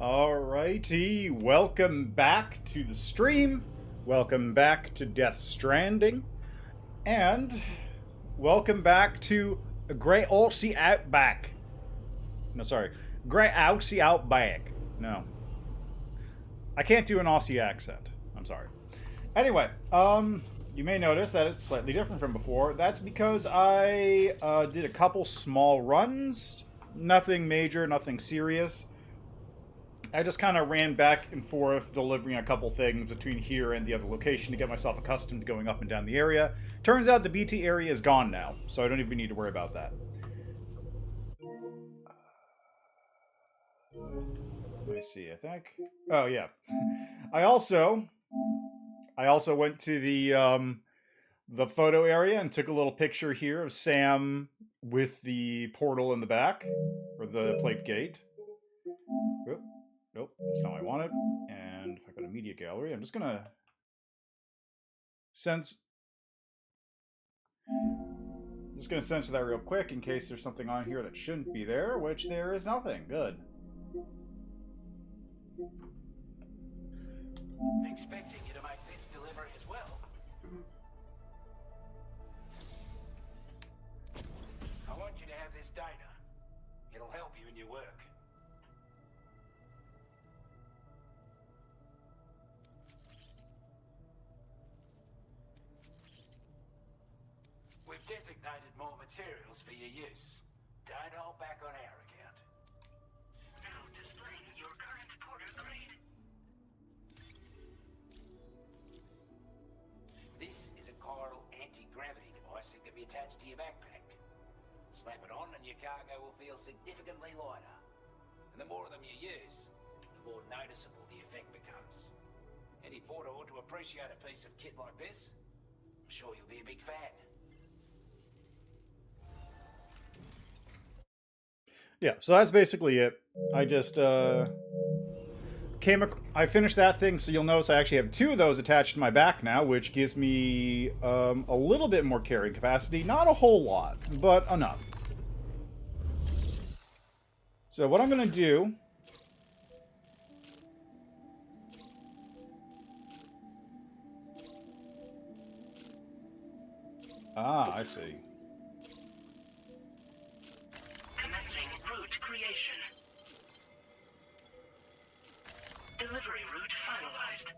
Alrighty, welcome back to the stream. Welcome back to Death Stranding. And welcome back to Great Aussie Outback. No, sorry. Great Aussie Outback. No. I can't do an Aussie accent. I'm sorry. Anyway, you may notice that it's slightly different from before. That's because I did a couple small runs. Nothing major, nothing serious. I just kind of ran back and forth, delivering a couple things between here and the other location to get myself accustomed to going up and down the area. Turns out the BT area is gone now, so I don't even need to worry about that. Let me see, I think... Oh, yeah. I also went to the photo area and took a little picture here of Sam with the portal in the back, or the plate gate. Oop. Nope, that's not what I wanted. And if I go to media gallery, I'm just gonna censor that real quick in case there's something on here that shouldn't be there, which there is nothing. Good. Expecting you to make this delivery as well. I want you to have this data. It'll help you in your work. We've designated more materials for your use. Don't hold back on our account. Now displaying your current porter grade. This is a chiral anti-gravity device that can be attached to your backpack. Slap it on and your cargo will feel significantly lighter. And the more of them you use, the more noticeable the effect becomes. Any porter ought to appreciate a piece of kit like this. I'm sure you'll be a big fan. Yeah, so that's basically it. I just I finished that thing, so you'll notice I actually have two of those attached to my back now, which gives me a little bit more carrying capacity. Not a whole lot, but enough. So what I'm going to do... Ah, I see. Commencing route creation. Delivery route finalized.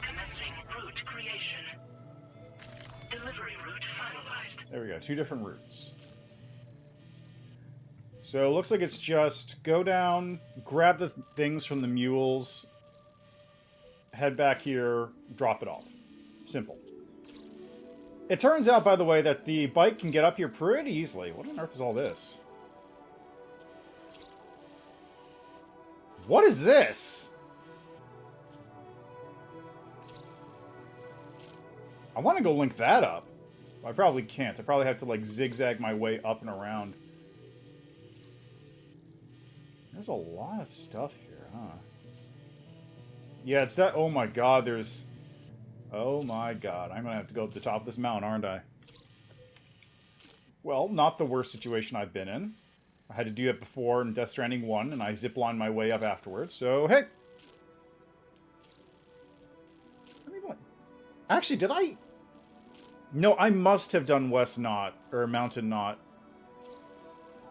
Commencing route creation. Delivery route finalized. There we go, two different routes. So it looks like it's just go down, grab the things from the mules, head back here, drop it off. Simple. It turns out, by the way, that the bike can get up here pretty easily. What on earth is all this? What is this? I want to go link that up. I probably can't. I probably have to, like, zigzag my way up and around. There's a lot of stuff here, huh? Yeah, it's that... Oh my god, there's... Oh my god, I'm gonna have to go up the top of this mountain, aren't I? Well, not the worst situation I've been in. I had to do it before in Death Stranding 1, and I ziplined my way up afterwards, so hey! Actually, did I... No, I must have done West Knot, or Mountain Knot,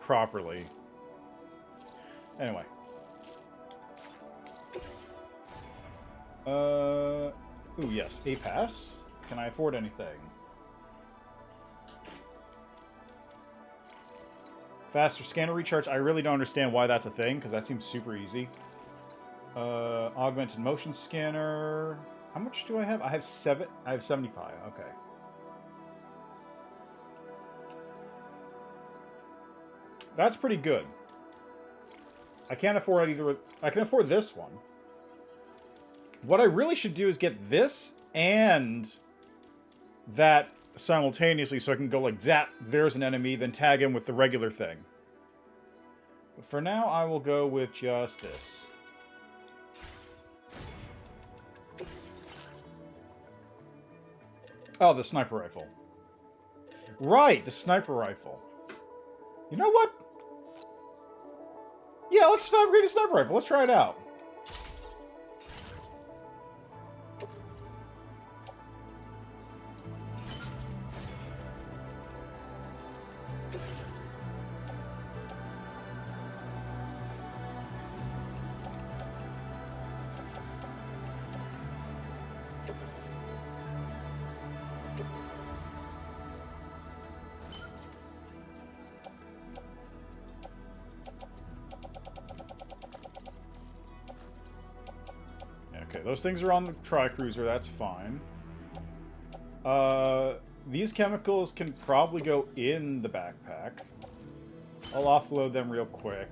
properly. Anyway. Ooh, yes, a pass. Can I afford anything? Faster scanner recharge. I really don't understand why that's a thing, because that seems super easy. Augmented motion scanner. How much do I have? I have 75. Okay. That's pretty good. I can't afford either. I can afford this one. What I really should do is get this and that simultaneously so I can go like, zap, there's an enemy, then tag him with the regular thing. But for now, I will go with just this. Oh, the sniper rifle. Right, the sniper rifle. You know what? Yeah, let's fabricate a sniper rifle. Let's try it out. Okay, those things are on the tri-cruiser, that's fine. These chemicals can probably go in the backpack. I'll offload them real quick.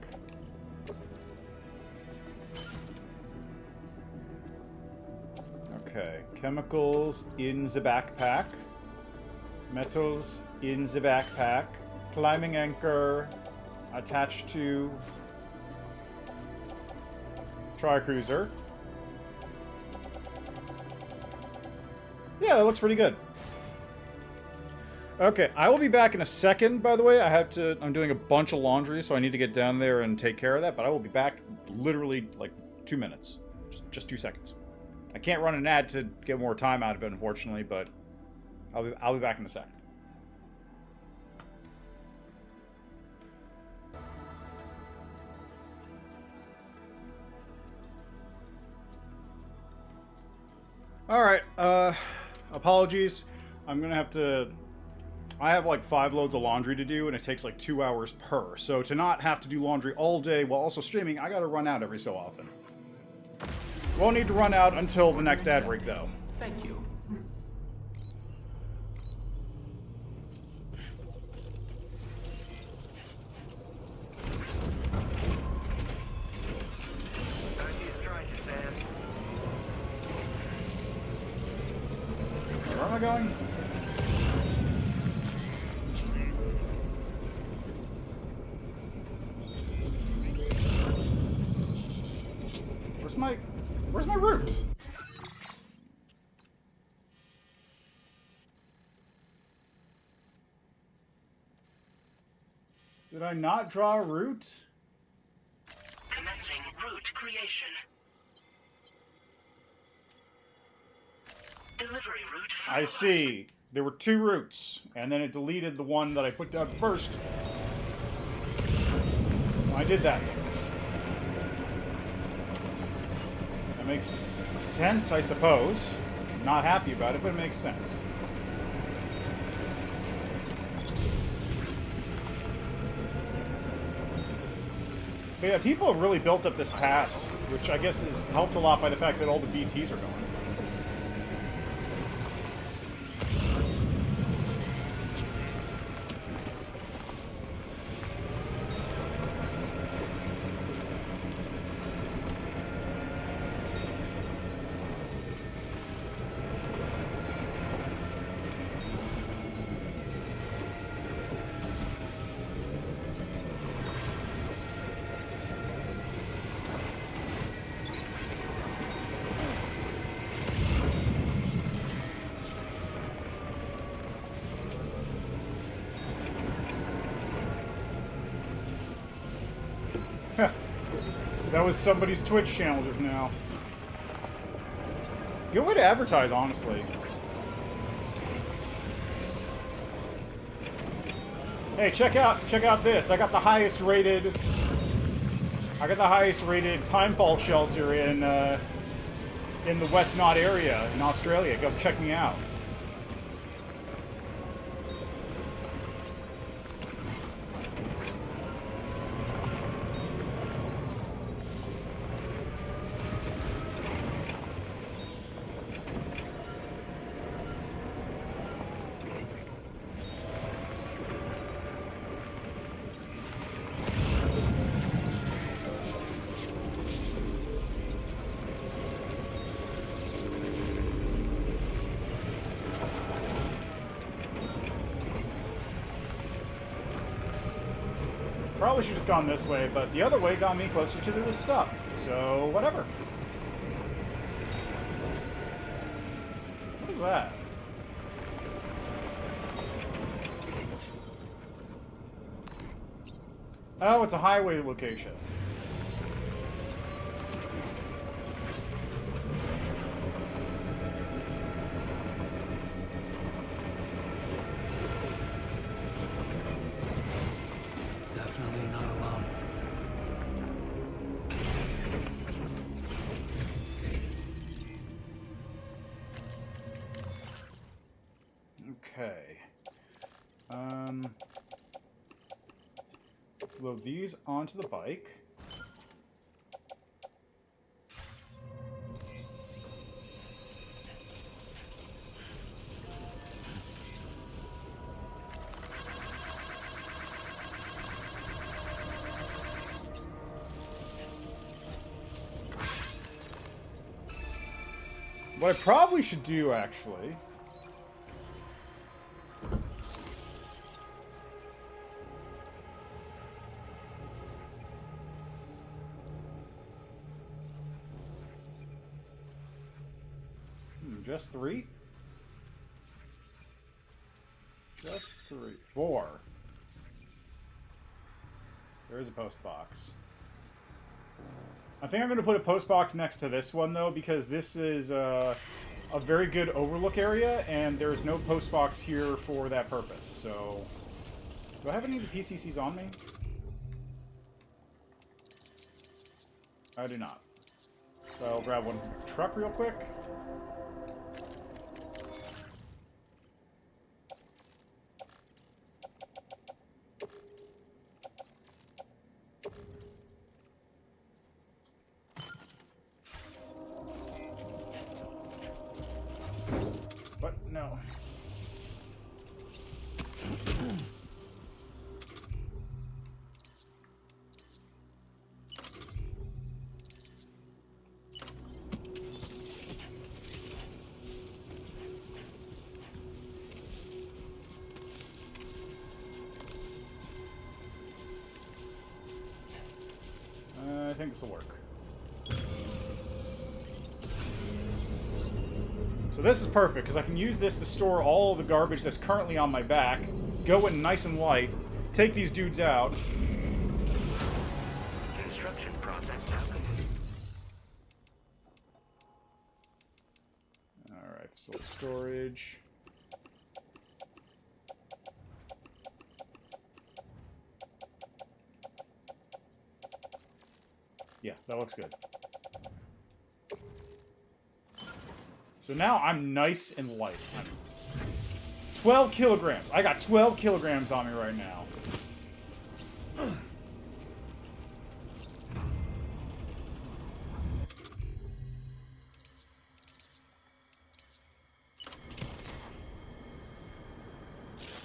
Okay, chemicals in the backpack. Metals in the backpack. Climbing anchor attached to tri-cruiser. Yeah, that looks pretty good. Okay, I will be back in a second, by the way. I'm doing a bunch of laundry, so I need to get down there and take care of that, but I will be back literally, like, 2 minutes. Just 2 seconds. I can't run an ad to get more time out of it, unfortunately, but I'll be back in a second. Alright, apologies. I have like 5 loads of laundry to do, and it takes like 2 hours per. So to not have to do laundry all day while also streaming, I gotta run out every so often. Won't need to run out until the next ad break, though. Thank you. Where am I going? Where's my route? Did I not draw a route? Commencing route creation. Delivery route. I see. There were 2 routes, and then it deleted the one that I put down first. I did that. That makes sense, I suppose. I'm not happy about it, but it makes sense. But yeah, people have really built up this pass, which I guess is helped a lot by the fact that all the BTs are going. That was somebody's Twitch channel just now. Good way to advertise, honestly. Hey, check out this. I got the highest rated timefall shelter in the West Knot area in Australia. Go check me out. Probably should have just gone this way, but the other way got me closer to this stuff. So, whatever. What is that? Oh, it's a highway location. Definitely not alone. Okay. Let's load these onto the bike. What I probably should do, actually... Just 3? Just 3. 4. There is a post box. I think I'm going to put a post box next to this one, though, because this is a very good overlook area, and there's no post box here for that purpose. So, do I have any of the PCCs on me? I do not. So I'll grab one from the truck real quick. What? No. I think this will work. So this is perfect, because I can use this to store all the garbage that's currently on my back, go in nice and light, take these dudes out. Construction process now complete. Alright, facility storage. Yeah, that looks good. So now I'm nice and light. 12 kilograms. I got 12 kilograms on me right now.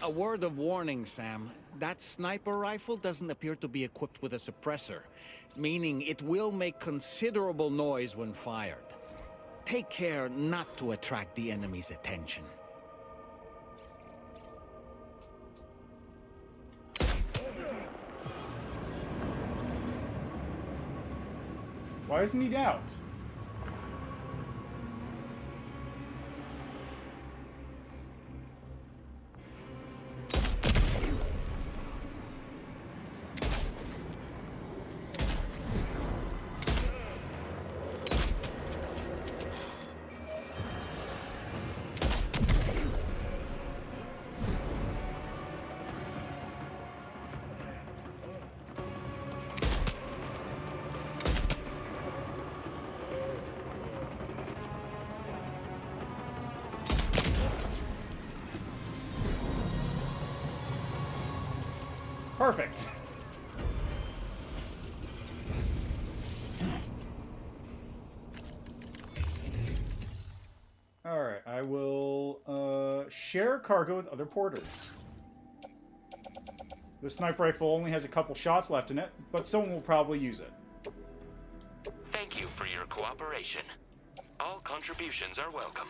A word of warning, Sam. That sniper rifle doesn't appear to be equipped with a suppressor, meaning it will make considerable noise when fired. Take care not to attract the enemy's attention. Why isn't he out? Perfect. Alright, I will share cargo with other porters. This sniper rifle only has a couple shots left in it, but someone will probably use it. Thank you for your cooperation. All contributions are welcome.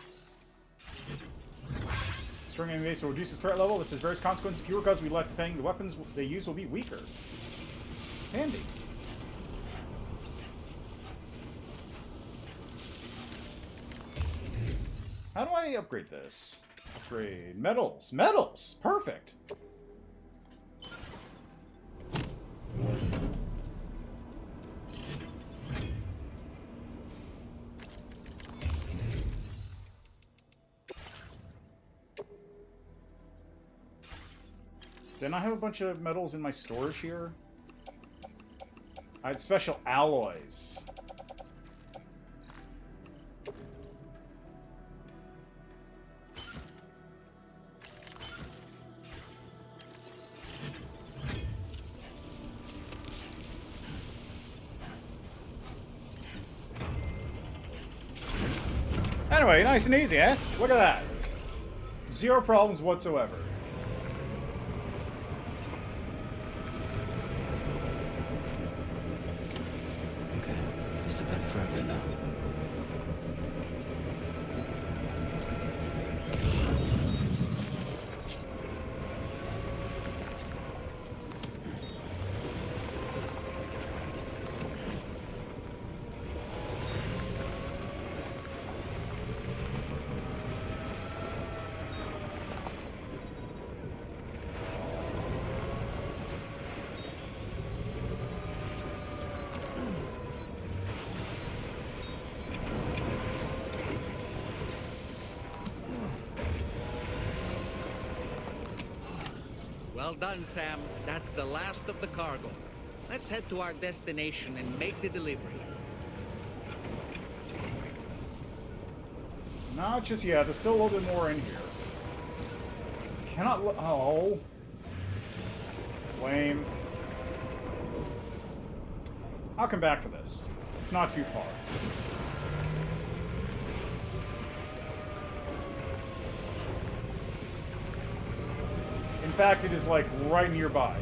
Destroying enemy base will reduce its threat level. This has various consequences. Fewer guns will be left defending. The weapons they use will be weaker. Handy. How do I upgrade this? Upgrade metals. Metals! Perfect! Didn't I have a bunch of metals in my storage here? I had special alloys. Anyway, nice and easy, eh? Look at that. Zero problems whatsoever. Okay, just a bit further now. Well done, Sam. That's the last of the cargo. Let's head to our destination and make the delivery. Not just yet. There's still a little bit more in here. Cannot oh. Lame. I'll come back for this. It's not too far. In fact, it is like right nearby.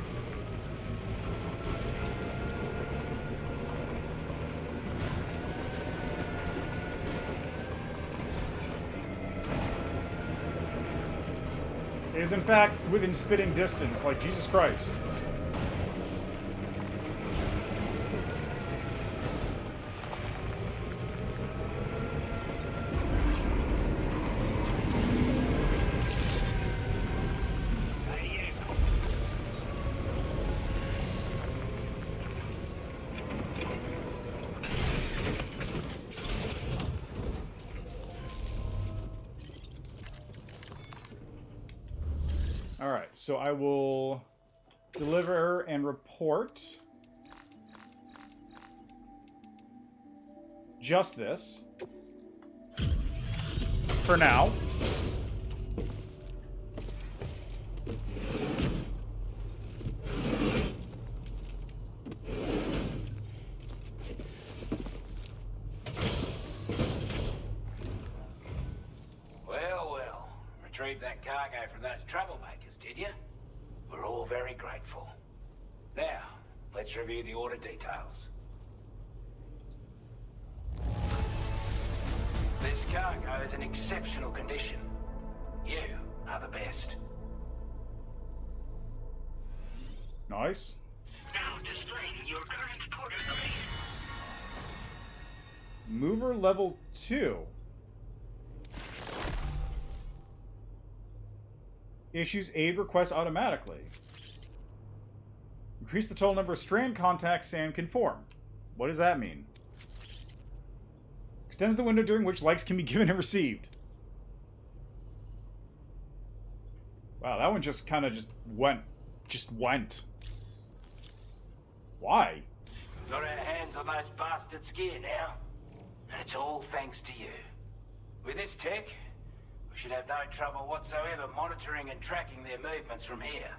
It is in fact within spitting distance, like Jesus Christ. Alright, so I will deliver and report just this for now. Well, retrieved that cargo from those troublemakers, did you? We're all very grateful. Now, let's review the order details. This cargo is in exceptional condition. You are the best. Nice. Now displaying your current port information. Mover level 2. Issues aid requests automatically. Increase the total number of strand contacts Sam can form. What does that mean? Extends the window during which likes can be given and received. Wow, that one just kind of just went. Why? Got our hands on those bastards' gear now. And it's all thanks to you. With this tech, we should have no trouble whatsoever monitoring and tracking their movements from here.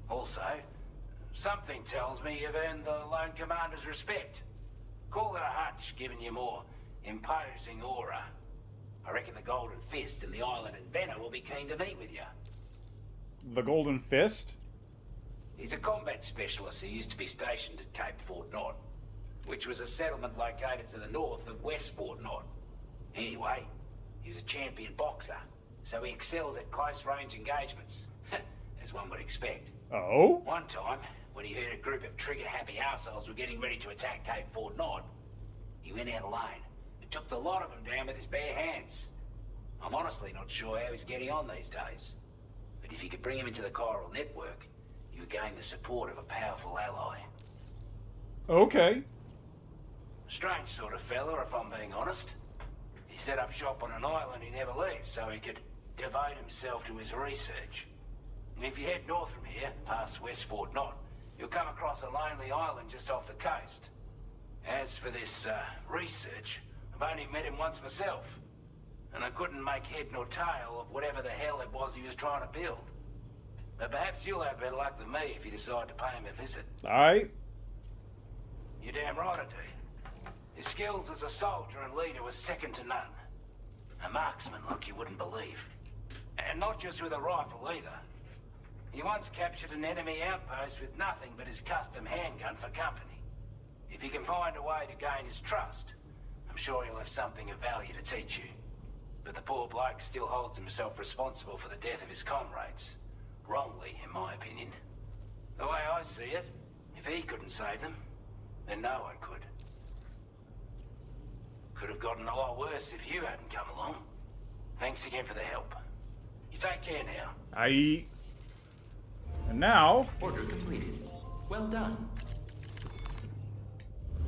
Also, something tells me you've earned the Lone Commander's respect. Call it a hunch, giving you more imposing aura. I reckon the Golden Fist and the island inventor will be keen to meet with you. The Golden Fist? He's a combat specialist who used to be stationed at Cape Fort Knot, which was a settlement located to the north of West Fort Knot. Anyway, he was a champion boxer, so he excels at close-range engagements, as one would expect. Oh? One time, when he heard a group of trigger-happy arseholes were getting ready to attack Cape Fort Knot, he went out alone and took the lot of them down with his bare hands. I'm honestly not sure how he's getting on these days, but if you could bring him into the chiral network, you gain the support of a powerful ally. Okay. Strange sort of fella, if I'm being honest. He set up shop on an island he never leaves so he could devote himself to his research. And if you head north from here, past Westford Knot, you'll come across a lonely island just off the coast. As for this, research, I've only met him once myself. And I couldn't make head nor tail of whatever the hell it was he was trying to build. But perhaps you'll have better luck than me if you decide to pay him a visit. Alright. You're damn right I do. His skills as a soldier and leader were second to none. A marksman like you wouldn't believe. And not just with a rifle either. He once captured an enemy outpost with nothing but his custom handgun for company. If you can find a way to gain his trust, I'm sure he'll have something of value to teach you. But the poor bloke still holds himself responsible for the death of his comrades. Wrongly, in my opinion. The way I see it, if he couldn't save them, then no one could. Could have gotten a lot worse if you hadn't come along. Thanks again for the help. You take care now. And now, Order completed. Well done.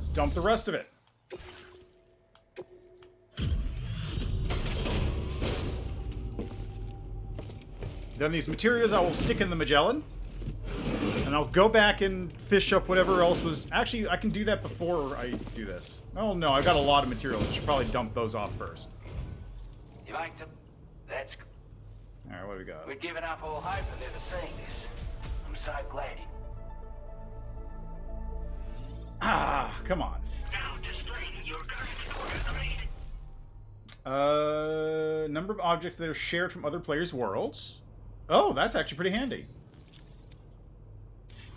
let's dump the rest of it. Then these materials I will stick in the Magellan. And I'll go back and fish up whatever else was... Actually, I can do that before I do this. Oh, no, I've got a lot of materials. I should probably dump those off first. You make them? That's good. Alright, what do we got? We'd given up all hope of ever seeing this. I'm so glad you... Ah, come on. Now displaying your current grade. Number of objects that are shared from other players' worlds. Oh, that's actually pretty handy.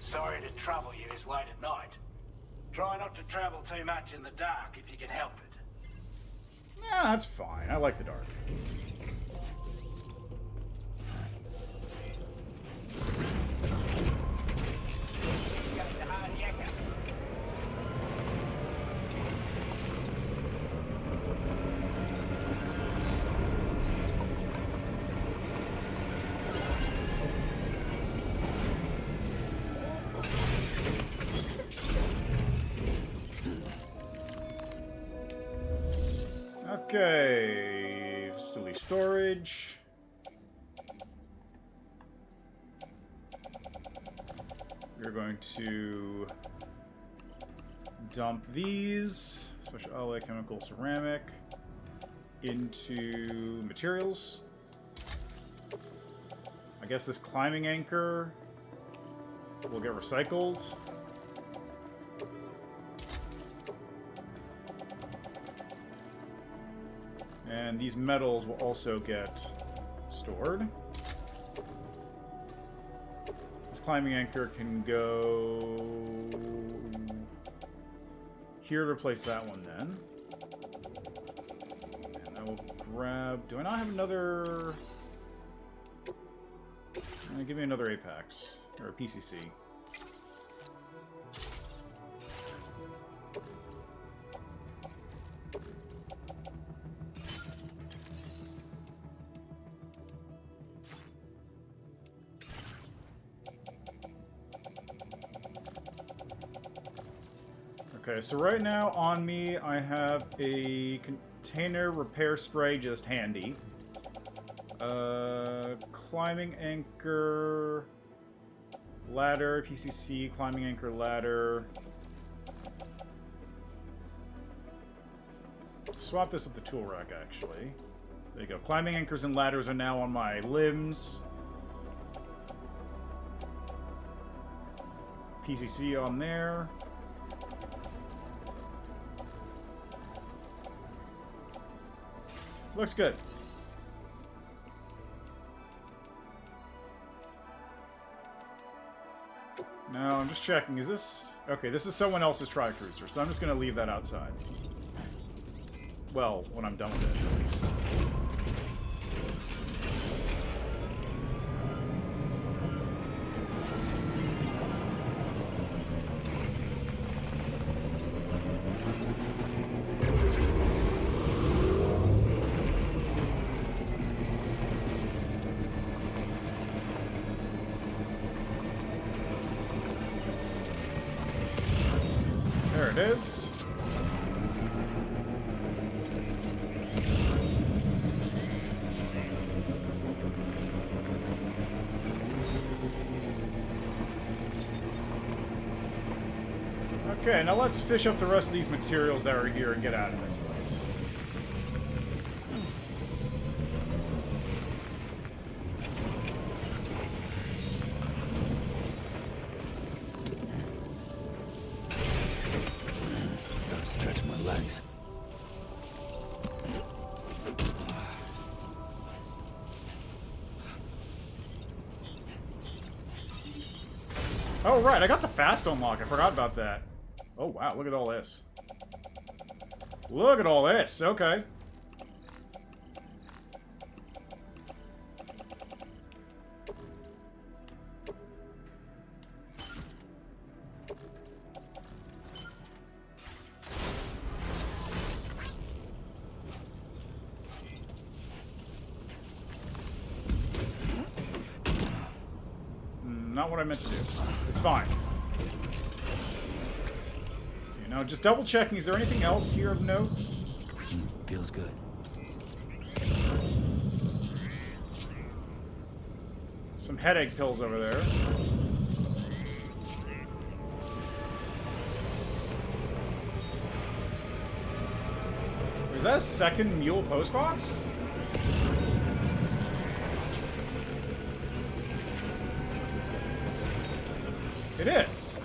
Sorry to trouble you this late at night. Try not to travel too much in the dark if you can help it. Nah, that's fine. I like the dark. Okay, facility storage. We're going to dump these, special alloy, chemical, ceramic, into materials. I guess this climbing anchor will get recycled. And these metals will also get stored. This climbing anchor can go here to replace that one then. And I will grab... Do I not have another... Give me another Apex. Or a PCC. Okay, so right now on me I have a container repair spray just handy. Climbing anchor, ladder, PCC, climbing anchor, ladder. Swap this with the tool rack actually. There you go. Climbing anchors and ladders are now on my limbs. PCC on there. Looks good. Now, I'm just checking. Is this... Okay, this is someone else's tri-cruiser, so I'm just going to leave that outside. Well, when I'm done with it, at least. it is. Okay, now let's fish up the rest of these materials that are here and get out of this place. Gotta stretch my legs. Oh, right, I got the fast unlock. I forgot about that. Oh, wow, look at all this. Look at all this. Okay. Not what I meant to do. It's fine. So, you know, just double checking. Is there anything else here of note? Feels good. Some headache pills over there. Is that a second mule post box? It is.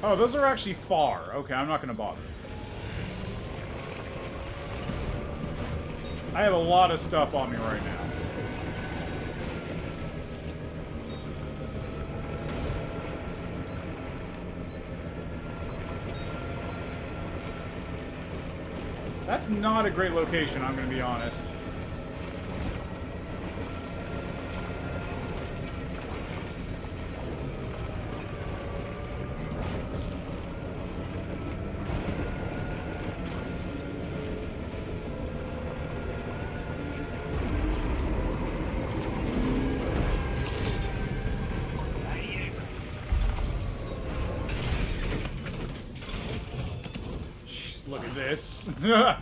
Oh, those are actually far. Okay, I'm not going to bother. I have a lot of stuff on me right now. That's not a great location, I'm going to be honest. Look at this. Hey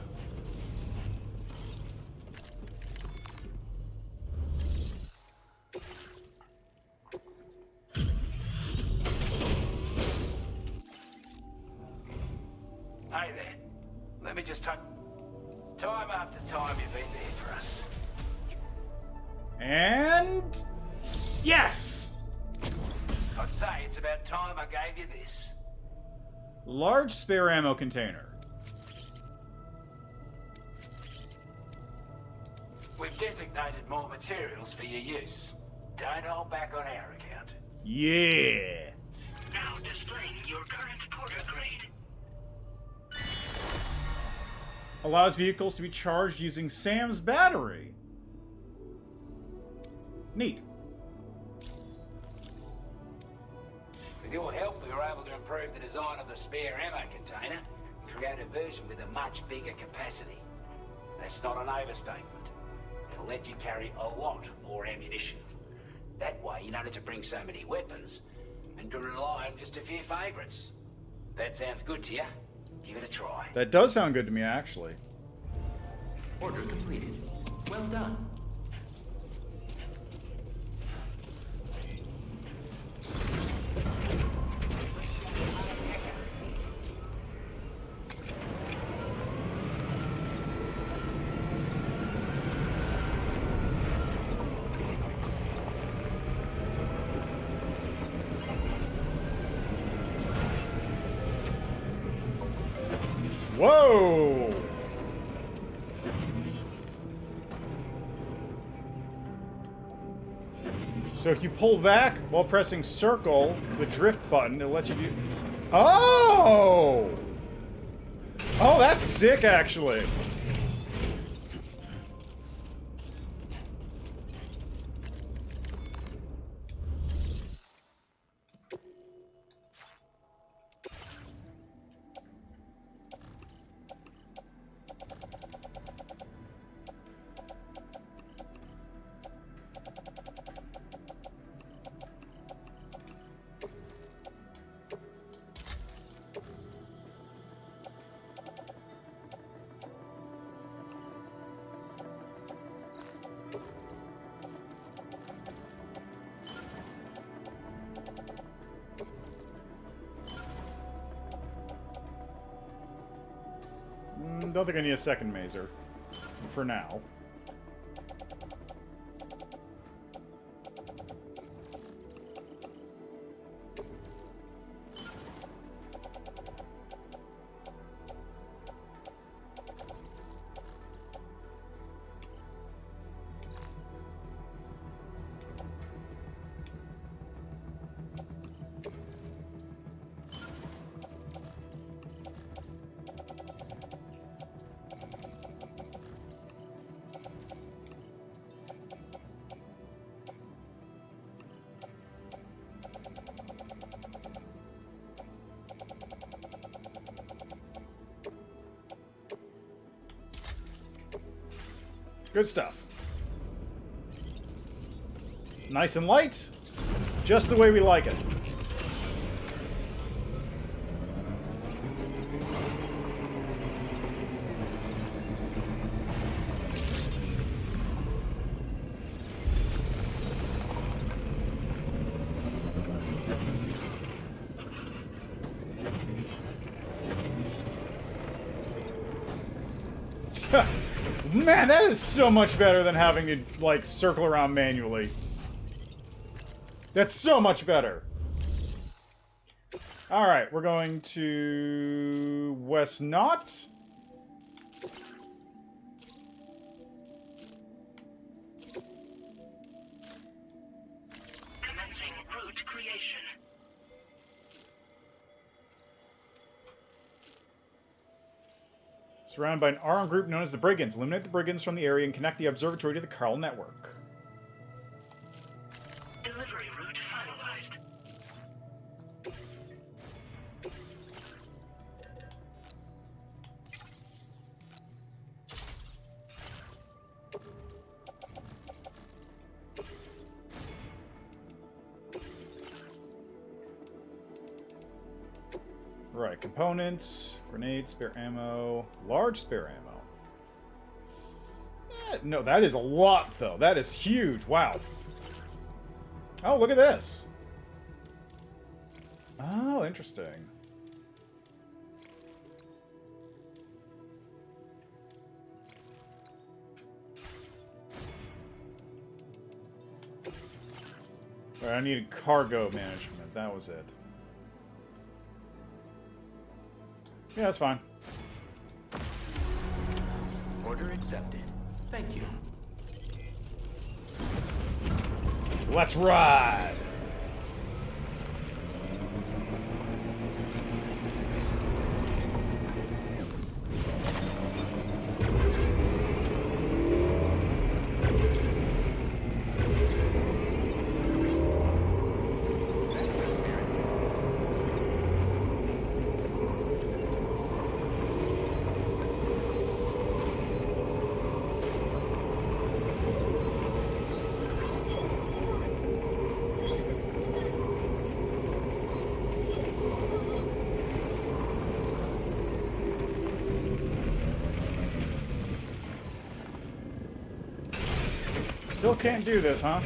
there. Let me just talk. Time after time you've been there for us. And... yes! I'd say it's about time I gave you this. Large spare ammo container. We've designated more materials for your use. Don't hold back on our account. Yeah. Now displaying your current porter grade. Allows vehicles to be charged using Sam's battery. Neat. With your help, we were able to improve the design of the spare ammo container and create a version with a much bigger capacity. That's not an overstatement. It'll let you carry a lot more ammunition. That way, you don't have to bring so many weapons and to rely on just a few favorites. That sounds good to you? Give it a try. That does sound good to me, actually. Order completed. Well done. Whoa! So if you pull back while pressing circle, the drift button, it'll let you do... Oh! Oh, that's sick, actually. Don't think I need a second mazer. For now. Good stuff. Nice and light. Just the way we like it. Man, that is so much better than having to, like, circle around manually. That's so much better. Alright, we're going to... West Knot. Commencing route creation. Surrounded by an armed group known as the Brigands. Eliminate the Brigands from the area and connect the observatory to the Carl network. Delivery route finalized. Right, components, grenade, spare ammo, large spare ammo. No, that is a lot, though. That is huge. Wow. Oh, look at this. Oh, interesting. All right, I needed cargo management. That was it. Yeah, that's fine. Order accepted. Thank you. Let's ride! Still can't do this, huh?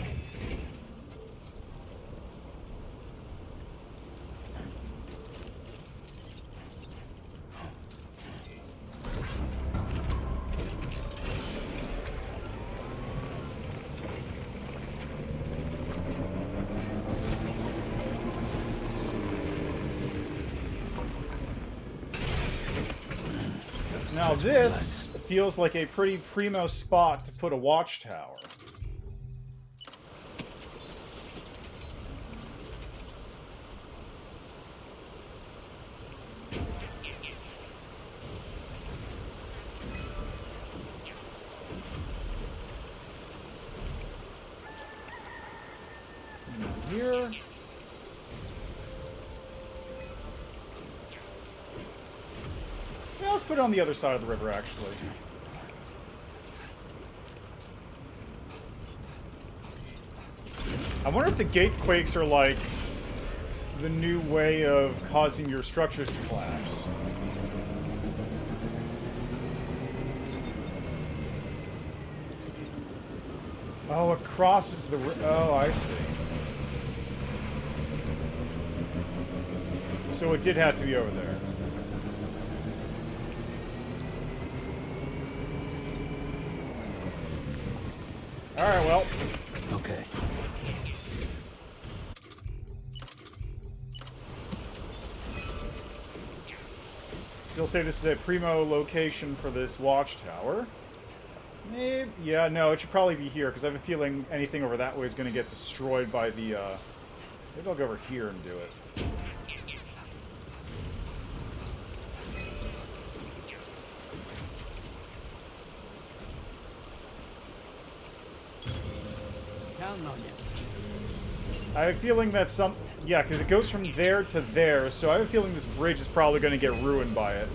Now this feels like a pretty primo spot to put a watchtower. put it on the other side of the river, actually. I wonder if the gate quakes are like the new way of causing your structures to collapse. Oh, it crosses the... Oh, I see. So it did have to be over there. Alright, well. Okay. Still say this is a primo location for this watchtower. Maybe, yeah, no, it should probably be here, because I have a feeling anything over that way is going to get destroyed by the, maybe I'll go over here and do it. Counting on you. I have a feeling that some... Yeah, because it goes from there to there, so I have a feeling this bridge is probably going to get ruined by it.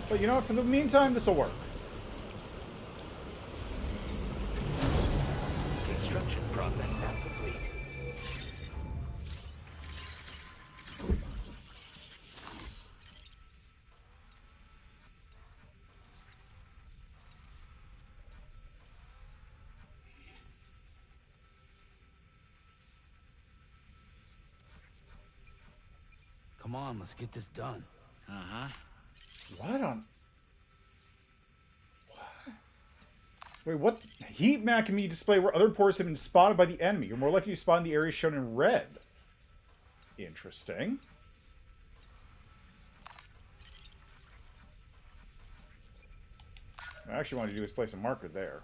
But you know what, for the meantime, this'll work. Construction process now complete. Come on, let's get this done. Uh-huh. What on... What? Wait, what? Heat map can be displayed where other ports have been spotted by the enemy. You're more likely to spot in the area shown in red. Interesting. What I actually want to do is place a marker there.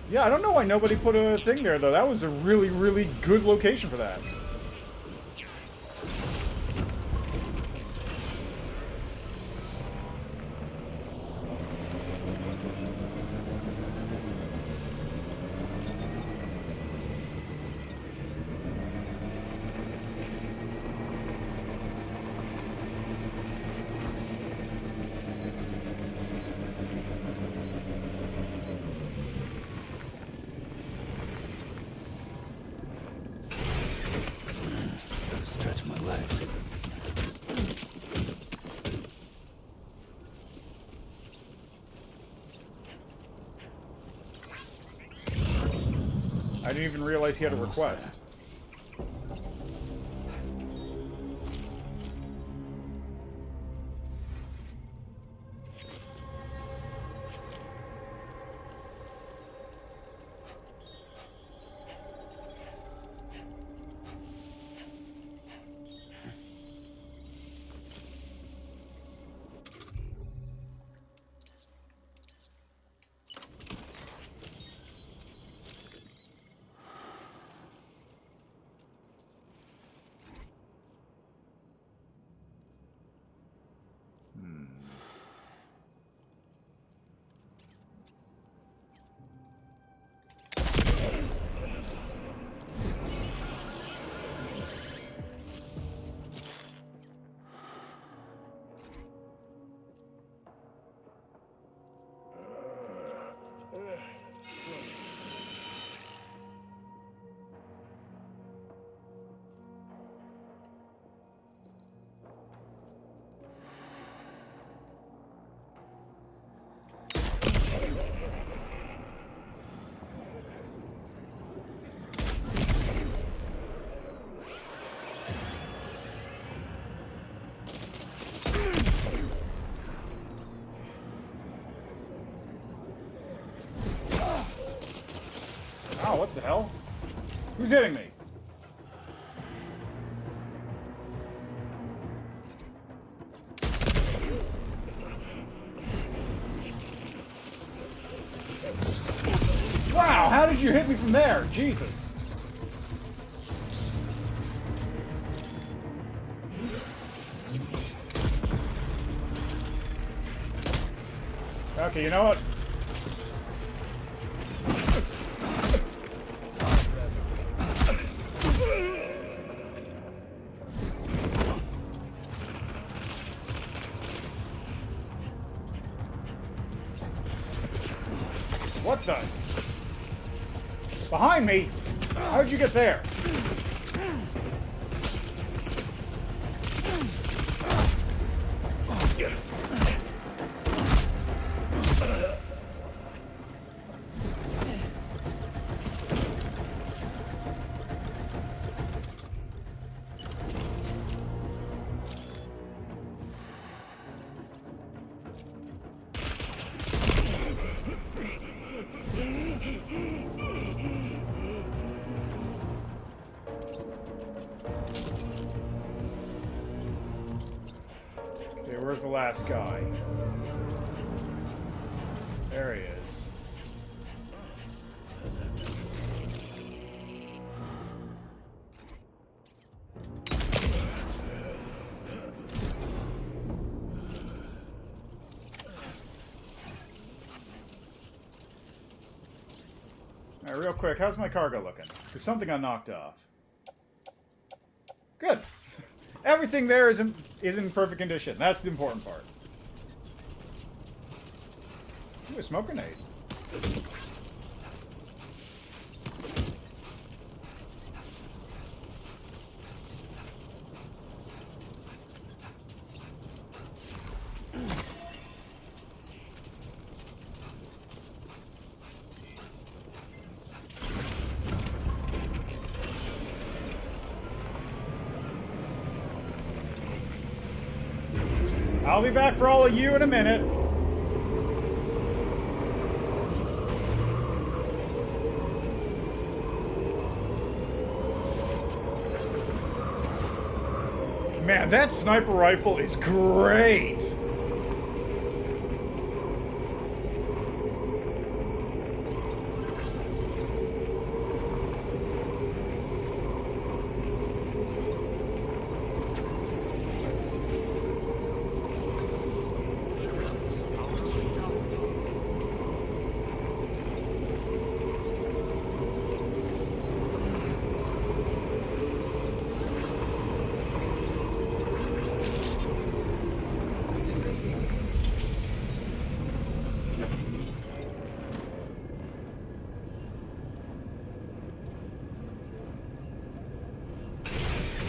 Yeah, I don't know why nobody put a thing there, though. That was a really, really good location for that. Stretch my legs. I didn't even realize he had a Almost request. there. Wow, what the hell? Who's hitting me? Wow, how did you hit me from there? Jesus. Okay, you know what? What the? Behind me? How'd you get there? Okay, where's the last guy? There he is. Alright, real quick, how's my cargo looking? Because something got knocked off. Good. Everything there is in perfect condition. That's the important part. Ooh, a smoke grenade. I'll be back for all of you in a minute. Man, that sniper rifle is great.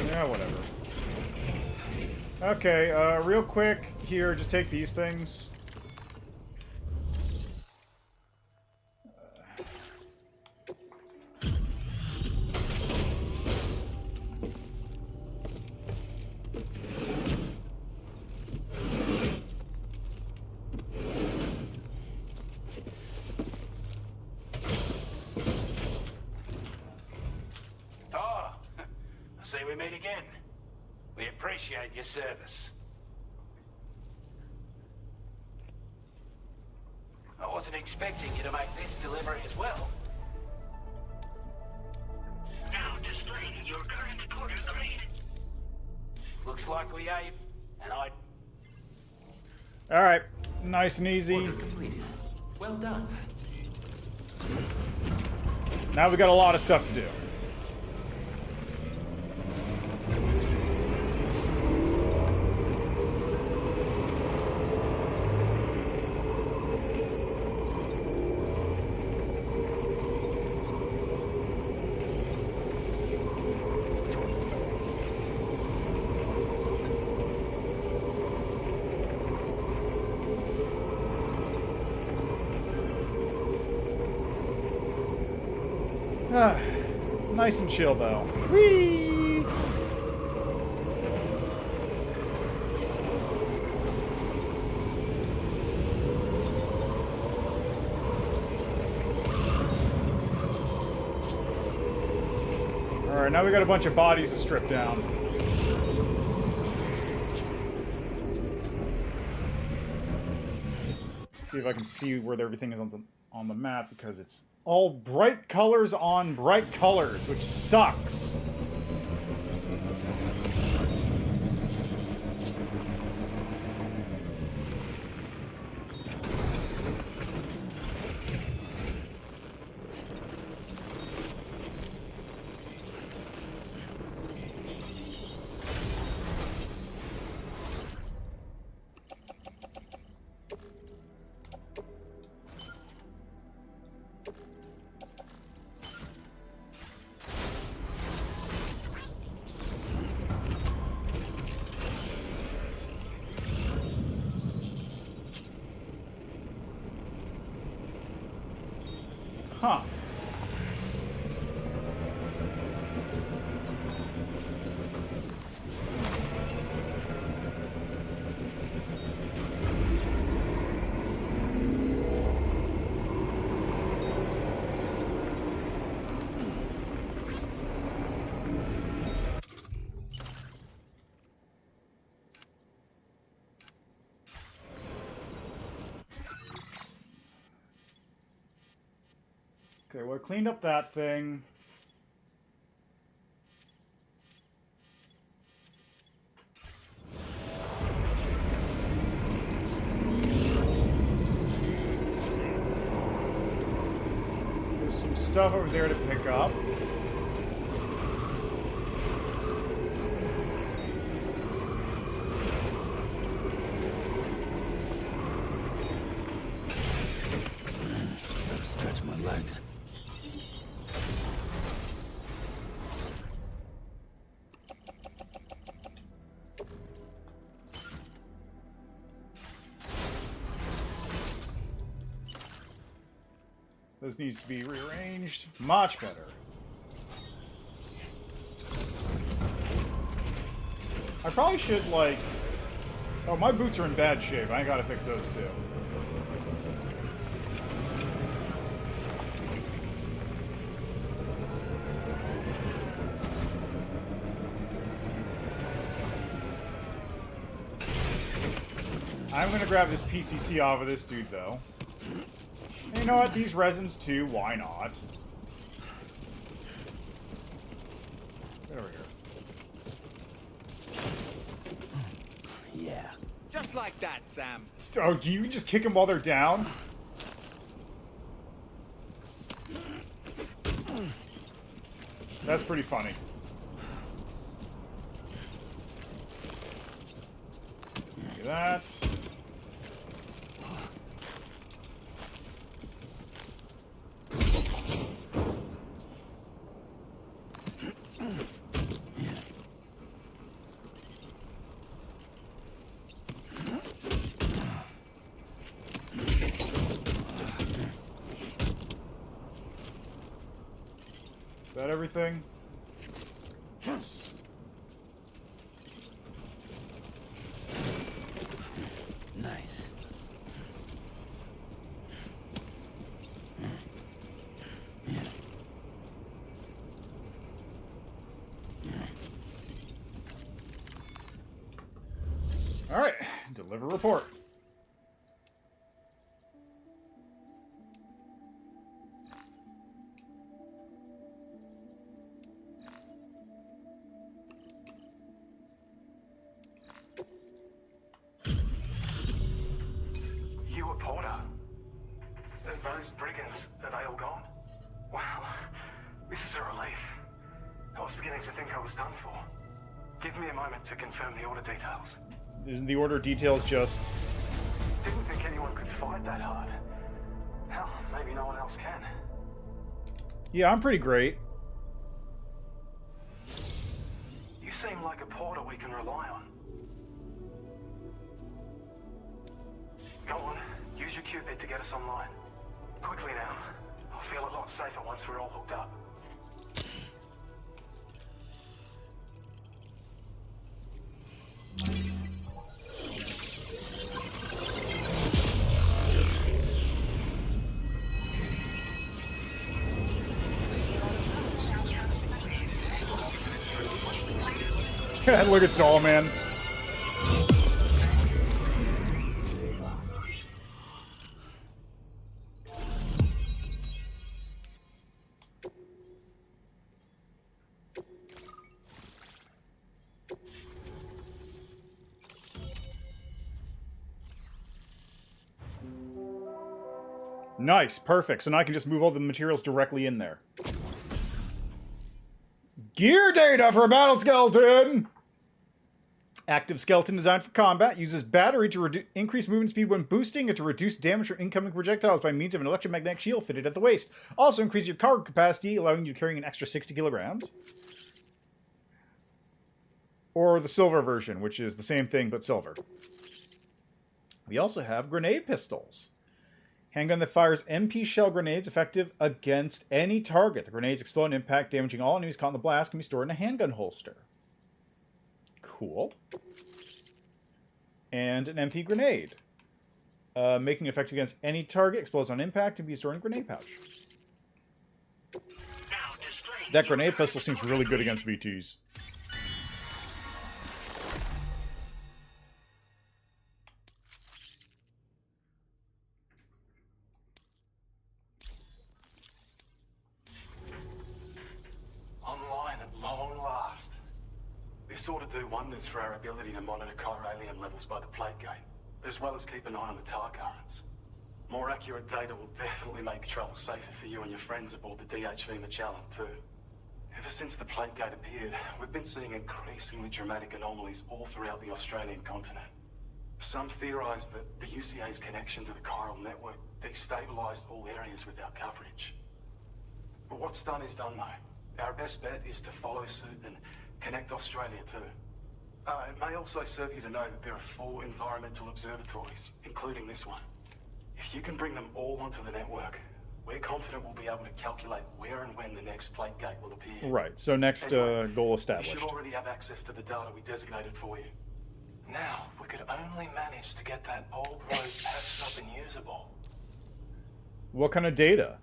Yeah, whatever. Okay, real quick here, just take these things. Oh, I see we meet again. We appreciate your service. I wasn't expecting you to make this delivery as well. Now displaying your current quarter grade. Looks like we ate, and I... Alright, nice and easy. Order completed. Well done. Now we got a lot of stuff to do. Nice and chill, though. Whee! Alright, now we got a bunch of bodies to strip down. See if I can see where everything is on the map, because it's all bright colors on bright colors, which sucks. Huh. Okay, well, I cleaned up that thing. There's some stuff over there to pick up. Stretch my legs. This needs to be rearranged. Much better. I probably should, like... Oh, my boots are in bad shape. I gotta fix those, too. I'm gonna grab this PCC off of this dude, though. And you know what? These resins, too. Why not? Get over here. Yeah. Just like that, Sam. Oh, do you just kick them while they're down? That's pretty funny. Look at that. Is that everything? Yes. Nice. All right, deliver report. You a Porter? And those brigands, are they all gone? Wow, this is a relief. I was beginning to think I was done for. Give me a moment to confirm the order details. Isn't the order details just... Didn't think anyone could fight that hard. Hell, maybe no one else can. Yeah, I'm pretty great. You seem like a Porter we can rely on. Go on, use your Cupid to get us online. Quickly now. I'll feel a lot safer once we're all hooked up. Look at Doll Man. Nice, perfect. So now I can just move all the materials directly in there. Gear data for a battle skeleton! Active skeleton designed for combat. Uses battery to increase movement speed when boosting and to reduce damage from incoming projectiles by means of an electromagnetic shield fitted at the waist. Also increase your cargo capacity, allowing you to carry an extra 60 kilograms. Or the silver version, which is the same thing but silver. We also have grenade pistols. Handgun that fires MP shell grenades effective against any target. The grenades explode and impact, damaging all enemies caught in the blast. Can be stored in a handgun holster. Cool. And an MP grenade. Making it effective against any target. Explodes on impact and be stored in a grenade pouch. That grenade pistol seems really good against VTs. Online at long last. This ought to do wonders for our ability to monitor chiralium levels by the plate gate, as well as keep an eye on the tar currents. More accurate data will definitely make travel safer for you and your friends aboard the DHV Magellan too. Ever since the plate gate appeared, we've been seeing increasingly dramatic anomalies all throughout the Australian continent. Some theorize that the UCA's connection to the chiral network destabilized all areas with our coverage. But what's done is done though. Our best bet is to follow suit and connect Australia too. It may also serve you to know that there are 4 environmental observatories, including this one. If you can bring them all onto the network, we're confident we'll be able to calculate where and when the next plate gate will appear. Right, so next goal established. You should already have access to the data we designated for you. Now, if we could only manage to get that old road patched up and usable. What kind of data?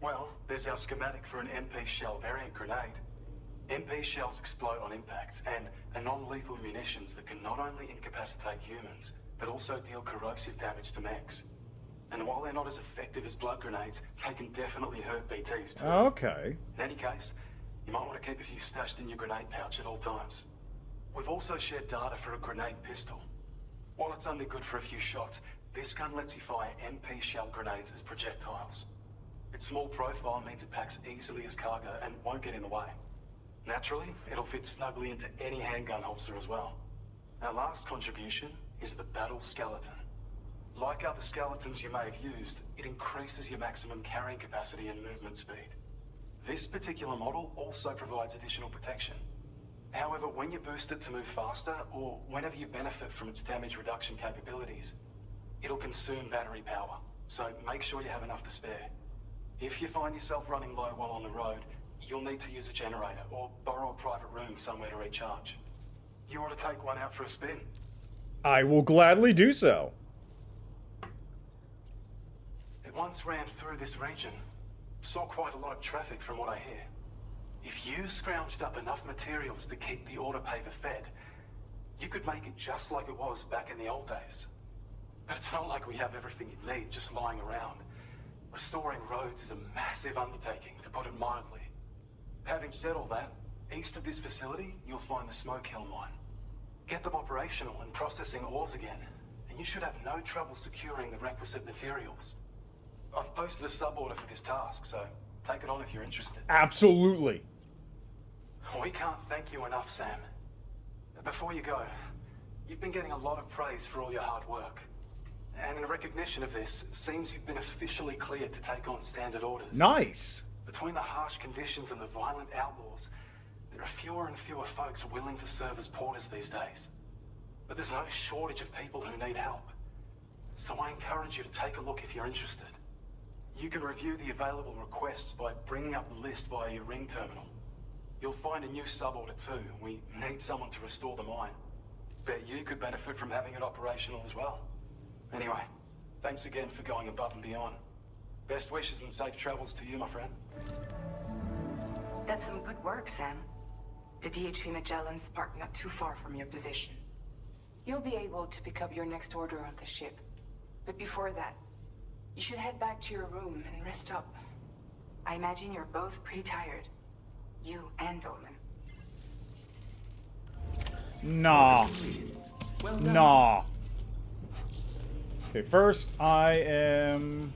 Well, there's our schematic for an MP shell variant grenade. MP shells explode on impact, and are non-lethal munitions that can not only incapacitate humans, but also deal corrosive damage to mechs. And while they're not as effective as blood grenades, they can definitely hurt BTs too. Okay. In any case, you might want to keep a few stashed in your grenade pouch at all times. We've also shared data for a grenade pistol. While it's only good for a few shots, this gun lets you fire MP shell grenades as projectiles. Its small profile means it packs easily as cargo and won't get in the way. Naturally, it'll fit snugly into any handgun holster as well. Our last contribution is the battle skeleton. Like other skeletons you may have used, it increases your maximum carrying capacity and movement speed. This particular model also provides additional protection. However, when you boost it to move faster, or whenever you benefit from its damage reduction capabilities, it'll consume battery power, so make sure you have enough to spare. If you find yourself running low while on the road, you'll need to use a generator or borrow a private room somewhere to recharge. You ought to take one out for a spin. I will gladly do so. It once ran through this region. Saw quite a lot of traffic from what I hear. If you scrounged up enough materials to keep the autopaver fed, you could make it just like it was back in the old days. But it's not like we have everything you need just lying around. Restoring roads is a massive undertaking, to put it mildly. Having said all that, east of this facility, you'll find the Smoke Hill mine. Get them operational and processing ores again, and you should have no trouble securing the requisite materials. I've posted a sub-order for this task, so take it on if you're interested. Absolutely. We can't thank you enough, Sam. Before you go, you've been getting a lot of praise for all your hard work. And in recognition of this, it seems you've been officially cleared to take on standard orders. Nice. Between the harsh conditions and the violent outlaws, there are fewer and fewer folks willing to serve as porters these days. But there's no shortage of people who need help. So I encourage you to take a look if you're interested. You can review the available requests by bringing up the list via your ring terminal. You'll find a new sub-order too. We need someone to restore the mine. Bet you could benefit from having it operational as well. Anyway, thanks again for going above and beyond. Best wishes and safe travels to you, my friend. That's some good work, Sam. The DHV Magellan's parked not too far from your position. You'll be able to pick up your next order of the ship. But before that, you should head back to your room and rest up. I imagine you're both pretty tired. You and Dolman. Nah. Nah. Okay, first I am...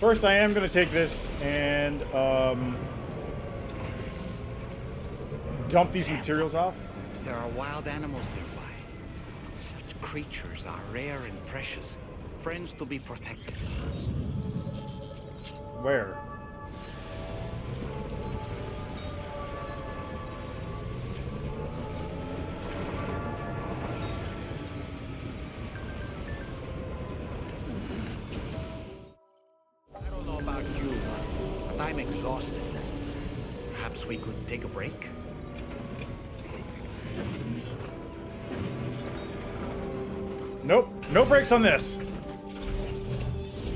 First I am going to take this and dump these materials off. There are wild animals nearby. Such creatures are rare and precious. Friends to be protected. Where? I'm exhausted. Perhaps we could take a break? Nope. No breaks on this.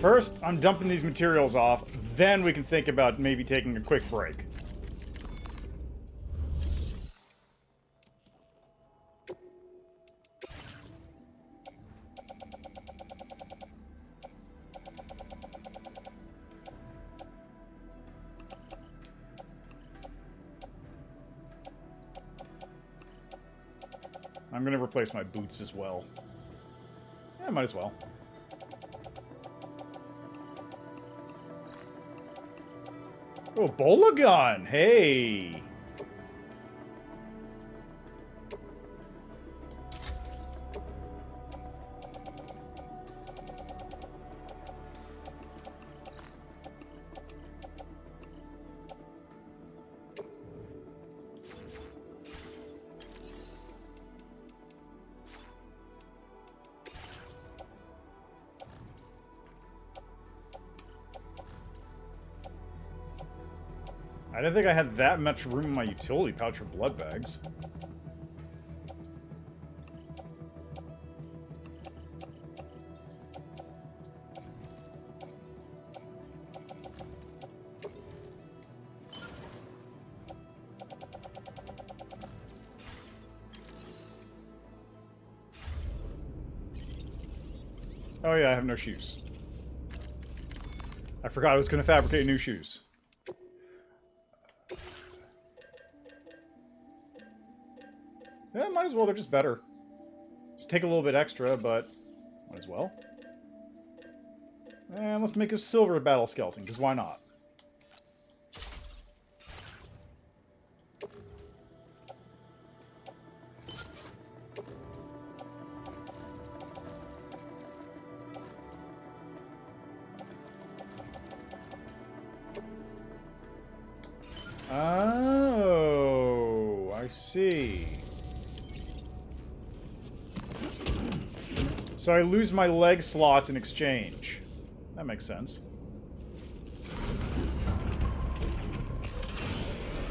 First, I'm dumping these materials off. Then we can think about maybe taking a quick break. I'm gonna replace my boots as well. Yeah, might as well. Oh, bola gun! Hey! I didn't think I had that much room in my utility pouch for blood bags. Oh yeah, I have no shoes. I forgot I was going to fabricate new shoes. Yeah, might as well. They're just better. Just take a little bit extra, but might as well. And let's make a silver battle skeleton, because why not? Oh, I see. So I lose my leg slots in exchange. That makes sense.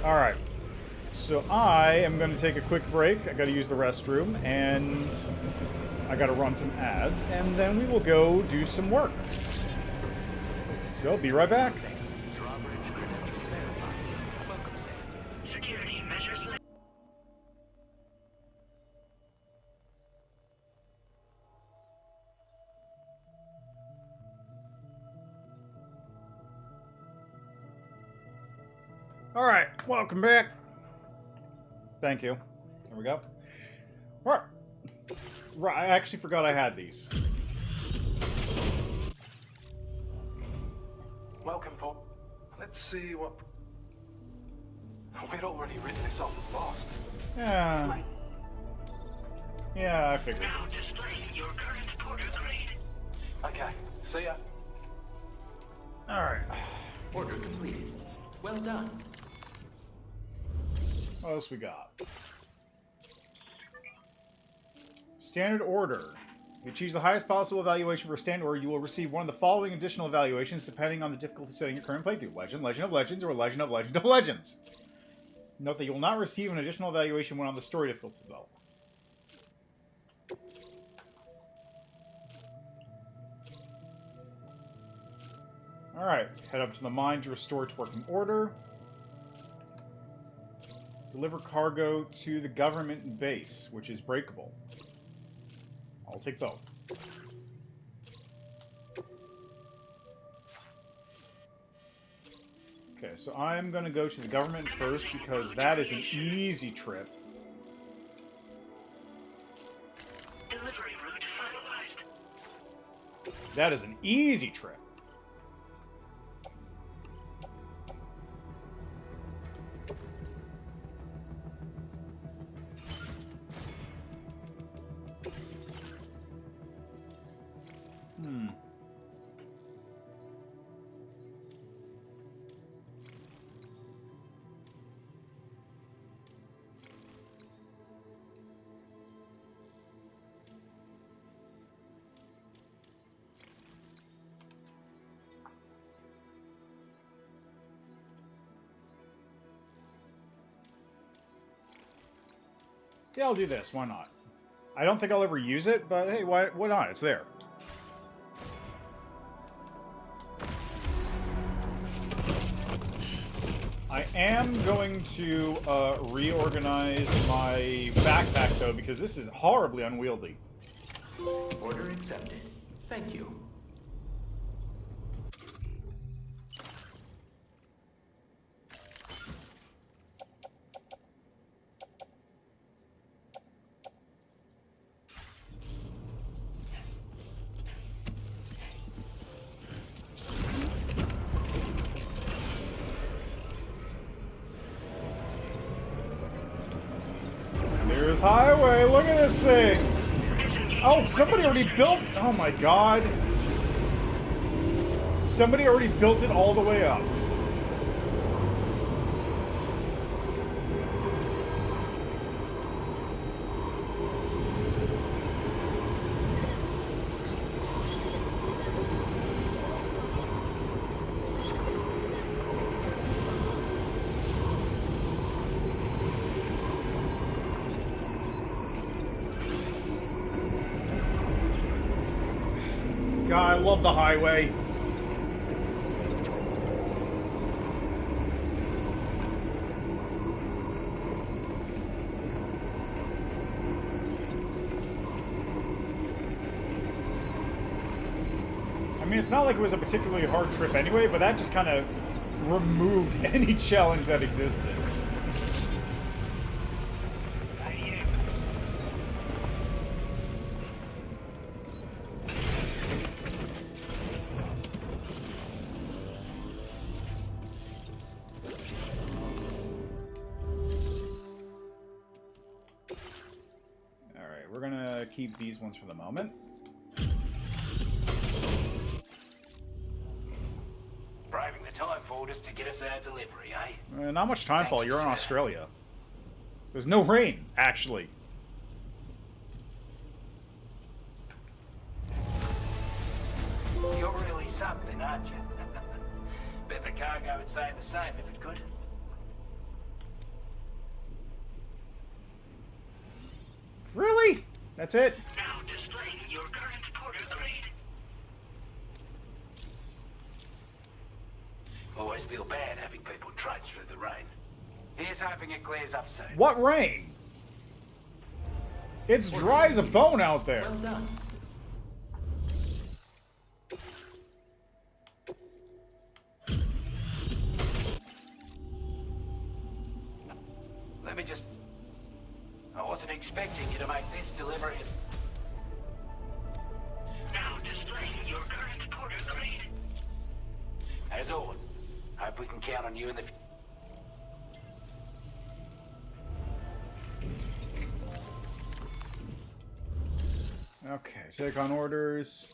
Alright. So I am going to take a quick break. I gotta use the restroom, and I gotta run some ads, and then we will go do some work. So I'll be right back. Alright, welcome back. Thank you. There we go. Alright. Right, I actually forgot I had these. Welcome, Paul. Let's see what... We'd already written this off as lost. Yeah. Yeah, I figured. Now displaying your current order grade. Okay, see ya. Alright. Order completed. Well done. What else we got? Standard order. If you choose the highest possible evaluation for a standard order, you will receive one of the following additional evaluations depending on the difficulty setting your current playthrough. Legend, Legend of Legends, or Legend of Legend of Legends. Note that you will not receive an additional evaluation when on the story difficulty level. Alright, head up to the mine to restore its working order. Deliver cargo to the government base, which is breakable. I'll take both. Okay, so I'm going to go to the government first because that is an easy trip. Delivery route finalized. That is an easy trip. Yeah, I'll do this. Why not? I don't think I'll ever use it, but hey, why not? It's there. I am going to reorganize my backpack, though, because this is horribly unwieldy. Order accepted. Thank you. There's highway. Look at this thing. Oh, somebody already built. Oh my god. Somebody already built it all the way up. God, I love the highway. I mean, it's not like it was a particularly hard trip anyway, but that just kind of removed any challenge that existed. Keep these ones for the moment. Braving the time for us to get us our delivery, eh? Not much time fall. You're in sir. Australia. There's no rain, actually. You're really something, aren't you? Bet the cargo would say the same if it could. Really? That's it? Now displaying your current porter grade. Always feel bad having people trudge through the rain. Here's hoping it clears up soon. What rain? It's dry as a bone out there. Well done. Let me just... I wasn't expecting you to make this delivery. Now displaying your current porter grade. As always, hope we can count on you in the... Okay, take on orders.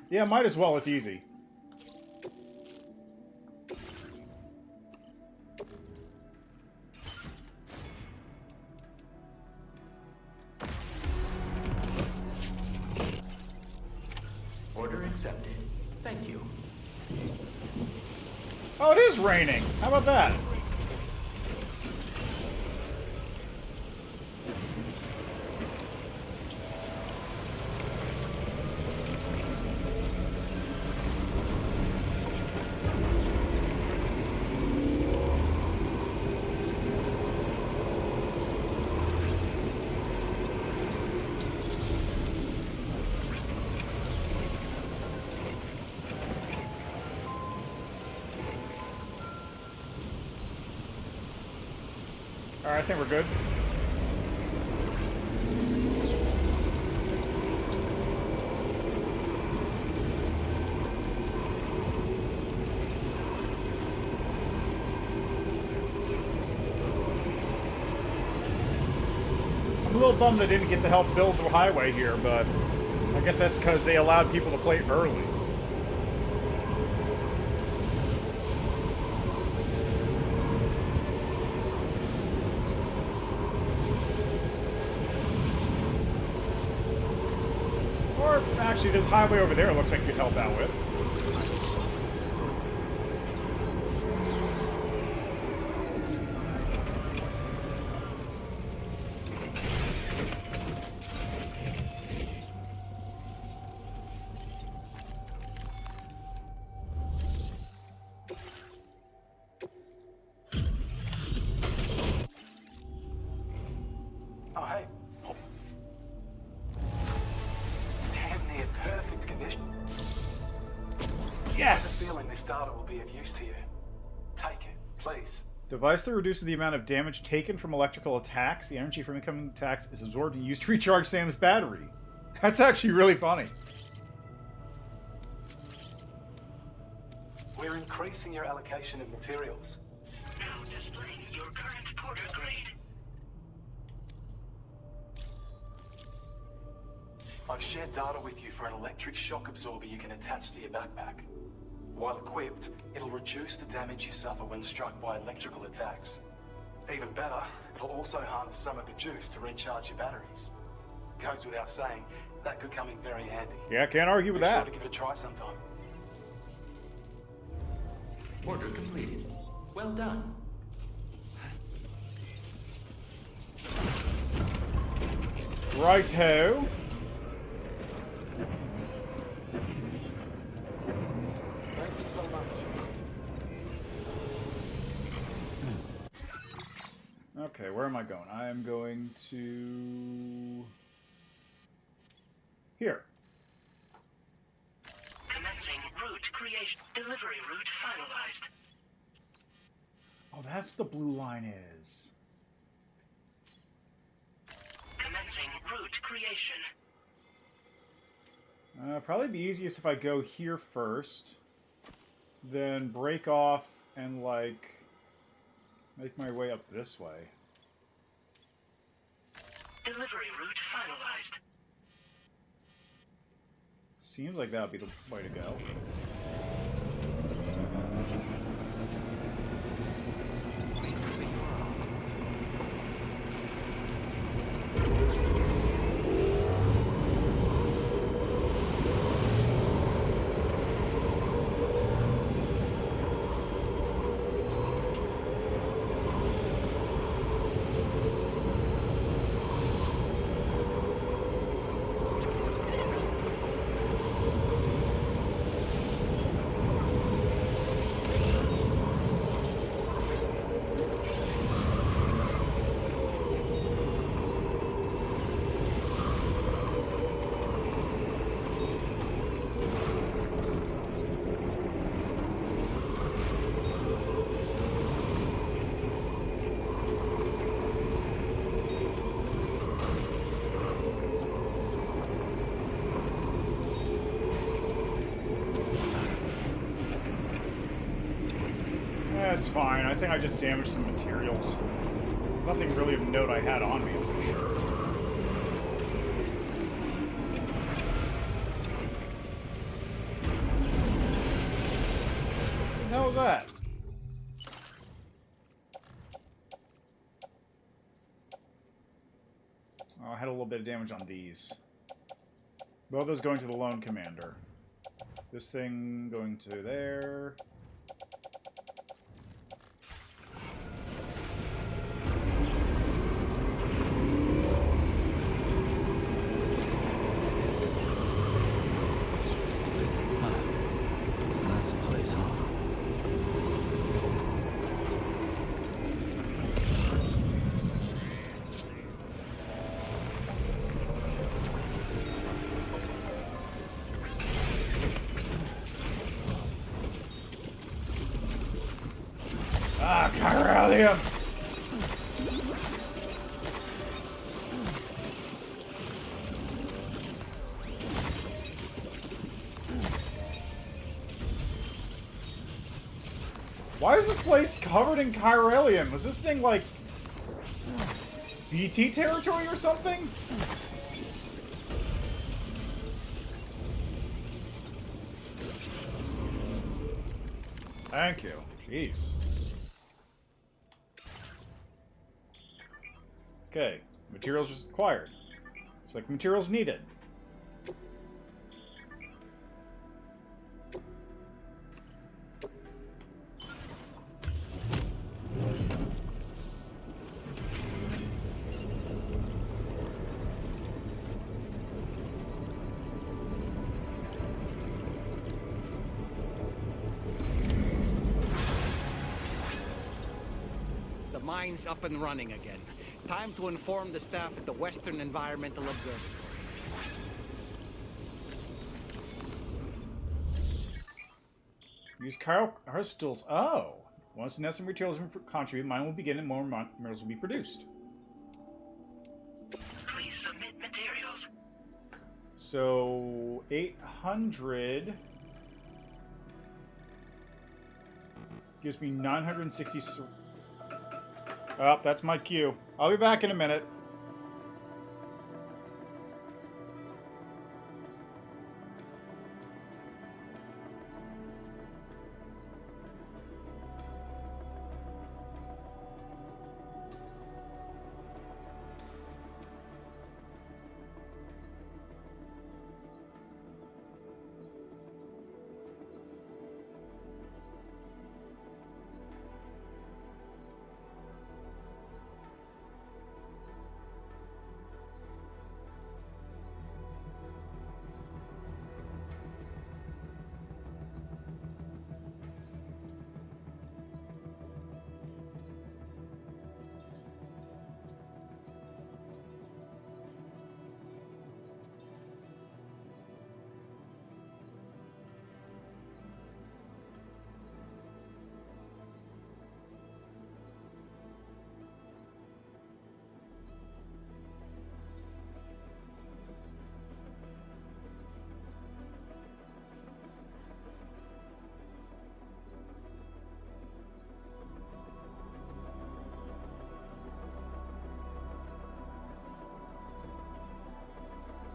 Yeah, might as well. It's easy. Order accepted. Thank you. Oh, it is raining. How about that? Alright, I think we're good. I'm a little bummed they didn't get to help build the highway here, but I guess that's because they allowed people to play early. Actually, this highway over there looks like you could help out with. I Yes! have a feeling this data will be of use to you. Take it, please. Device that reduces the amount of damage taken from electrical attacks. The energy from incoming attacks is absorbed and used to recharge Sam's battery. That's actually really funny. We're increasing your allocation of materials. Now displaying your current porter grade. I've shared data with you for an electric shock absorber you can attach to your backpack. While equipped, it'll reduce the damage you suffer when struck by electrical attacks. Even better, it'll also harness some of the juice to recharge your batteries. Goes without saying, that could come in very handy. Yeah, can't argue with Be that. sure to give it a try sometime. Order completed. Well done. Righto. Thank you so much. Okay, where am I going? I am going to... here. Commencing route creation. Delivery route finalized. Oh, that's the blue line is. Commencing route creation. Probably be easiest if I go here first, then break off and, like, make my way up this way. Delivery route finalized. Seems like that would be the way to go. That's fine. I think I just damaged some materials. Nothing really of note I had on me, I'm pretty sure. What the hell was that? Oh, I had a little bit of damage on these. Both those going to the lone commander. This thing going to there. Ah, Chiralium! Why is this place covered in Chiralium? Was this thing like BT territory or something? Thank you. Jeez. Okay, materials required. Select materials needed. The mine's up and running again. Time to inform the staff at the Western Environmental Observatory. Use crystals. Oh. Once the necessary materials contribute, mine will begin and more minerals will be produced. Please submit materials. So 800 gives me 960. Oh, that's my cue. I'll be back in a minute.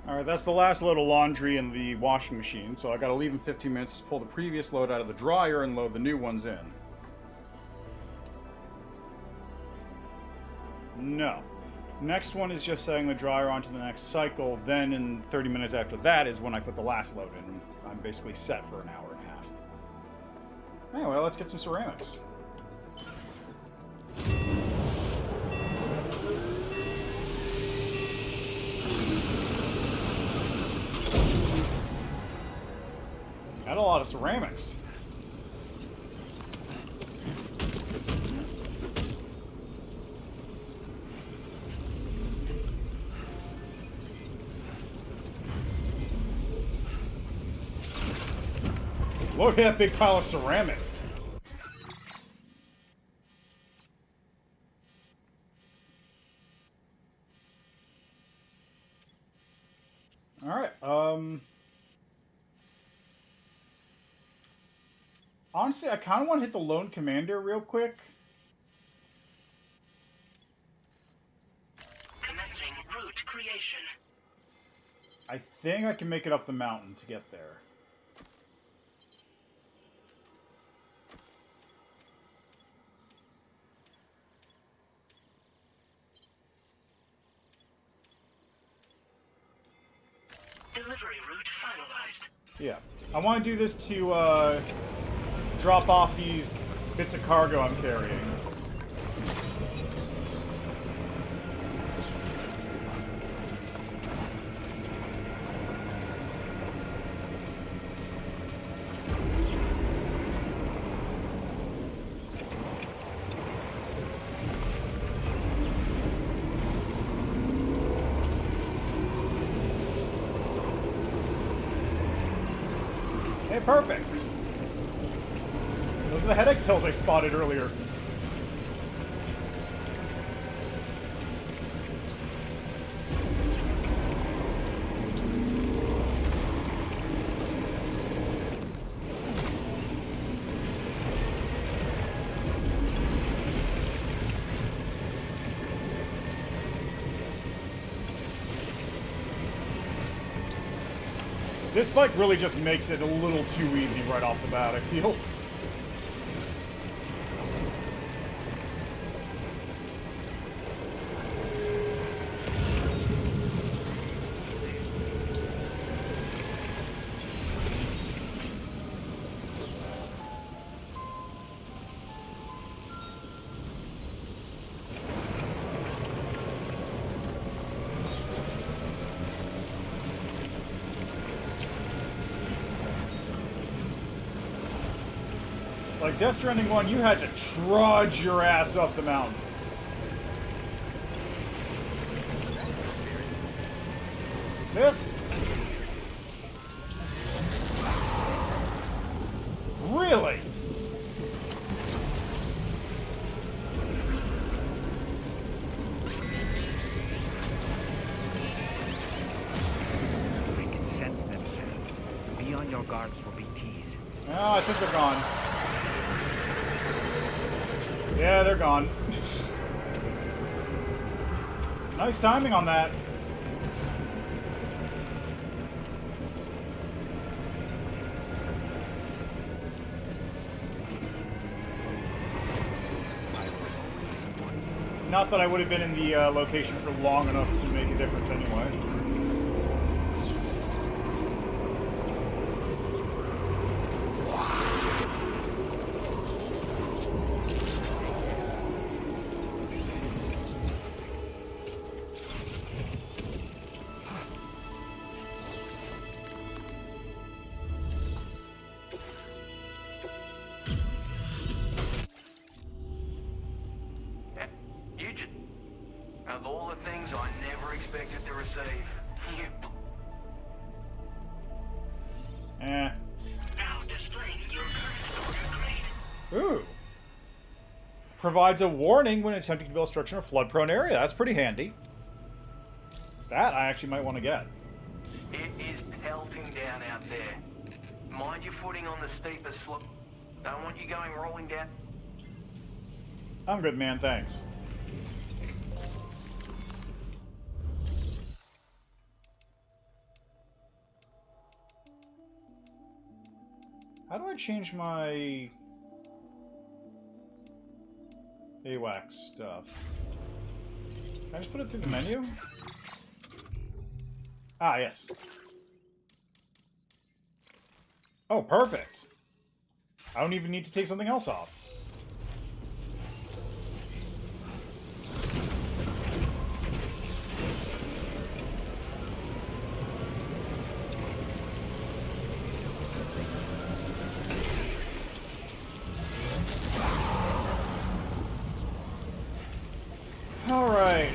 Alright, that's the last load of laundry in the washing machine, so I gotta leave in 15 minutes to pull the previous load out of the dryer and load the new ones in. No. Next one is just setting the dryer onto the next cycle, then in 30 minutes after that is when I put the last load in. I'm basically set for an hour and a half. Anyway, let's get some ceramics. Got a lot of ceramics. Look at that big pile of ceramics. Alright, honestly, I kind of want to hit the Lone Commander real quick. Commencing route creation. I think I can make it up the mountain to get there. Delivery route finalized. Yeah. I want to do this to, drop off these bits of cargo I'm carrying. Hey, perfect! Those are the headache pills I spotted earlier. This bike really just makes it a little too easy right off the bat, I feel. Like Death Stranding 1, you had to trudge your ass up the mountain. This? Really? tease. Oh, I think they're gone. Yeah, they're gone. Nice timing on that. Not that I would have been in the location for long enough to make a difference anyway. Of all the things I never expected to receive, you... Now displaying your current order grade. Ooh. Provides a warning when attempting to build a structure in a flood-prone area. That's pretty handy. That I actually might want to get. It is pelting down out there. Mind your footing on the steepest slope. Don't want you going rolling down. I'm good, man. Thanks. How do I change my AWACS stuff? Can I just put it through the menu? Ah, yes. Oh, perfect. I don't even need to take something else off. All right.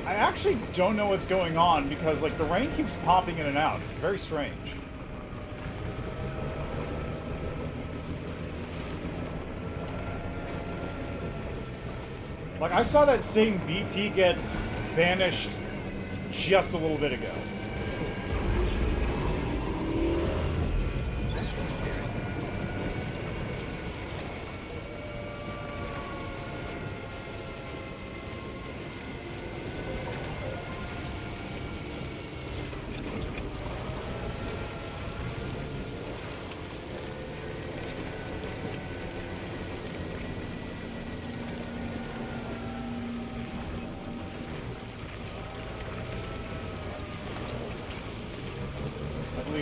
I actually don't know what's going on because, like, the rain keeps popping in and out. It's very strange. Like, I saw that same BT get banished just a little bit ago.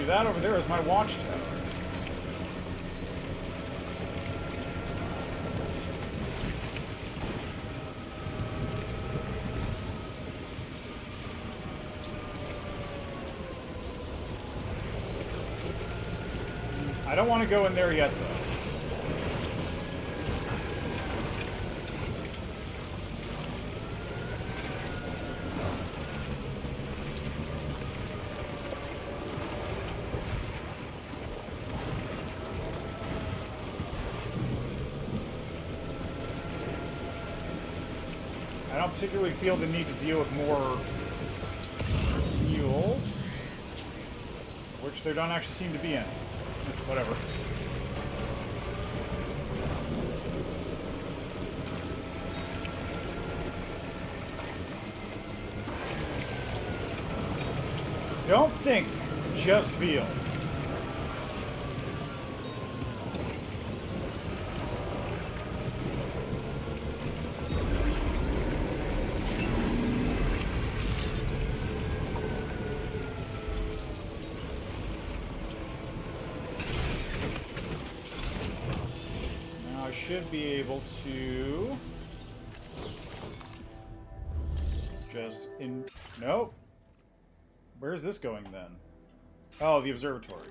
That over there is my watchtower. I don't want to go in there yet, though. I don't particularly feel the need to deal with more mules, which there don't actually seem to be any. Whatever. Don't think, just feel. Should be able to just nope. Where is this going then? Oh, the observatory.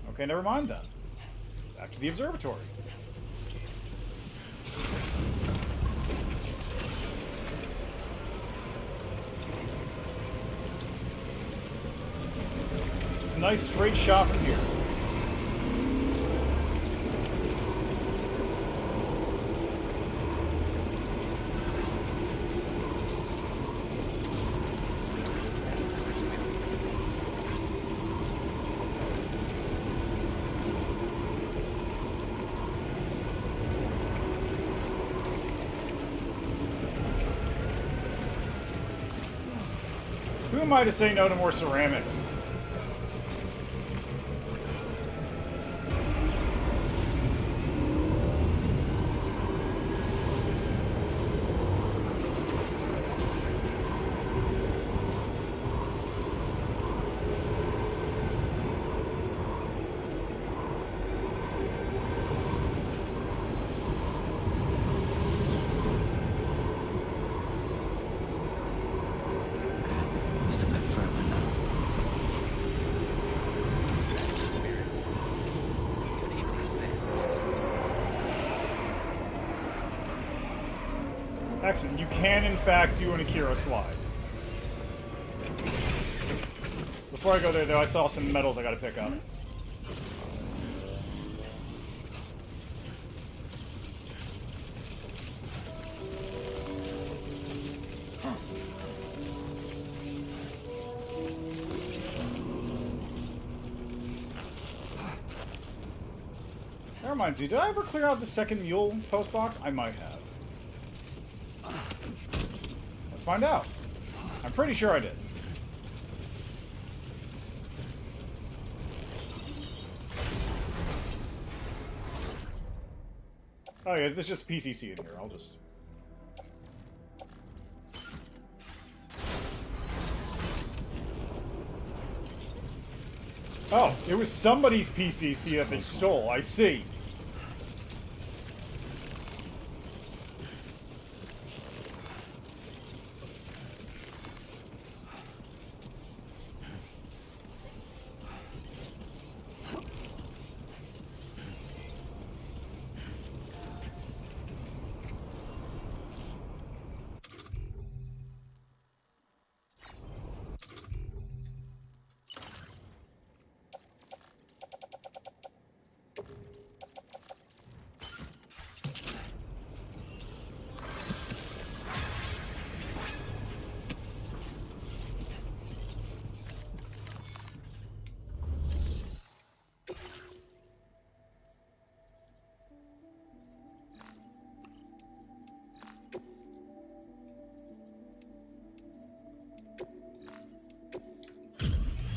Okay, never mind then. Back to the observatory. It's a nice straight shot from here. Who am I to say no to more ceramics? Just a bit further now. Excellent. You can, in fact, do an Akira slide. Before I go there, though, I saw some metals I gotta pick up. That reminds me, did I ever clear out the second mule post box? I might have. Let's find out. I'm pretty sure I did. Oh yeah, there's just PCC in here. I'll just... Oh, it was somebody's PCC that they stole. I see.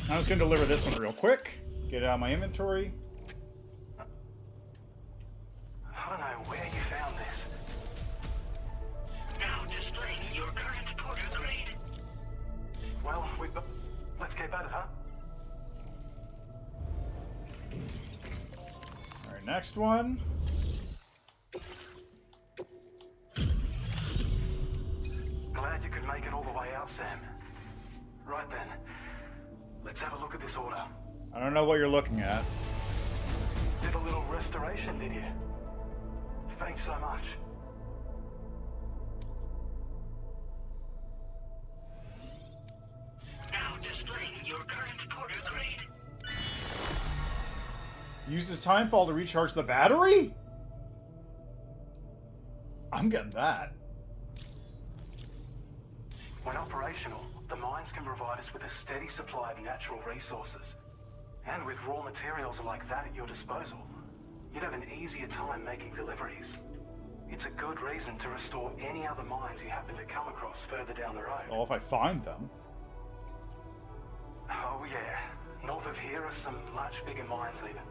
I'm just going to deliver this one real quick. Get it out of my inventory. I don't know where you found this. Now displaying your current porter grade. Well, we've got... Let's get at it, huh? Alright, next one. Glad you could make it all the way out, Sam. Right then. Let's have a look at this order. I don't know what you're looking at. Did a little restoration, did you? Thanks so much. Now displaying your current porter grade. Uses timefall to recharge the battery? I'm getting that. When operational, the mines can provide us with a steady supply of natural resources. And with raw materials like that at your disposal, you'd have an easier time making deliveries. It's a good reason to restore any other mines you happen to come across further down the road. Well, if I find them. Oh yeah, north of here are some much bigger mines even.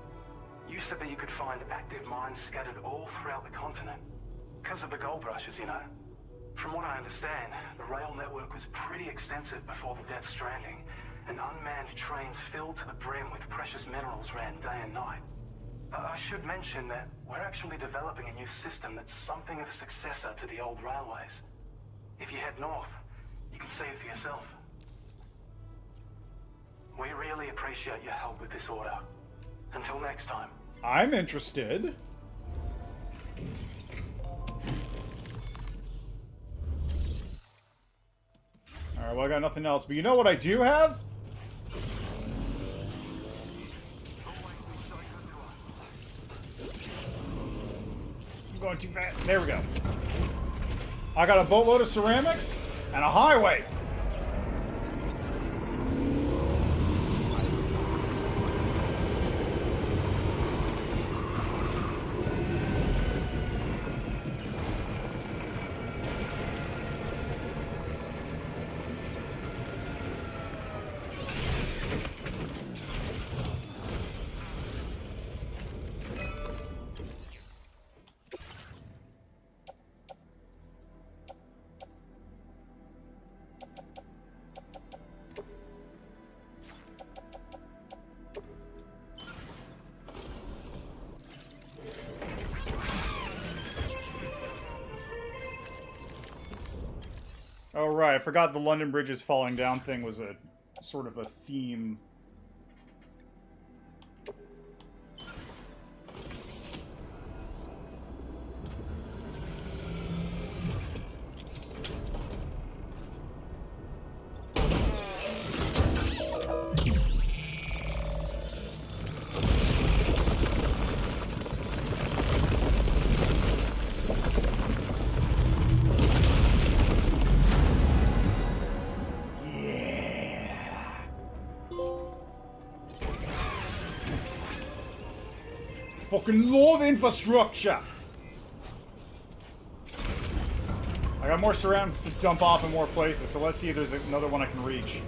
Used to be you could find active mines scattered all throughout the continent. Because of the gold rushes, you know. From what I understand, the rail network was pretty extensive before the Death Stranding, and unmanned trains filled to the brim with precious minerals ran day and night. I should mention that we're actually developing a new system that's something of a successor to the old railways. If you head north, You can see it for yourself. We really appreciate your help with this order. Until next time. I'm interested. Alright, well, I got nothing else. But you know what I do have? I'm going too fast. There we go. I got a boatload of ceramics and a highway. Oh, right. I forgot the London Bridges falling down thing was a sort of a theme. Fucking love infrastructure! I got more ceramics to dump off in more places, so let's see if there's another one I can reach.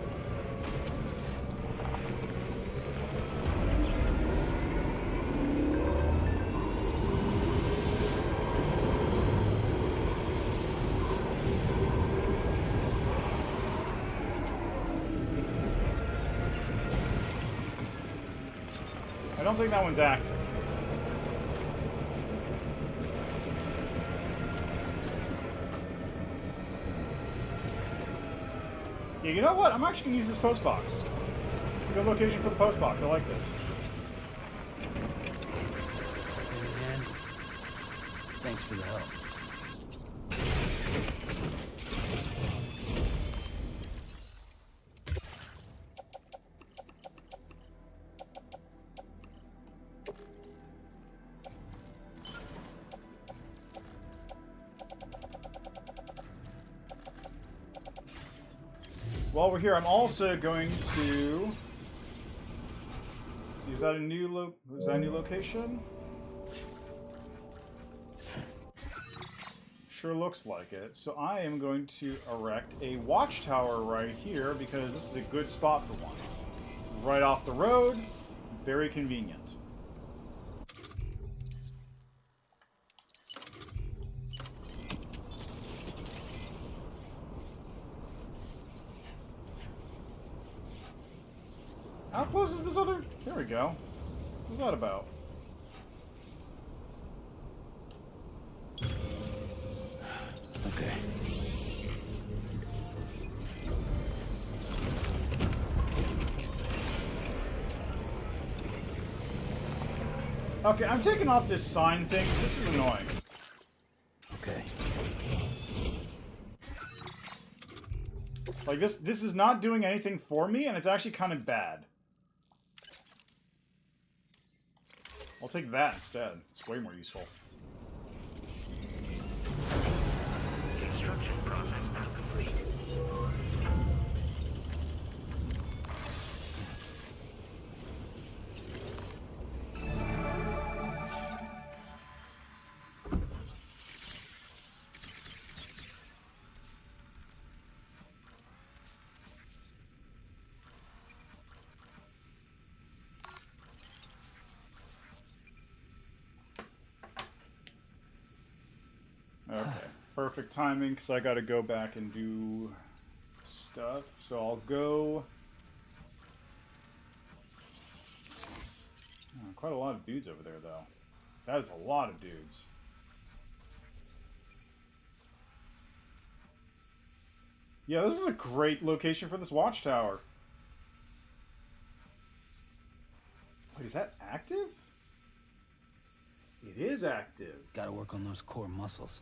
I don't think that one's active. Yeah, you know what? I'm actually gonna use this post box. Good location for the post box. I like this. Hey, man. Thanks for the help. While we're here, I'm also going to see, is that a new location? Sure looks like it. So I am going to erect a watchtower right here because this is a good spot for one. Right off the road, very convenient. How close is this other? There we go. What's that about? Okay. Okay, I'm taking off this sign thing. This is annoying. Okay. Like this is not doing anything for me, and it's actually kind of bad. I'll take that instead. It's way more useful. Construction process now complete. Okay, perfect timing because I got to go back and do stuff. So I'll go. Oh, quite a lot of dudes over there, though. That is a lot of dudes. Yeah, this is a great location for this watchtower. Wait, is that active? It is active. Gotta work on those core muscles.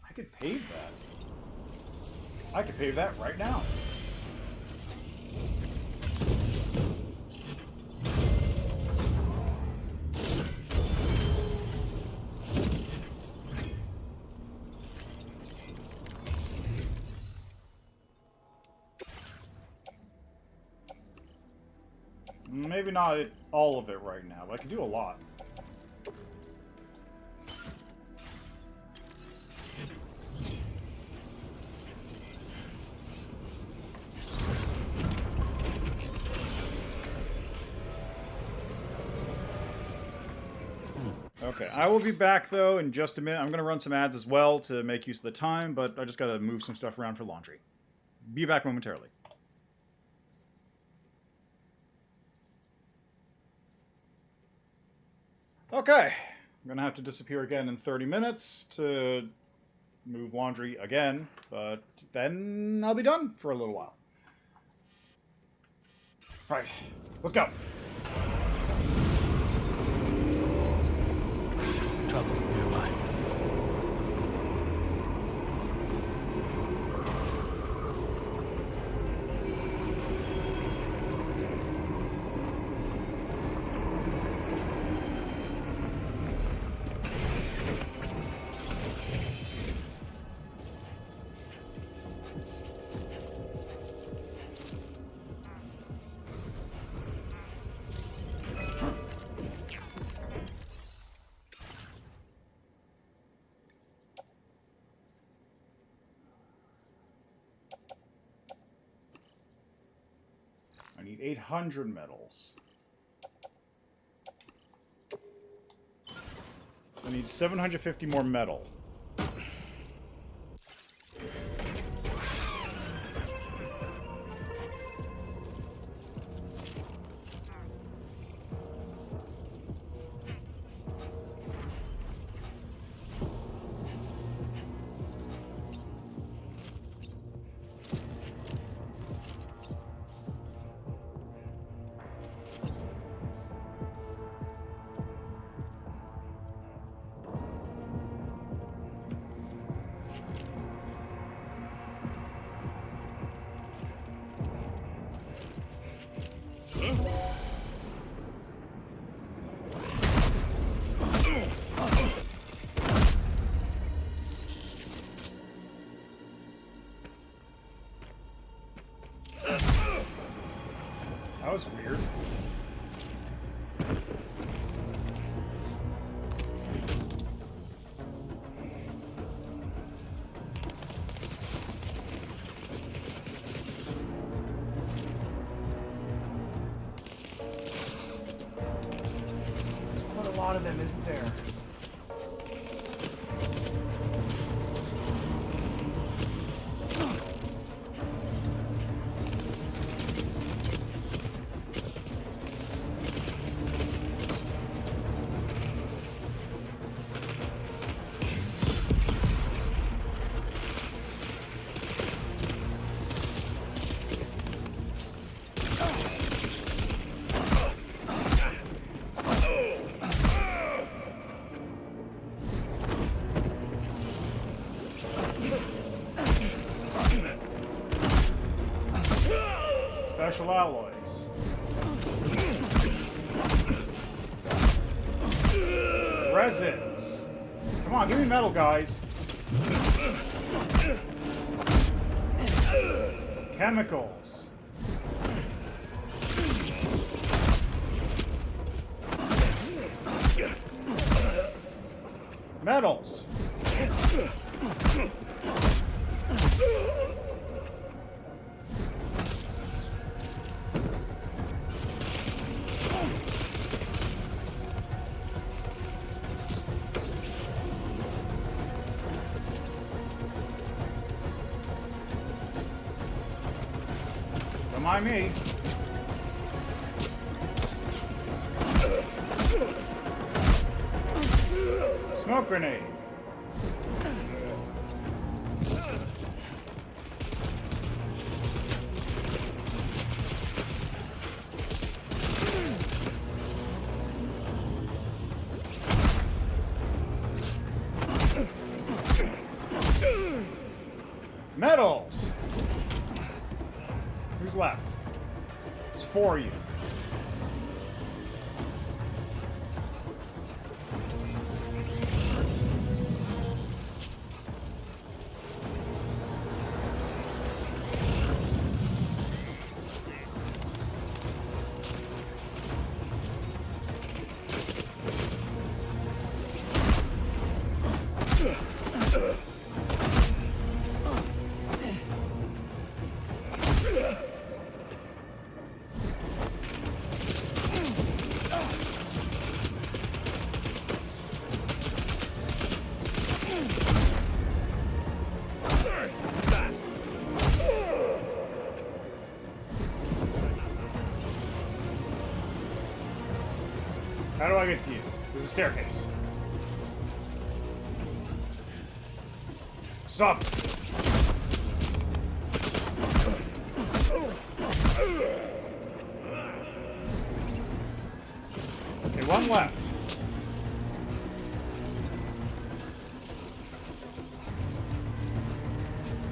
I could pave that. I could pave that right now. Maybe not all of it right now, but I can do a lot. Okay, I will be back though in just a minute. I'm going to run some ads as well to make use of the time, but I just got to move some stuff around for laundry. Be back momentarily. Okay, I'm going to have to disappear again in 30 minutes to move laundry again, but then I'll be done for a little while. Right, let's go. Trouble nearby. I need 800 metals. I need 750 more metal. That was weird. There's quite a lot of them, isn't there? Special alloys. Resins. Come on, give me metal, guys. Chemicals. Metals. Don't mind me. Smoke grenade. Medals! Who's left? It's 4 of you. How do I get to you? There's a staircase. Sup? Okay, one left.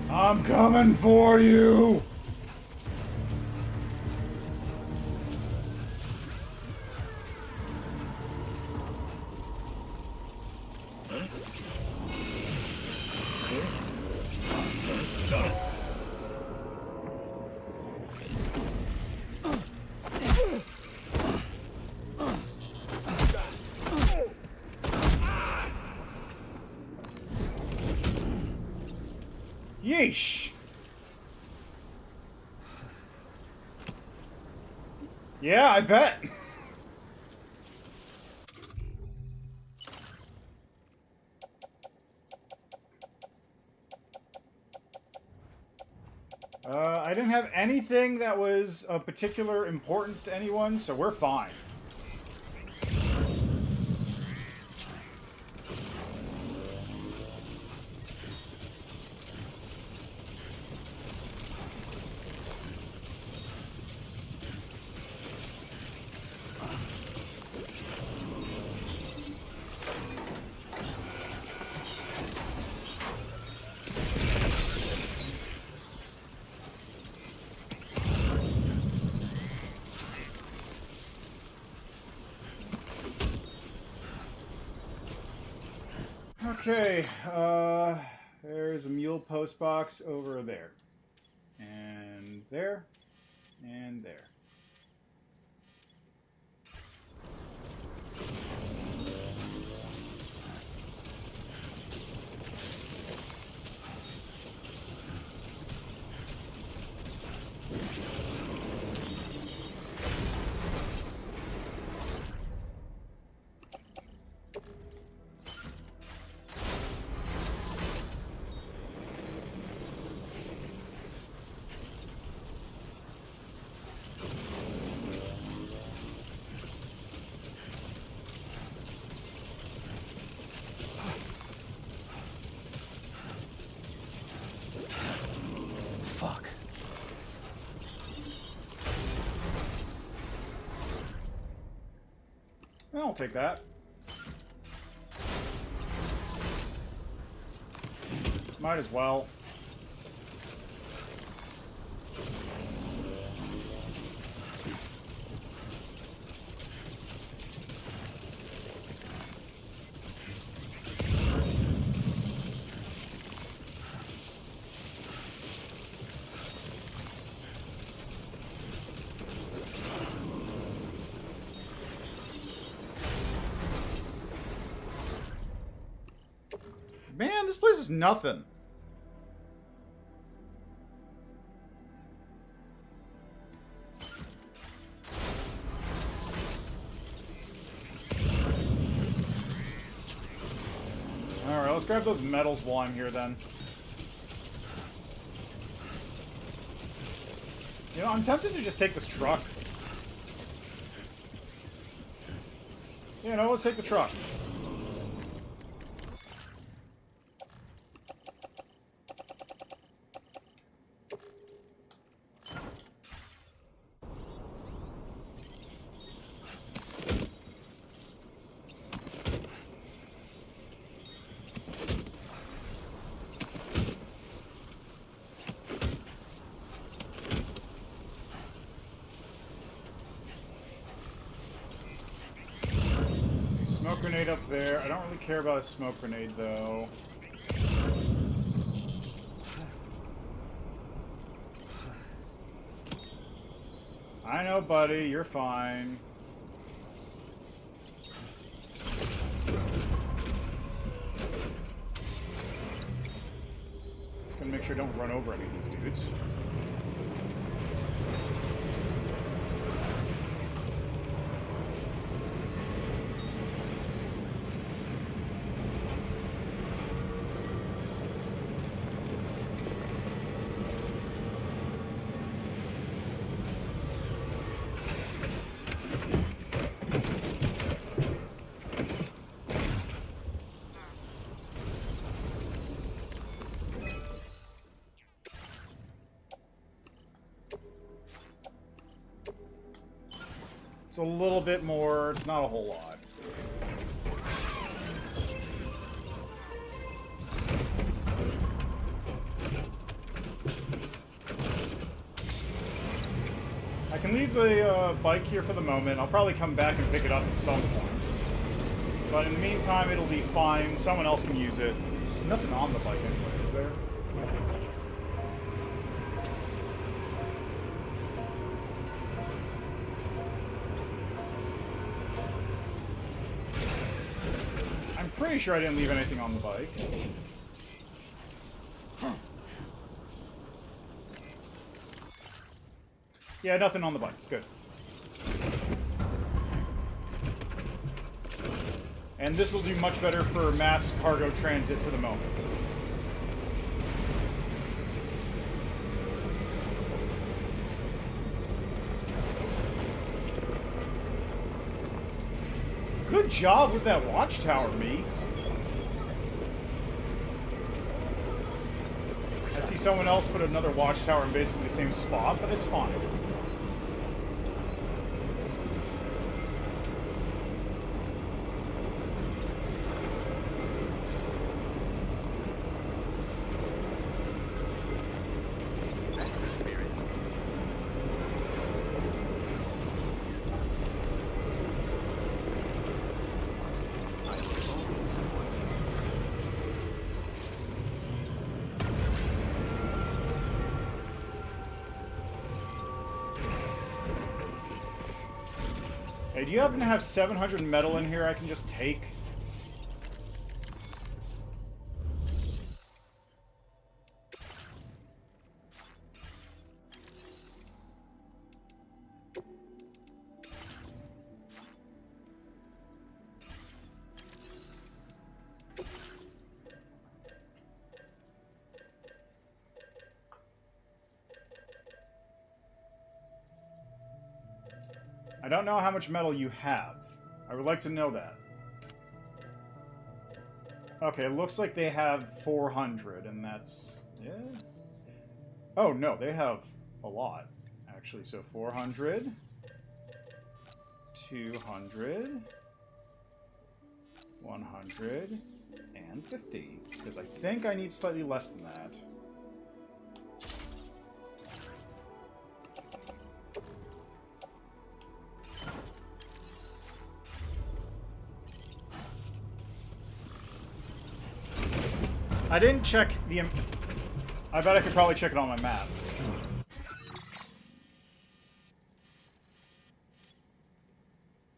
I'm coming for you! Yeesh. Yeah, I bet. I didn't have anything that was of particular importance to anyone, so we're fine. Okay, there's a mule post box over there. And there. And there. Fuck. I'll take that. Might as well. Man, this place is nothing. Alright, let's grab those medals while I'm here then. You know, I'm tempted to just take this truck. You know, let's take the truck. smoke grenade up there. I don't really care about a smoke grenade, though. I know, buddy. You're fine. Just gonna make sure I don't run over any of these dudes. It's a little bit more, it's not a whole lot. I can leave the bike here for the moment. I'll probably come back and pick it up at some point. But in the meantime, it'll be fine. Someone else can use it. There's nothing on the bike anyway, is there? I'm pretty sure I didn't leave anything on the bike. Yeah, nothing on the bike. Good. And this will do much better for mass cargo transit for the moment. Good job with that watchtower, me. I see someone else put another watchtower in basically the same spot, but it's fine. Hey, do you happen to have 700 metal in here I can just take? I don't know how much metal you have. I would like to know that. Okay, it looks like they have 400, and that's... yeah? Oh, no, they have a lot, actually. So 400, 200, 100, and 50. Because I think I need slightly less than that. I didn't check the... I bet I could probably check it on my map.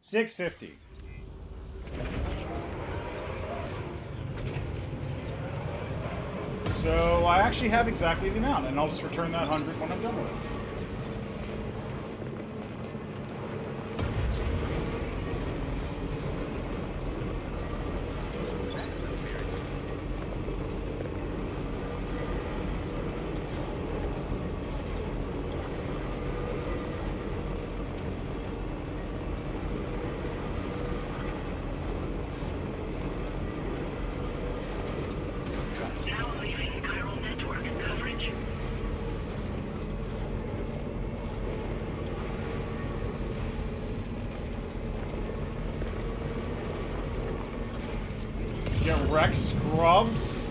$650. So I actually have exactly the amount, and I'll just return that 100 when I'm done with it. Wreck scrubs.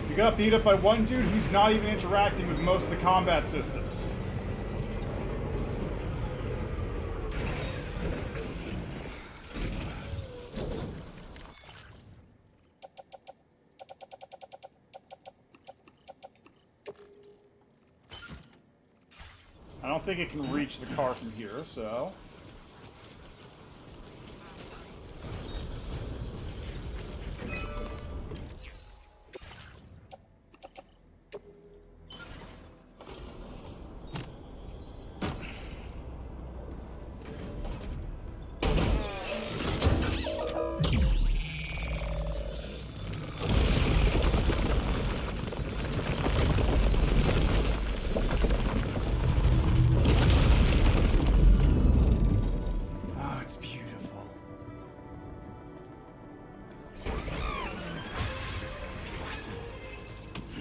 You got beat up by one dude who's not even interacting with most of the combat systems. don't think it can reach the car from here, so...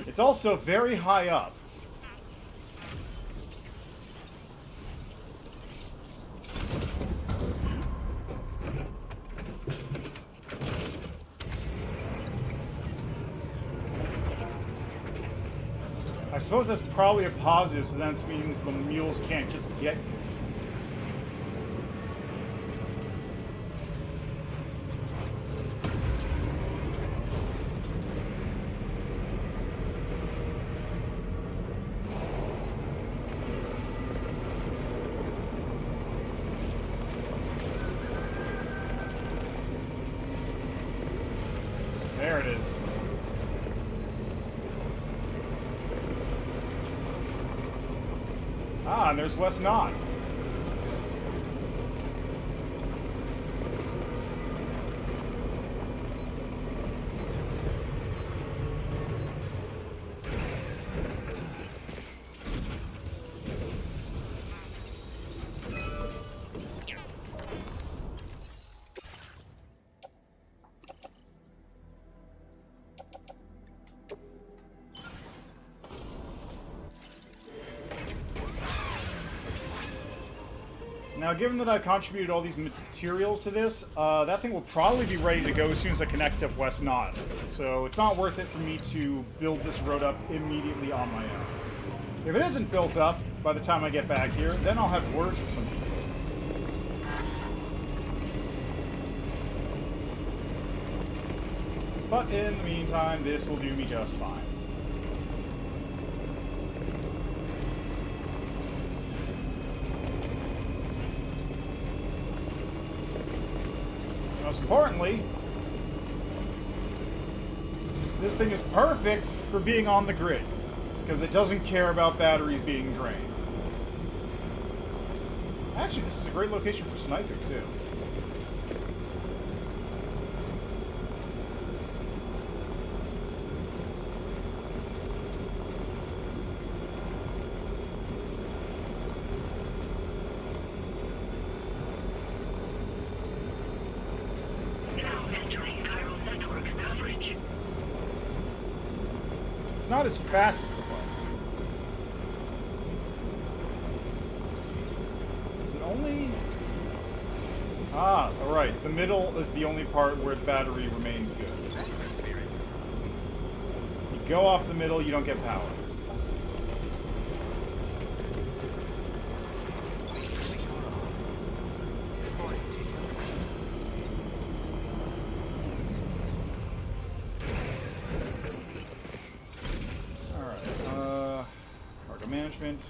It's also very high up. I suppose that's probably a positive, so that means the mules can't just get you. There it is. Ah, and there's West Knot. Now, given that I contributed all these materials to this, that thing will probably be ready to go as soon as I connect up West Knot. So it's not worth it for me to build this road up immediately on my own. If it isn't built up by the time I get back here, then I'll have words for some people. But in the meantime, this will do me just fine. Most importantly, this thing is perfect for being on the grid, because it doesn't care about batteries being drained. Actually, this is a great location for sniping, too. Not as fast as the bike. Is it only... Ah, alright. The middle is the only part where the battery remains good. You go off the middle, you don't get power. Management.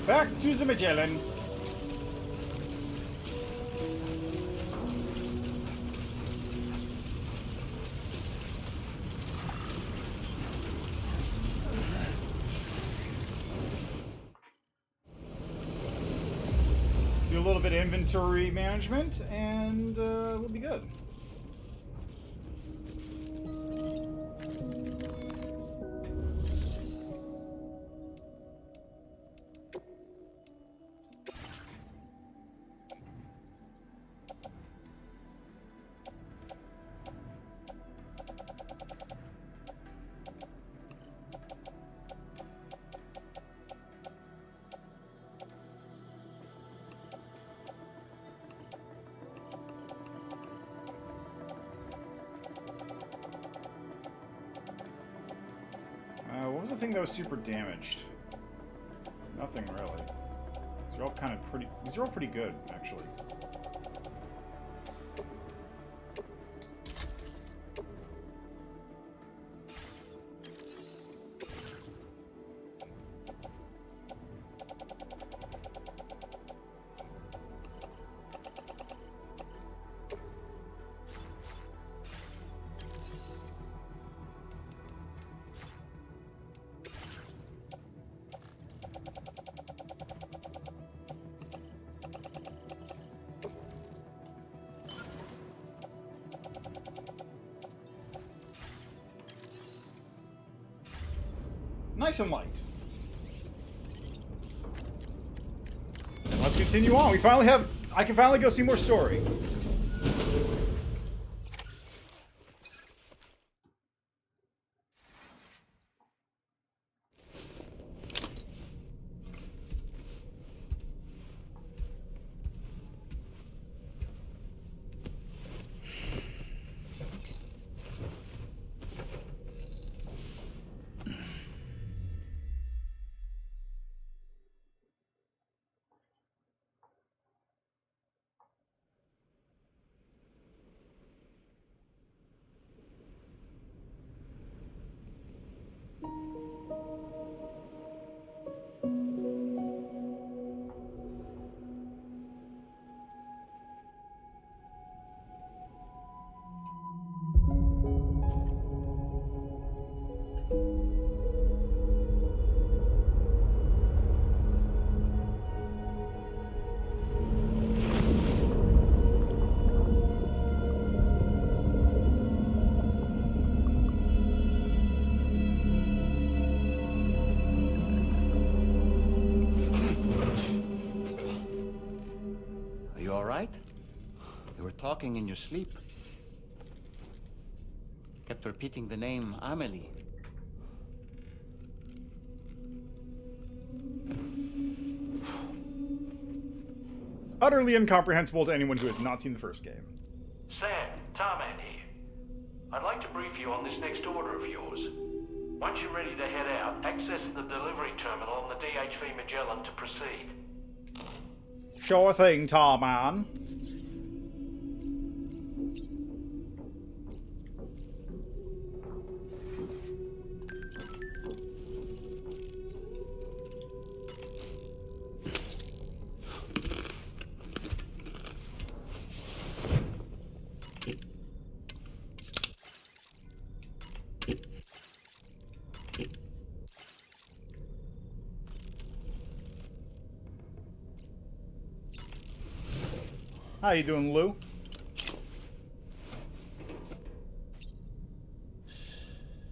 Back to the Magellan. Do a little bit of inventory management, and we'll be good. What was the thing that was super damaged? Nothing really. These are all kind of pretty... These are all pretty good, actually. Nice and light. And let's continue on. We finally have... I can finally go see more story. You were talking in your sleep. Kept repeating the name Amelie. Utterly incomprehensible to anyone who has not seen the first game. Sam, Tarman here. I'd like to brief you on this next order of yours. Once you're ready to head out, access the delivery terminal on the DHV Magellan to proceed. Sure thing, Tarman. How you doing, Lou?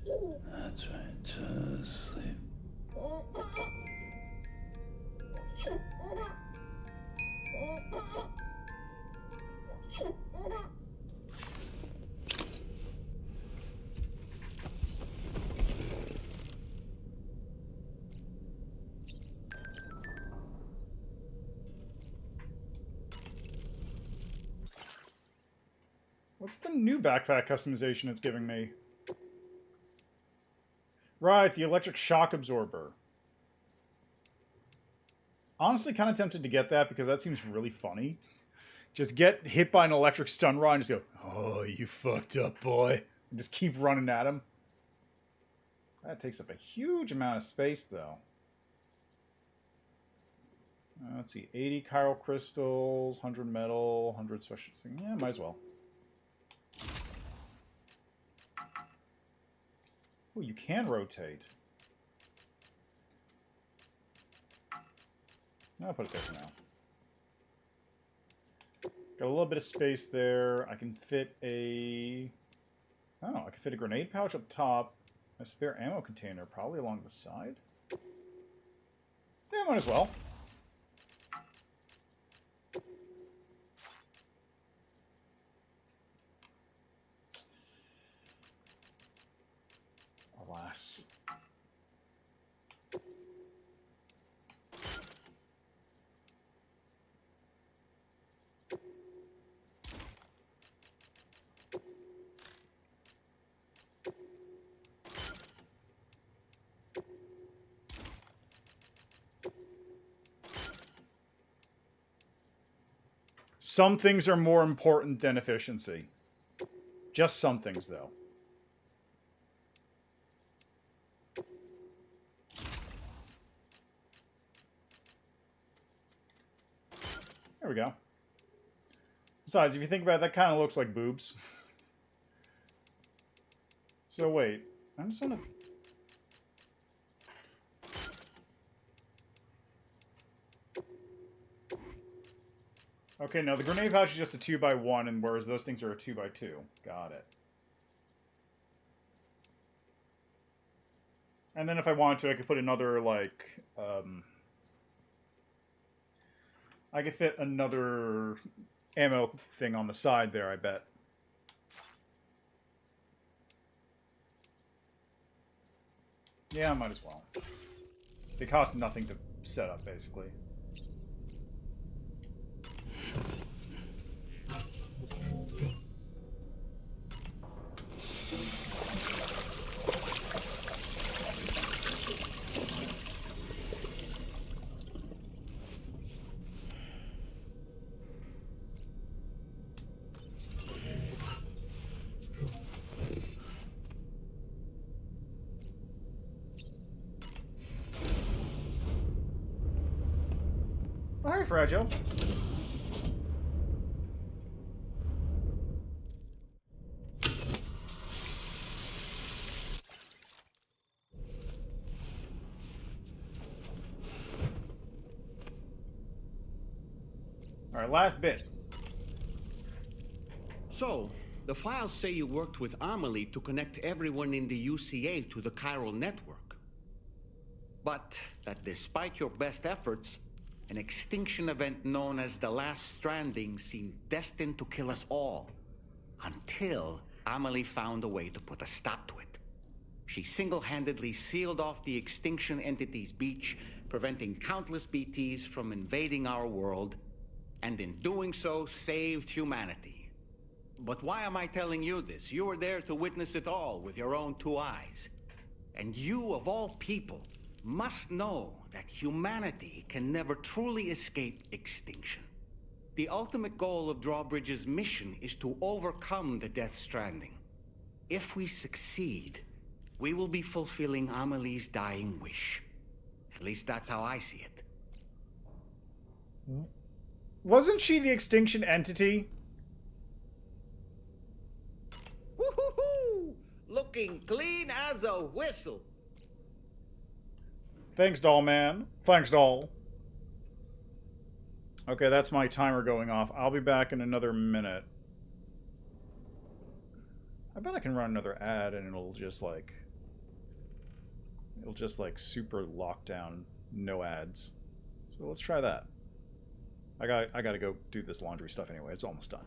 That's right, just sleep. What's the new backpack customization it's giving me? Right, the electric shock absorber. Honestly, kind of tempted to get that because that seems really funny. Just get hit by an electric stun rod and just go, "Oh, you fucked up, boy." And just keep running at him. That takes up a huge amount of space, though. Let's see, 80 chiral crystals, 100 metal, 100 special... Yeah, might as well. Oh, you can rotate. I'll put it there for now. Got a little bit of space there. I can fit a... Oh, I can fit a grenade pouch up top. A spare ammo container probably along the side. Yeah, might as well. Alas. Some things are more important than efficiency. Just some things, though. There we go. Besides, if you think about it, that kind of looks like boobs. So wait, I'm just gonna... Okay, no, the grenade pouch is just a 2x1, and whereas those things are a 2x2. Got it. And then if I wanted to, I could put another, like, I could fit another ammo thing on the side there, I bet. Yeah, I might as well. They cost nothing to set up, basically. Oh, hi, Fragile. Alright, last bit. So, the files say you worked with Amelie to connect everyone in the UCA to the chiral network. But that despite your best efforts, an extinction event known as the Last Stranding seemed destined to kill us all. Until Amelie found a way to put a stop to it. She single-handedly sealed off the extinction entity's beach, preventing countless BTs from invading our world, and in doing so, saved humanity. But why am I telling you this? You were there to witness it all with your own two eyes. And you, of all people, must know that humanity can never truly escape extinction. The ultimate goal of Drawbridge's mission is to overcome the Death Stranding. If we succeed, we will be fulfilling Amelie's dying wish. At least that's how I see it. Wasn't she the extinction entity? Woo-hoo-hoo! Looking clean as a whistle. Thanks, doll man. Thanks, doll. Okay, that's my timer going off. I'll be back in another minute. I bet I can run another ad and it'll just like super lock down, no ads. So let's try that. I gotta go do this laundry stuff anyway. It's almost done.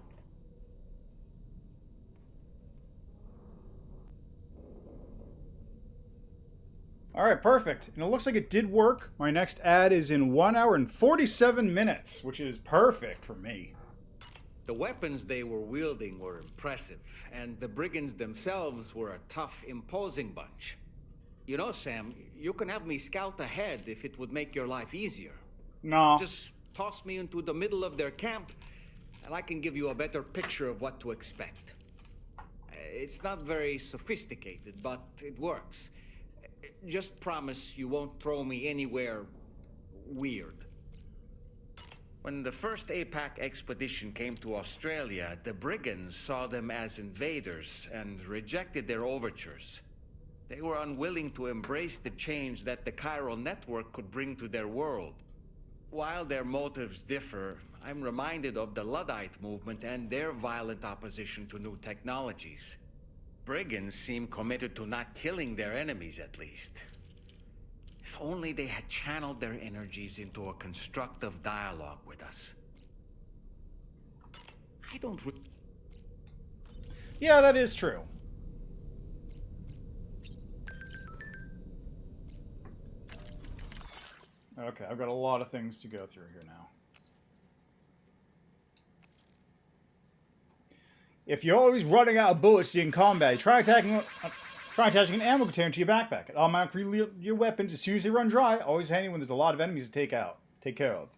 Alright, perfect. And it looks like it did work. My next ad is in 1 hour and 47 minutes, which is perfect for me. The weapons they were wielding were impressive, and the brigands themselves were a tough, imposing bunch. You know, Sam, you can have me scout ahead if it would make your life easier. No. Just toss me into the middle of their camp, and I can give you a better picture of what to expect. It's not very sophisticated, but it works. Just promise you won't throw me anywhere weird. When the first APAC expedition came to Australia, the brigands saw them as invaders and rejected their overtures. They were unwilling to embrace the change that the chiral network could bring to their world. While their motives differ, I'm reminded of the Luddite movement and their violent opposition to new technologies. Brigands seem committed to not killing their enemies, at least. If only they had channeled their energies into a constructive dialogue with us. I don't... Yeah, that is true. Okay, I've got a lot of things to go through here now. If you're always running out of bullets in combat, try attaching an ammo container to your backpack. It automatically reload your weapons as soon as they run dry. Always handy when there's a lot of enemies to take care of.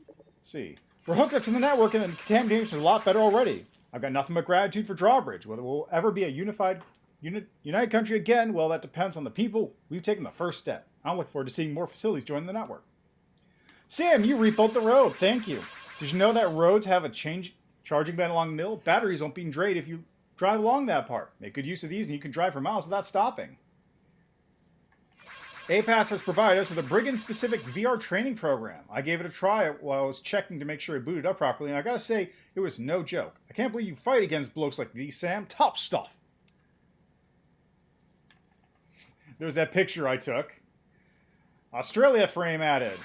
Let's see. We're hooked up to the network and the contamination is a lot better already. I've got nothing but gratitude for Drawbridge. Whether we'll ever be a united country again, well, that depends on the people. We've taken the first step. I look forward to seeing more facilities join the network. Sam, you rebuilt the road. Thank you. Did you know that roads have a charging bed along the middle? Batteries won't be drained if you drive along that part. Make good use of these and you can drive for miles without stopping. APAS has provided us with a brigand-specific VR training program. I gave it a try while I was checking to make sure it booted up properly, and I gotta say, it was no joke. I can't believe you fight against blokes like these, Sam. Top stuff. There's that picture I took. Australia frame added.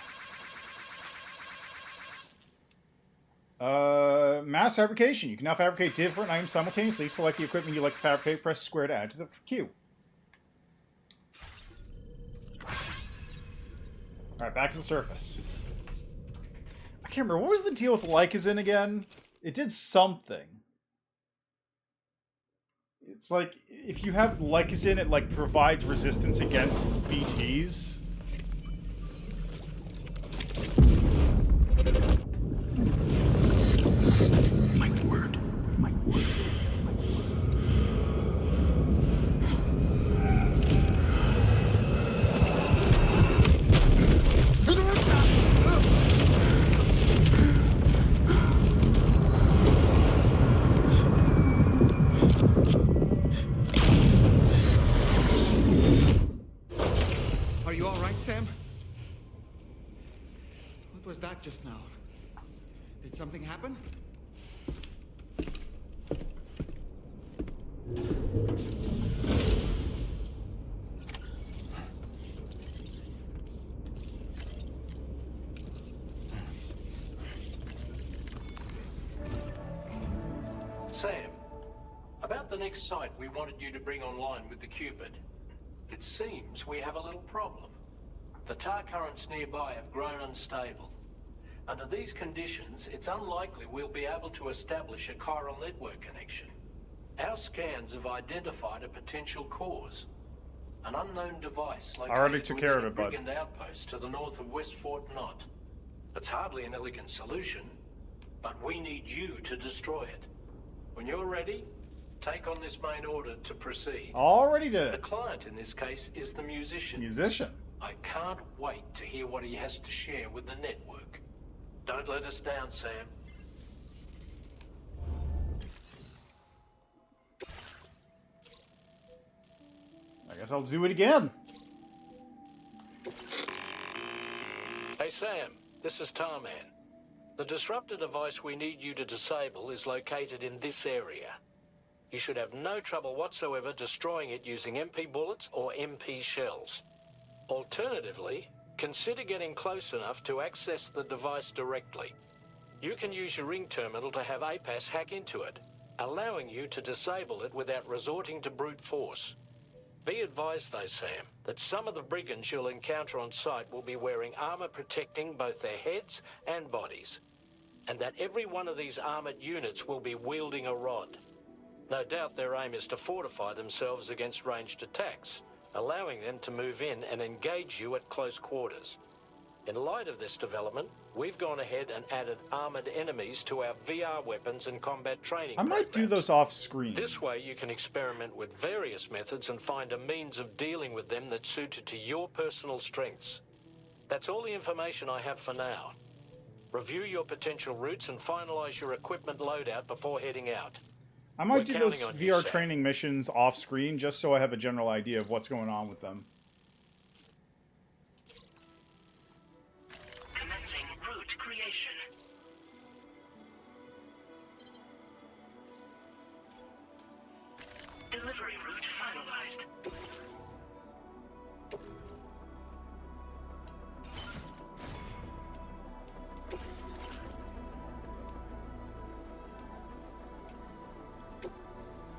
Mass fabrication. You can now fabricate different items simultaneously. Select the equipment you like to fabricate. Press square to add to the queue. Alright, back to the surface. I can't remember. What was the deal with Lycosin again? It did something. It's like, if you have Lycosin, it, like, provides resistance against BTs. My word. My word. Are you all right, Sam? What was that just now? Did something happen? Sam, about the next site we wanted you to bring online with the Cupid. It seems we have a little problem. The tar currents nearby have grown unstable. Under these conditions, it's unlikely we'll be able to establish a chiral network connection. Our scans have identified a potential cause. An unknown device I already located took care of within it, a bud. brigand outpost to the north of West Fort Knott. It's hardly an elegant solution, but we need you to destroy it. When you're ready, take on this main order to proceed. Already did The it. client in this case is the musician. Musician. I can't wait to hear what he has to share with the network. Don't let us down, Sam. I guess I'll do it again. Hey, Sam. This is Tarman. The disruptor device we need you to disable is located in this area. You should have no trouble whatsoever destroying it using MP bullets or MP shells. Alternatively, consider getting close enough to access the device directly. You can use your ring terminal to have APAS hack into it, allowing you to disable it without resorting to brute force. Be advised though, Sam, that some of the brigands you'll encounter on site will be wearing armor protecting both their heads and bodies, and that every one of these armored units will be wielding a rod. No doubt their aim is to fortify themselves against ranged attacks, allowing them to move in and engage you at close quarters. In light of this development, we've gone ahead and added armored enemies to our VR weapons and combat training I might do programs. those off screen. This way you can experiment with various methods and find a means of dealing with them that's suited to your personal strengths. That's all the information I have for now. Review your potential routes and finalize your equipment loadout before heading out. I might We're do those counting on you, VR Sam. training missions off screen just so I have a general idea of what's going on with them. Commencing route creation. Delivery route finalized.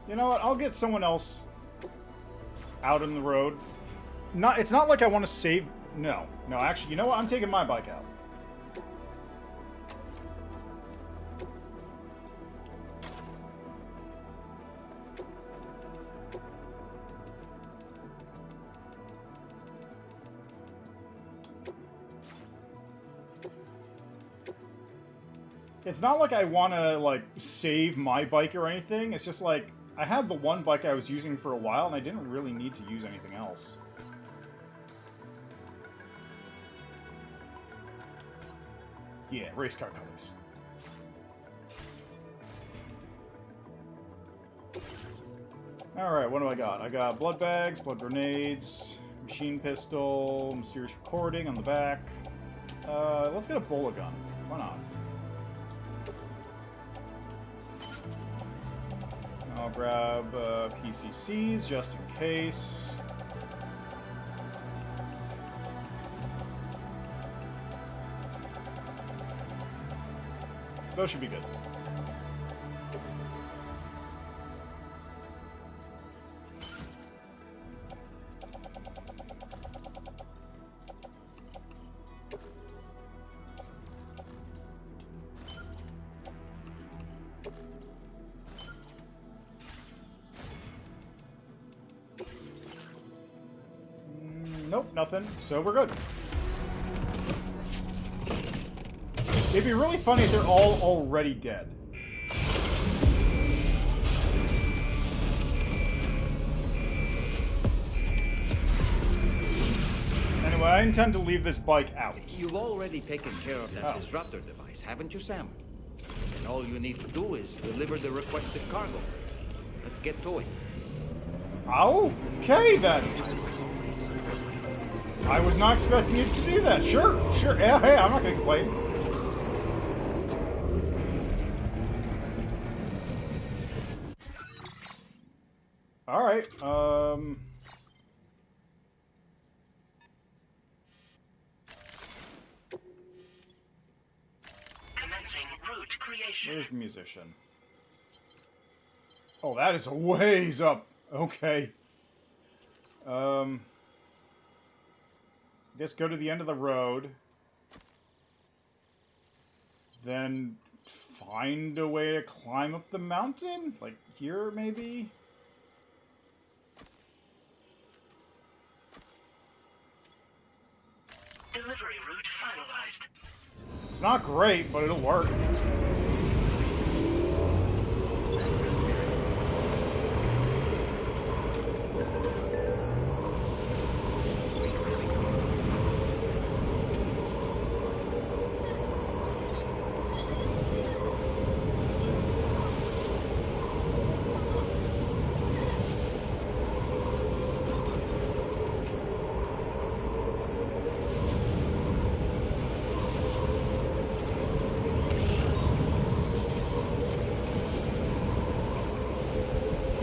You know what? I'll get someone else out in the road. It's not like I want to save... No. No, actually, you know what? I'm taking my bike out. It's not like I want to, like, save my bike or anything. It's just like, I had the one bike I was using for a while, and I didn't really need to use anything else. Yeah, race car colors. Alright, what do I got? I got blood bags, blood grenades, machine pistol, mysterious recording on the back. Let's get a bola gun. Why not? I'll grab PCCs just in case. Those should be good. Nope, nothing. So we're good. It'd be really funny if they're all already dead. Anyway, I intend to leave this bike out. You've already taken care of that disruptor device, haven't you, Sam? And all you need to do is deliver the requested cargo. Let's get to it. Okay, then. I was not expecting you to do that. Sure. Yeah, hey, I'm not gonna complain. Alright, Commencing route creation. Where's the musician? Oh, that is a ways up. Okay. I guess go to the end of the road. Then find a way to climb up the mountain? Like here, maybe? Delivery route finalized. It's not great, but it'll work.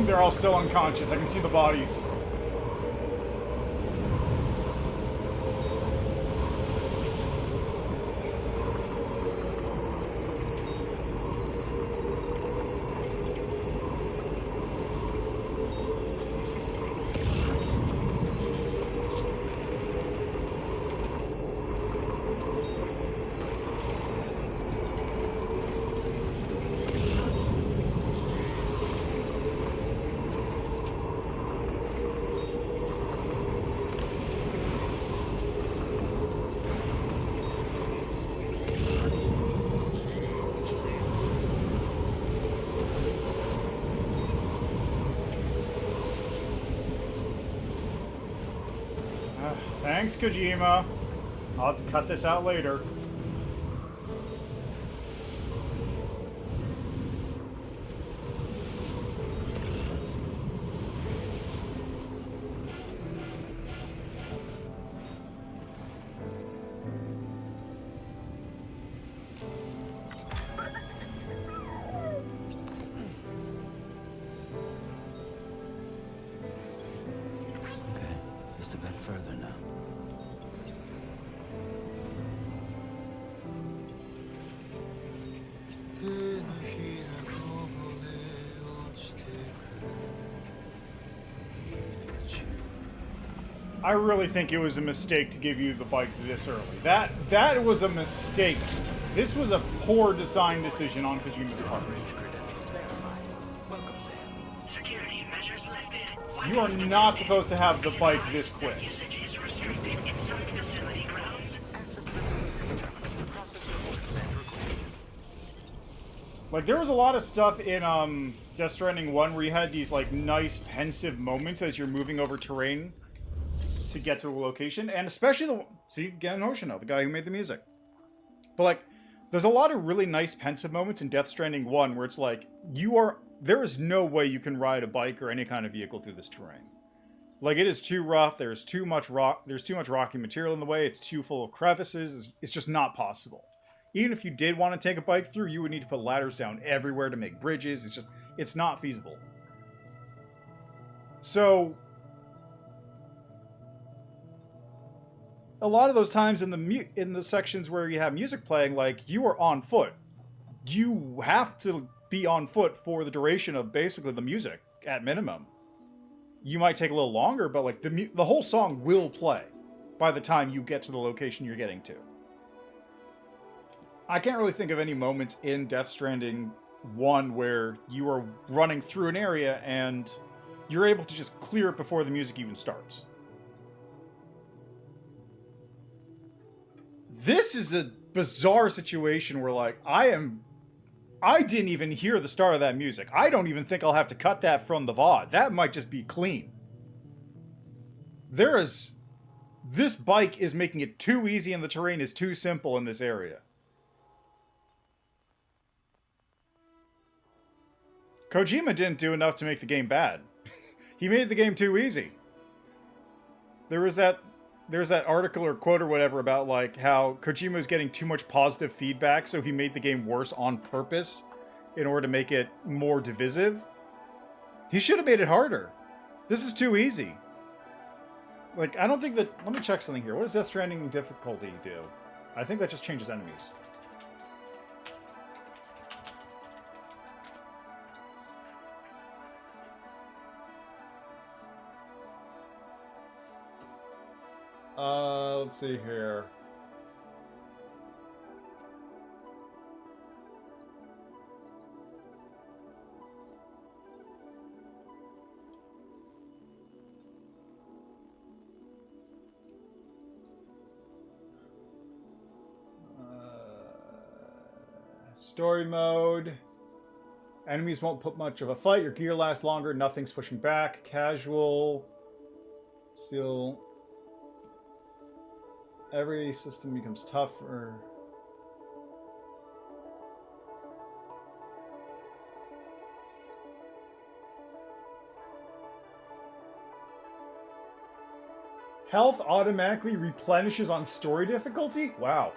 They're all still unconscious. I can see the bodies. Thanks, Kojima. I'll have to cut this out later. Okay, just a bit further now. I really think it was a mistake to give you the bike this early. That was a mistake. This was a poor design decision on Kojima's part. Security measures lifted. You are not supposed to have the bike this quick. Usage is restricted inside facility grounds. Like, there was a lot of stuff in Death Stranding 1 where you had these, like, nice, pensive moments as you're moving over terrain to get to the location, and especially the... See, Gen Hoshino, the guy who made the music. But, like, there's a lot of really nice, pensive moments in Death Stranding 1 where it's like, there is no way you can ride a bike or any kind of vehicle through this terrain. Like, it is too rough, there's too much rocky material in the way, it's too full of crevices, it's just not possible. Even if you did want to take a bike through, you would need to put ladders down everywhere to make bridges. It's not feasible. So, a lot of those times in the sections where you have music playing, like, you are on foot. you have to be on foot for the duration of basically the music at minimum. You might take a little longer, but like the whole song will play by the time you get to the location you're getting to. I can't really think of any moments in Death Stranding 1 where you are running through an area and you're able to just clear it before the music even starts. This is a bizarre situation where, like, I didn't even hear the start of that music. I don't even think I'll have to cut that from the VOD. That might just be clean. This bike is making it too easy and the terrain is too simple in this area. Kojima didn't do enough to make the game bad. He made the game too easy. There's that article or quote or whatever about like how Kojima was getting too much positive feedback, so he made the game worse on purpose in order to make it more divisive. He should have made it harder. This is too easy. Like, I don't think that... Let me check something here. What does Death Stranding difficulty do? I think that just changes enemies. Let's see here. Story mode. Enemies won't put much of a fight. Your gear lasts longer. Nothing's pushing back. Casual. Still... Every system becomes tougher. Health automatically replenishes on story difficulty? Wow.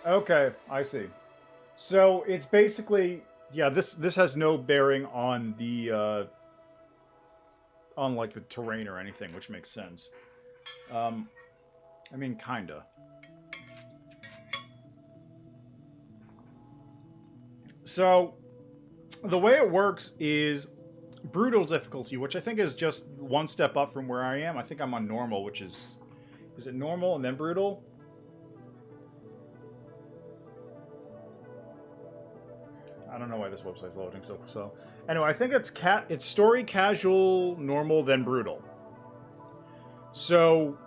Okay, I see. So it's basically, yeah, this has no bearing on the on like the terrain or anything, which makes sense. I mean, kinda. So the way it works is brutal difficulty, which I think is just one step up from where I am. I think I'm on normal, which is it normal and then brutal? I don't know why this website's loading so slow. Anyway, I think it's story, casual, normal, then brutal. So,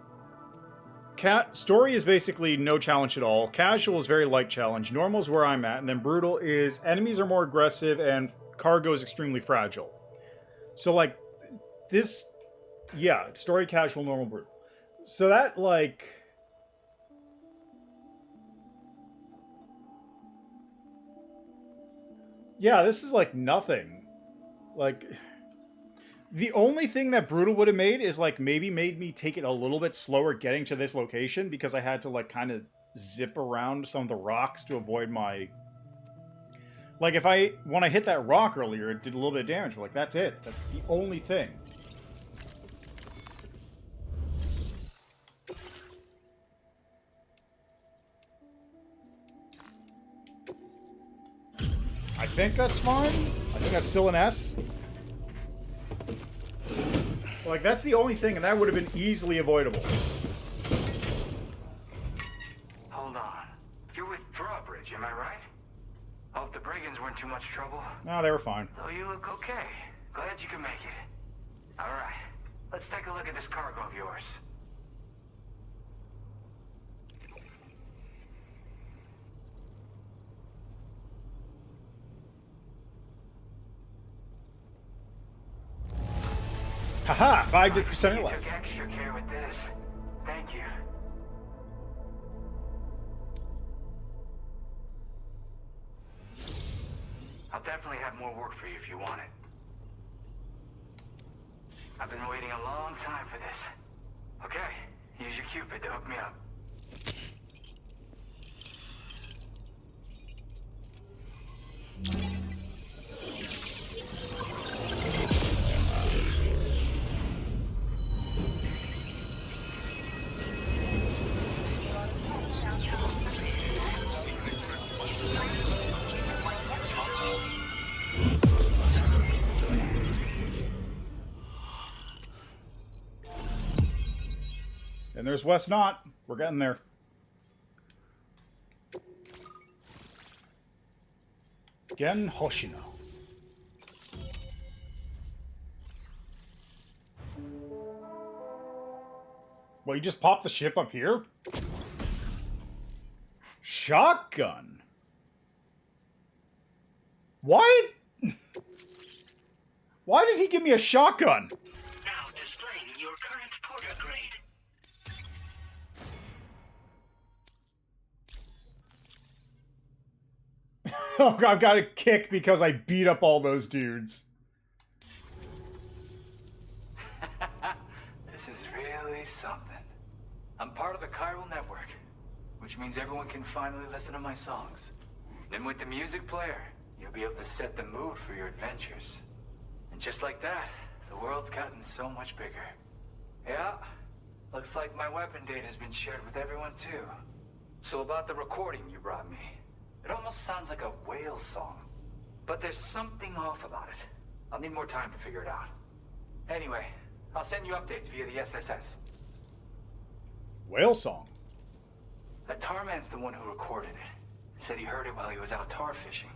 story is basically no challenge at all. Casual is very light challenge. Normal is where I'm at, and then brutal is enemies are more aggressive and cargo is extremely fragile. So, like, this, yeah, story, casual, normal, brutal. So that, like... Yeah, this is like nothing. Like, the only thing that brutal would have made is like maybe made me take it a little bit slower getting to this location because I had to like kind of zip around some of the rocks to avoid my... Like when I hit that rock earlier, it did a little bit of damage, but like that's it. That's the only thing. I think that's fine. I think that's still an S. Like, that's the only thing, and that would have been easily avoidable. Hold on. You're with Drawbridge, am I right? Hope the brigands weren't too much trouble. No, they were fine. Oh, you look okay. Glad you can make it. Alright. Let's take a look at this cargo of yours. Haha, 5% or less. You took extra care with this. Thank you. I'll definitely have more work for you if you want it. I've been waiting a long time for this. Okay, use your Cupid to hook me up. And there's West Knot. We're getting there. Gen Hoshino. Well, you just popped the ship up here? Shotgun? Why? Why did he give me a shotgun? Now displaying your current porter grade. Oh, I've got a kick because I beat up all those dudes. This is really something. I'm part of the chiral network, which means everyone can finally listen to my songs. Then with the music player, you'll be able to set the mood for your adventures. And just like that, the world's gotten so much bigger. Yeah, looks like my weapon data has been shared with everyone too. So about the recording you brought me, it almost sounds like a whale song. But there's something off about it. I'll need more time to figure it out. Anyway, I'll send you updates via the SSS. Whale song? That tar man's the one who recorded it. Said he heard it while he was out tar fishing.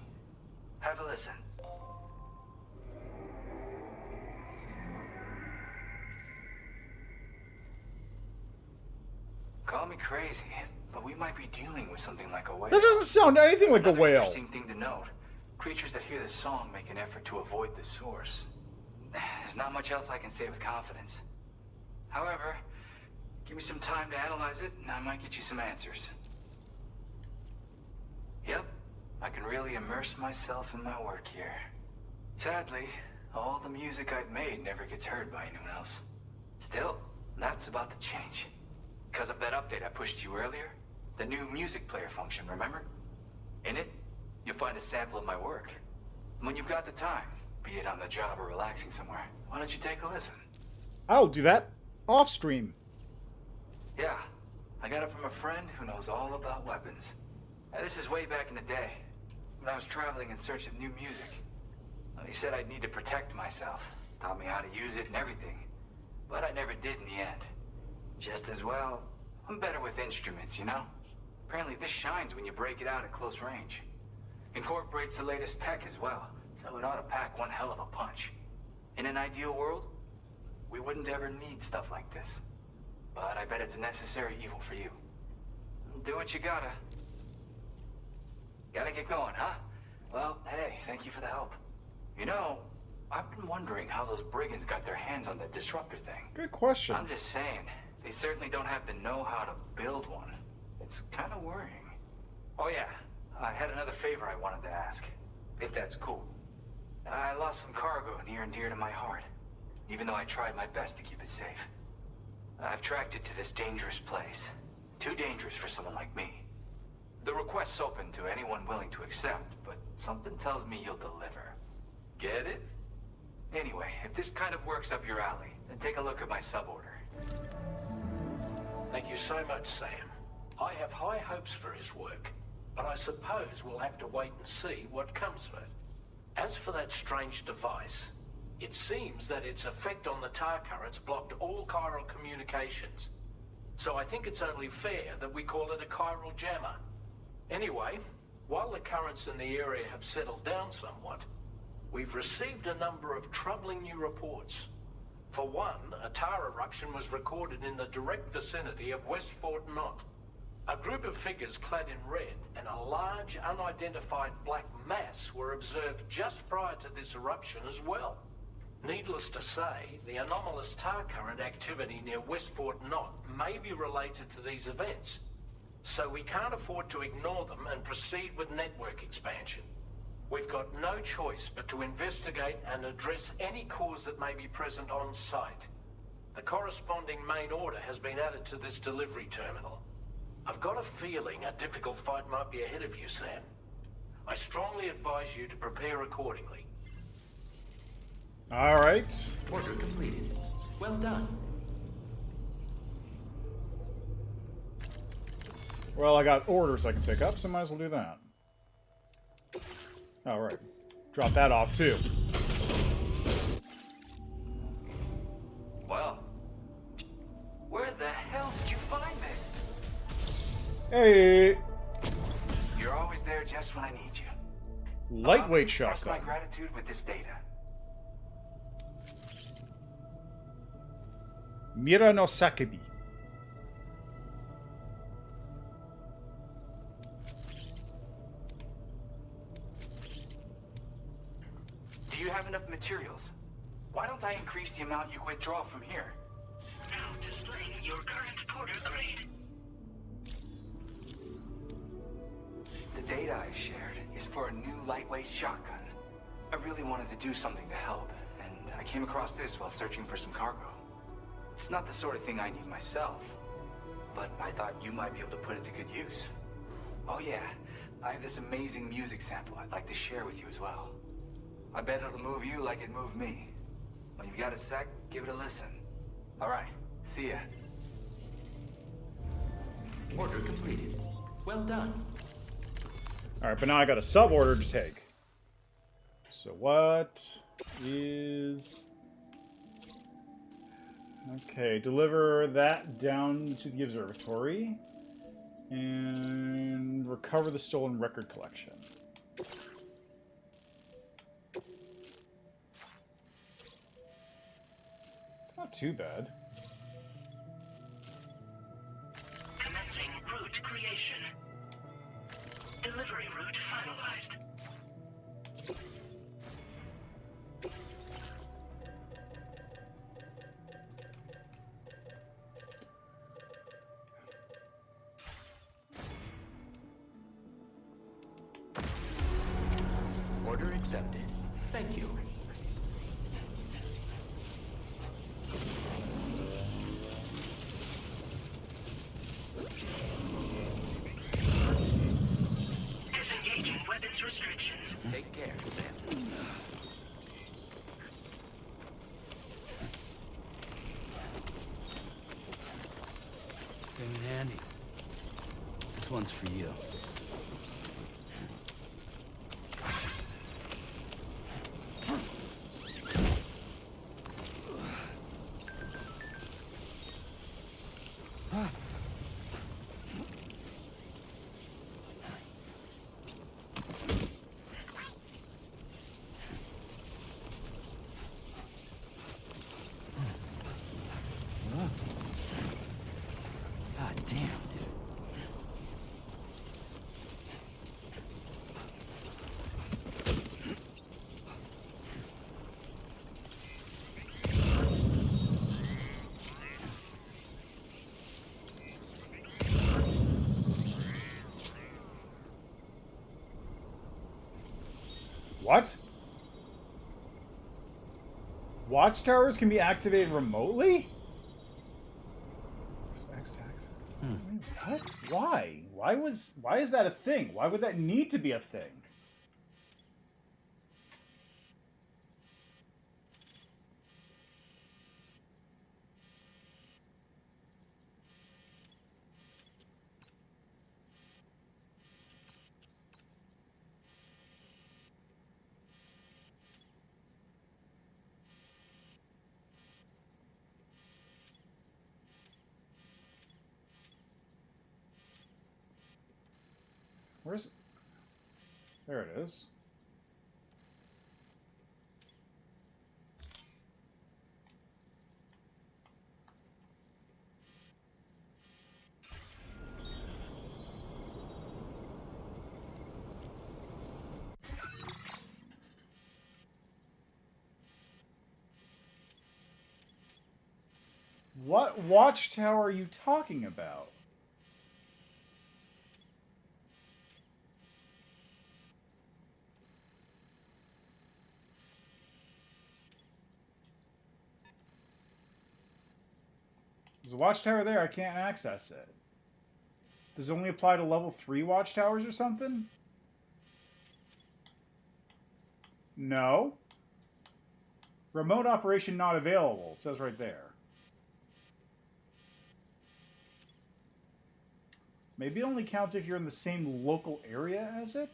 Have a listen. Call me crazy, but we might be dealing with something like a whale. That doesn't sound anything like a Another whale. Interesting thing to note. Creatures that hear this song make an effort to avoid the source. There's not much else I can say with confidence. However, give me some time to analyze it, and I might get you some answers. Yep, I can really immerse myself in my work here. Sadly, all the music I've made never gets heard by anyone else. Still, that's about to change. Because of that update I pushed you earlier, the new music player function, remember? In it, you'll find a sample of my work. When you've got the time, be it on the job or relaxing somewhere, why don't you take a listen? I'll do that off stream. Yeah, I got it from a friend who knows all about weapons. Now, this is way back in the day, when I was traveling in search of new music. He said I'd need to protect myself, taught me how to use it and everything. But I never did in the end. Just as well, I'm better with instruments, you know? Apparently this shines when you break it out at close range. Incorporates the latest tech as well, so it ought to pack one hell of a punch. In an ideal world, we wouldn't ever need stuff like this. But I bet it's a necessary evil for you. Do what you gotta. Gotta get going, huh? Well, hey, thank you for the help. You know, I've been wondering how those brigands got their hands on the disruptor thing. Good question. I'm just saying, they certainly don't have the know-how to build one. It's kind of worrying. Oh yeah, I had another favor I wanted to ask, if that's cool. I lost some cargo near and dear to my heart, even though I tried my best to keep it safe. I've tracked it to this dangerous place. Too dangerous for someone like me. The request's open to anyone willing to accept, but something tells me you'll deliver. Get it? Anyway, if this kind of works up your alley, then take a look at my suborder. Thank you so much, Sam. I have high hopes for his work, but I suppose we'll have to wait and see what comes of it. As for that strange device, it seems that its effect on the tar currents blocked all chiral communications. So I think it's only fair that we call it a chiral jammer. Anyway, while the currents in the area have settled down somewhat, we've received a number of troubling new reports. For one, a tar eruption was recorded in the direct vicinity of West Fort Knot. A group of figures clad in red and a large unidentified black mass were observed just prior to this eruption as well. Needless to say, the anomalous tar current activity near West Fort Knot may be related to these events, so we can't afford to ignore them and proceed with network expansion. We've got no choice but to investigate and address any cause that may be present on site. The corresponding main order has been added to this delivery terminal. I've got a feeling a difficult fight might be ahead of you, Sam. I strongly advise you to prepare accordingly. All right. Order completed. Well done. Well, I got orders I can pick up, so might as well do that. All right. Drop that off, too. Well, where the hell did you Hey! You're always there just when I need you. Lightweight Express my shotgun. gratitude with this data. Mira no Sakebi. Do you have enough materials? Why don't I increase the amount you withdraw from here? Now displaying your current porter grade. The data I shared is for a new lightweight shotgun. I really wanted to do something to help, and I came across this while searching for some cargo. It's not the sort of thing I need myself, but I thought you might be able to put it to good use. Oh yeah, I have this amazing music sample I'd like to share with you as well. I bet it'll move you like it moved me. When you've got a sec, give it a listen. All right, see ya. Order completed. Well done. Alright, but now I got a sub-order to take. So what is... Okay, deliver that down to the observatory. And recover the stolen record collection. It's not too bad. Commencing route creation. Delivery route finalized. Order accepted. Thank you. Disengaging weapons restrictions. Take care, Sam. Thing handy. This one's for you. God damn, dude. What? Watchtowers can be activated remotely? What? Why? Why is that a thing? Why would that need to be a thing? Where's... There it is. What watchtower are you talking about? There's a watchtower there, I can't access it. Does it only apply to level 3 watchtowers or something? No. Remote operation not available, it says right there. Maybe it only counts if you're in the same local area as it?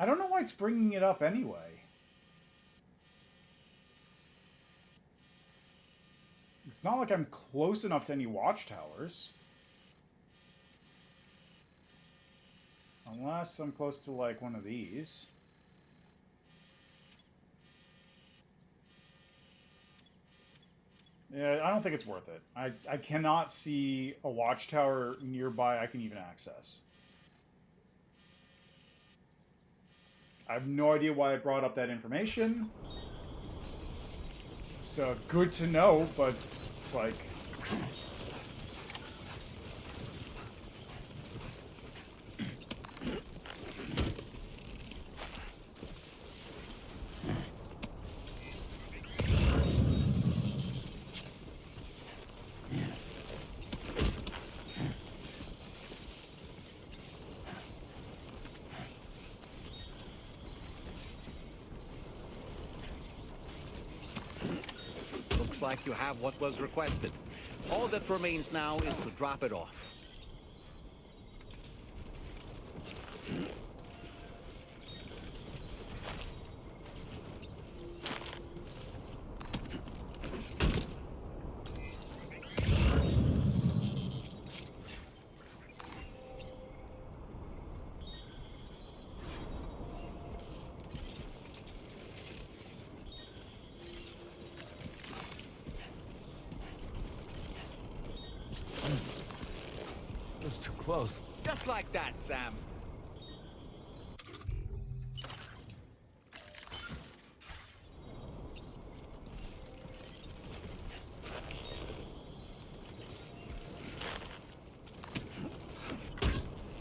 I don't know why it's bringing it up anyway. It's not like I'm close enough to any watchtowers. Unless I'm close to, like, one of these. Yeah, I don't think it's worth it. I cannot see a watchtower nearby I can even access. I have no idea why I brought up that information. It's good to know, but it's like... Looks like you have what was requested. All that remains now is to drop it off. Too close. Just like that, Sam.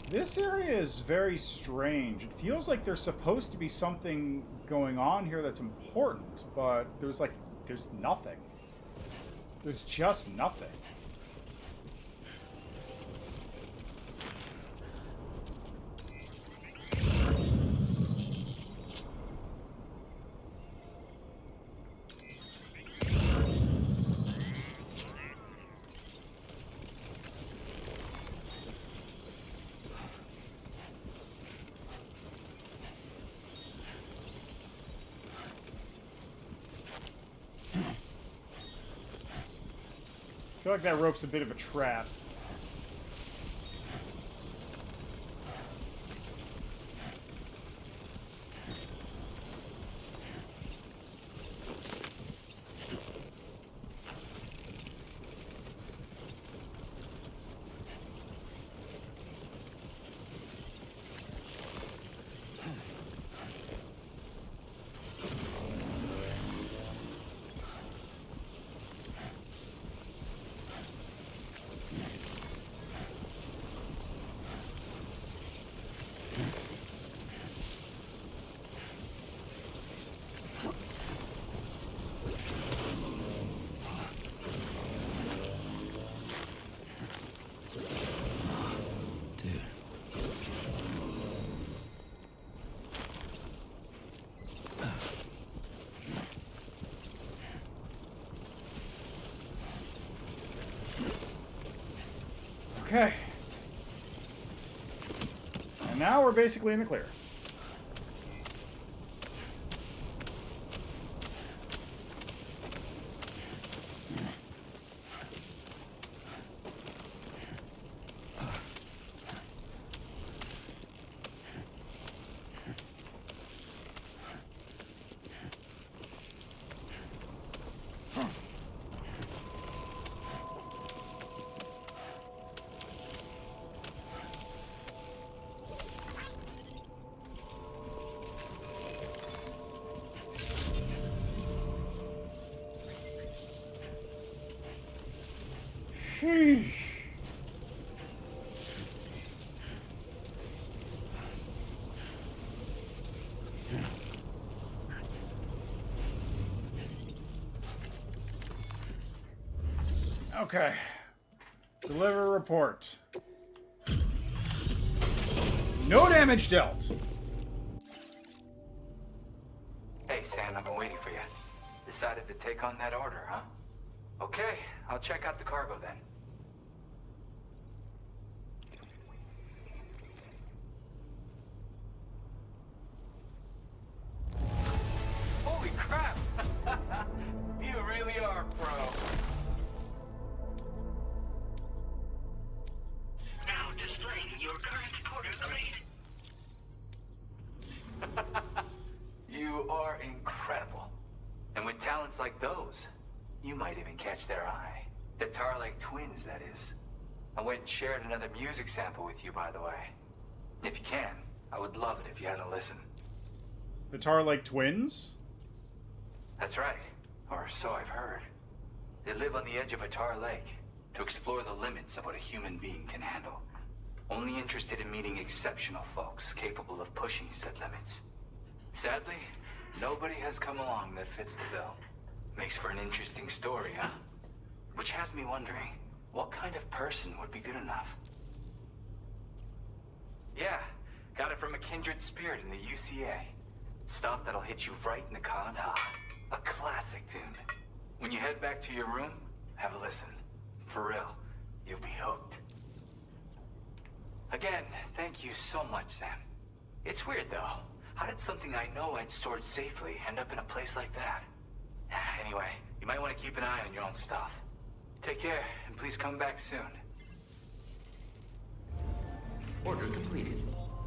This area is very strange. It feels like there's supposed to be something going on here that's important, but there's nothing. There's just nothing. I feel like that rope's a bit of a trap. Okay. And now we're basically in the clear. Sheesh. Okay. Deliver a report. No damage dealt. Hey, Sam, I've been waiting for you. Decided to take on that order, huh? Okay, I'll check out the cargo then. talents like those, you might even catch their eye. The Tarlake twins, that is. I went and shared another music sample with you, by the way. If you can, I would love it if you had a listen. The Tarlake twins? That's right, or so I've heard. They live on the edge of a tar lake to explore the limits of what a human being can handle. Only interested in meeting exceptional folks capable of pushing said limits. Sadly, nobody has come along that fits the bill. Makes for an interesting story, huh? Which has me wondering, what kind of person would be good enough? Yeah, got it from a kindred spirit in the UCA. Stuff that'll hit you right in the con. A classic tune. When you head back to your room, have a listen. For real, you'll be hooked. Again, thank you so much, Sam. It's weird, though. How did something I know I'd stored safely end up in a place like that? Anyway, you might want to keep an eye on your own stuff. Take care, and please come back soon. Order completed.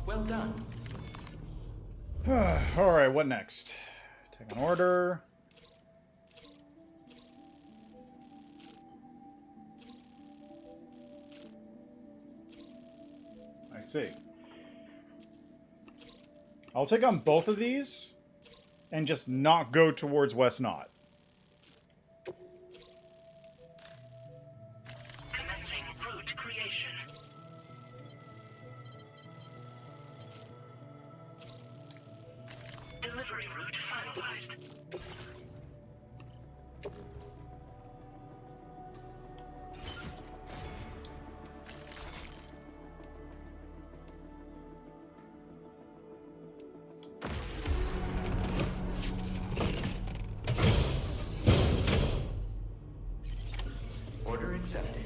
Well done. Alright, what next? Take an order. I see. I'll take on both of these and just not go towards West Knot. Commencing route creation. Delivery route finalized. Order accepted.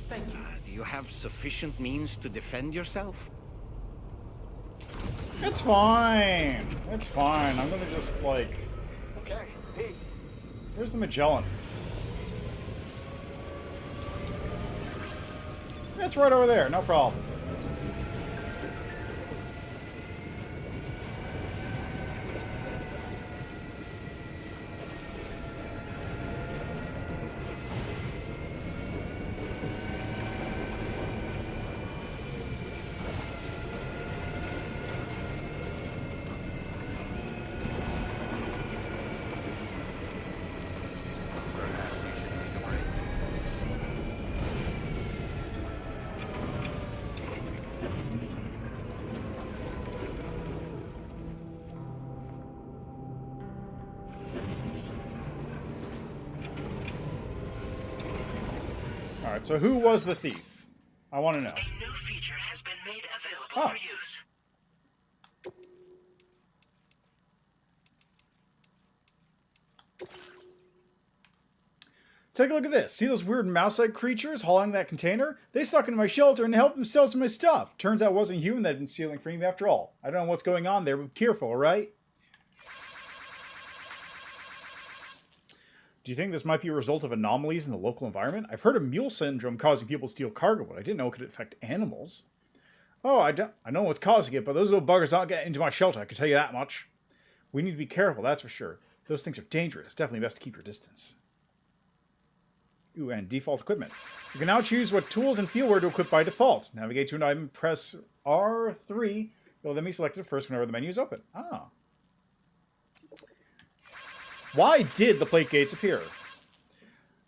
Thank you. Do you have sufficient means to defend yourself? It's fine. It's fine. I'm gonna just, like... Okay, peace. Where's the Magellan? It's right over there. No problem. Alright, so who was the thief? I want to know. A new feature has been made available Oh. for use. Take a look at this. See those weird mouse-like creatures hauling that container? They stuck into my shelter and helped themselves to my stuff. Turns out it wasn't human that had been stealing from me after all. I don't know what's going on there, but be careful, alright? Do you think this might be a result of anomalies in the local environment? I've heard of mule syndrome causing people to steal cargo, but I didn't know it could affect animals. Oh, I know what's causing it, but those little buggers aren't getting into my shelter, I can tell you that much. We need to be careful, that's for sure. Those things are dangerous. Definitely best to keep your distance. Ooh, and default equipment. You can now choose what tools and fieldware to equip by default. Navigate to an item, press R3. It will then be selected first whenever the menu is open. Ah. Why did the plate gates appear?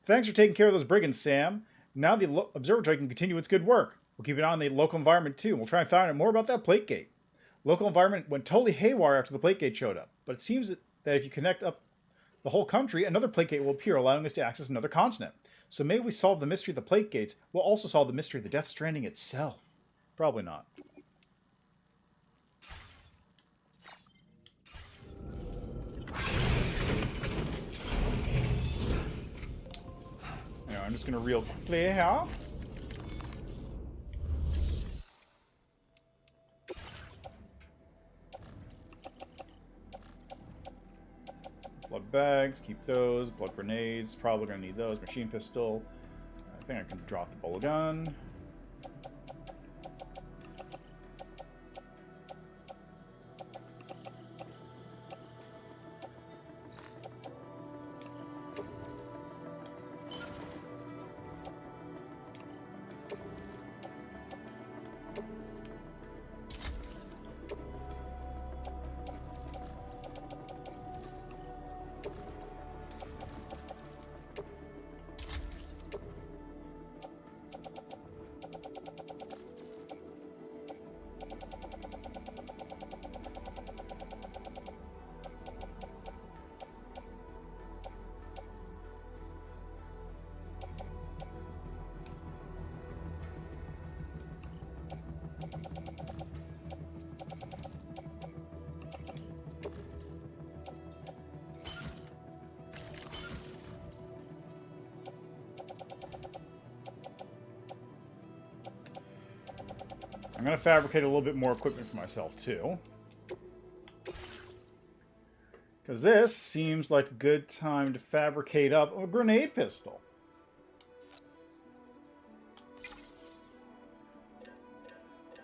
Thanks for taking care of those brigands, Sam. Now the observatory can continue its good work. We'll keep an eye on the local environment too. We'll try and find out more about that plate gate. Local environment went totally haywire after the plate gate showed up. But it seems that if you connect up the whole country, another plate gate will appear, allowing us to access another continent. So maybe we solve the mystery of the plate gates. We'll also solve the mystery of the Death Stranding itself. Probably not. Anyway, I'm just going to real quickly here. Blood bags, keep those. Blood grenades, probably gonna need those. Machine pistol. I think I can drop the bullet gun. I'm going to fabricate a little bit more equipment for myself, too. Because this seems like a good time to fabricate up a grenade pistol.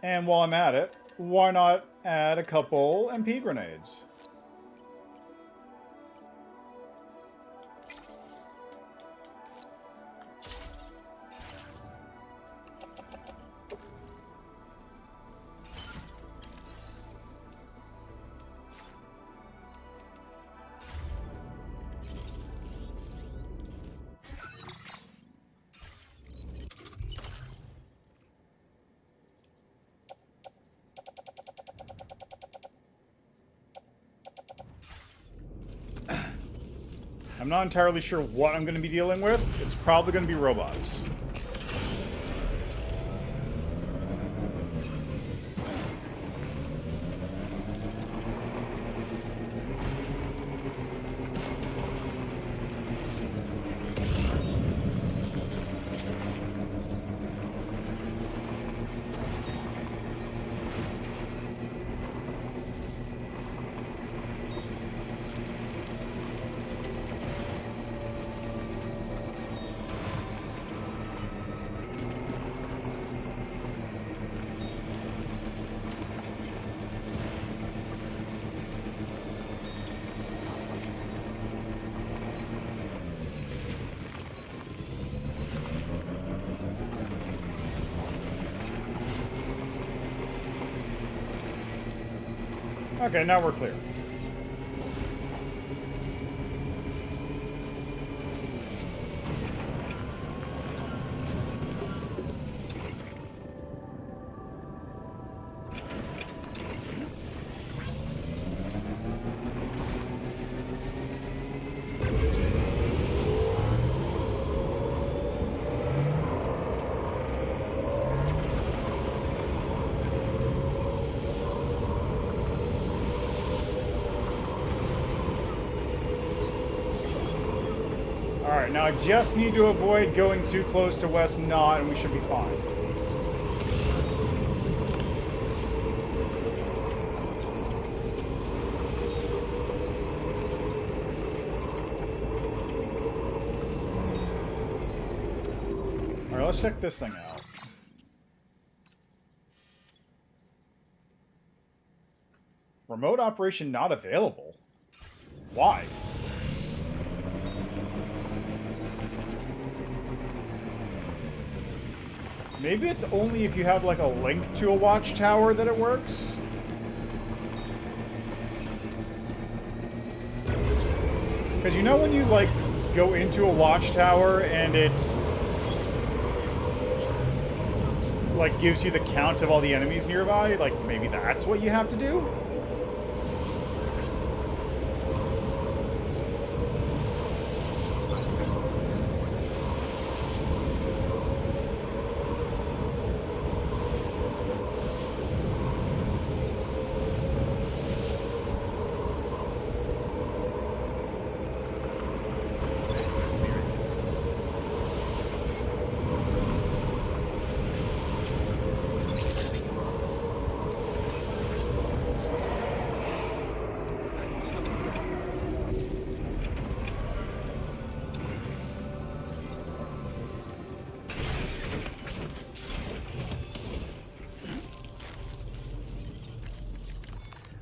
And while I'm at it, why not add a couple MP grenades? I'm not entirely sure what I'm going to be dealing with. It's probably going to be robots. Okay, now we're clear. Alright, now I just need to avoid going too close to West Knot and we should be fine. Alright, let's check this thing out. Remote operation not available? Why? Maybe it's only if you have, like, a link to a watchtower that it works? Because you know when you, like, go into a watchtower and it, like, gives you the count of all the enemies nearby? Like, maybe that's what you have to do?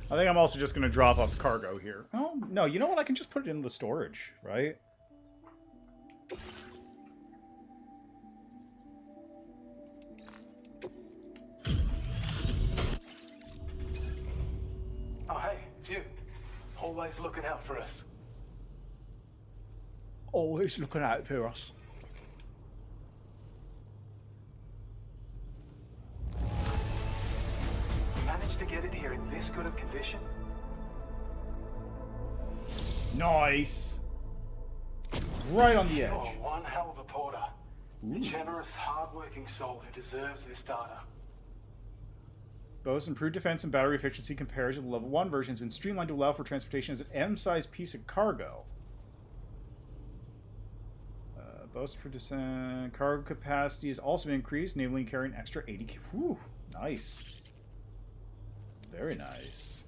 I think I'm also just going to drop off cargo here. Oh, no, you know what? I can just put it in the storage, right? Oh, hey, it's you. Always looking out for us. Always looking out for us. Managed to get it here in this good of condition? Nice. Right on the edge. You're one hell of a porter. A generous, hard-working soul who deserves this data. Boasts improved defense and battery efficiency compared to the level 1 version has been streamlined to allow for transportation as an M-sized piece of cargo. Boasts improved cargo capacity has also been increased, enabling carrying extra 80. Whew, Nice. Very nice.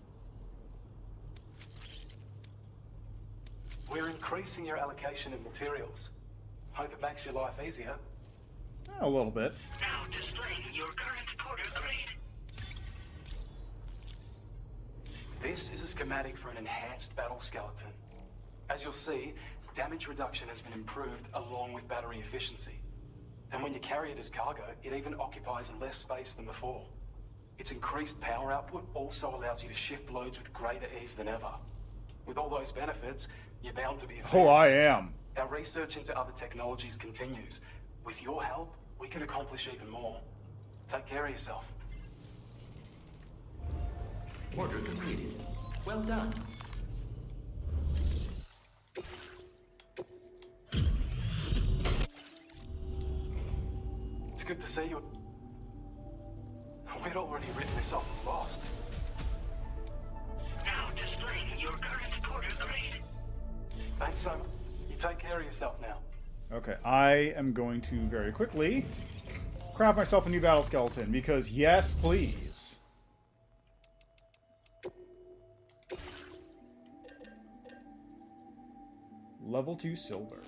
We're increasing your allocation of materials. Hope it makes your life easier. A little bit. Now displaying your current porter grade. This is a schematic for an enhanced battle skeleton. As you'll see, damage reduction has been improved along with battery efficiency. And when you carry it as cargo, it even occupies less space than before. Its increased power output also allows you to shift loads with greater ease than ever. With all those benefits, you're bound to be a fan. Oh, I am. Our research into other technologies continues. With your help, we can accomplish even more. Take care of yourself. Order completed. Well done. It's good to see you. We'd already written this off as lost. Now displaying your current porter grade. Thanks so much. You take care of yourself now. Okay, I am going to very quickly craft myself a new battle skeleton, because yes, please. Level 2 silver.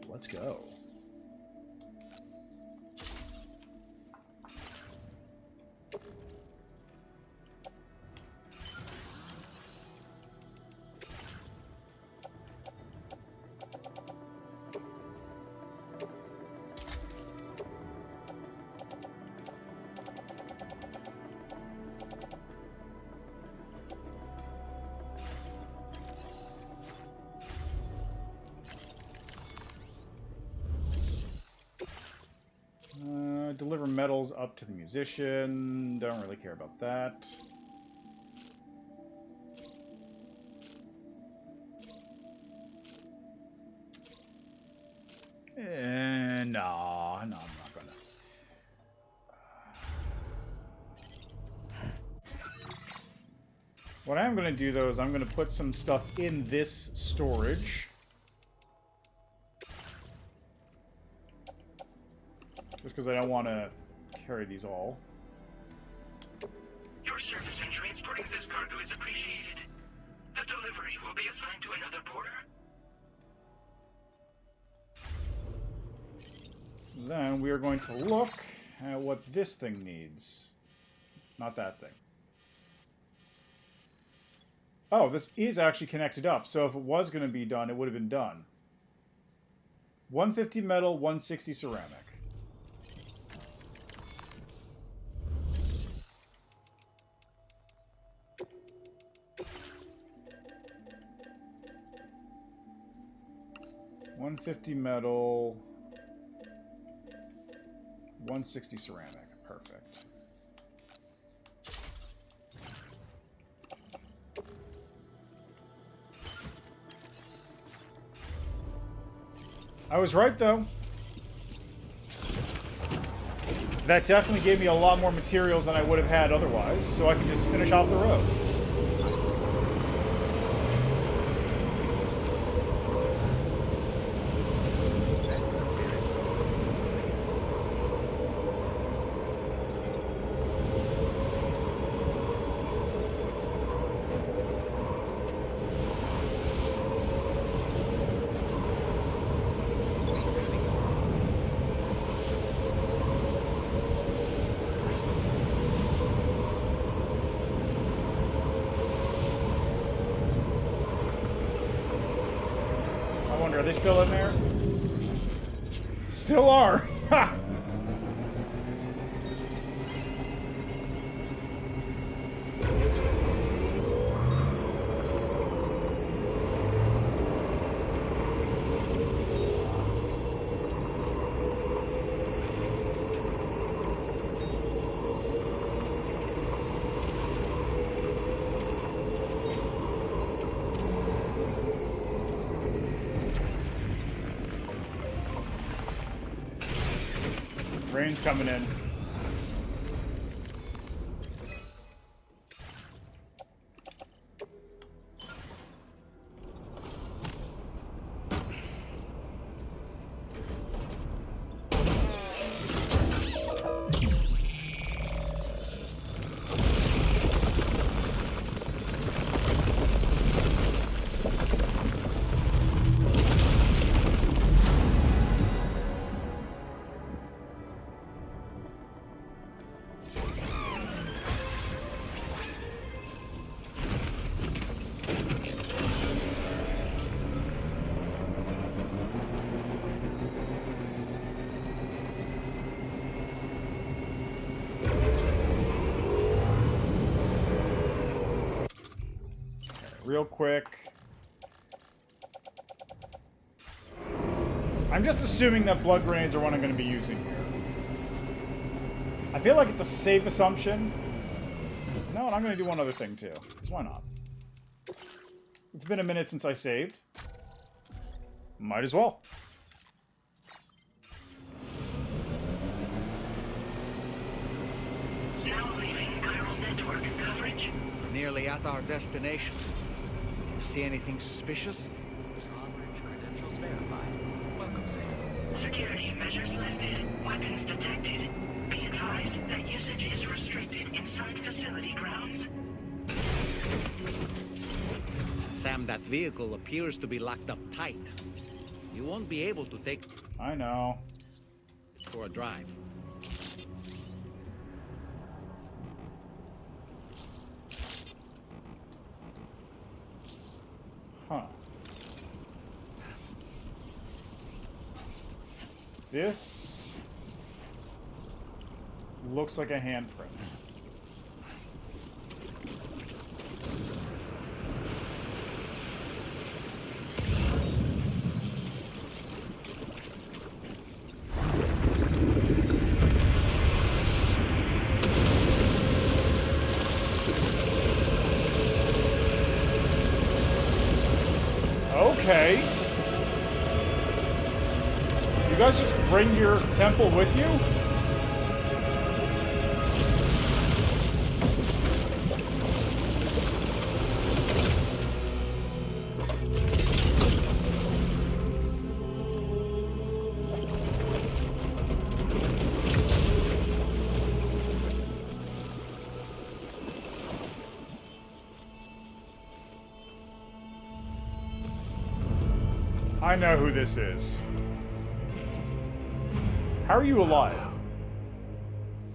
Let's go. Deliver medals up to the musician. Don't really care about that. No, I'm not gonna. What I am gonna do though is I'm gonna put some stuff in this storage. Just because I don't want to carry these all. Your service in transporting this cargo is appreciated. The delivery will be assigned to another porter. Then we are going to look at what this thing needs. Not that thing. Oh, this is actually connected up. So if it was going to be done, it would have been done. 150 metal, 160 ceramic. $150 metal, 160 ceramic. Perfect. I was right, though. That definitely gave me a lot more materials than I would have had otherwise, so I can just finish off the road. Are they still in there? Still are! Ha! Rain's coming in. real quick. I'm just assuming that blood grenades are what I'm going to be using here. I feel like it's a safe assumption. No, and I'm going to do one other thing too. Because why not? It's been a minute since I saved. Might as well. Now leaving chiral network coverage. Nearly at our destination. You see anything suspicious? Credentials verified. Welcome, Sam. Security measures lifted. Weapons detected. Be advised that usage is restricted inside facility grounds. Sam, that vehicle appears to be locked up tight. You won't be able to take I know. it for a drive. Huh. This looks like a handprint. Okay. You guys just bring your temple with you? I know who this is. How are you alive?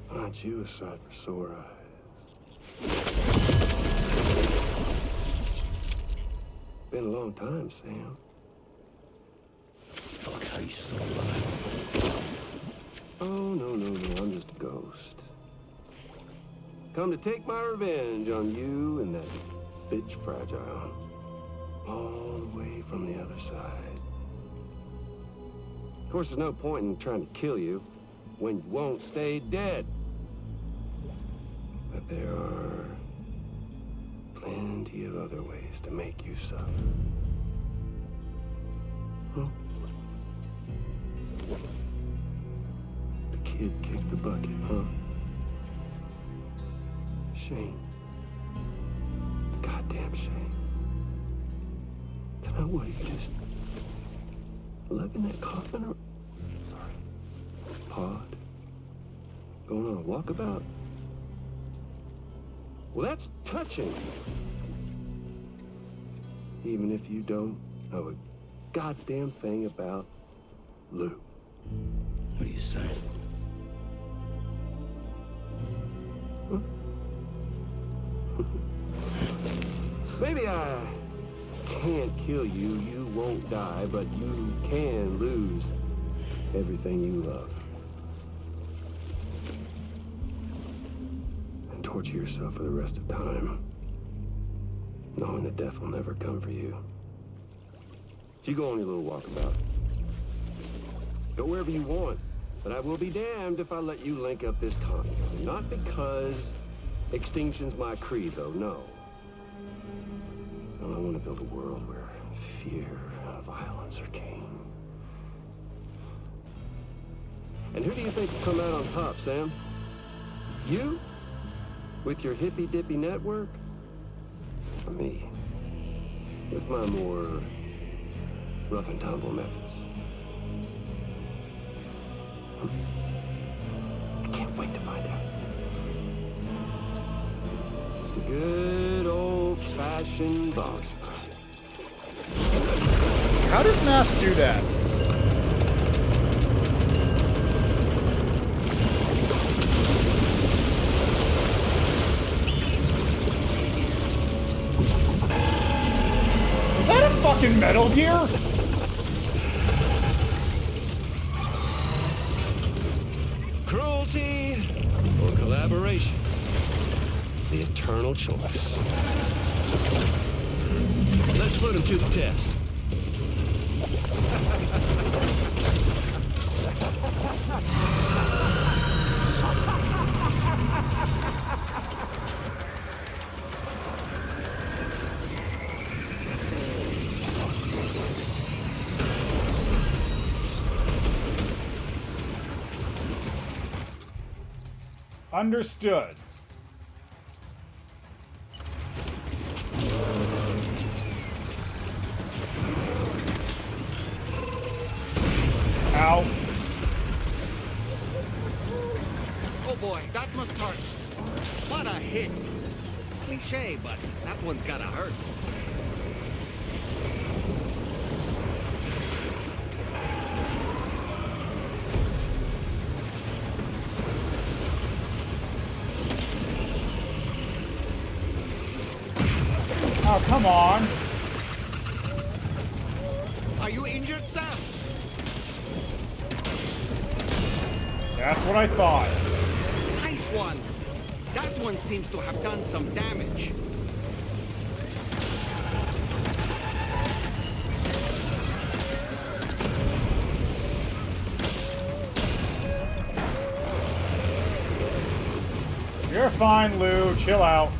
Aren't you a sight for sore eyes? Been a long time, Sam. Fuck, how you still alive? Oh, no, I'm just a ghost. Come to take my revenge on you and that bitch Fragile. All the way from the other side. Of course, there's no point in trying to kill you when you won't stay dead. But there are plenty of other ways to make you suffer. Huh? The kid kicked the bucket, huh? Shame. Goddamn shame. Then what, you just lugging that coffin or pod? Going on a walkabout? Well, that's touching. Even if you don't know a goddamn thing about Lou. What do you say? Huh? Maybe I can't kill you, you won't die, but you can lose everything you love. And torture yourself for the rest of time, knowing that death will never come for you. So you go on your little walkabout. Go wherever you want, but I will be damned if I let you link up this continent. Not because extinction's my creed, though, no. I want to build a world where fear and violence are king. And who do you think will come out on top, Sam? You? With your hippy-dippy network? Or me? With my more rough and tumble methods? I can't wait to find out. Just a good old-fashioned boss fight. How does Mask do that? Is that a fucking Metal Gear? Cruelty or collaboration? The eternal choice. Put him to the test. Understood. Ow. Oh boy, that must hurt. What a hit. Cliche, but that one's gotta hurt. Oh, come on. Are you injured, Sam? That's what I thought. Nice one. That one seems to have done some damage. You're fine, Lou. Chill out.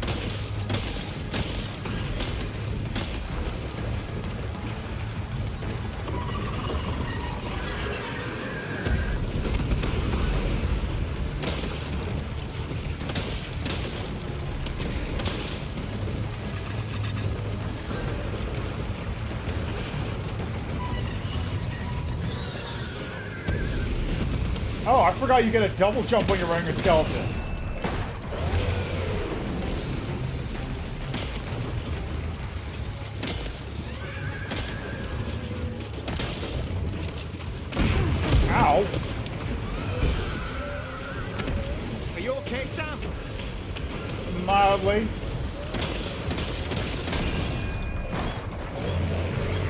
Oh, I forgot you get a double jump when you're wearing a skeleton. Ow. Are you okay, Sam? Mildly.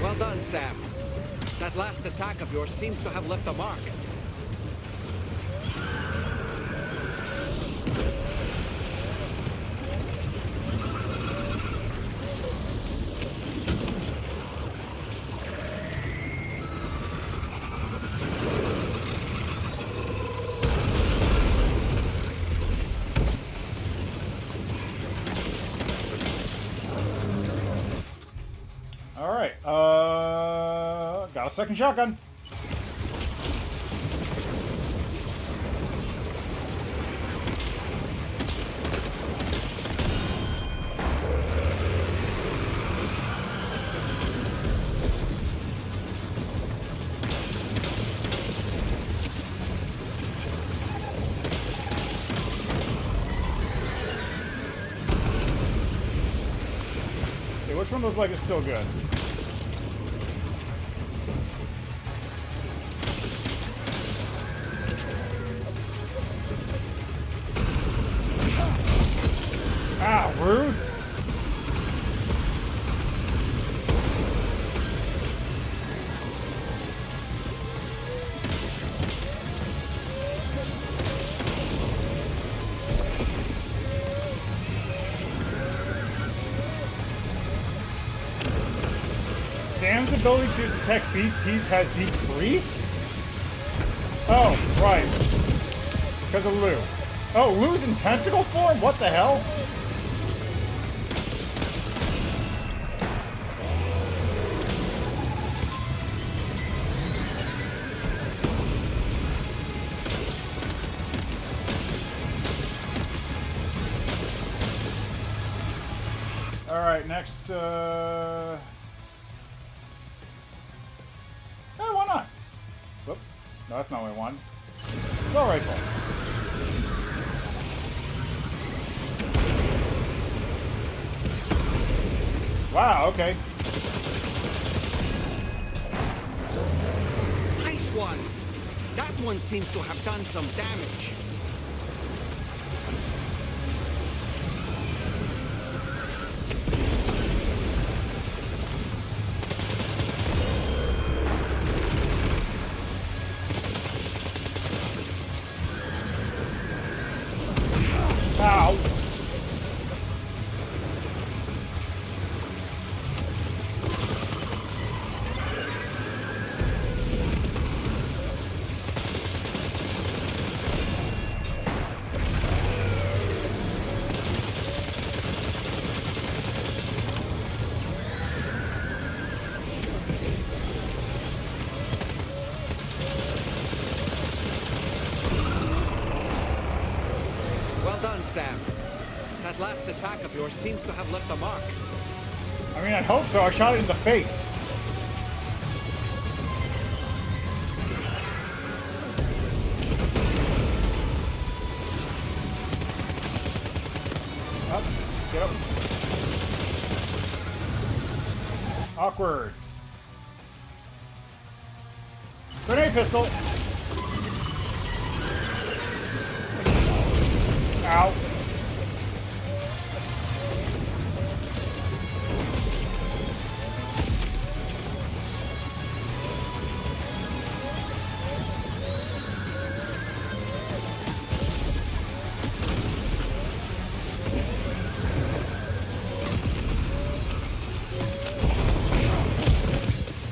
Well done, Sam. That last attack of yours seems to have left a mark. Alright, got a second shotgun. Okay, which one looks like it's still good? Ah, rude. Sam's ability to detect BTs has decreased? Oh, right. Because of Lou. Oh, Lou's in tentacle form? What the hell? Alright, next, oh, why not? Whoop. No, that's not what I wanted. Assault rifle. Wow, okay. Nice one. That one seems to have done some damage. Ow. Sam. That last attack of yours seems to have left a mark. I mean, I hope so. I shot it in the face. Up. Get up. Awkward. Grenade pistol. Ow.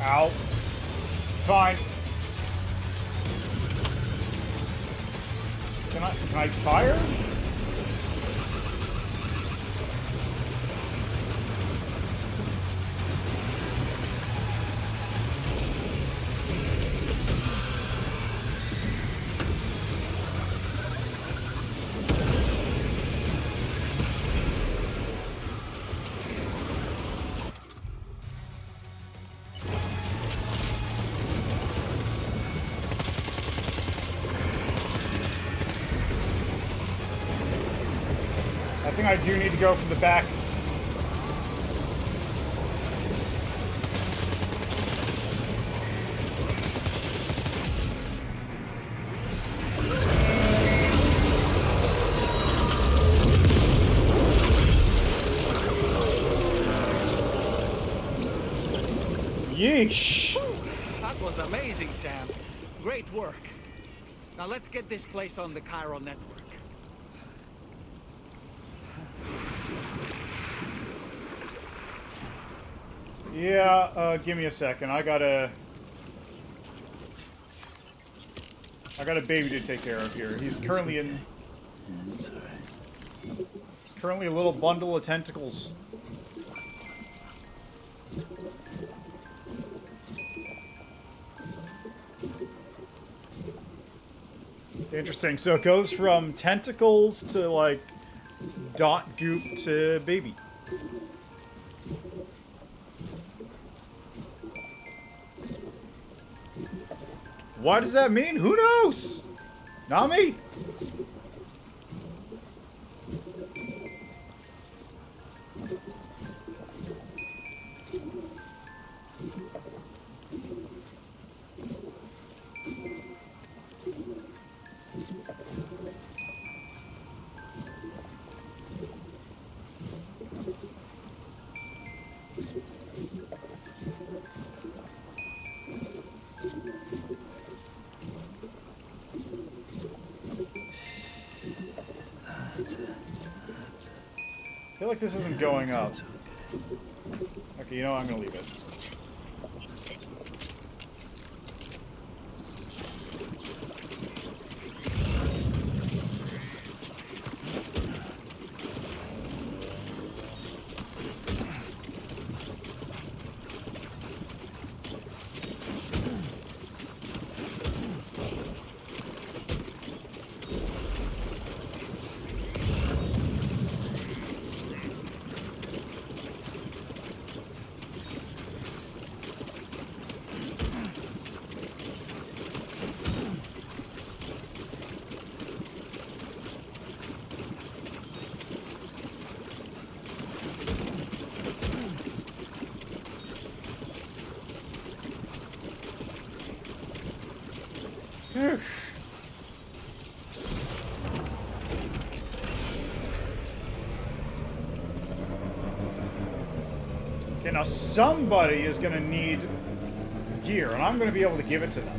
Ow. It's fine. Can I fire? I think I do need to go from the back. Yeesh. That was amazing, Sam. Great work. Now let's get this place on the Chiral network. Yeah, give me a second. I got a baby to take care of here. He's currently in... He's currently a little bundle of tentacles. Interesting. So it goes from tentacles to, like, dot goop to baby. What does that mean? Who knows? Not me. I feel like this isn't going up. Okay, you know what? I'm gonna leave it. Okay, now somebody is going to need gear, and I'm going to be able to give it to them.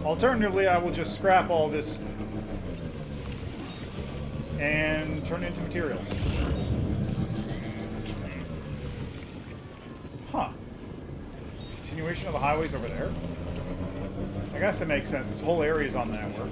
Alternatively, I will just scrap all this and turn it into materials. Huh. Continuation of the highways over there? I guess that makes sense. This whole area is on the network.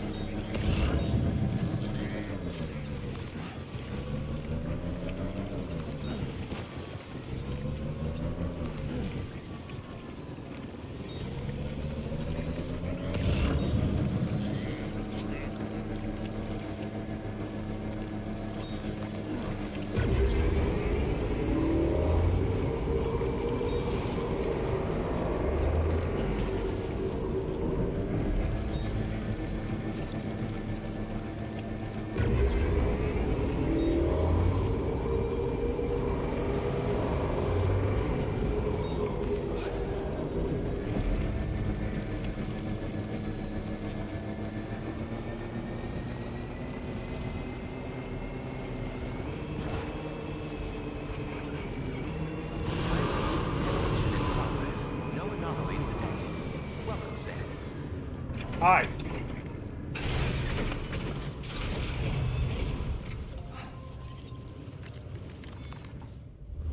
Hi.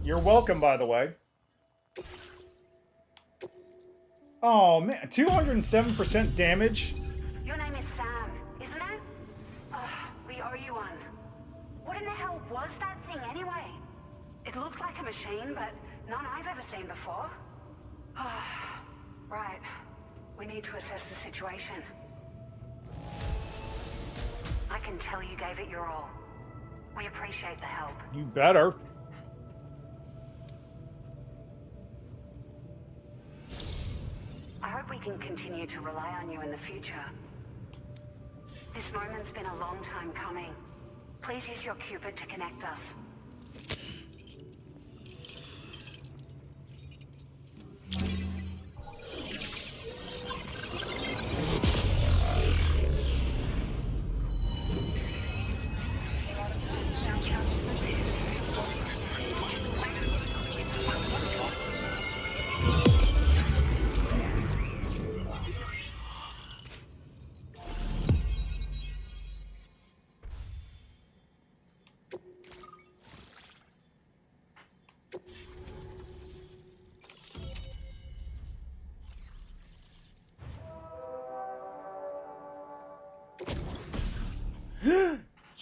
You're welcome, by the way. Oh, man. 207% damage? Your name is Sam, isn't it? We owe you one. What in the hell was that thing anyway? It looked like a machine, but none I've ever seen before. Right. We need to assess the situation. I can tell you gave it your all. We appreciate the help. You better. I hope we can continue to rely on you in the future. This moment's been a long time coming. Please use your Cupid to connect us.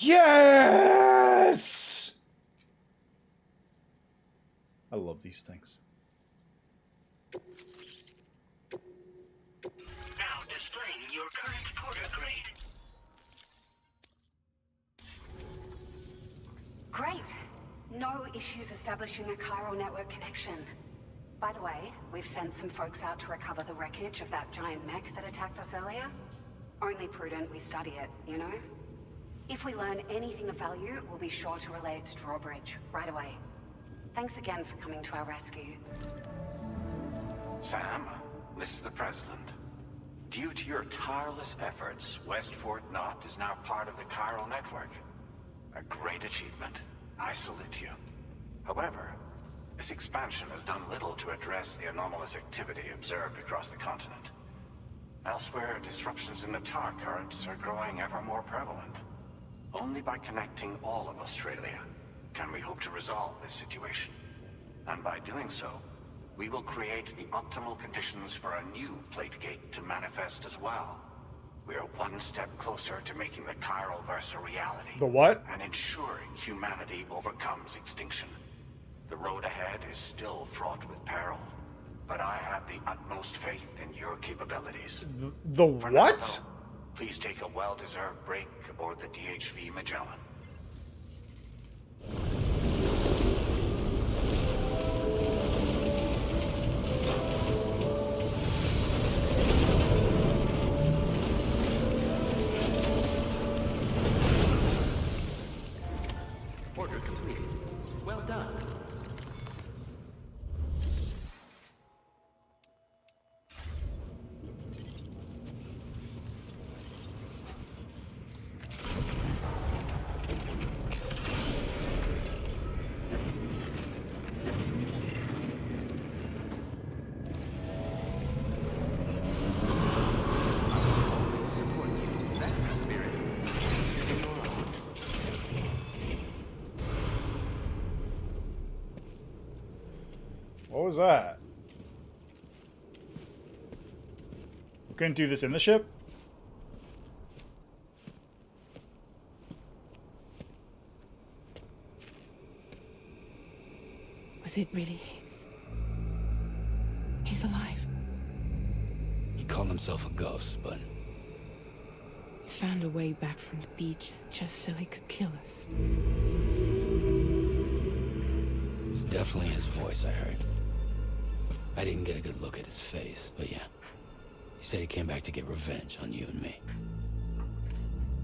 Yes! I love these things. Now displaying your current porter grade. Great. No issues establishing a chiral network connection. By the way, we've sent some folks out to recover the wreckage of that giant mech that attacked us earlier. Only prudent we study it, you know? If we learn anything of value, we'll be sure to relay it to Drawbridge right away. Thanks again for coming to our rescue. Sam, this is the President. Due to your tireless efforts, West Fort Knot is now part of the chiral network. A great achievement. I salute you. However, this expansion has done little to address the anomalous activity observed across the continent. Elsewhere, disruptions in the tar currents are growing ever more prevalent. Only by connecting all of Australia can we hope to resolve this situation. And by doing so, we will create the optimal conditions for a new Plategate to manifest as well. We are one step closer to making the chiral verse a reality. The what? And ensuring humanity overcomes extinction. The road ahead is still fraught with peril, but I have the utmost faith in your capabilities. The what? Now, though, please take a well-deserved break aboard the DHV Magellan. Order completed. Well done. What was that? We couldn't do this in the ship? Was it really Higgs? He's alive. He called himself a ghost, but He found a way back from the beach just so he could kill us. it was definitely his voice I heard. I didn't get a good look at his face, but yeah. He said he came back to get revenge on you and me.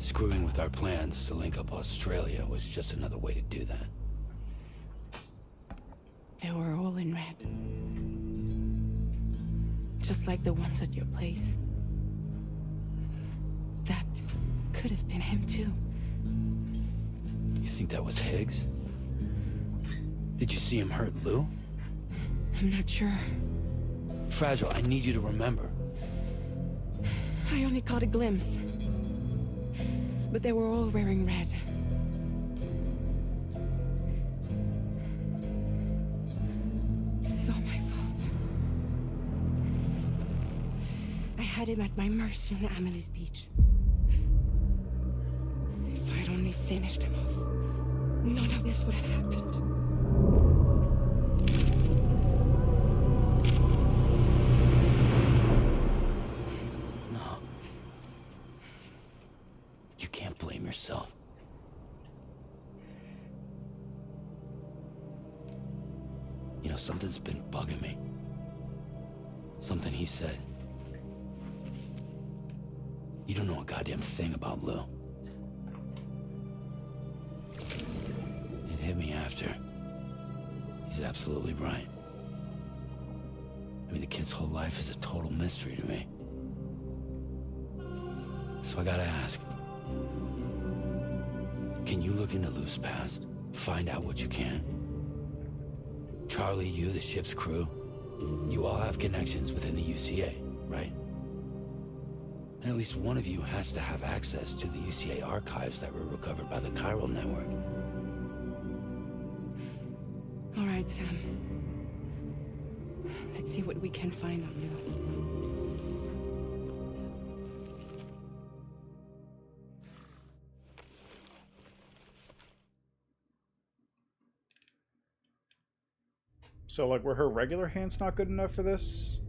Screwing with our plans to link up Australia was just another way to do that. They were all in red. Just like the ones at your place. That could have been him too. You think that was Higgs? Did you see him hurt Lou? I'm not sure. Fragile, I need you to remember. I only caught a glimpse. But they were all wearing red. This is all my fault. I had him at my mercy on Amelie's beach. If I'd only finished him off, none of this would have happened. No. You can't blame yourself. You know, something's been bugging me. Something he said. You don't know a goddamn thing about Lou. It hit me after. He's absolutely right. I mean, the kid's whole life is a total mystery to me. So I gotta ask. Can you look into Lou's past? Find out what you can? Charlie, you, the ship's crew, you all have connections within the UCA, right? And at least one of you has to have access to the UCA archives that were recovered by the Chiral Network. All right, Sam. Let's see what we can find on Lou. So, like, were her regular hands not good enough for this?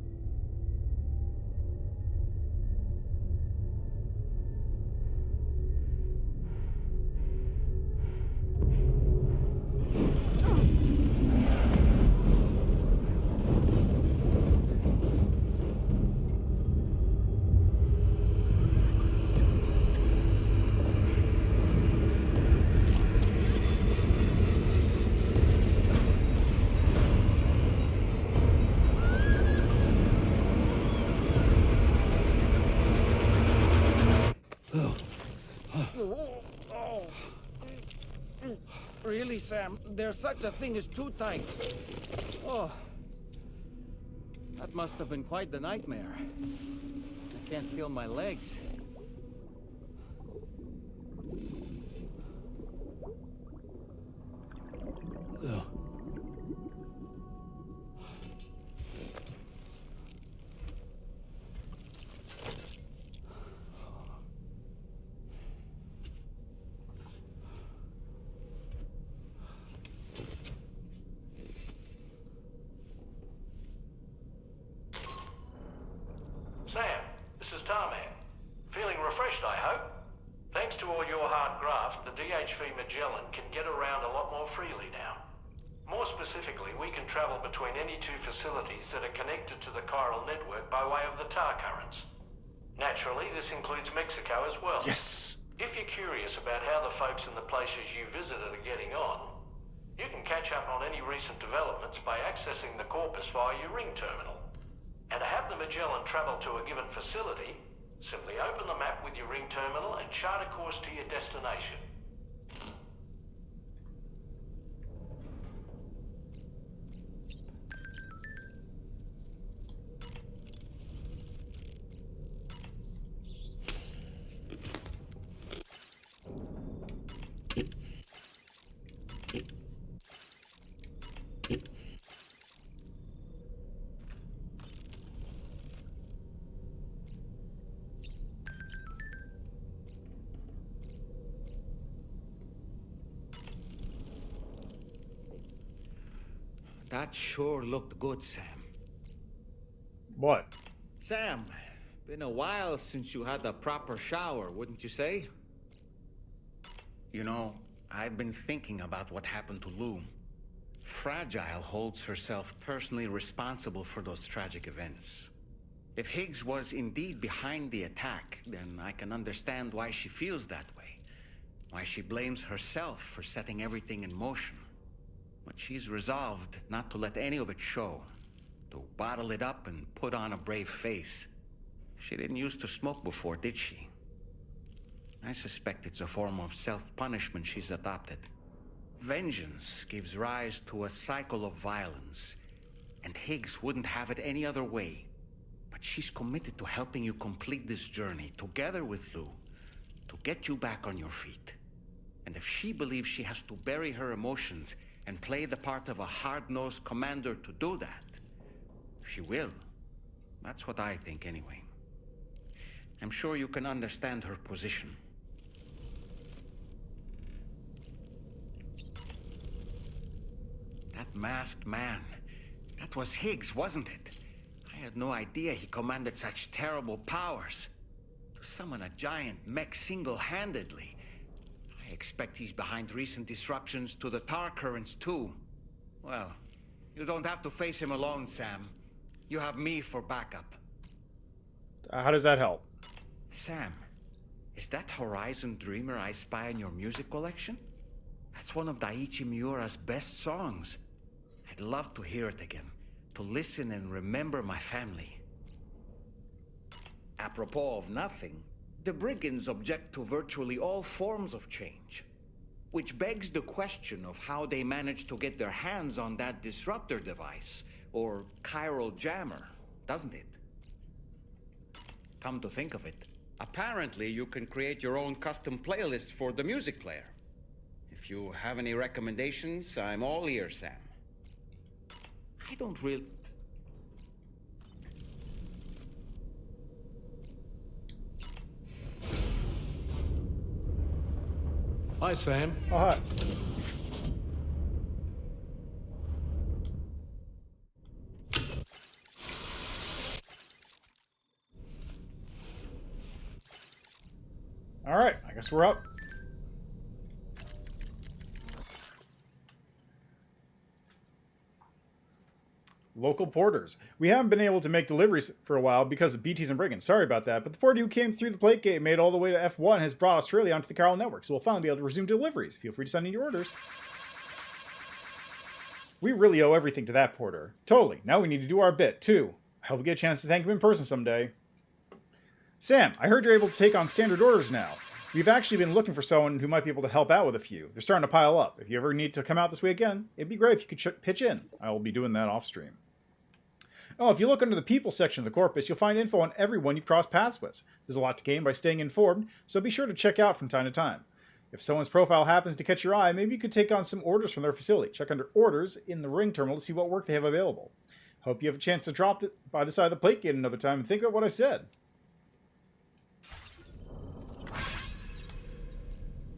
Really, Sam? There's such a thing as too tight. Oh. That must have been quite the nightmare. I can't feel my legs. Lou. Sam, this is Tarman. Feeling refreshed, I hope? Thanks to all your hard graft, the DHV Magellan can get around a lot more freely now. More specifically, we can travel between any two facilities that are connected to the chiral network by way of the tar currents. Naturally, this includes Mexico as well. Yes! If you're curious about how the folks in the places you visited are getting on, you can catch up on any recent developments by accessing the Corpus via your ring terminal. And to have the Magellan travel to a given facility, simply open the map with your ring terminal and chart a course to your destination. That sure looked good, Sam. What? Sam, been a while since you had a proper shower, wouldn't you say? You know, I've been thinking about what happened to Lou. Fragile holds herself personally responsible for those tragic events. If Higgs was indeed behind the attack, then I can understand why she feels that way. Why she blames herself for setting everything in motion. But she's resolved not to let any of it show. To bottle it up and put on a brave face. She didn't used to smoke before, did she? I suspect it's a form of self-punishment she's adopted. Vengeance gives rise to a cycle of violence, and Higgs wouldn't have it any other way. But she's committed to helping you complete this journey together with Lou to get you back on your feet. And if she believes she has to bury her emotions and play the part of a hard-nosed commander to do that, she will. That's what I think anyway. I'm sure you can understand her position. That masked man, that was Higgs, wasn't it? I had no idea he commanded such terrible powers. To summon a giant mech single-handedly. I expect he's behind recent disruptions to the tar currents too. Well, you don't have to face him alone, Sam. You have me for backup. How does that help? Sam, is that Horizon Dreamer I spy in your music collection? That's one of Daiichi Miura's best songs. I'd love to hear it again, to listen and remember my family. Apropos of nothing, the brigands object to virtually all forms of change, which begs the question of how they managed to get their hands on that disruptor device, or chiral jammer, doesn't it? Come to think of it, apparently you can create your own custom playlist for the music player. If you have any recommendations, I'm all ears, Sam. I don't really... Hi, Sam. Oh, hi. All right, I guess we're up. Local porters. We haven't been able to make deliveries for a while because of BTs and brigands. Sorry about that, but the porter who came through the plate gate and made all the way to F1 has brought Australia onto the Chiral network, so we'll finally be able to resume deliveries. Feel free to send in your orders. We really owe everything to that porter. Totally. Now we need to do our bit, too. I hope we get a chance to thank him in person someday. Sam, I heard you're able to take on standard orders now. We've actually been looking for someone who might be able to help out with a few. They're starting to pile up. If you ever need to come out this way again, it'd be great if you could pitch in. I will be doing that off stream. Oh, if you look under the people section of the corpus, you'll find info on everyone you cross paths with. There's a lot to gain by staying informed, so be sure to check out from time to time. If someone's profile happens to catch your eye, maybe you could take on some orders from their facility. Check under orders in the ring terminal to see what work they have available. Hope you have a chance to drop it by the side of the plate gate another time and think about what I said.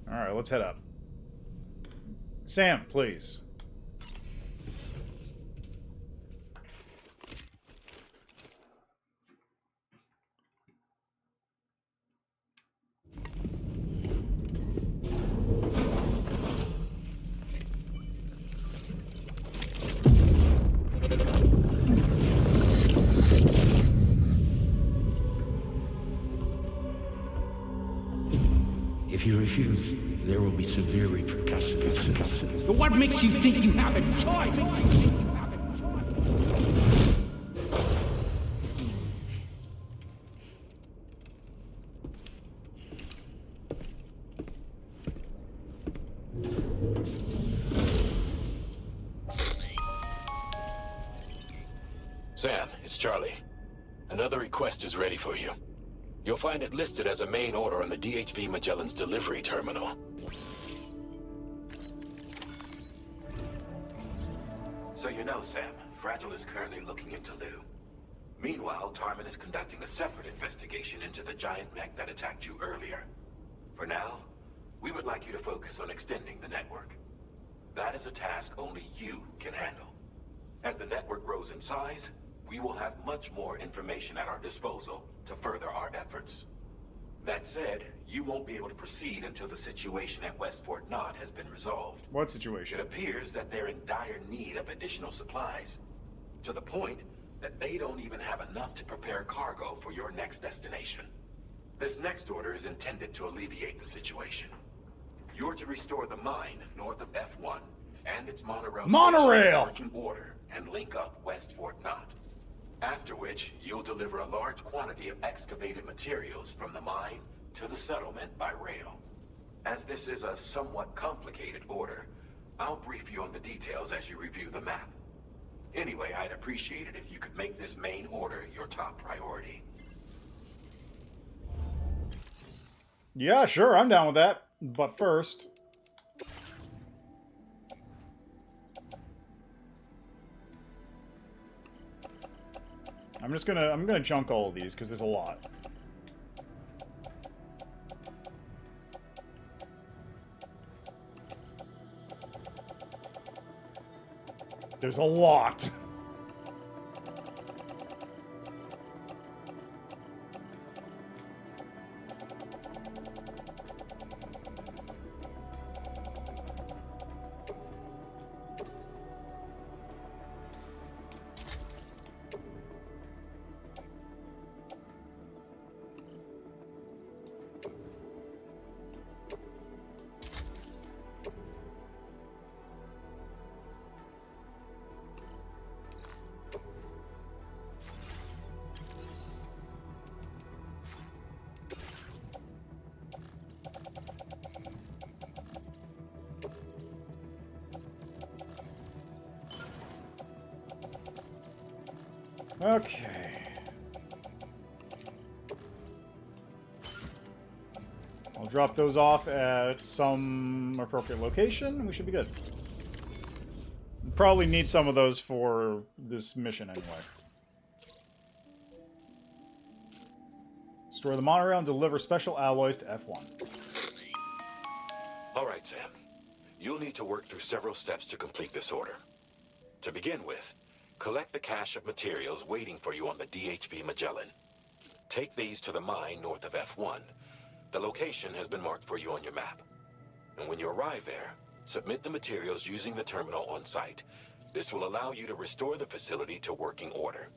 Alright, let's head up. Sam, please. If you refuse, there will be severe repercussions. But what makes you think you have a choice? Sam, it's Charlie. Another request is ready for you. You'll find it listed as a main order on the DHV Magellan's delivery terminal. So you know, Sam, Fragile is currently looking into Lou. Meanwhile, Tarman is conducting a separate investigation into the giant mech that attacked you earlier. For now, we would like you to focus on extending the network. That is a task only you can handle. As the network grows in size, we will have much more information at our disposal to further our efforts. That said, you won't be able to proceed until the situation at West Fort Knott has been resolved. What situation? It appears that they're in dire need of additional supplies, to the point that they don't even have enough to prepare cargo for your next destination. This next order is intended to alleviate the situation. You're to restore the mine north of F1 and its monorail station in working order and link up West Fort Knott. After which, you'll deliver a large quantity of excavated materials from the mine to the settlement by rail. As this is a somewhat complicated order, I'll brief you on the details as you review the map. Anyway, I I'd appreciate it if you could make this main order your top priority. Yeah, sure, I'm down with that. But first... I'm gonna junk all of these, because there's a lot. There's a lot! Okay. I'll drop those off at some appropriate location, and we should be good. Probably need some of those for this mission anyway. Store the monorail and deliver special alloys to F1. Alright, Sam. You'll need to work through several steps to complete this order. To begin with, collect the cache of materials waiting for you on the DHV Magellan. Take these to the mine north of F1. The location has been marked for you on your map. And when you arrive there, submit the materials using the terminal on site. This will allow you to restore the facility to working order.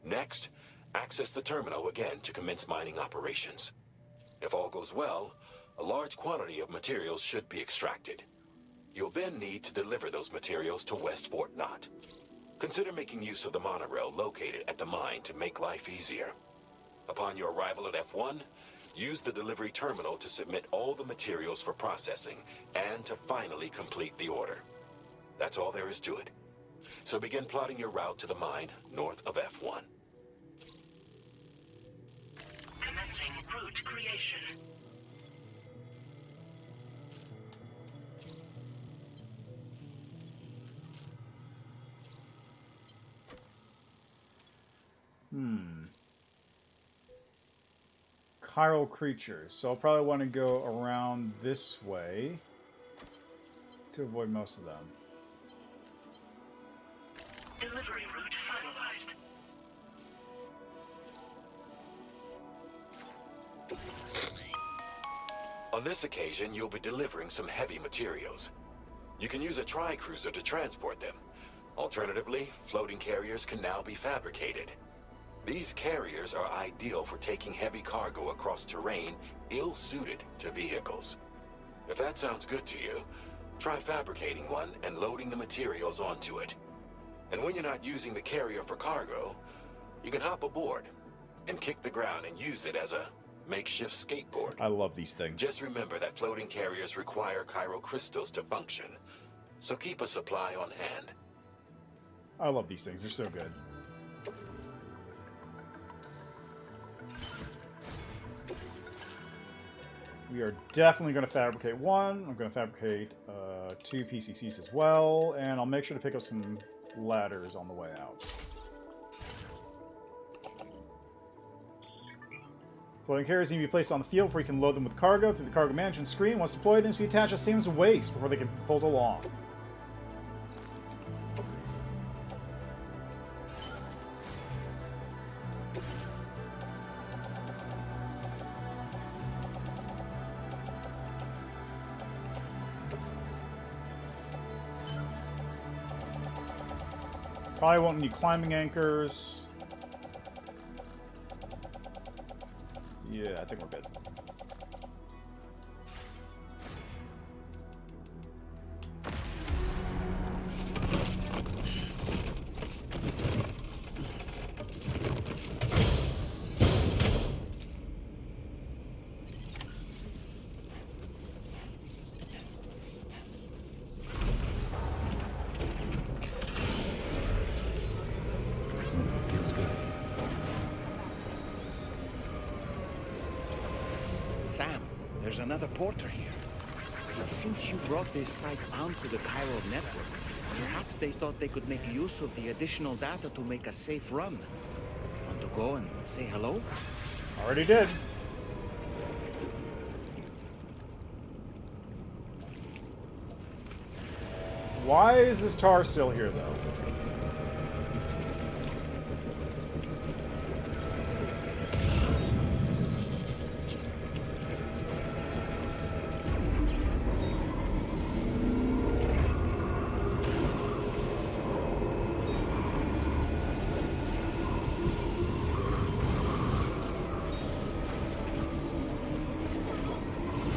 Next, access the terminal again to commence mining operations. If all goes well, a large quantity of materials should be extracted. You'll then need to deliver those materials to West Fort Knott. Consider making use of the monorail located at the mine to make life easier. Upon your arrival at F1, use the delivery terminal to submit all the materials for processing and to finally complete the order. That's all there is to it. So begin plotting your route to the mine north of F1. Commencing route creation. Chiral creatures. So I'll probably want to go around this way to avoid most of them. Delivery route finalized. On this occasion, you'll be delivering some heavy materials. You can use a tri-cruiser to transport them. Alternatively, floating carriers can now be fabricated. These carriers are ideal for taking heavy cargo across terrain ill-suited to vehicles. If that sounds good to you, try fabricating one and loading the materials onto it. And when you're not using the carrier for cargo, you can hop aboard and kick the ground and use it as a makeshift skateboard. I love these things. Just remember that floating carriers require chiral crystals to function, so keep a supply on hand. I love these things. They're so good. We are definitely going to fabricate one. I'm going to fabricate 2 PCCs as well, and I'll make sure to pick up some ladders on the way out. Floating carriers need to be placed on the field before you can load them with cargo through the cargo management screen. Once deployed, they must be attached to seams of waste before they can be pulled along. Probably won't need climbing anchors. Yeah, I think we're good. There's another porter here. It seems you brought this site onto the chiral network. Perhaps they thought they could make use of the additional data to make a safe run. Want to go and say hello? Already did. Why is this tar still here, though?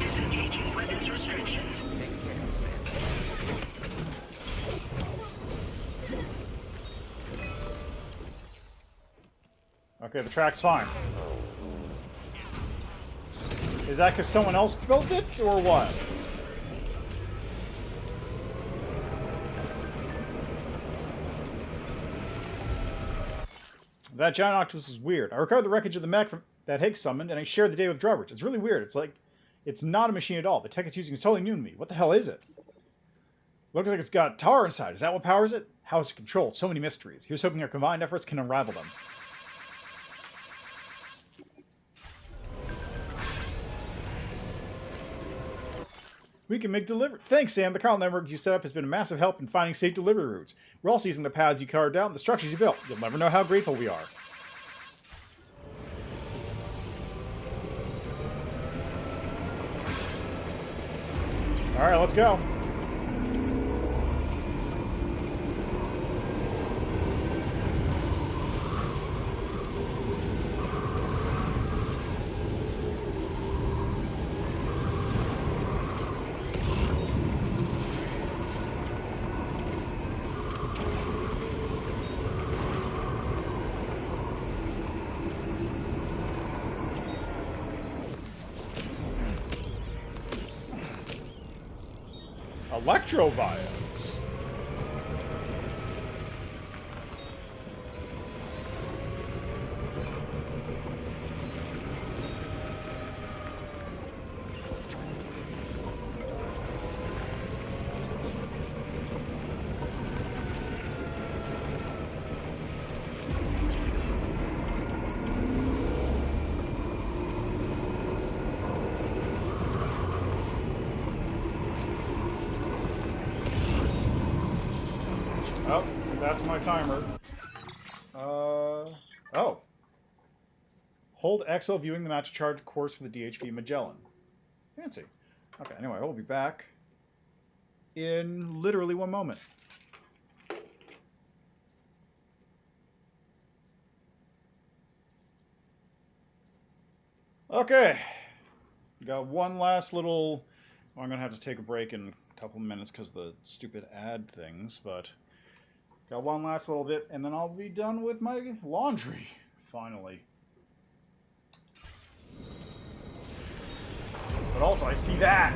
Disengaging weapons restrictions. Okay, the track's fine. Is that because someone else built it, or what? That giant octopus is weird. I recovered the wreckage of the mech that Higgs summoned, and I shared the day with Drawbridge. It's really weird. It's like, it's not a machine at all. The tech it's using is totally new to me. What the hell is it? Looks like it's got tar inside. Is that what powers it? How is it controlled? So many mysteries. Here's hoping our combined efforts can unravel them. We can make delivery. Thanks, Sam. The chiral network you set up has been a massive help in finding safe delivery routes. We're also using the paths you carved out and the structures you built. You'll never know how grateful we are. Alright, let's go. Electrovioles. Oh, that's my timer. Oh. Hold X while viewing the match charge course for the DHV Magellan. Fancy. Okay, anyway, we'll be back in literally 1 moment. Okay. Got one last little... Well, I'm going to have to take a break in a couple of minutes because of the stupid ad things, but... Got one last little bit, and then I'll be done with my laundry, finally. But also, I see that!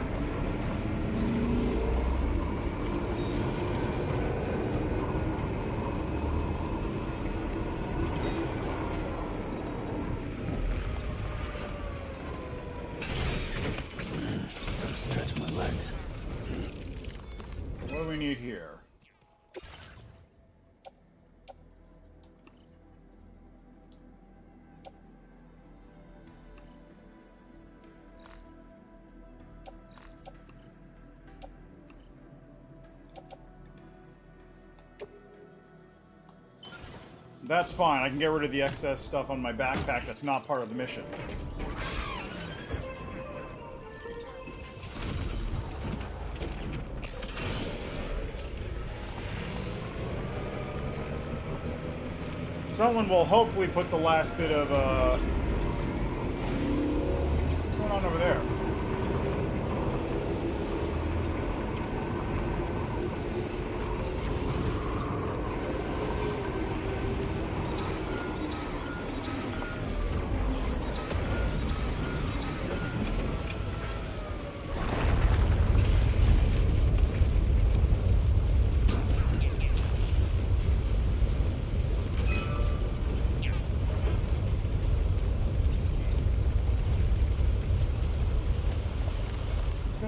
Stretch my legs. What do we need here? That's fine. I can get rid of the excess stuff on my backpack that's not part of the mission. Someone will hopefully put the last bit of, what's going on over there?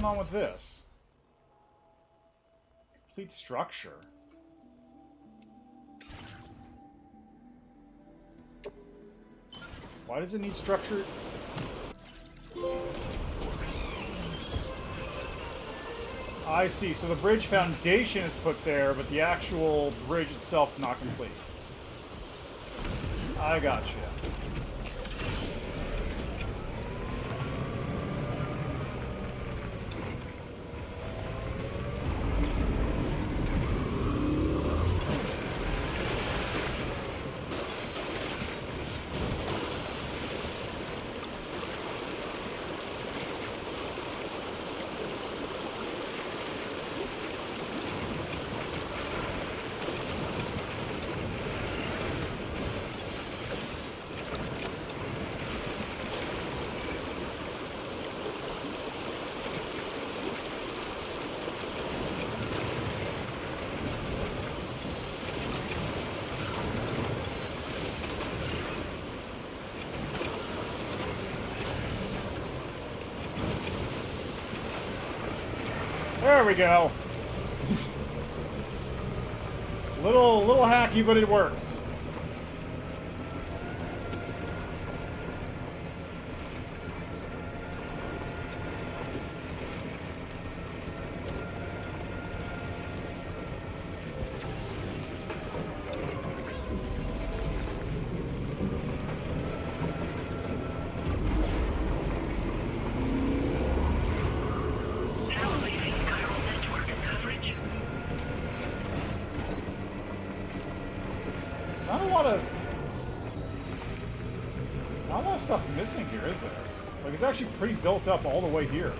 going on with this? Complete structure. Why does it need structure? I see. So the bridge foundation is put there, but the actual bridge itself is not complete. I gotcha. There we go. little hacky, but it works. Missing here, is there? Like, it's actually pretty built up all the way here.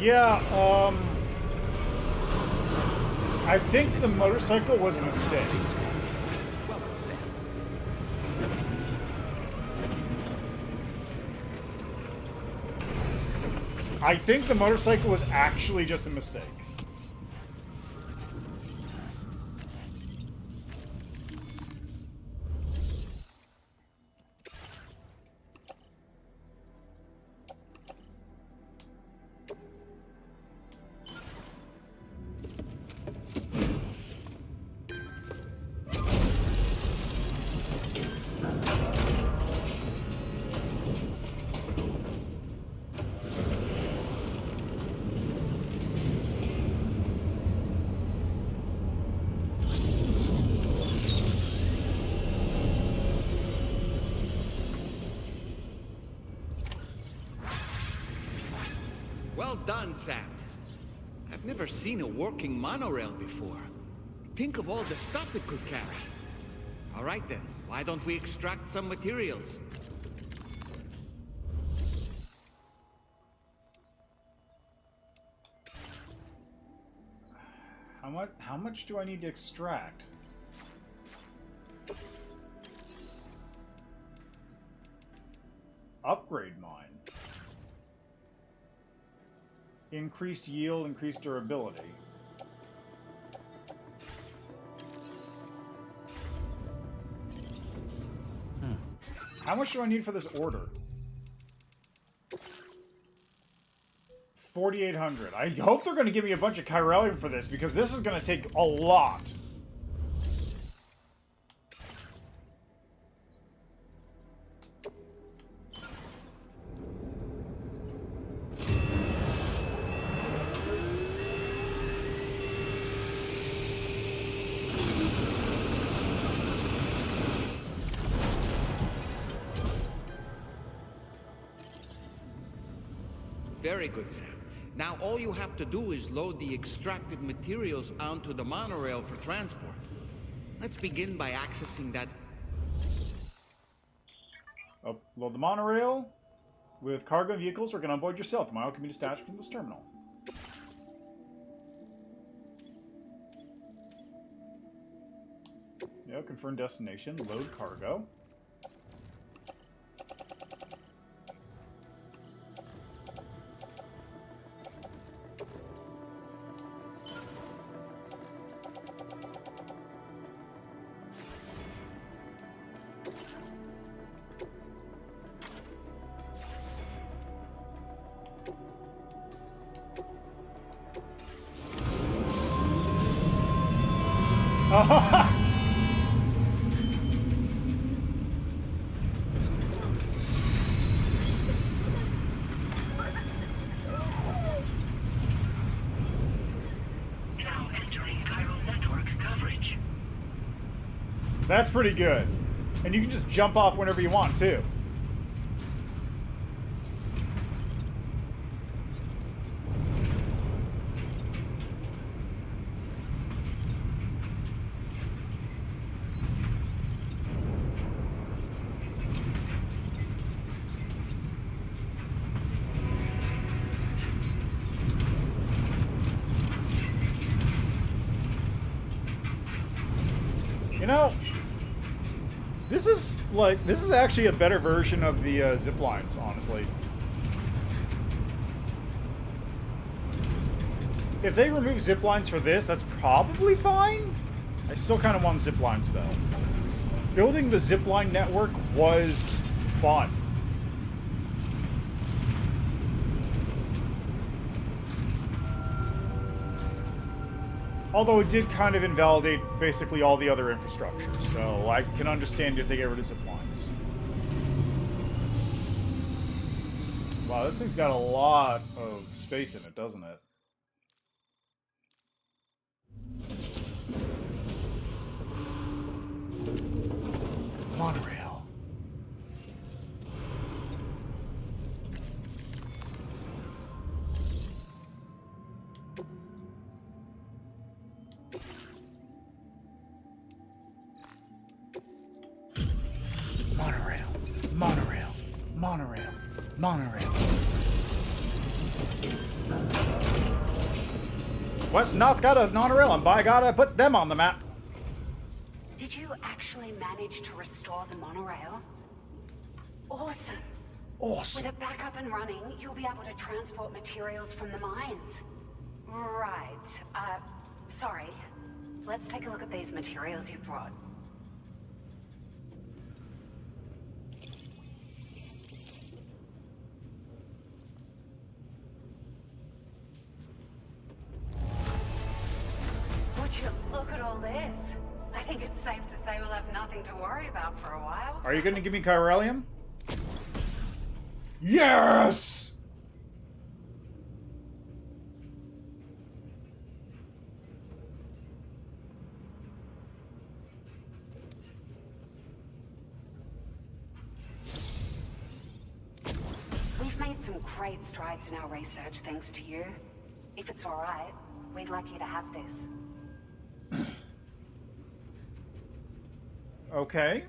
Yeah, I think the motorcycle was a mistake. I think the motorcycle was actually just a mistake. Well done, Sam. I've never seen a working monorail before. Think of all the stuff it could carry. All right then, why don't we extract some materials? How much do I need to extract? Upgrade mine. Increased yield, increased durability. How much do I need for this order? 4,800. I hope they're going to give me a bunch of chiralium for this, because this is going to take a lot. Very good, Sam. Now all you have to do is load the extracted materials onto the monorail for transport. Let's begin by accessing that... Upload the monorail with cargo vehicles, or get on board yourself. Tomorrow can be dispatched from this terminal. Yeah, confirm destination, load cargo. Now entering chiral network coverage. That's pretty good. And you can just jump off whenever you want, too. You know, this is actually a better version of the zip lines, honestly. If they remove zip lines for this, that's probably fine. I still kind of want zip lines, though. Building the zip line network was fun. Although it did kind of invalidate basically all the other infrastructure, so I can understand if they get rid of zip lines. Wow, this thing's got a lot of space in it, doesn't it? Monorail. Monorail. Monorail. Monorail. Monorail. West Knot's got a monorail, and by God, I put them on the map. Did you actually manage to restore the monorail? Awesome. Awesome. With it back up and running, you'll be able to transport materials from the mines. Right. Sorry. Let's take a look at these materials you brought. Would you look at all this? I think it's safe to say we'll have nothing to worry about for a while. Are you going to give me chiralium? Yes! We've made some great strides in our research thanks to you. If it's all right, we'd like you to have this. Okay.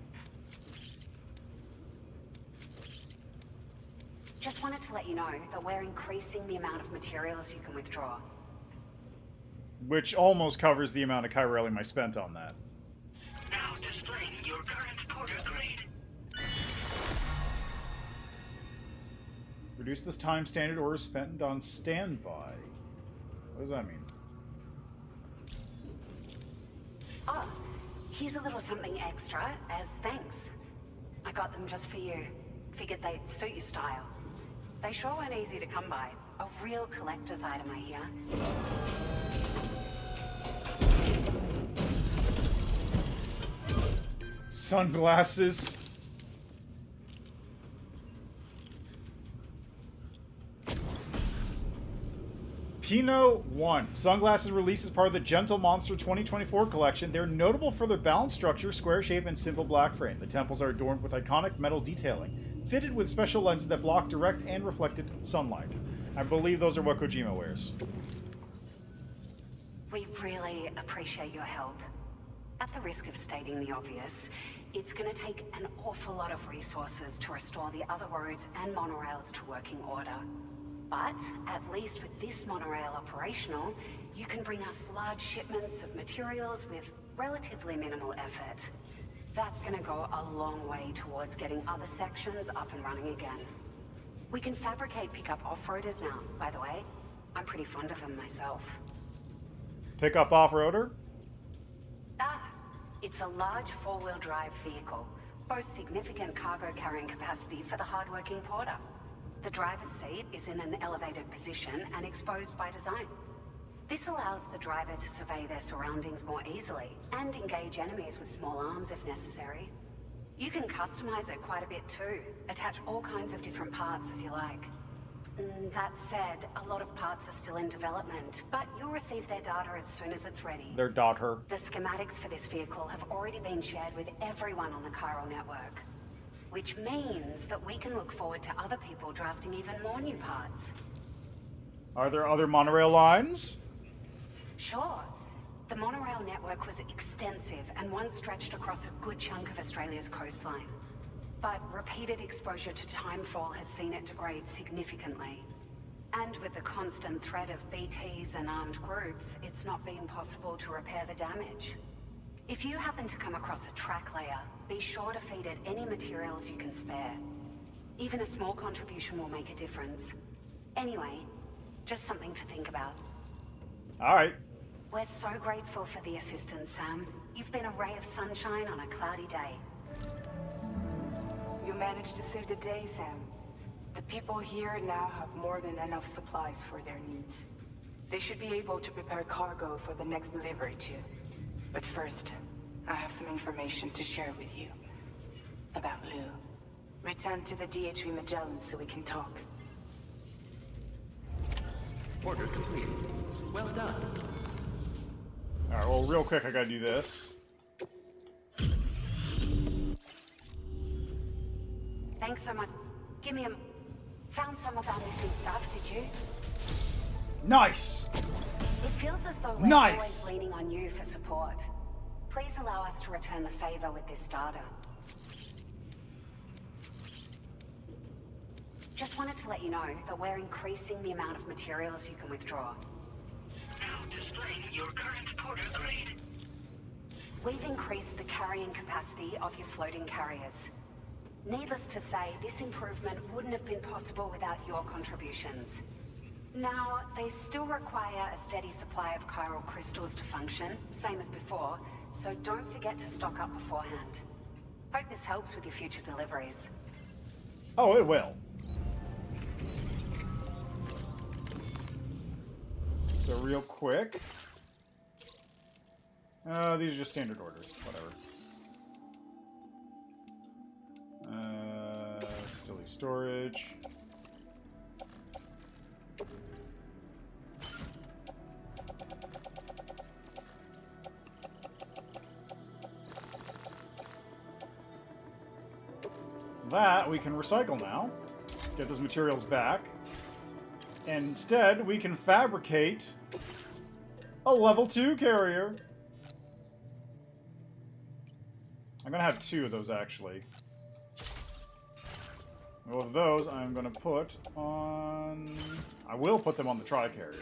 Just wanted to let you know that we're increasing the amount of materials you can withdraw. Which almost covers the amount of chiralium I spent on that. Now displaying your current order grade. Reduce this time standard orders spent on standby. What does that mean? Oh, here's a little something extra as thanks. I got them just for you. Figured they'd suit your style. They sure weren't easy to come by. A real collector's item, I hear. Sunglasses. Pinot 1. Sunglasses released as part of the Gentle Monster 2024 collection. They're notable for their balanced structure, square shape, and simple black frame. The temples are adorned with iconic metal detailing, fitted with special lenses that block direct and reflected sunlight. I believe those are what Kojima wears. We really appreciate your help. At the risk of stating the obvious, it's going to take an awful lot of resources to restore the other roads and monorails to working order. But at least with this monorail operational, you can bring us large shipments of materials with relatively minimal effort. That's going to go a long way towards getting other sections up and running again. We can fabricate pickup off-roaders now, by the way. I'm pretty fond of them myself. Pickup off-roader? It's a large four-wheel drive vehicle, boasts significant cargo carrying capacity for the hard-working porter. The driver's seat is in an elevated position and exposed by design. This allows the driver to survey their surroundings more easily and engage enemies with small arms if necessary. You can customize it quite a bit too, attach all kinds of different parts as you like. That said, a lot of parts are still in development, but you'll receive their data as soon as it's ready. Their daughter. The schematics for this vehicle have already been shared with everyone on the Chiral network, which means that we can look forward to other people drafting even more new parts. Are there other monorail lines? Sure. The monorail network was extensive and once stretched across a good chunk of Australia's coastline. But repeated exposure to timefall has seen it degrade significantly. And with the constant threat of BTs and armed groups, it's not been possible to repair the damage. If you happen to come across a track layer, be sure to feed it any materials you can spare. Even a small contribution will make a difference. Anyway, just something to think about. Alright. We're so grateful for the assistance, Sam. You've been a ray of sunshine on a cloudy day. You managed to save the day, Sam. The people here now have more than enough supplies for their needs. They should be able to prepare cargo for the next delivery too. But first, I have some information to share with you. About Lou. Return to the DHV Magellan so we can talk. Order complete. Well done. Alright, well, real quick, I gotta do this. Thanks so much. Give me a... Found some of our missing stuff, did you? Nice! It feels as though we're always leaning on you for support. Please allow us to return the favor with this data. Just wanted to let you know that we're increasing the amount of materials you can withdraw. Now displaying your current porter grade. We've increased the carrying capacity of your floating carriers. Needless to say, this improvement wouldn't have been possible without your contributions. Now, they still require a steady supply of chiral crystals to function, same as before, so don't forget to stock up beforehand. Hope this helps with your future deliveries. Oh, it will. So real quick. These are just standard orders, whatever. Still storage. That we can recycle now. Get those materials back. And instead, we can fabricate a level 2 carrier. I'm gonna have 2 of those, actually. Both of those I'm gonna put on... I will put them on the tri-carrier.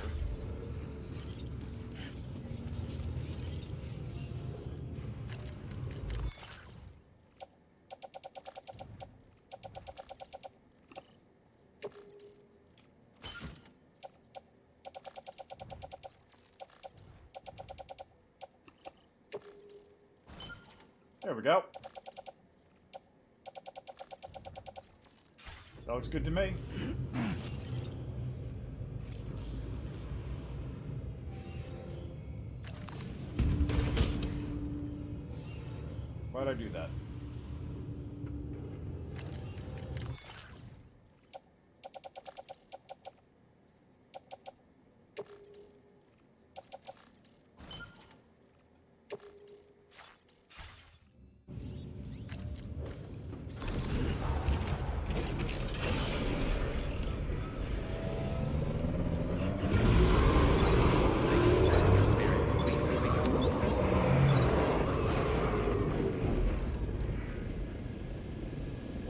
There we go. That looks good to me. Why'd I do that?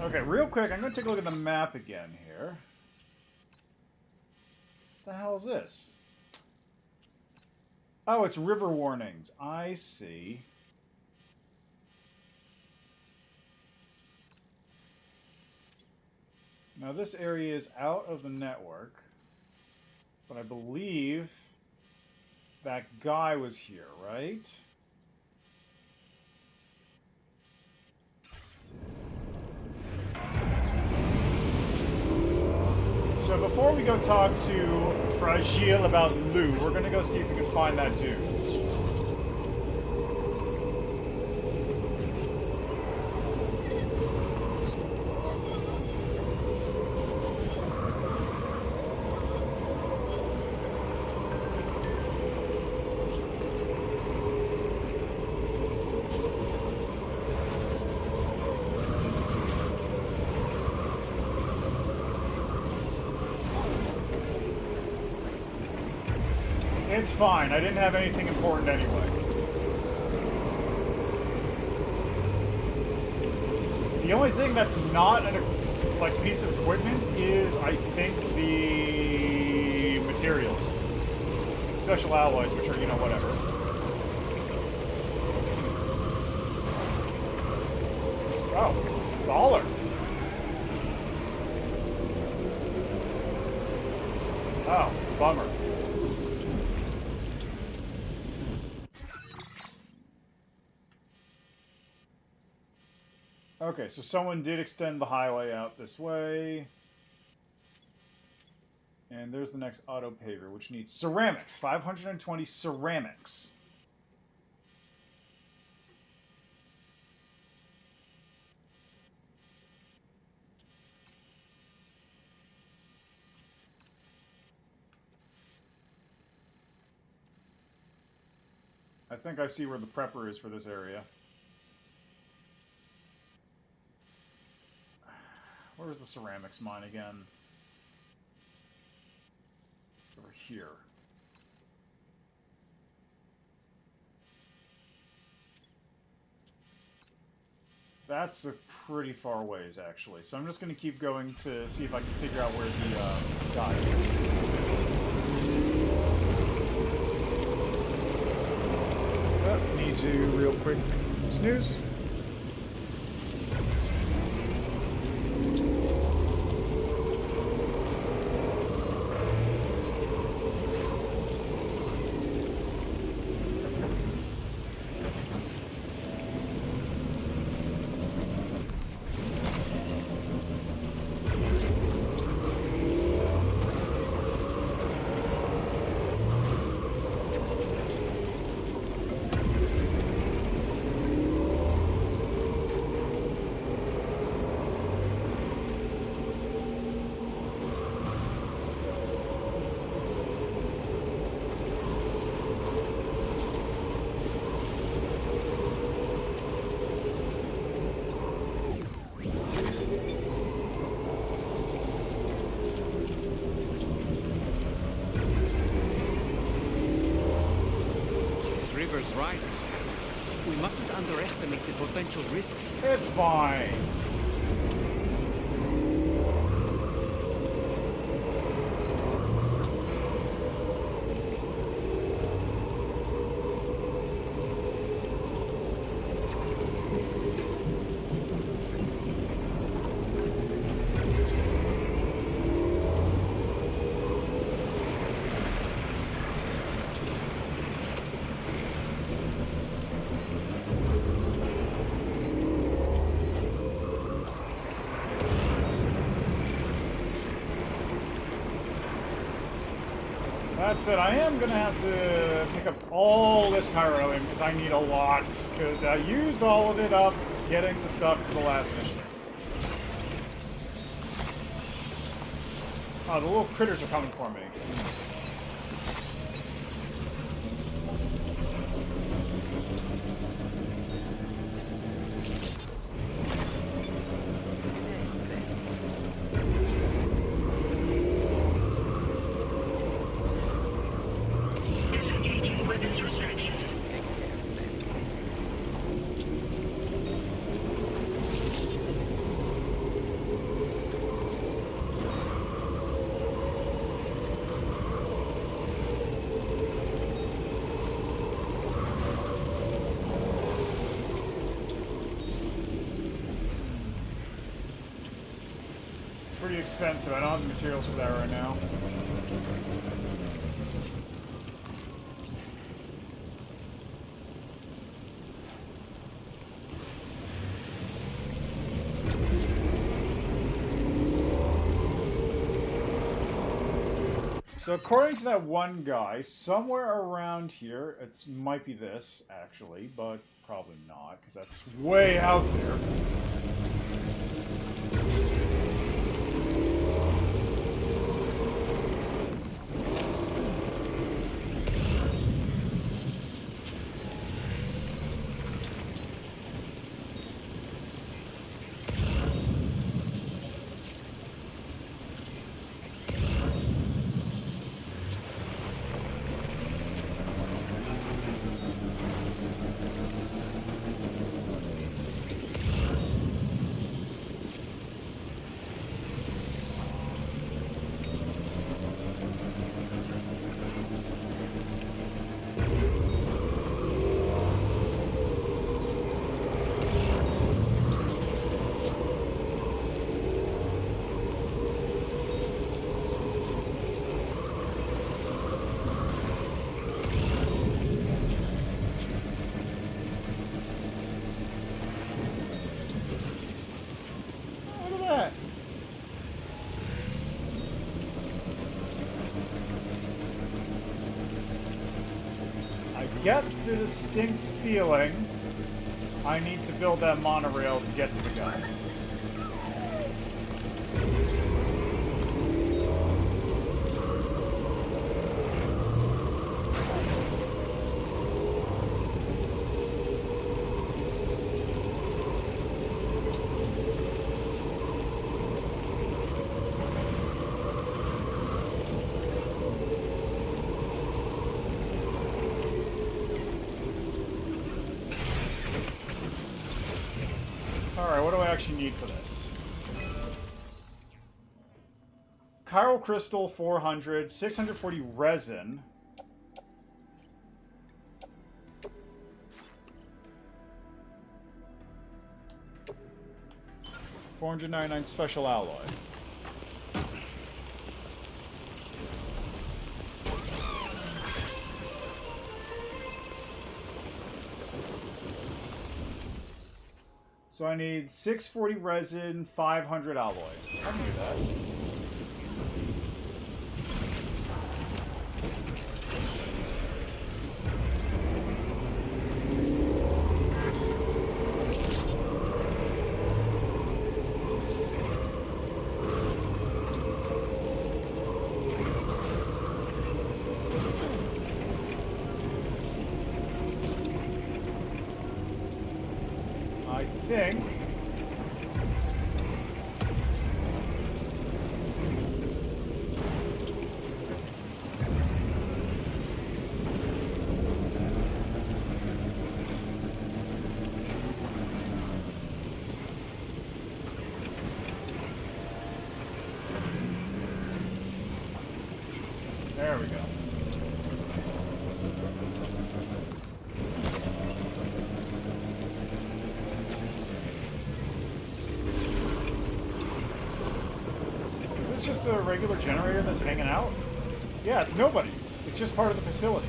Okay, real quick, I'm going to take a look at the map again here. What the hell is this? Oh, it's river warnings. I see. Now this area is out of the network, but I believe that guy was here, right? So before we go talk to Fragile about Lou, we're gonna go see if we can find that dude. It's fine. I didn't have anything important anyway. The only thing that's not a piece of equipment is, I think, the materials. Special alloys, which are, you know, whatever. Oh, baller. Oh, bummer. Okay, so someone did extend the highway out this way. And there's the next auto paver, which needs ceramics. 520 ceramics. I think I see where the prepper is for this area. Where's the ceramics mine again? It's over here. That's a pretty far ways, actually. So I'm just going to keep going to see if I can figure out where the guy is. Need to real quick snooze. Rising. We mustn't underestimate the potential risks. It's fine. That said, I am gonna have to pick up all this chiralium because I need a lot. Because I used all of it up getting the stuff for the last mission. Oh, the little critters are coming for me. Disengaging weapons restrictions. It's pretty expensive. I don't have the materials for that right now. So according to that one guy, somewhere around here, it might be this, actually, but probably not, because that's way out there. Get the distinct feeling I need to build that monorail to get to the guy. Alright, what do I actually need for this? Chiral crystal 400, 640 resin. $499 special alloy. So I need 640 resin, 500 alloy. I can do that. I think there we go. Just a regular generator that's hanging out? Yeah, it's nobody's. It's just part of the facility.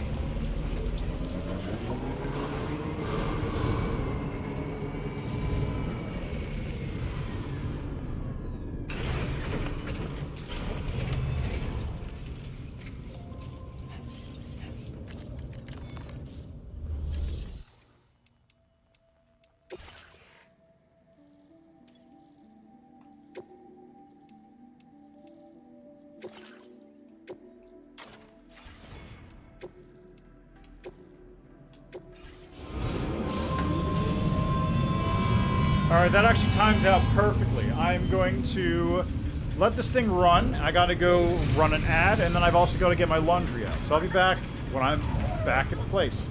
Alright, that actually times out perfectly. I'm going to let this thing run. I gotta go run an ad, and then I've also got to get my laundry out. So I'll be back when I'm back at the place.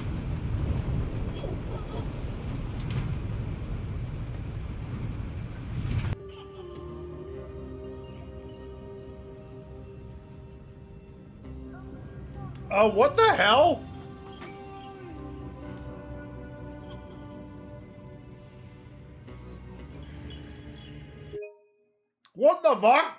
What the hell? What the fuck?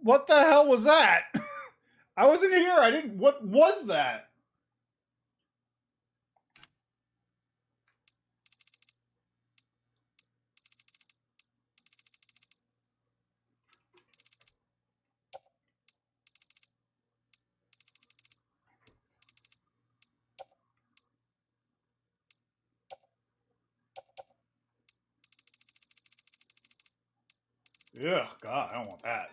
What the hell was that? I wasn't here. I didn't. What was that? Ugh, God, I don't want that.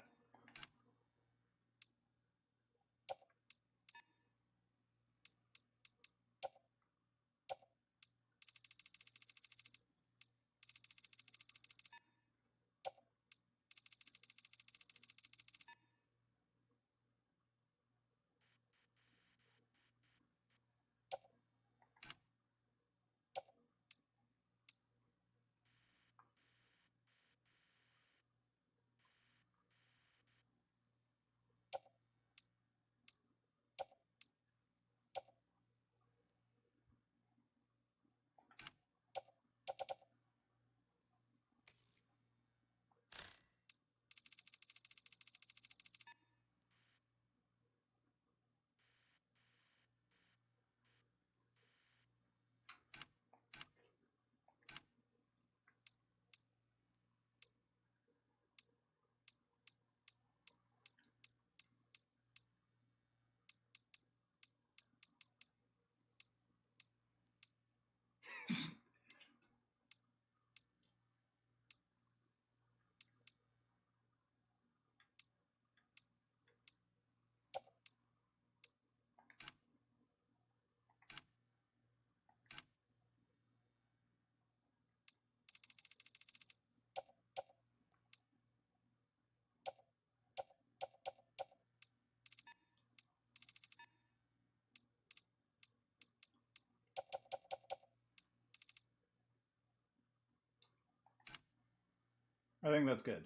I think that's good.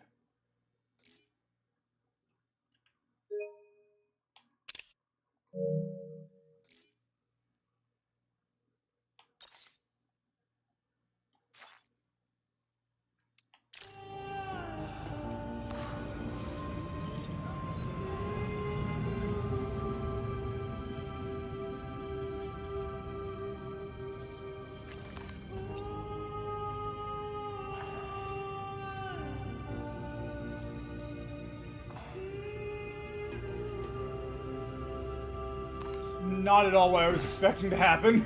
It's not at all what I was expecting to happen.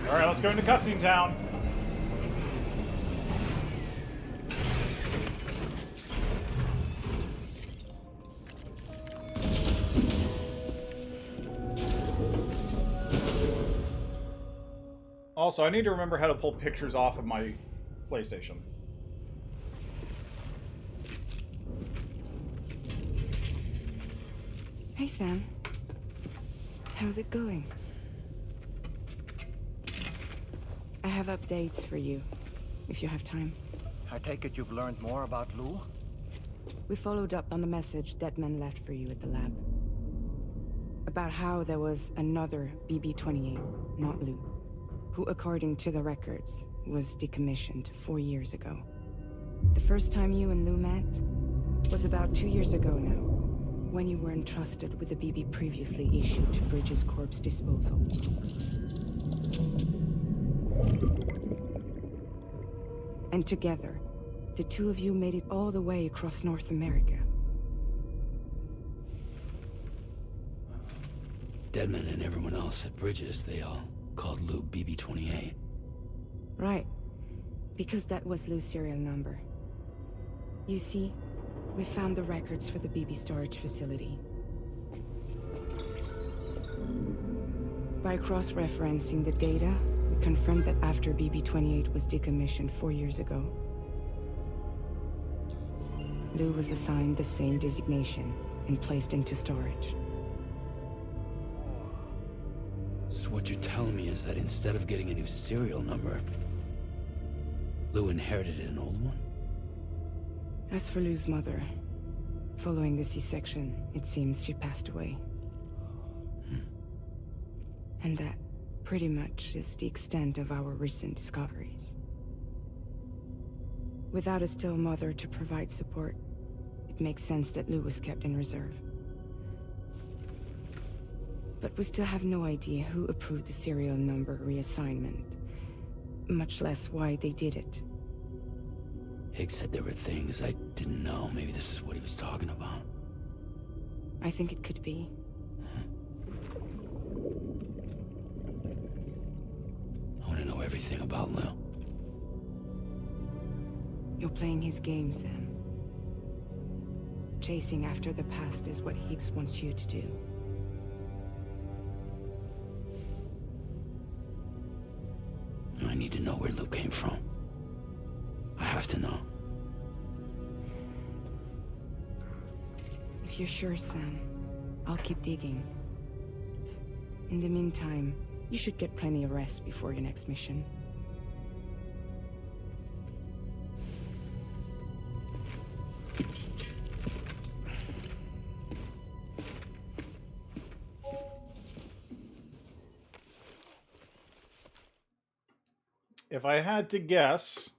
Alright, let's go into cutscene town. Also, I need to remember how to pull pictures off of my PlayStation. Hey, Sam. How's it going? I have updates for you, if you have time. I take it you've learned more about Lou? We followed up on the message Deadman left for you at the lab. About how there was another BB-28, not Lou, who, according to the records, was decommissioned 4 years ago. The first time you and Lou met was about 2 years ago now, when you were entrusted with the BB previously issued to Bridges Corp's disposal. And together, the two of you made it all the way across North America. Deadman and everyone else at Bridges, they all called Lou BB-28. Right. Because that was Lou's serial number. You see, we found the records for the BB storage facility. By cross-referencing the data, we confirmed that after BB-28 was decommissioned 4 years ago, Lou was assigned the same designation and placed into storage. So what you're telling me is that instead of getting a new serial number, Lou inherited an old one? As for Lou's mother, following the C-section, it seems she passed away. And that pretty much is the extent of our recent discoveries. Without a still mother to provide support, it makes sense that Lou was kept in reserve. But we still have no idea who approved the serial number reassignment, much less why they did it. Higgs said there were things I didn't know. Maybe this is what he was talking about. I think it could be. I want to know everything about Lou. You're playing his game, Sam. Chasing after the past is what Higgs wants you to do. I need to know where Lou came from. I have to know. If you're sure, Sam, I'll keep digging. In the meantime, you should get plenty of rest before your next mission. If I had to guess,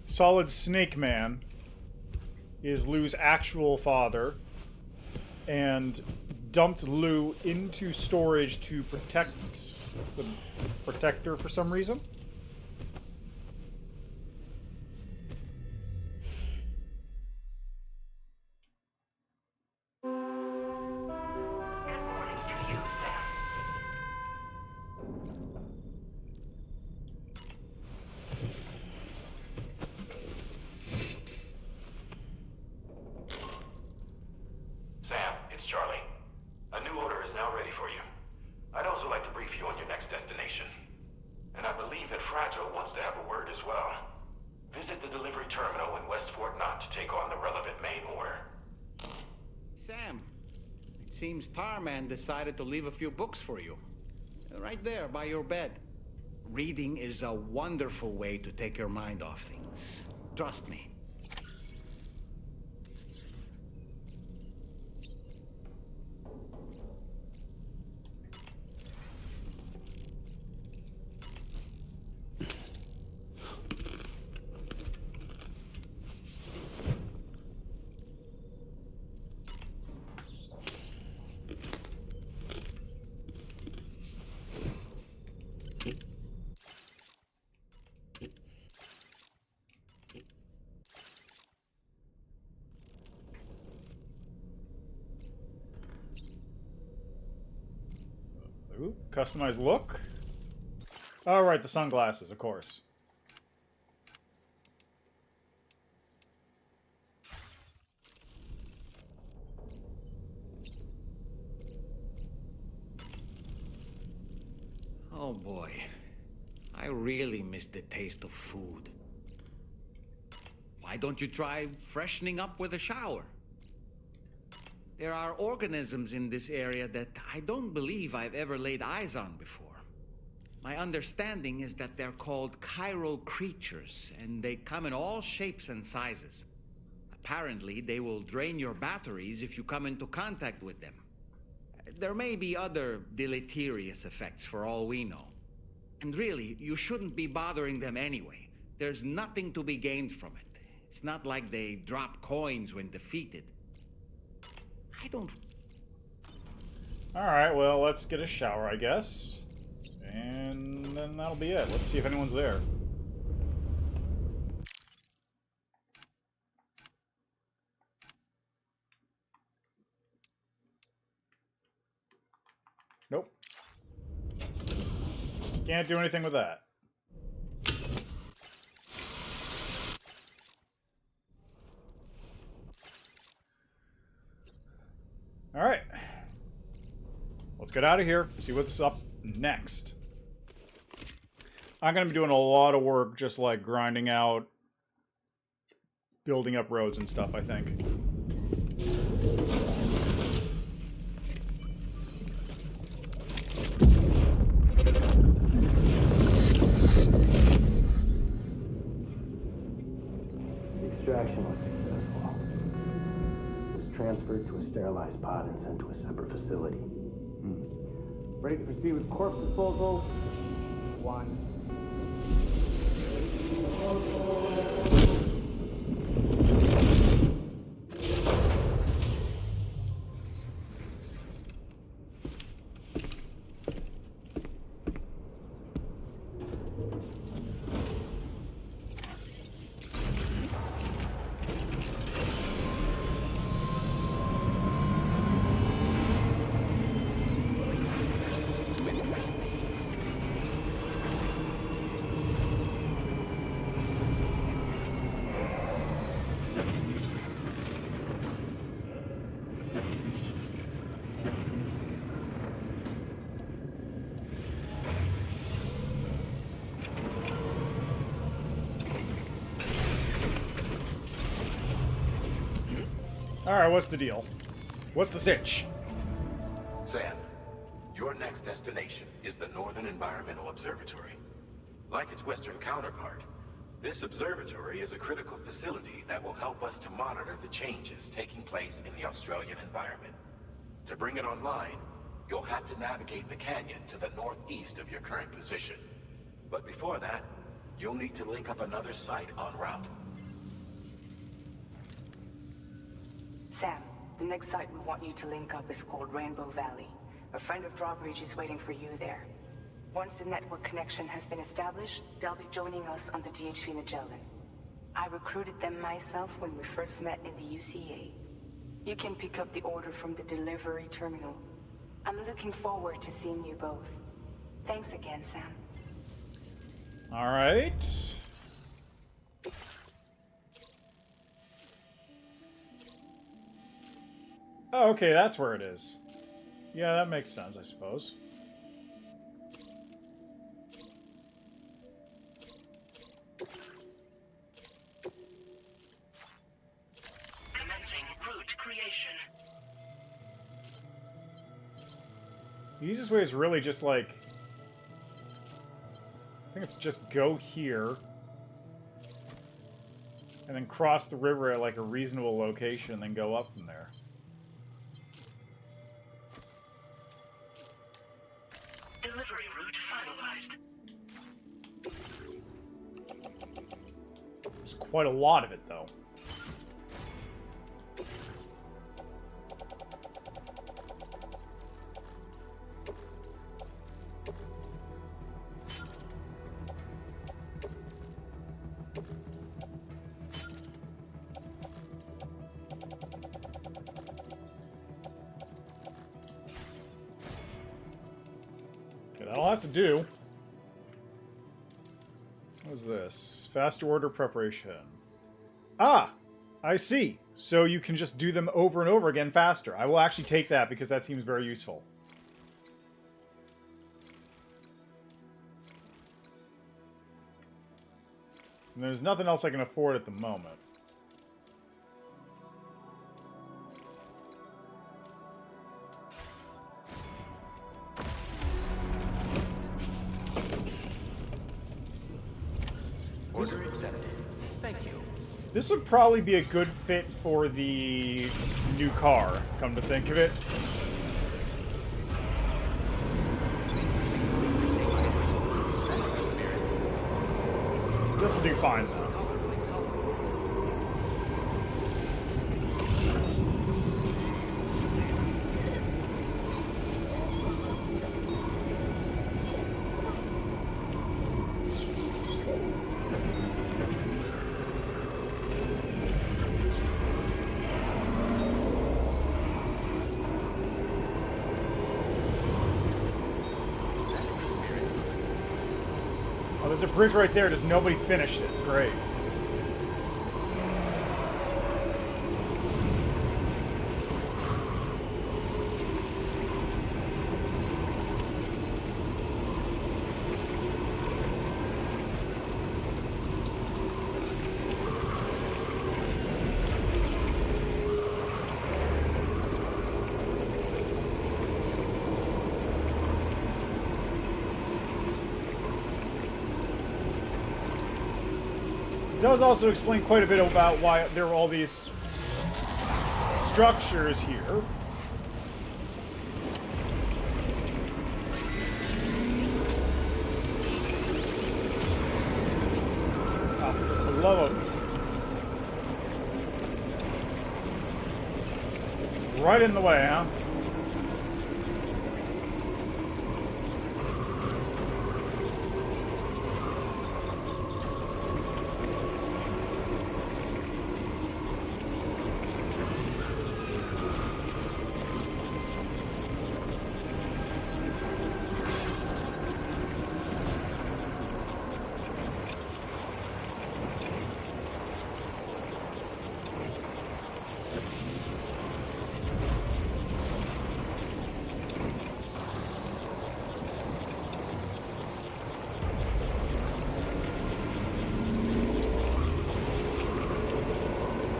Solid Snake Man is Lou's actual father and dumped Lou into storage to protect the protector for some reason. Sam, it's Charlie. A new order is now ready for you. I'd also like to brief you on your next destination. And I believe that Fragile wants to have a word as well. Visit the delivery terminal in West Fort Knott to take on the relevant main order. Sam, it seems Tarman decided to leave a few books for you. Right there by your bed. Reading is a wonderful way to take your mind off things. Trust me. Ooh, customized look. Oh, right, the sunglasses, of course. Oh boy, I really miss the taste of food. Why don't you try freshening up with a shower? There are organisms in this area that I don't believe I've ever laid eyes on before. My understanding is that they're called chiral creatures, and they come in all shapes and sizes. Apparently, they will drain your batteries if you come into contact with them. There may be other deleterious effects for all we know. And really, you shouldn't be bothering them anyway. There's nothing to be gained from it. It's not like they drop coins when defeated. I don't... Alright, well, let's get a shower, I guess. And then that'll be it. Let's see if anyone's there. Nope. Can't do anything with that. Alright. Let's get out of here. See what's up next. I'm going to be doing a lot of work just like grinding out, building up roads and stuff, I think. The extraction was successful. It was transferred to a sterilized pod and sent to a separate facility. Ready to proceed with corpse disposal? 1. Alright, what's the deal? What's the sitch? Sam, your next destination is the Northern Environmental Observatory. Like its western counterpart, this observatory is a critical facility that will help us to monitor the changes taking place in the Australian environment. To bring it online, you'll have to navigate the canyon to the northeast of your current position. But before that, you'll need to link up another site en route. Sam, the next site we want you to link up is called Rainbow Valley. A friend of Drawbridge is waiting for you there. Once the network connection has been established, they'll be joining us on the DHV Magellan. I recruited them myself when we first met in the UCA. You can pick up the order from the delivery terminal. I'm looking forward to seeing you both. Thanks again, Sam. Alright. Oh, okay, that's where it is. Yeah, that makes sense, I suppose. Commencing route creation. The easiest way is really just like... I think it's just go here. And then cross the river at like a reasonable location and then go up from there. Delivery route finalized. There's quite a lot of it, though. That'll have to do. What is this? Fast order preparation. Ah! I see. So you can just do them over and over again faster. I will actually take that because that seems very useful. And there's nothing else I can afford at the moment. This would probably be a good fit for the new car, come to think of it. This will do fine, though. Oh, there's a bridge right there. Just nobody finished it. Great. It does also explain quite a bit about why there are all these structures here. Oh, for the love of... Right in the way, huh?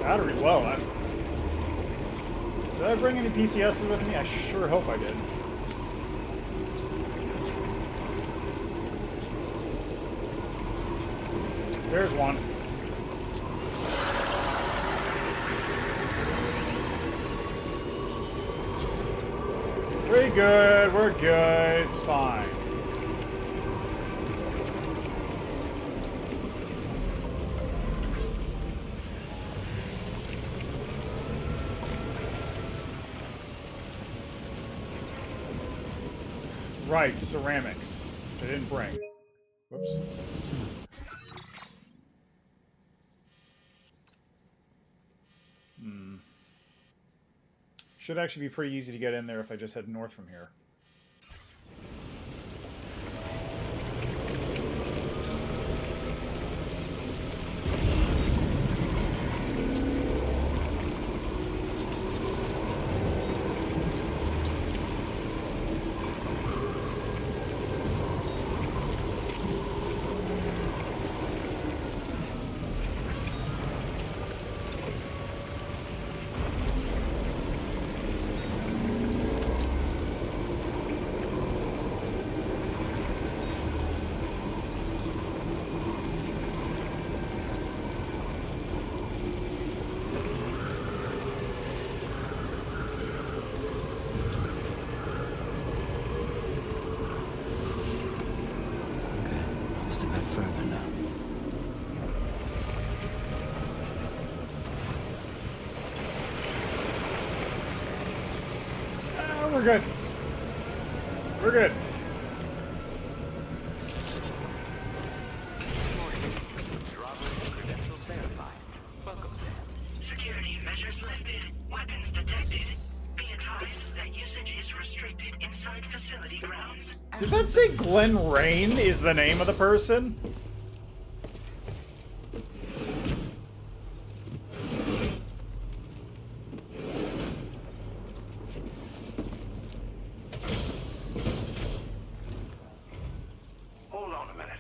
Battery's low. Did I bring any PCSs with me? I sure hope I did. There's one. We're good. We're good. It's fine. Right, ceramics, which I didn't bring. Whoops. Should actually be pretty easy to get in there if I just head north from here. We're good. We're good. Security measures lifted. Weapons detected. Be advised that usage is restricted inside facility grounds. Did that say Glenn Rain is the name of the person? Hold on a minute.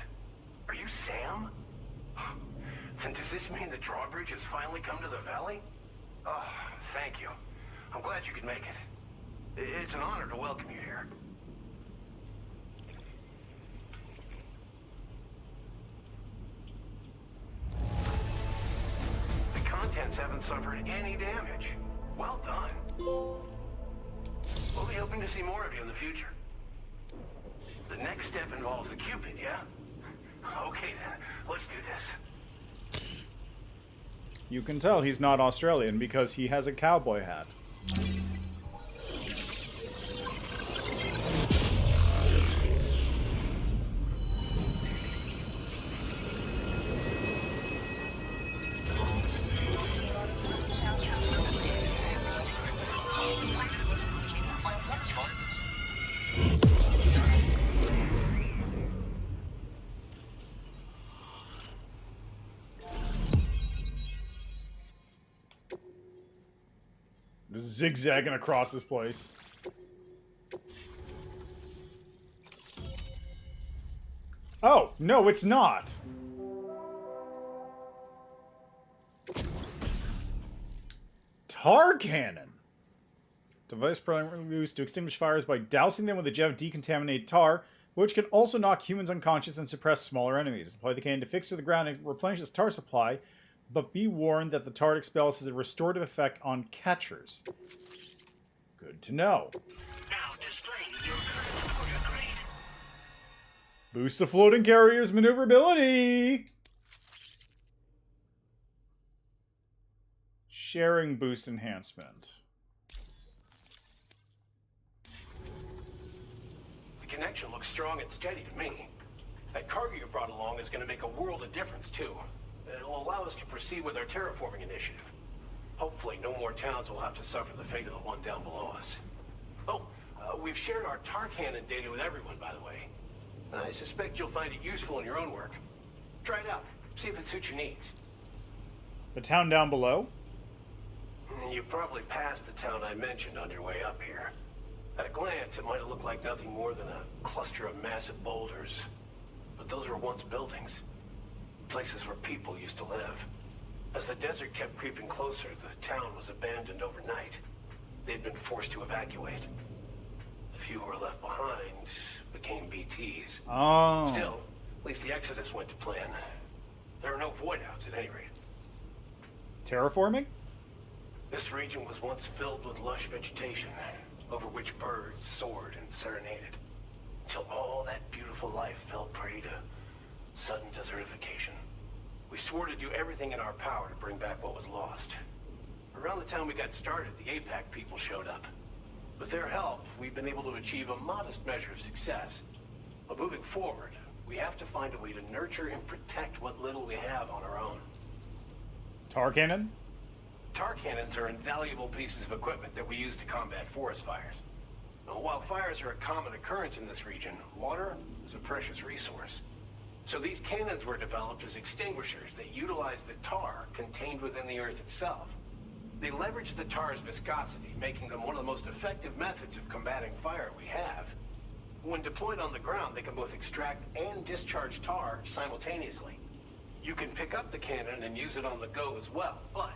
Are you Sam? Then does this mean the drawbridge has finally come to the valley? Oh, thank you. I'm glad you could make it. It's an honor to welcome you here. cans haven't suffered any damage. Well done. We'll be hoping to see more of you in the future. The next step involves the Cupid, yeah? Okay then, let's do this. You can tell he's not Australian because he has a cowboy hat. Zigzagging across this place. Oh, no, it's not. Tar cannon. Device primarily used to extinguish fires by dousing them with a jet of decontaminated tar, which can also knock humans unconscious and suppress smaller enemies. Deploy the cannon to fix to the ground and replenish its tar supply, but be warned that the tar it expels has a restorative effect on catchers. Good to know. Now displaying your current order grade. Boost the floating carrier's maneuverability! Sharing boost enhancement. The connection looks strong and steady to me. That cargo you brought along is going to make a world of difference, too. It'll allow us to proceed with our terraforming initiative. Hopefully, no more towns will have to suffer the fate of the one down below us. Oh, we've shared our tar cannon data with everyone, by the way. I suspect you'll find it useful in your own work. Try it out. See if it suits your needs. The town down below? You probably passed the town I mentioned on your way up here. At a glance, it might have looked like nothing more than a cluster of massive boulders. But those were once buildings. Places where people used to live. As the desert kept creeping closer, the town was abandoned overnight. They'd been forced to evacuate. The few who were left behind became BTs. Oh. Still, at least the exodus went to plan. There are no void outs at any rate. Terraforming? This region was once filled with lush vegetation, over which birds soared and serenaded, until all that beautiful life fell prey to sudden desertification. We swore to do everything in our power to bring back what was lost. Around the time we got started, the APAC people showed up. With their help, we've been able to achieve a modest measure of success. But moving forward, we have to find a way to nurture and protect what little we have on our own. Tar cannon? Tar cannons are invaluable pieces of equipment that we use to combat forest fires. Now, while fires are a common occurrence in this region, water is a precious resource. So these cannons were developed as extinguishers that utilize the tar contained within the earth itself. They leverage the tar's viscosity, making them one of the most effective methods of combating fire we have. When deployed on the ground, they can both extract and discharge tar simultaneously. You can pick up the cannon and use it on the go as well, but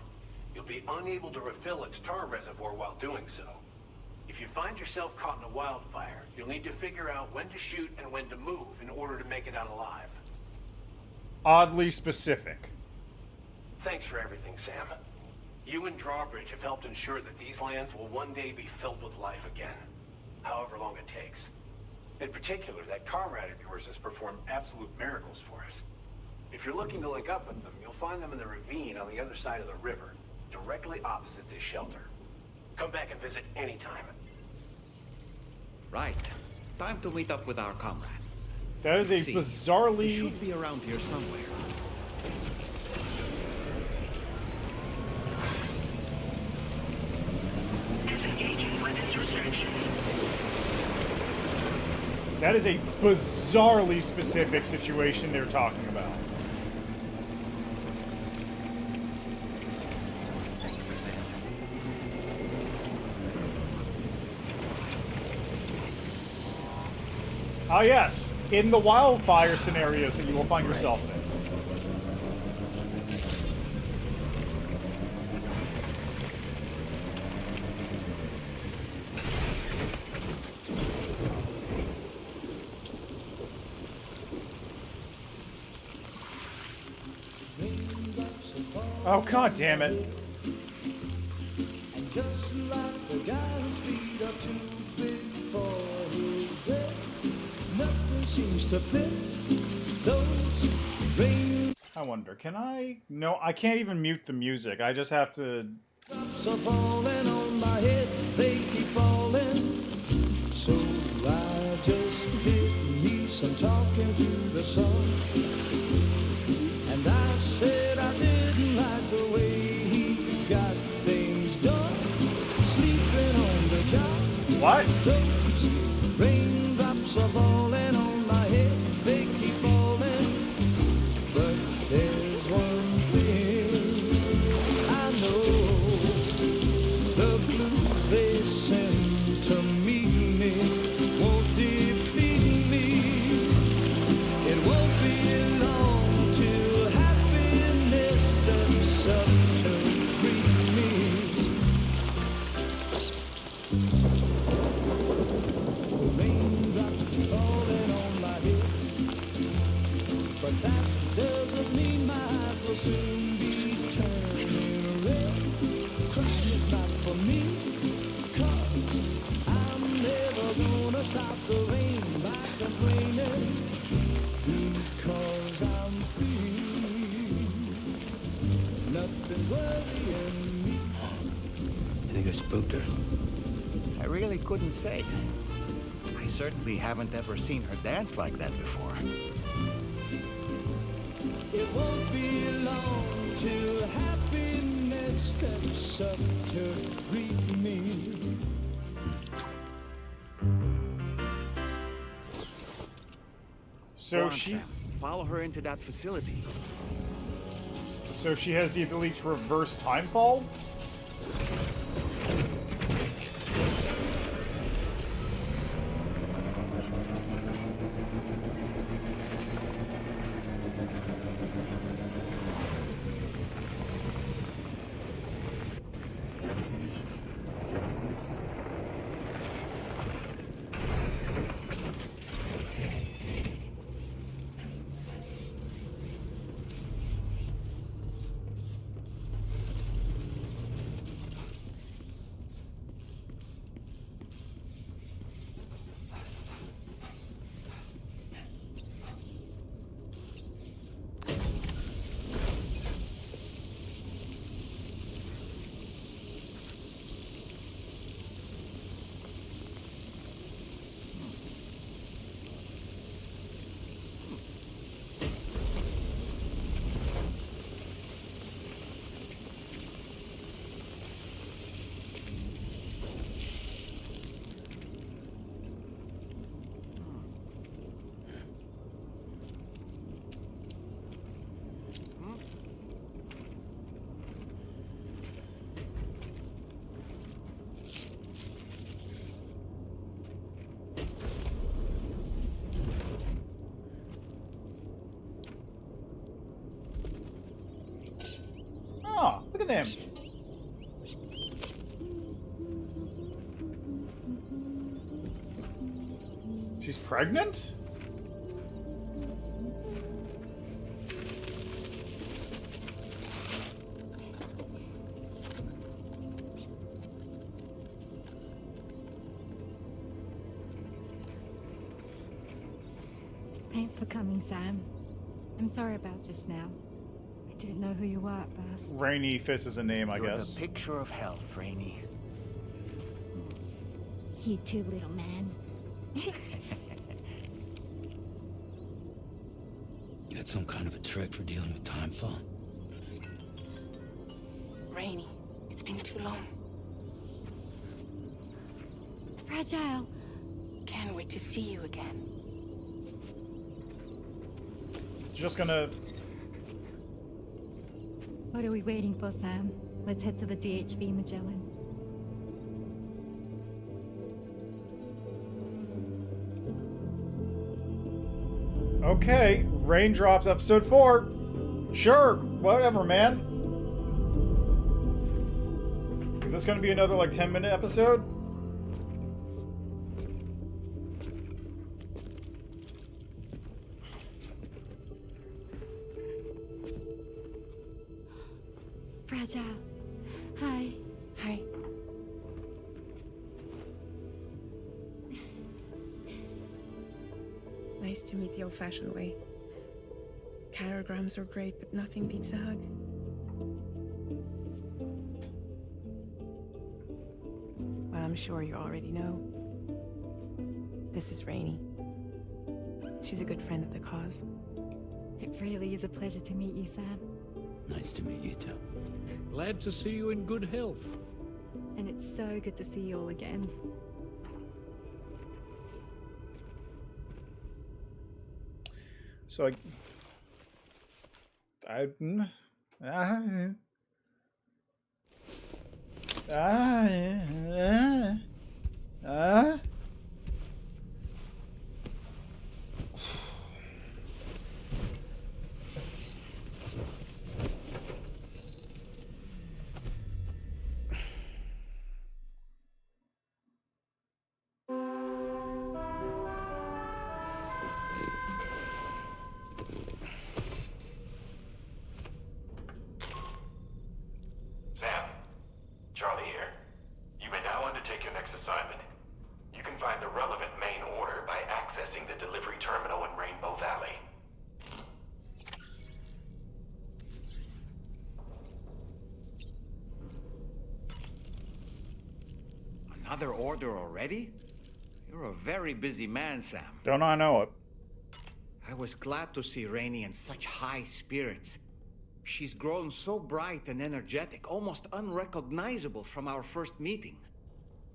you'll be unable to refill its tar reservoir while doing so. If you find yourself caught in a wildfire, you'll need to figure out when to shoot and when to move in order to make it out alive. Oddly specific. Thanks for everything, Sam. You and Drawbridge have helped ensure that these lands will one day be filled with life again, however long it takes. In particular, that comrade of yours has performed absolute miracles for us. If you're looking to link up with them, you'll find them in the ravine on the other side of the river, directly opposite this shelter. Come back and visit anytime. Right. Time to meet up with our comrade. That is a bizarrely... He should be around here somewhere. Disengaging weapons restrictions. That is a bizarrely specific situation they're talking about. Ah, yes, in the wildfire scenarios that you will find yourself in. Oh, god damn it. And just like the guy whose feet are too big for his bed, nothing seems to fit those rain. I wonder, can I? No, I can't even mute the music. I just have to... Drops are falling on my head, they keep falling. So I just did me some talking to the sun. And I said I didn't like the way he got things done. Sleeping on the job. What? Those raindrops are falling on my head, they keep falling. But there's one thing I know. The blues they send to meet me won't defeat me. It won't be long till happiness steps up to greet me. The raindrops falling on my head, but that doesn't mean my eyes will soon be turning red. Crying is not for me, 'cause I'm never gonna stop the rain by complaining, because I'm free. Nothing's worrying me. You think I spooked her? I really couldn't say. I certainly haven't ever seen her dance like that before. It won't be long till happiness steps up to greet me. So Go on, she... Sam. Follow her into that facility. So she has the ability to reverse timefall? Oh, look at them. She's pregnant? Thanks for coming, Sam. I'm sorry about just now. I didn't know who you were at first. Rainy fits as a name, I You're guess. the picture of health, Rainy. You too, little man. You got some kind of a trick for dealing with timefall? Rainy, it's been too long. Fragile. Can't wait to see you again. Just gonna... What are we waiting for, Sam? Let's head to the DHV Magellan. Okay, Raindrops episode 4. Sure, whatever, man. Is this gonna be another, like, 10-minute episode? Fragile. Hi. Hi. Nice to meet the old-fashioned way. Carograms are great, but nothing beats a hug. Well, I'm sure you already know. This is Rainey. She's a good friend of the cause. It really is a pleasure to meet you, Sam. Nice to meet you too. Glad to see you in good health. And it's so good to see you all again. So Sam, Charlie here. You may now undertake your next assignment. You can find the relevant main order by accessing the delivery terminal in Rainbow Valley. Another order already? You're a very busy man, Sam. don't I know it? I was glad to see Rainey in such high spirits. She's grown so bright and energetic, almost unrecognizable from our first meeting.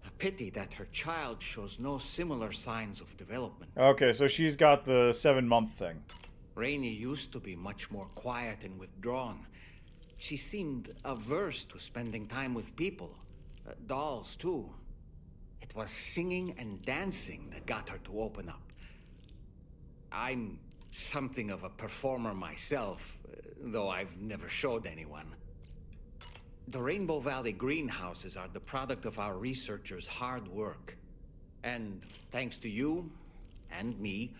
A pity that her child shows no similar signs of development. Okay, so she's got the 7-month thing. Rainey used to be much more quiet and withdrawn. She seemed averse to spending time with people. Dolls, too. It was singing and dancing that got her to open up. I'm something of a performer myself, though I've never showed anyone. The Rainbow Valley greenhouses are the product of our researchers' hard work. And thanks to you and me,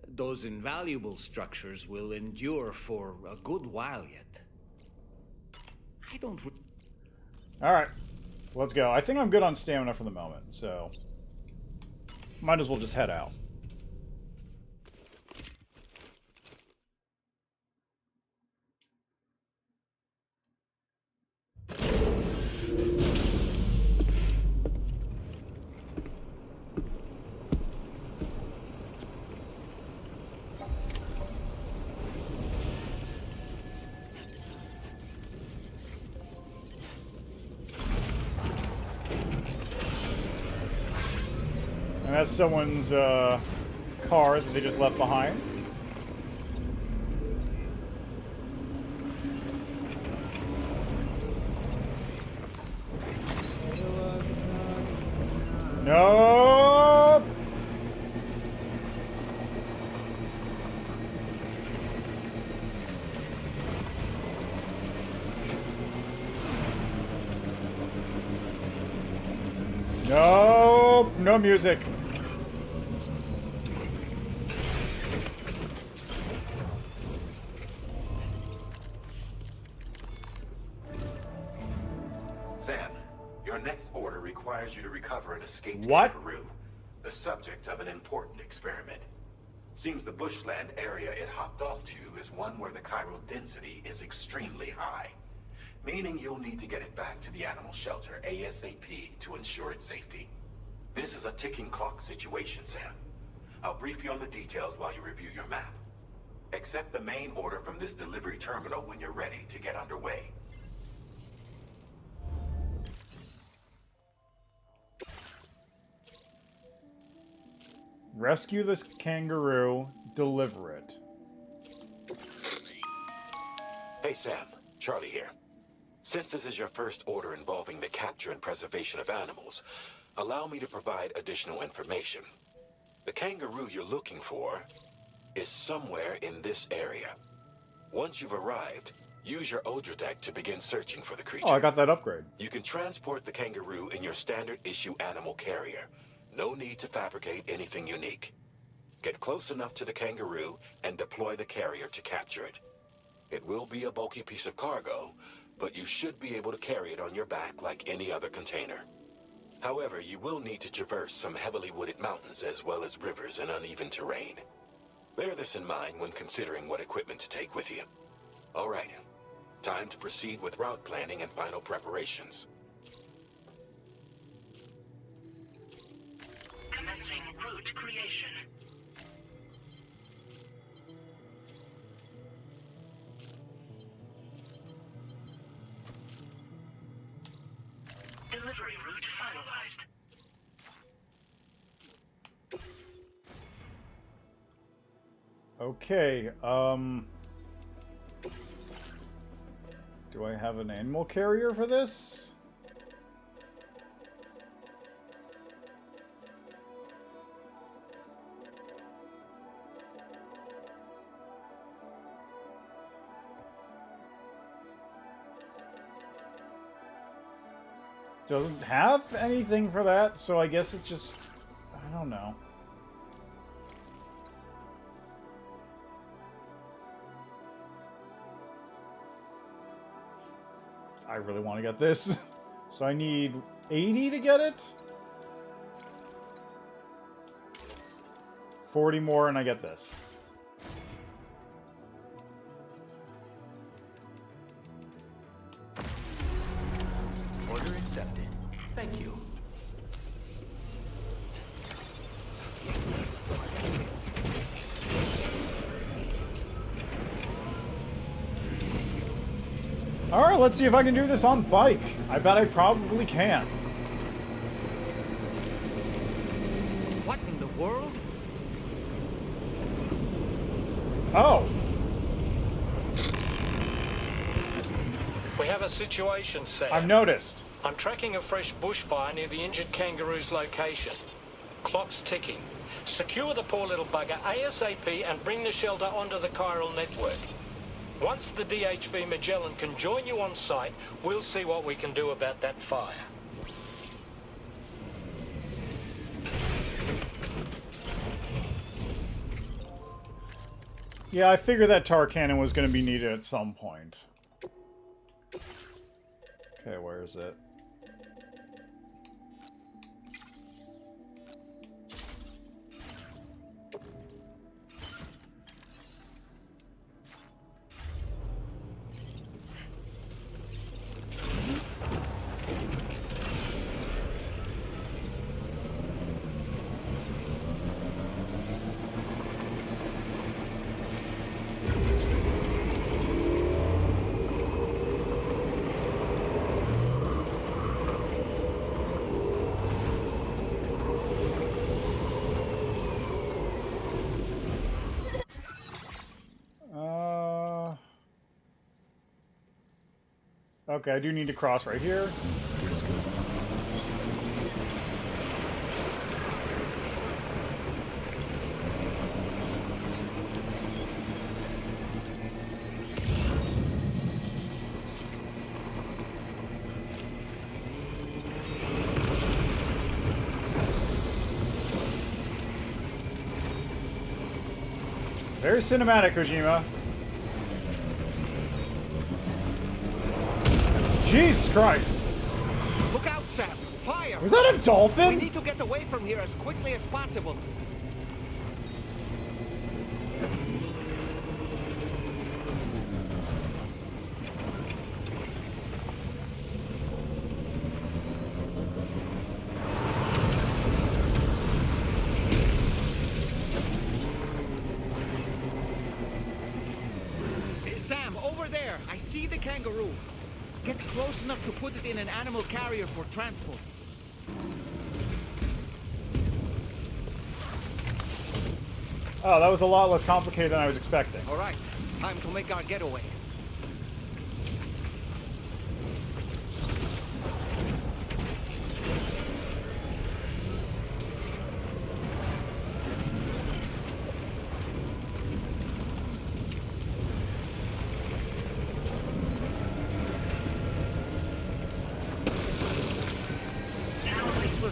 those invaluable structures will endure for a good while yet. I don't... Alright, let's go. I think I'm good on stamina for the moment, so... might as well just head out. And that's someone's car that they just left behind. No. No, no music. Sam, your next order requires you to recover an escaped What? kangaroo, the subject of an important experiment. Seems the bushland area it hopped off to is one where the chiral density is extremely high, meaning you'll need to get it back to the animal shelter ASAP to ensure its safety. This is a ticking clock situation, Sam. I'll brief you on the details while you review your map. Accept the main order from this delivery terminal when you're ready to get underway. Rescue this kangaroo, deliver it. Hey Sam, Charlie here. Since this is your first order involving the capture and preservation of animals, allow me to provide additional information. The kangaroo you're looking for is somewhere in this area. Once you've arrived, use your Odra deck to begin searching for the creature. Oh, I got that upgrade. You can transport the kangaroo in your standard issue animal carrier. No need to fabricate anything unique. Get close enough to the kangaroo and deploy the carrier to capture it. It will be a bulky piece of cargo, but you should be able to carry it on your back like any other container. However, you will need to traverse some heavily wooded mountains as well as rivers and uneven terrain. Bear this in mind when considering what equipment to take with you. All right, time to proceed with route planning and final preparations. Commencing route creation. Delivery route finalized. Okay, do I have an animal carrier for this? Doesn't have anything for that, so I guess it just... I don't know. I really want to get this. So I need 80 to get it? 40 more and I get this. Order accepted. Thank you. Alright, let's see if I can do this on bike. I bet I probably can. What in the world? Oh. We have a situation, Sam. I've noticed. I'm tracking a fresh bushfire near the injured kangaroo's location. Clock's ticking. Secure the poor little bugger ASAP and bring the shelter onto the chiral network. Once the DHV Magellan can join you on site, we'll see what we can do about that fire. Yeah, I figured that tar cannon was going to be needed at some point. Okay, where is it? Okay, I do need to cross right here. Very cinematic, Kojima. Jesus Christ! Look out, Sam! Fire! Was that a dolphin? We need to get away from here as quickly as possible. Sam, over there! I see the kangaroo. Get close enough to put it in an animal carrier for transport. Oh, that was a lot less complicated than I was expecting. All right, time to make our getaway.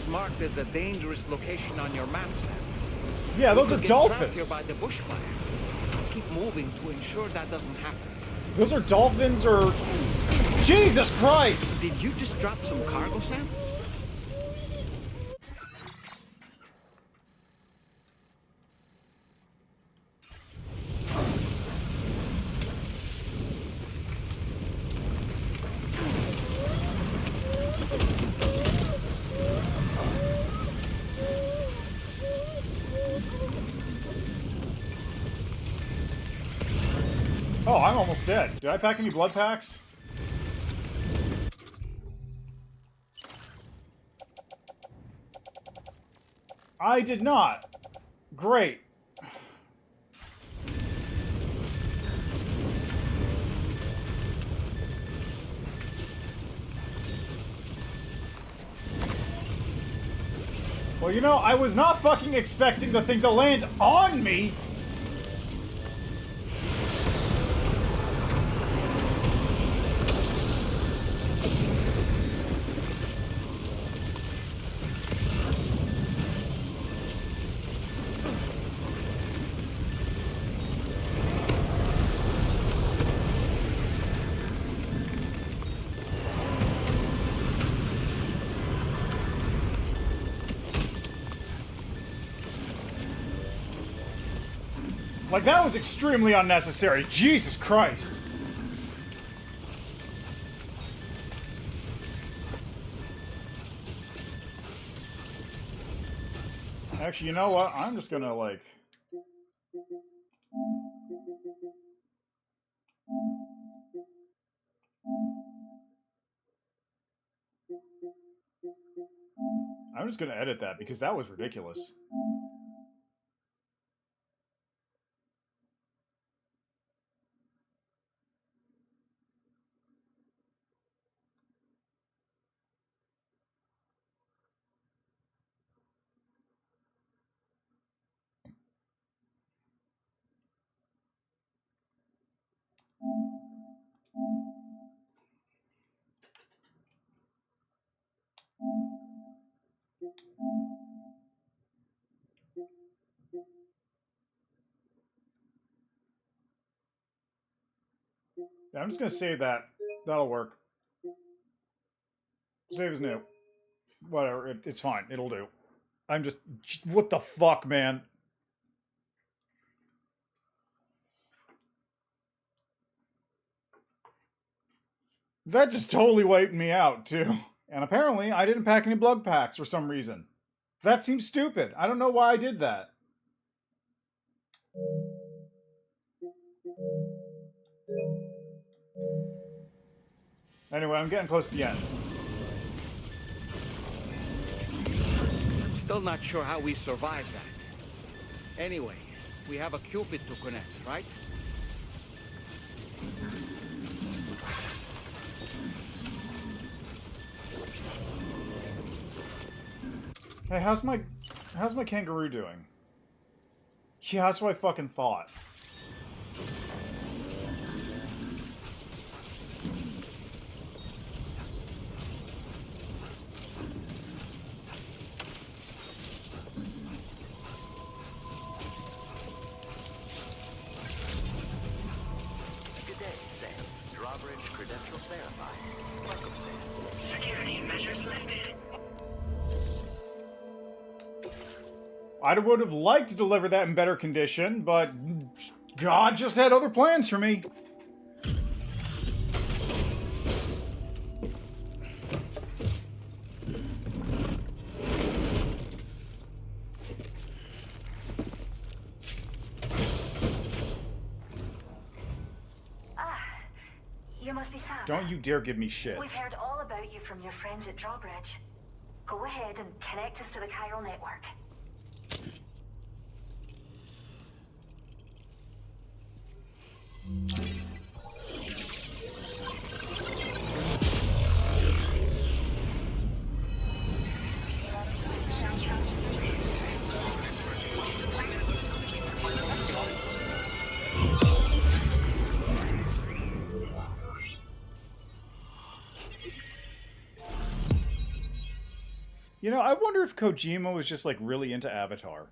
Marked as a dangerous location on your map, Sam. Yeah, those are dolphins. Here by the bushfire. Let's keep moving to ensure that doesn't happen. Those are dolphins or Jesus Christ! Did you just drop some cargo, Sam? Oh, I'm almost dead. Did I pack any blood packs? I did not. Great. Well, you know, I was not fucking expecting the thing to land on me. Like, that was extremely unnecessary. Jesus Christ. Actually, you know what? I'm just gonna, like... I'm just gonna edit that, because that was ridiculous. Yeah, I'm just gonna save that. That'll work. Save as new. Whatever, it's fine. It'll do. I'm just... What the fuck, man? That just totally wiped me out, too. And apparently, I didn't pack any blood packs for some reason. That seems stupid. I don't know why I did that. Anyway, I'm getting close to the end. Still not sure how we survived that. Anyway, we have a Cupid to connect, right? Hey, how's my kangaroo doing? Yeah, that's what I fucking thought. Good day, Sam. Drawbridge credentials verified. Welcome, Sam. Security measures lifted. I would have liked to deliver that in better condition, but God just had other plans for me. You must be Sam. Don't you dare give me shit. We've heard all about you from your friends at Drawbridge. Go ahead and connect us to the chiral network. You know, I wonder if Kojima was just, like, really into Avatar.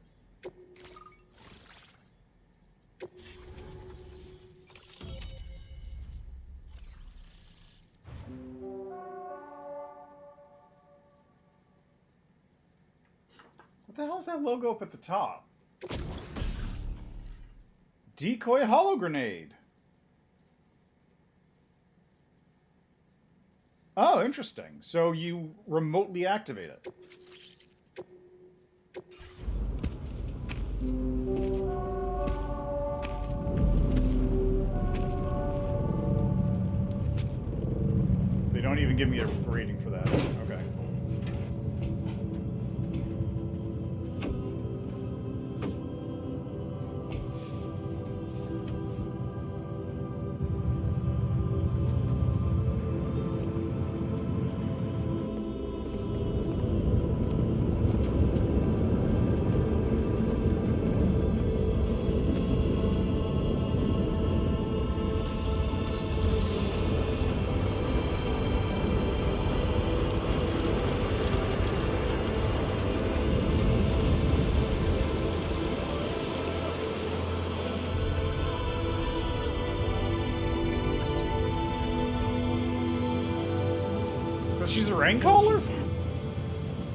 What the hell is that logo up at the top? Decoy hollow grenade. Oh, interesting. So you remotely activate it. They don't even give me a rating for that. Okay. She's a rain caller?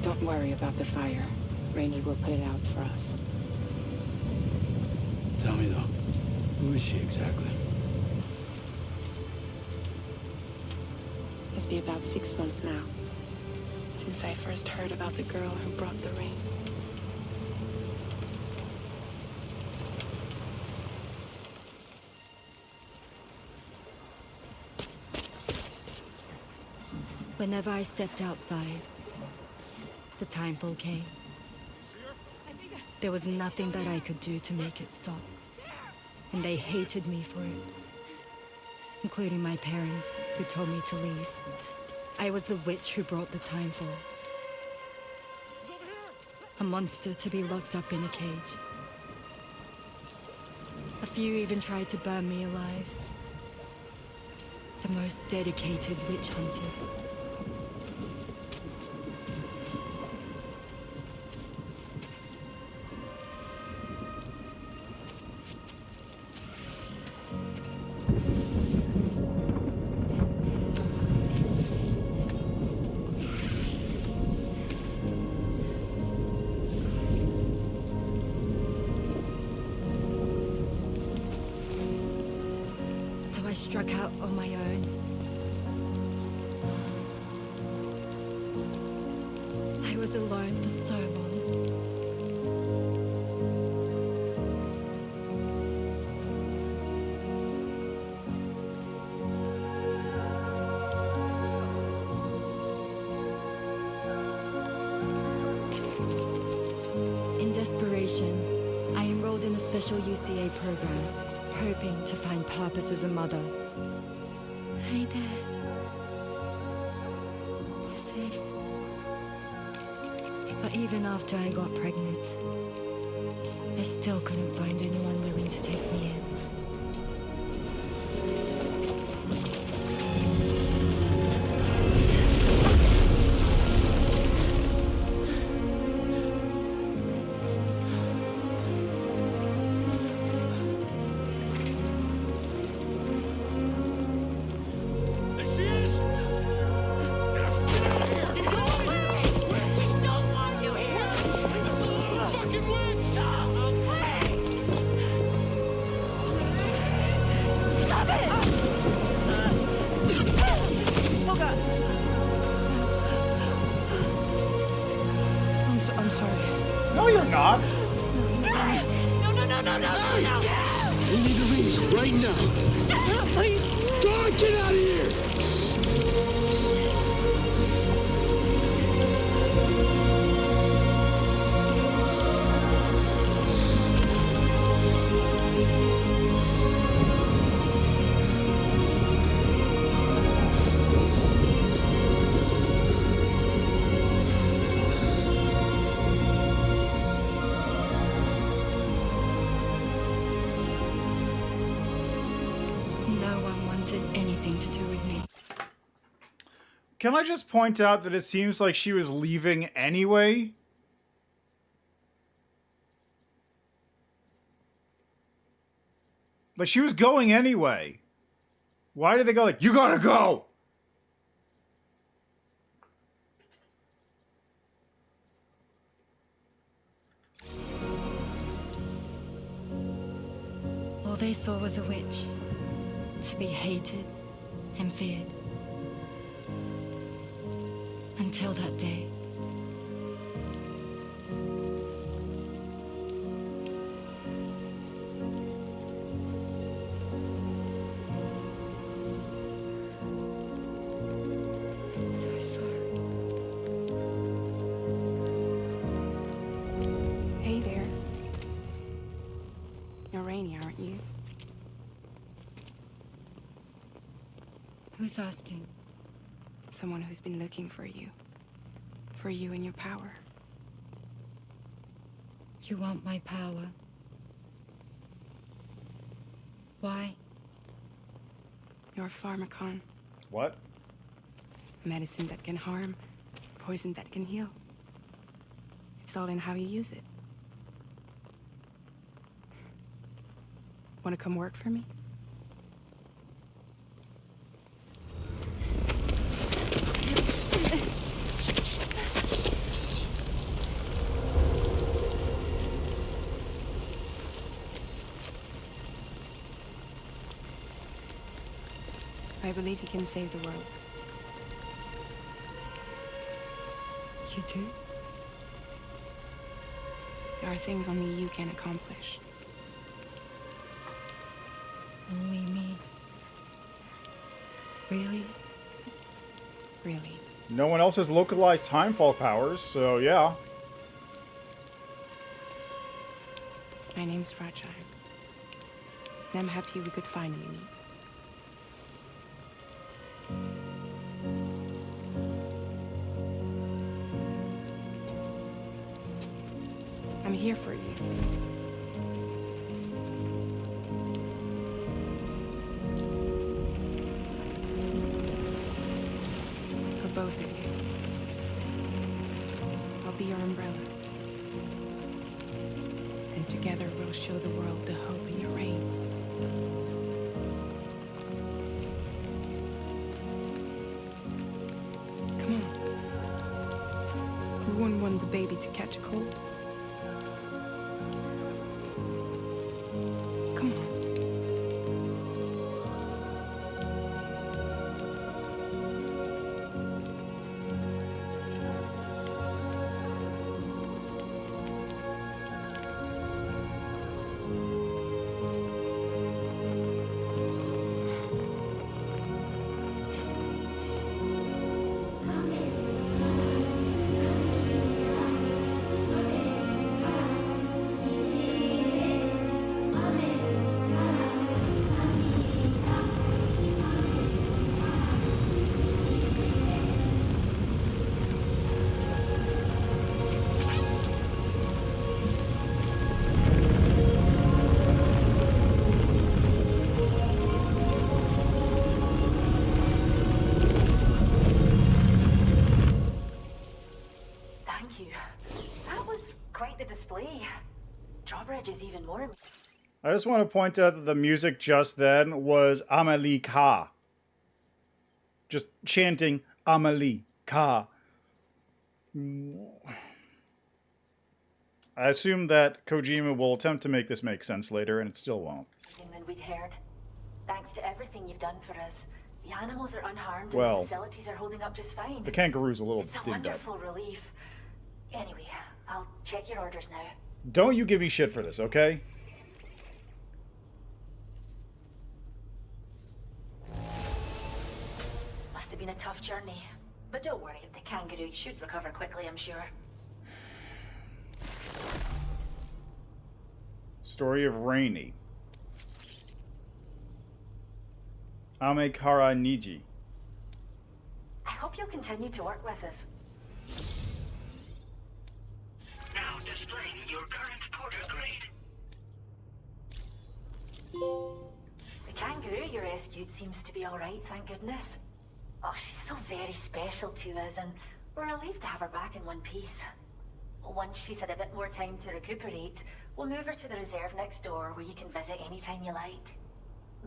Don't worry about the fire. Rainy will put it out for us. Tell me though, who is she exactly? It's been about 6 months now, since I first heard about the girl who brought the rain. Whenever I stepped outside, the timefall came. There was nothing that I could do to make it stop. And they hated me for it. Including my parents, who told me to leave. I was the witch who brought the timefall. A monster to be locked up in a cage. A few even tried to burn me alive. The most dedicated witch hunters. I struck out on my own. I was alone for so long. In desperation, I enrolled in a special UCA program, hoping to find purpose as a mother. Hi there. You're safe. But even after I got pregnant, I still couldn't find anyone willing to take me in. I'm sorry. No, you're not. No. We need to leave right now. Please. God, get out of here! Can I just point out that it seems like she was leaving anyway? Like, she was going anyway. Why did they go like, you gotta go? they saw was a witch, to be hated and feared. Until that day. I'm so sorry. Hey there. You're Rainy, aren't you? Who's asking? Someone who's been looking for you. For you and your power. You want my power? Why? You're a pharmacon. What? Medicine that can harm, poison that can heal. It's all in how you use it. Want to come work for me? I believe you can save the world. You do? There are things only you can accomplish. Only me. Really? Really. No one else has localized timefall powers, so yeah. My name's Fragile. And I'm happy we could finally meet. I'm here for you. For both of you. I'll be your umbrella. And together we'll show the world the hope in your reign. Come on. Who wouldn't want the baby to catch a cold? Come on. Is even more. I just want to point out that the music just then was Amelie Ka. Just chanting Amelie Ka. I assume that Kojima will attempt to make this make sense later, and it still won't. Than we'd heard. Thanks to everything you've done for us, the animals are unharmed Well, and the facilities are holding up just fine. The kangaroo's a little It's a dinged up. wonderful relief. Anyway, I'll check your orders now. Don't you give me shit for this, okay? Must have been a tough journey. But don't worry, the kangaroo should recover quickly, I'm sure. Story of Rainy. Amekara Niji. I hope you'll continue to work with us. Now displaying your current porter grade. The kangaroo you rescued seems to be alright, thank goodness. Oh, she's so very special to us, and we're relieved to have her back in one piece. Once she's had a bit more time to recuperate, we'll move her to the reserve next door where you can visit anytime you like.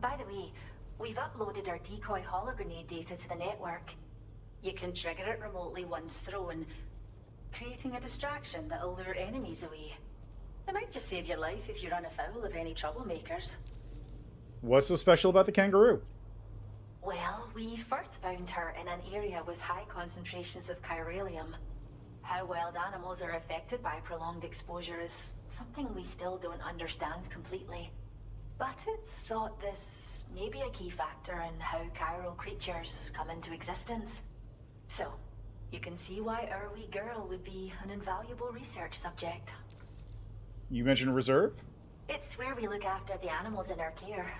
By the way, we've uploaded our decoy hologrenade data to the network. You can trigger it remotely once thrown, creating a distraction that'll lure enemies away. It might just save your life if you run afoul of any troublemakers. What's so special about the kangaroo? Well, we first found her in an area with high concentrations of chiralium. How wild animals are affected by prolonged exposure is something we still don't understand completely. But it's thought this may be a key factor in how chiral creatures come into existence. So, you can see why our wee girl would be an invaluable research subject. You mentioned reserve? It's where we look after the animals in our care.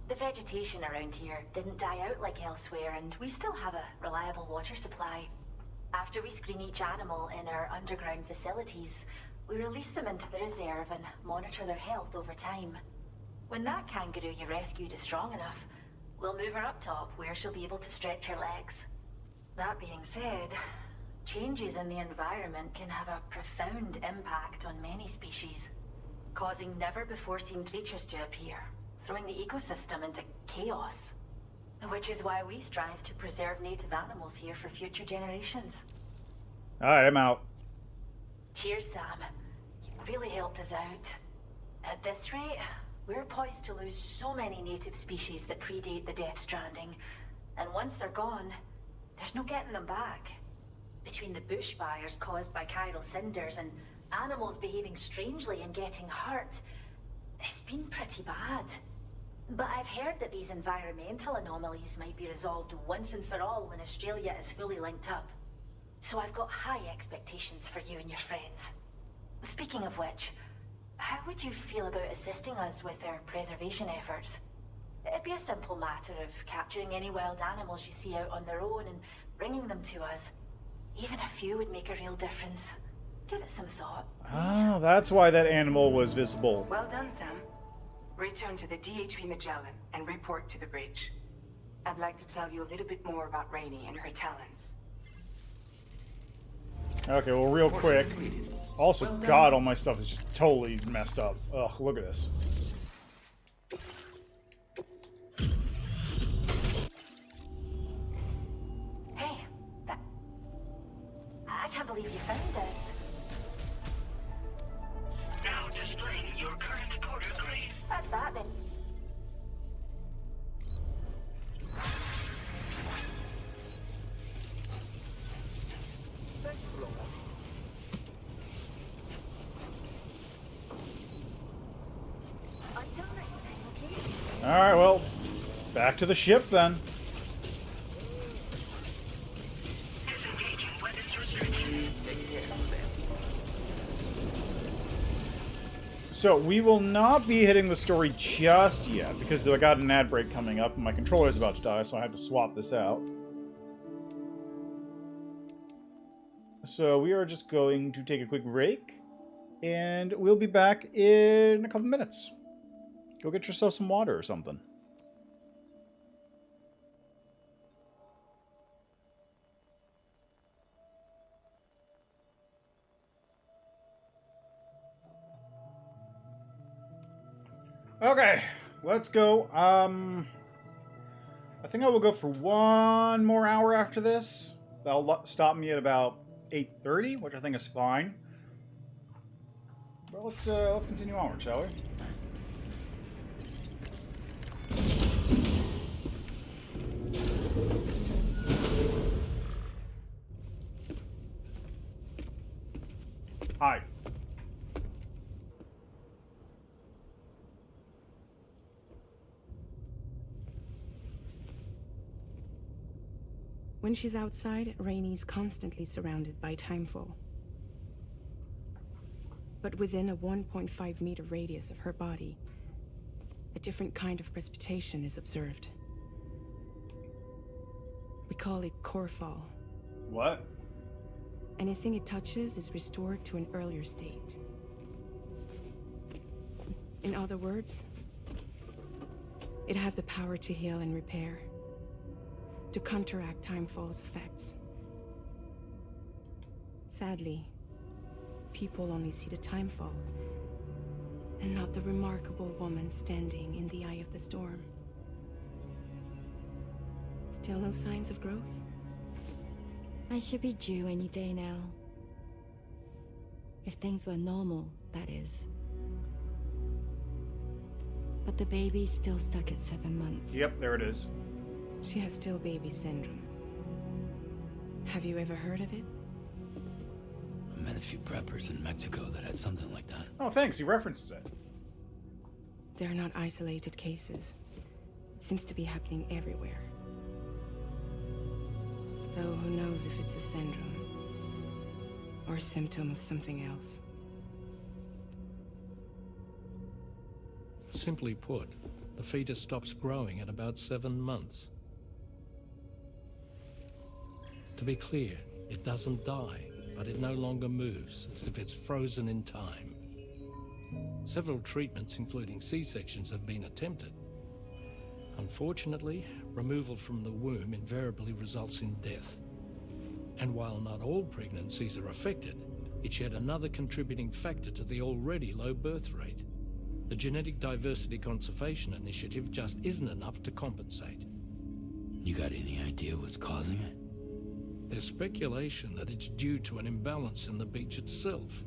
The vegetation around here didn't die out like elsewhere, and we still have a reliable water supply. After we screen each animal in our underground facilities, we release them into the reserve and monitor their health over time. When that kangaroo you rescued is strong enough, we'll move her up top where she'll be able to stretch her legs. That being said, changes in the environment can have a profound impact on many species, causing never-before-seen creatures to appear, throwing the ecosystem into chaos. Which is why we strive to preserve native animals here for future generations. Alright, I'm out. Cheers, Sam. You really helped us out. At this rate, we're poised to lose so many native species that predate the Death Stranding. And once they're gone, there's no getting them back. Between the bushfires caused by chiral cinders and animals behaving strangely and getting hurt, it's been pretty bad. But I've heard that these environmental anomalies might be resolved once and for all when Australia is fully linked up. So I've got high expectations for you and your friends. Speaking of which, how would you feel about assisting us with our preservation efforts? It'd be a simple matter of capturing any wild animals you see out on their own and bringing them to us. Even a few would make a real difference. Give it some thought. Oh, that's why that animal was visible. Well done, Sam. Return to the DHV Magellan and report to the bridge. I'd like to tell you a little bit more about Rainey and her talents. Okay, well, real quick. Also, God, all my stuff is just totally messed up. Ugh, look at this. Hey, I can't believe you found this. Now displaying your current porter grade. That's that then. Alright, well, back to the ship then. So, we will not be hitting the story just yet, because I got an ad break coming up, and my controller's about to die, so I have to swap this out. So, we are just going to take a quick break, and we'll be back in a couple minutes. Go get yourself some water or something. Okay, let's go. I think I will go for one more hour after this. That'll stop me at about 8:30, which I think is fine. But let's continue onward, shall we? Hi. When she's outside, Rainey's constantly surrounded by timefall. But within a 1.5-meter radius of her body, a different kind of precipitation is observed. We call it core fall. What? Anything it touches is restored to an earlier state. In other words, it has the power to heal and repair, to counteract timefall's effects. Sadly, people only see the timefall, and not the remarkable woman standing in the eye of the storm. Still no signs of growth? I should be due any day now. If things were normal, that is. But the baby's still stuck at 7 months. Yep, there it is. She has still baby syndrome. Have you ever heard of it? I met a few preppers in Mexico that had something like that. Oh, thanks. He references it. They're not isolated cases. It seems to be happening everywhere. Though who knows if it's a syndrome or a symptom of something else. Simply put, the fetus stops growing at about 7 months. To be clear, it doesn't die, but it no longer moves, as if it's frozen in time. Several treatments, including C-sections, have been attempted. Unfortunately, removal from the womb invariably results in death. And while not all pregnancies are affected, it's yet another contributing factor to the already low birth rate. The Genetic Diversity Conservation Initiative just isn't enough to compensate. You got any idea what's causing it? There's speculation that it's due to an imbalance in the beach itself.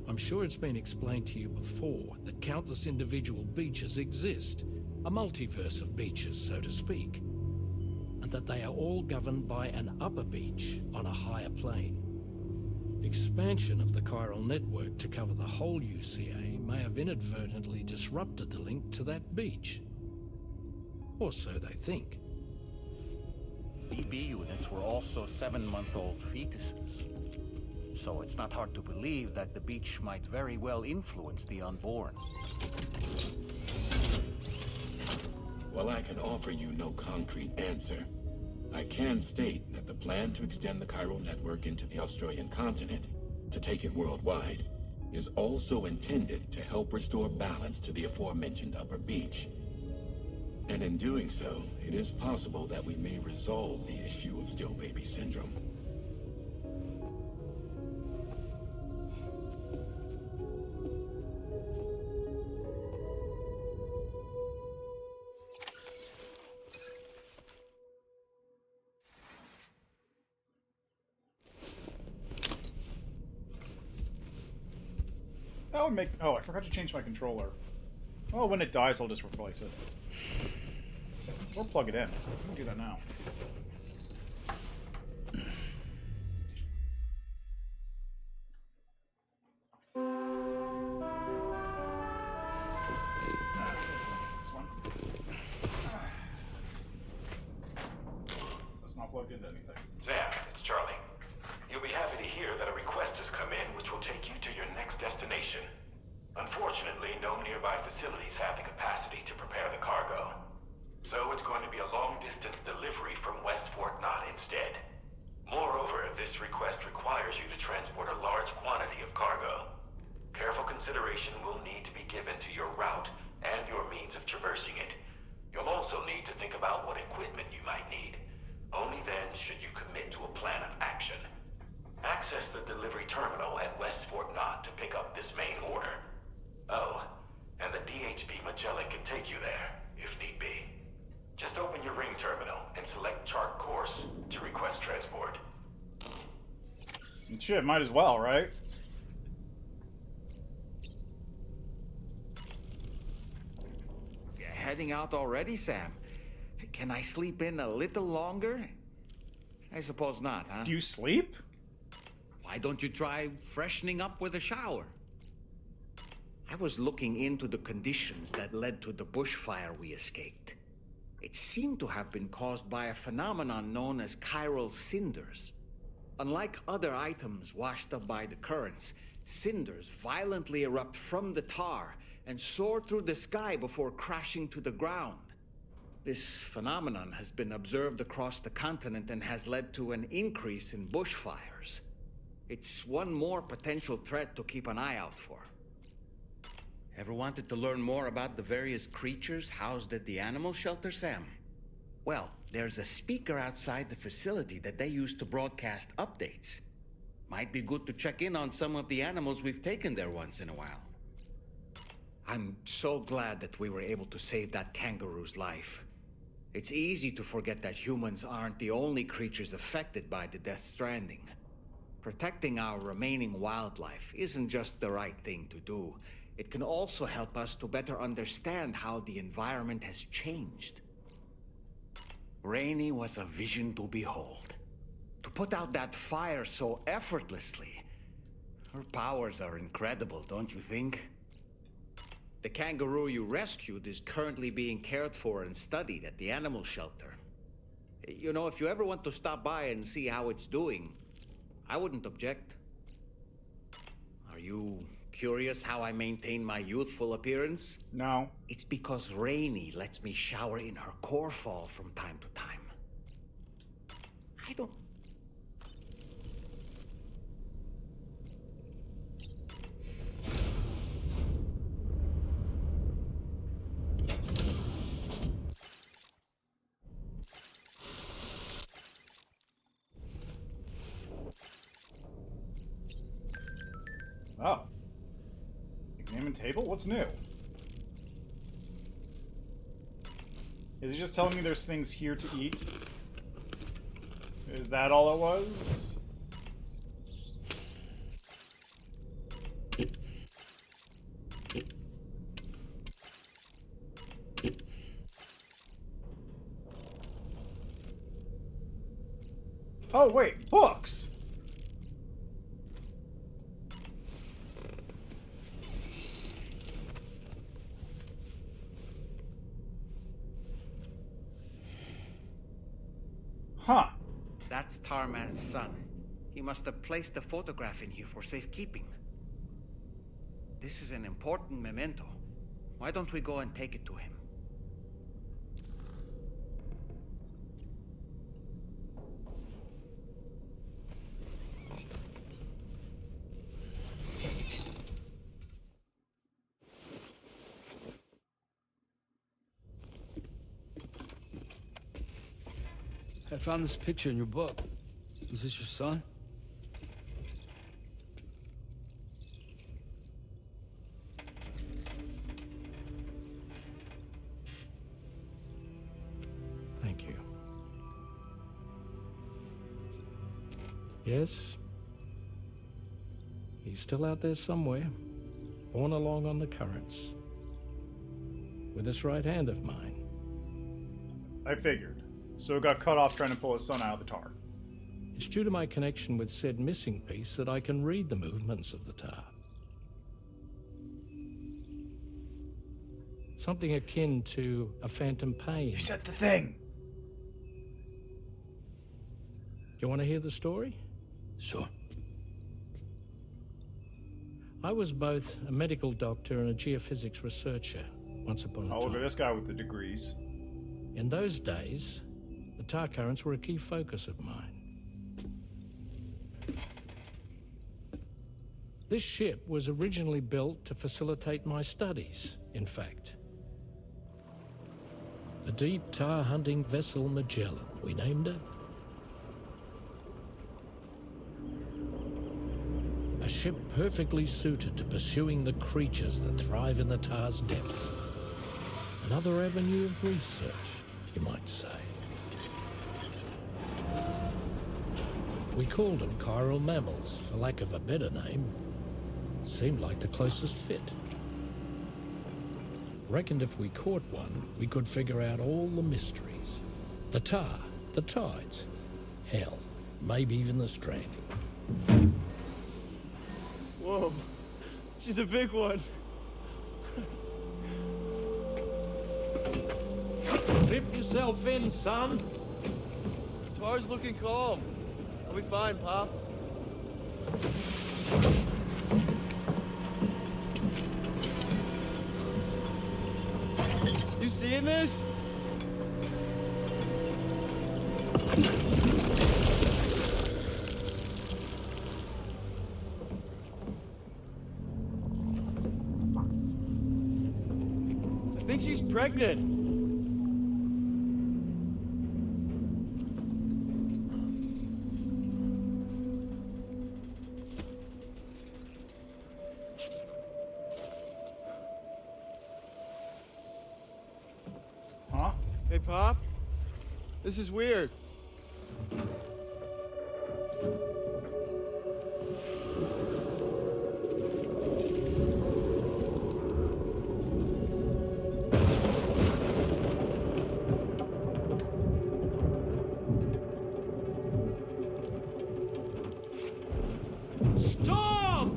I'm sure it's been explained to you before that countless individual beaches exist, a multiverse of beaches, so to speak, and that they are all governed by an upper beach on a higher plane. Expansion of the chiral network to cover the whole UCA may have inadvertently disrupted the link to that beach. Or so they think. BB units were also 7-month-old fetuses. So it's not hard to believe that the beach might very well influence the unborn. While I can offer you no concrete answer, I can state that the plan to extend the chiral network into the Australian continent, to take it worldwide, is also intended to help restore balance to the aforementioned upper beach. And in doing so, it is possible that we may resolve the issue of still baby syndrome. That would make... Oh, I forgot to change my controller. Oh, when it dies, I'll just replace it. Or plug it in. I can do that now. This one. That's not plugged into anything. Sam, it's Charlie. You'll be happy to hear that a request has come in which will take you to your next destination. Unfortunately, no nearby facilities have the capacity to prepare the cargo. So it's going to be a long-distance delivery from West Fort Knott instead. Moreover, this request requires you to transport a large quantity of cargo. Careful consideration will need to be given to your route and your means of traversing it. You'll also need to think about what equipment you might need. Only then should you commit to a plan of action. Access the delivery terminal at West Fort Knott to pick up this main order. Oh, and the DHB Magellan can take you there, if need be. Just open your ring terminal and select chart course to request transport. Shit, might as well, right? Heading out already, Sam? Can I sleep in a little longer? I suppose not, huh? Do you sleep? Why don't you try freshening up with a shower? I was looking into the conditions that led to the bushfire we escaped. It seemed to have been caused by a phenomenon known as chiral cinders. Unlike other items washed up by the currents, cinders violently erupt from the tar and soar through the sky before crashing to the ground. This phenomenon has been observed across the continent and has led to an increase in bushfires. It's one more potential threat to keep an eye out for. Ever wanted to learn more about the various creatures housed at the animal shelter, Sam? Well, there's a speaker outside the facility that they use to broadcast updates. Might be good to check in on some of the animals we've taken there once in a while. I'm so glad that we were able to save that kangaroo's life. It's easy to forget that humans aren't the only creatures affected by the Death Stranding. Protecting our remaining wildlife isn't just the right thing to do. it can also help us to better understand how the environment has changed. Rainey was a vision to behold. To put out that fire so effortlessly. Her powers are incredible, don't you think? The kangaroo you rescued is currently being cared for and studied at the animal shelter. You know, if you ever want to stop by and see how it's doing, I wouldn't object. Are you curious how I maintain my youthful appearance? No. It's because Rainey lets me shower in her core fall from time to time. I don't... Oh. Examine table? What's new? Is he just telling me there's things here to eat? Is that all it was? Oh, wait, books! Huh. That's Tarman's son. He must have placed a photograph in here for safekeeping. This is an important memento. Why don't we go and take it to him? I found this picture in your book. Is this your son? Thank you. Yes. He's still out there somewhere, borne along on the currents. With this right hand of mine. I figured. So it got cut off trying to pull his son out of the tar. It's due to my connection with said missing piece that I can read the movements of the tar. Something akin to a phantom pain. He said the thing! You want to hear the story? Sure. I was both a medical doctor and a geophysics researcher once upon a time. Oh, look at this guy with the degrees. In those days, the tar currents were a key focus of mine. This ship was originally built to facilitate my studies, in fact. The deep tar hunting vessel Magellan, we named it. A ship perfectly suited to pursuing the creatures that thrive in the tar's depths. Another avenue of research, you might say. We called them chiral mammals, for lack of a better name. Seemed like the closest fit. Reckoned if we caught one, we could figure out all the mysteries. The tar, the tides, hell, maybe even the stranding. Whoa, she's a big one. Strip yourself in, son. Tar's looking calm. I'll be fine, Pop. You seeing this? I think she's pregnant. Hey, Pop. This is weird. Stop!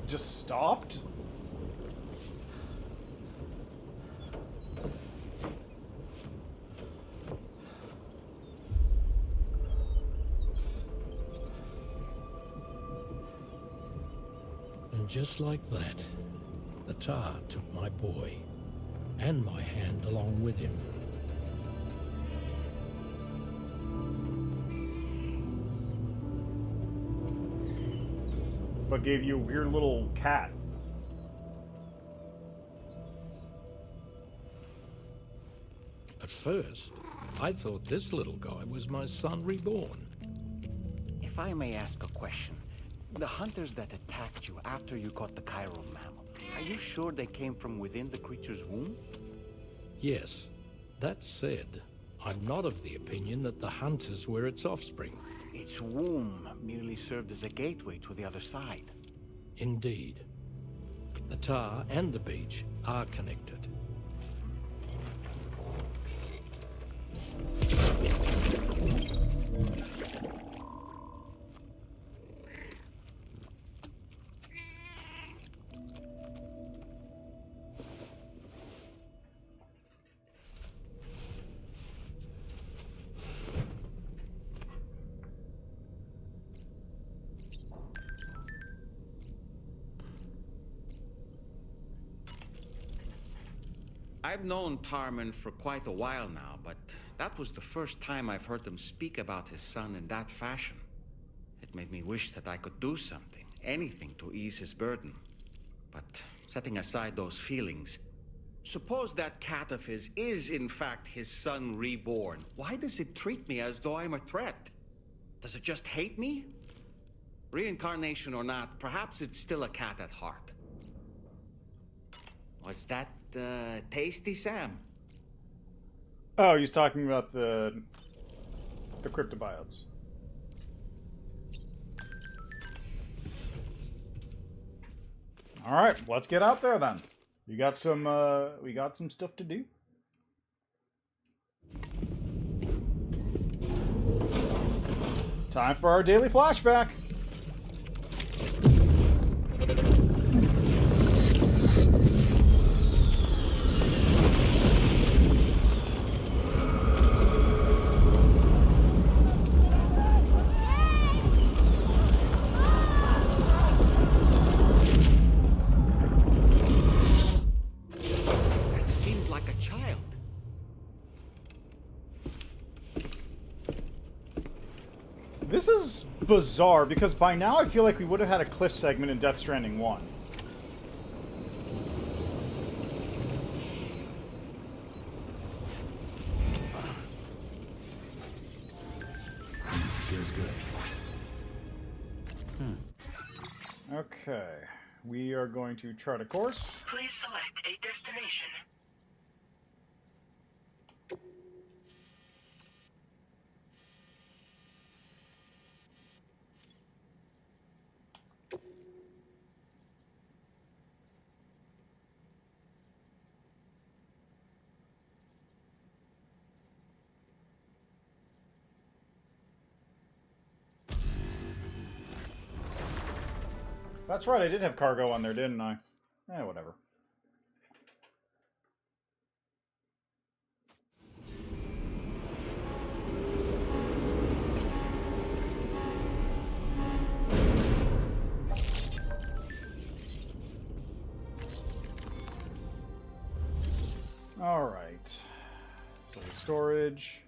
Just stopped? And just like that, the tar took my boy, and my hand along with him. But gave you a weird little cat. At first, I thought this little guy was my son reborn. If I may ask a question, the hunters that attacked you after you caught the chiral mammal, are you sure they came from within the creature's womb? Yes. That said, I'm not of the opinion that the hunters were its offspring. Its womb merely served as a gateway to the other side. Indeed. The tar and the beach are connected. I've known Tarman for quite a while now, but that was the first time I've heard him speak about his son in that fashion. It made me wish that I could do something, anything to ease his burden. But setting aside those feelings, suppose that cat of his is in fact his son reborn. Why does it treat me as though I'm a threat? Does it just hate me? Reincarnation or not, perhaps it's still a cat at heart. Was that tasty, Sam? Oh, he's talking about the cryptobiotes. All right, let's get out there then. We got some stuff to do. Time for our daily flashback. This is bizarre, because by now I feel like we would have had a cliff segment in Death Stranding 1. Feels good. Okay. We are going to chart a course. Please select a destination. That's right, I did have cargo on there, didn't I? Whatever. Alright. So storage.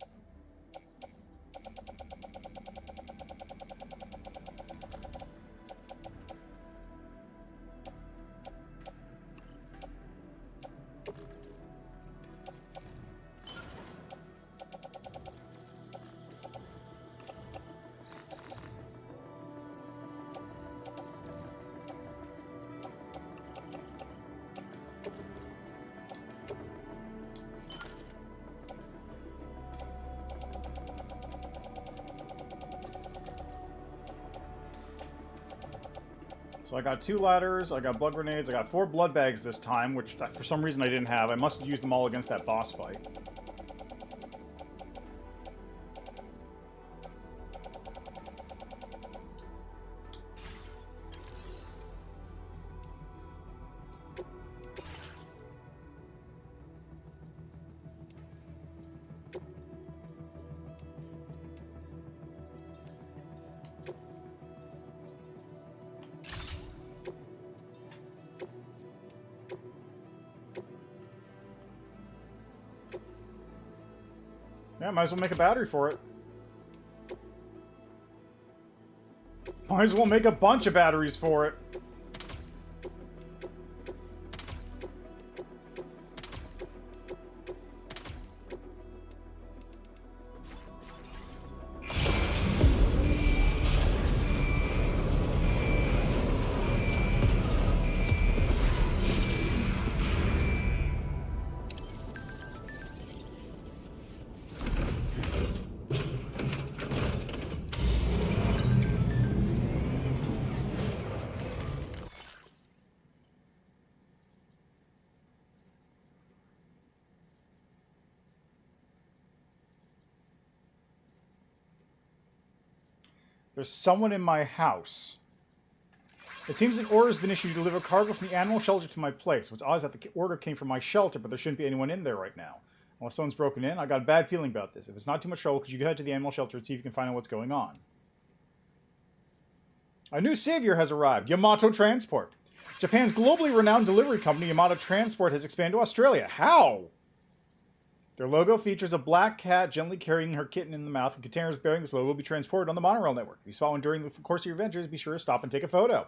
So I got 2 ladders, I got blood grenades, I got 4 blood bags this time, which for some reason I didn't have. I must have used them all against that boss fight. Yeah, might as well make a battery for it. Might as well make a bunch of batteries for it. There's someone in my house. It seems an order has been issued to deliver cargo from the animal shelter to my place. What's odd is that the order came from my shelter, but there shouldn't be anyone in there right now. Unless someone's broken in, I got a bad feeling about this. If it's not too much trouble, could you head to the animal shelter and see if you can find out what's going on? A new savior has arrived, Yamato Transport. Japan's globally renowned delivery company, Yamato Transport, has expanded to Australia. How? Their logo features a black cat gently carrying her kitten in the mouth, and containers bearing this logo will be transported on the monorail network. If you spot one during the course of your adventures, be sure to stop and take a photo.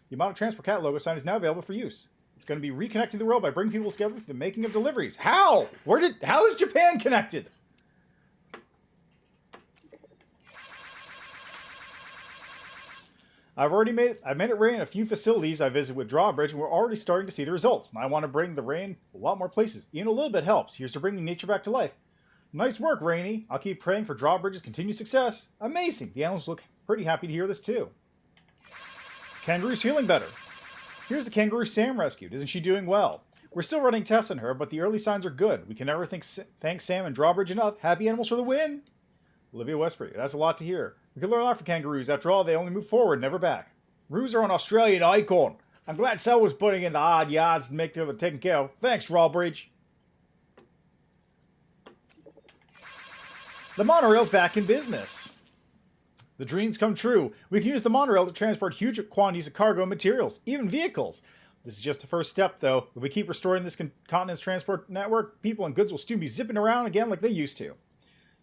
The Yamato Transport cat logo sign is now available for use. It's going to be reconnecting the world by bringing people together through the making of deliveries. How? How is Japan connected? I've made it rain in a few facilities I visited with Drawbridge, and we're already starting to see the results. And I want to bring the rain a lot more places. Even a little bit helps. Here's to bringing nature back to life. Nice work, Rainy. I'll keep praying for Drawbridge's continued success. Amazing. The animals look pretty happy to hear this too. Kangaroo's feeling better. Here's the kangaroo Sam rescued. Isn't she doing well? We're still running tests on her, but the early signs are good. We can never thank Sam and Drawbridge enough. Happy animals for the win. Olivia Westbury. That's a lot to hear. We can learn a lot from kangaroos. After all, they only move forward, never back. Roos are an Australian icon. I'm glad someone's putting in the hard yards to make sure they're taken care of. Thanks, Drawbridge. The monorail's back in business. The dreams come true. We can use the monorail to transport huge quantities of cargo and materials, even vehicles. This is just the first step, though. If we keep restoring this continent's transport network, people and goods will soon be zipping around again like they used to.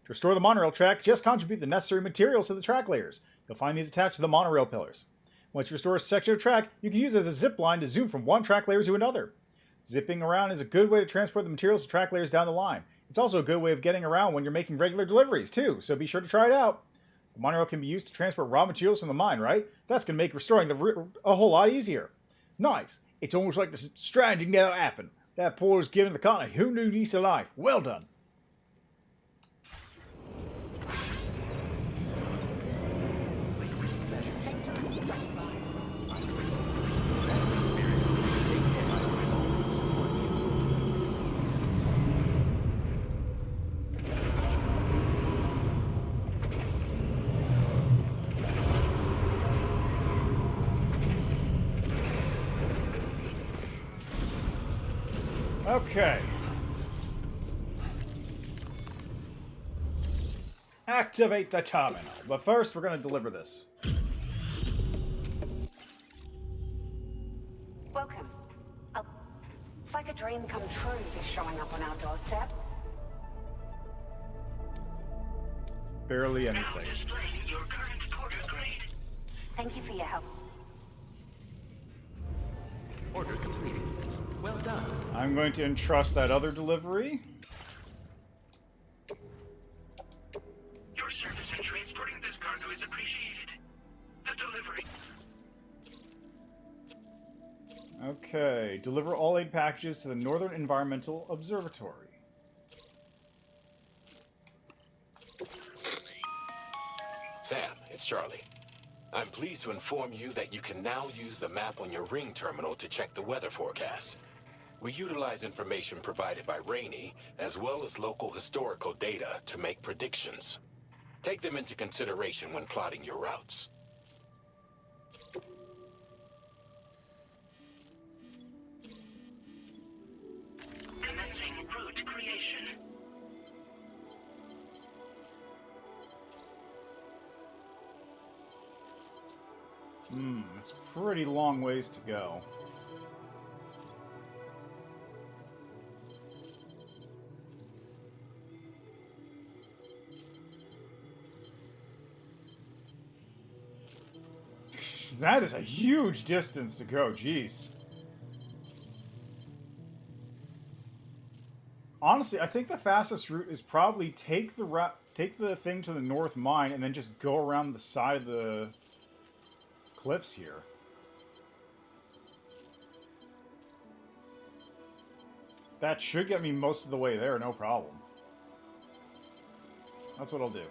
To restore the monorail track, just contribute the necessary materials to the track layers. You'll find these attached to the monorail pillars. Once you restore a section of track, you can use it as a zip line to zoom from one track layer to another. Zipping around is a good way to transport the materials to track layers down the line. It's also a good way of getting around when you're making regular deliveries, too, so be sure to try it out. The monorail can be used to transport raw materials from the mine, right? That's going to make restoring a whole lot easier. Nice. It's almost like the Stranding never happened. That portal's given the continent a whole new lease of life. Well done. Okay. Activate the terminal. But first, we're going to deliver this. Welcome. It's like a dream come true, this showing up on our doorstep. Barely anything. Now displaying your current order grade. Thank you for your help. Order completed. Well done. I'm going to entrust that other delivery. Your service in transporting this cargo is appreciated. The delivery. Okay. Deliver all aid packages to the Northern Environmental Observatory. Sam, it's Charlie. I'm pleased to inform you that you can now use the map on your ring terminal to check the weather forecast. We utilize information provided by Rainey, as well as local historical data, to make predictions. Take them into consideration when plotting your routes. Commencing route creation. It's a pretty long ways to go. That is a huge distance to go, jeez. Honestly, I think the fastest route is probably take the thing to the North Mine and then just go around the side of the cliffs here. That should get me most of the way there, no problem. That's what I'll do.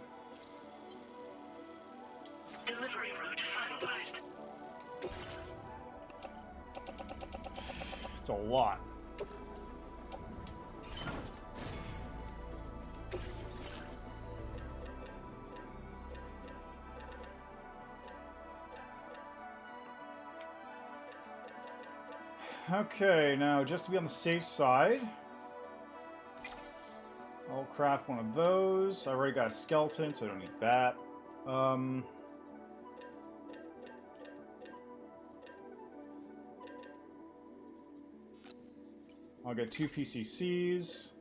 Delivery route finalized. It's a lot. Okay, now just to be on the safe side, I'll craft one of those. I already got a skeleton, so I don't need that. I'll get 2 PCCs.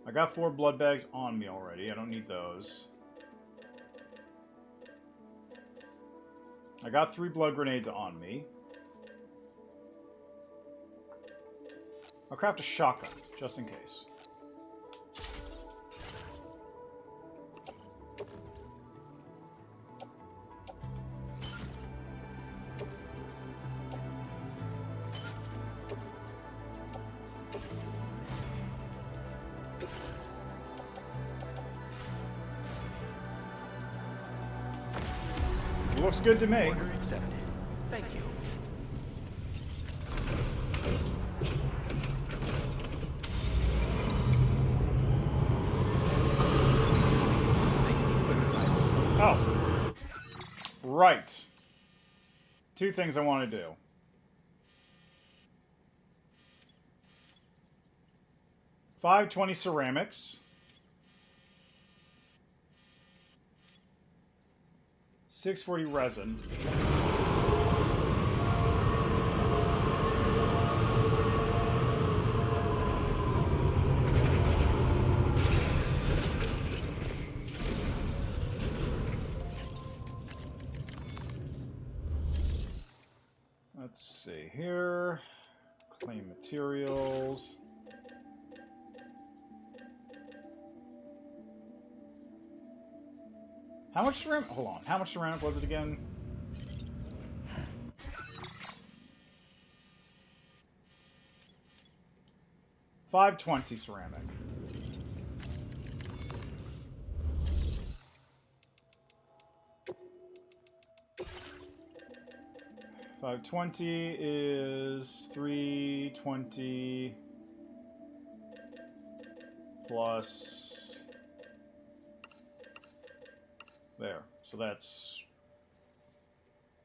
I got 4 blood bags on me already. I don't need those. I got 3 blood grenades on me. I'll craft a shotgun, just in case. Looks good to me. Order accepted. Thank you. Oh. Right. 2 things I want to do. $520 ceramics. 640 resin. Let's see here. Claim materials. How much ceramic? Hold on. How much ceramic was it again? $520 ceramic. $520 is $320 plus there. So that's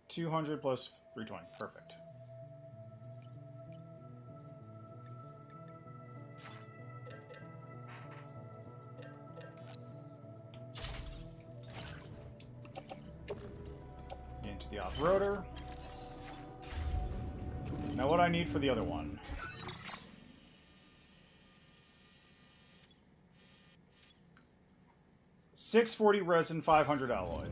200 plus 320. Perfect. the off-roader. Now what I need for the other one. $640 resin, 500 alloy.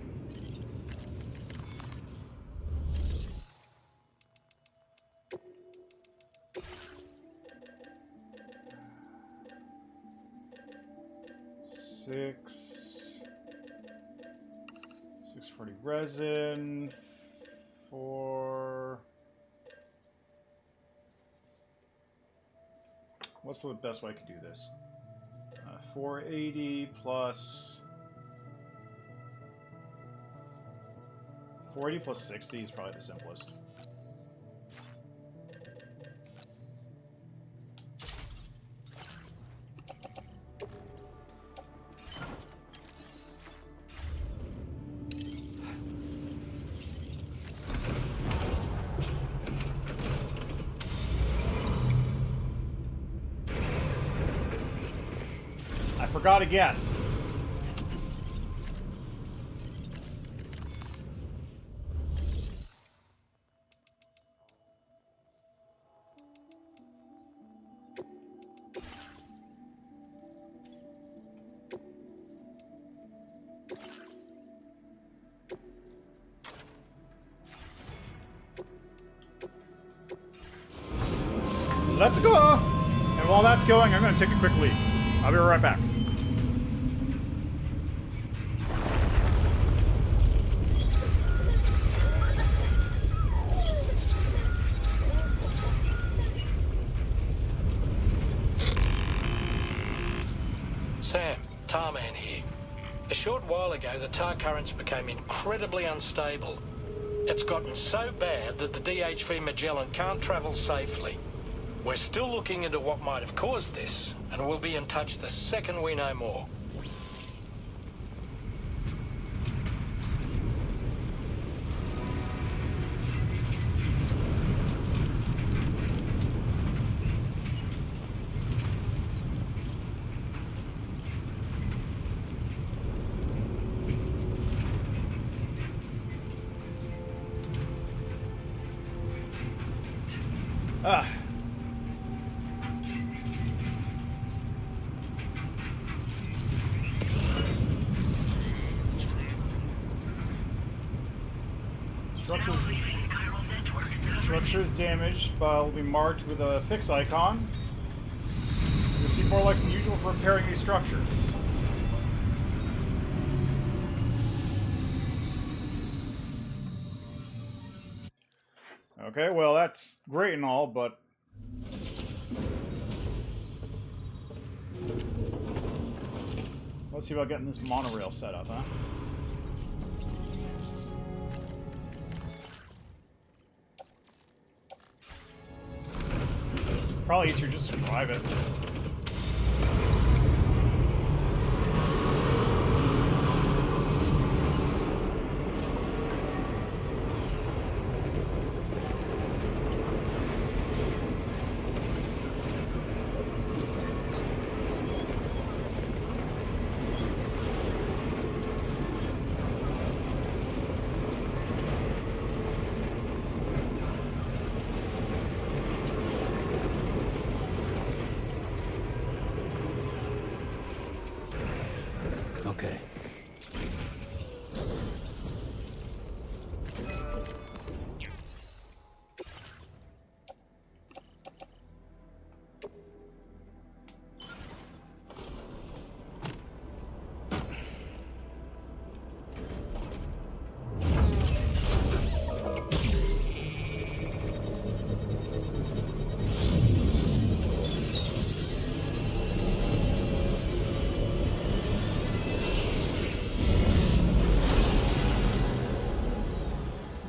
$640 resin for... What's the best way I could do this? 480 plus... 480 plus 60 is probably the simplest. I forgot again. Let's go! And while that's going, I'm going to take a quick leak. I'll be right back. Sam, Tarman here. A short while ago, the tar currents became incredibly unstable. It's gotten so bad that the DHV Magellan can't travel safely. We're still looking into what might have caused this, and we'll be in touch the second we know more. Structure is damaged, but will be marked with a fix icon. You receive more likes than usual for repairing these structures. Okay, well that's great and all, but... Let's see about getting this monorail set up, huh? Probably easier just to drive it. Okay.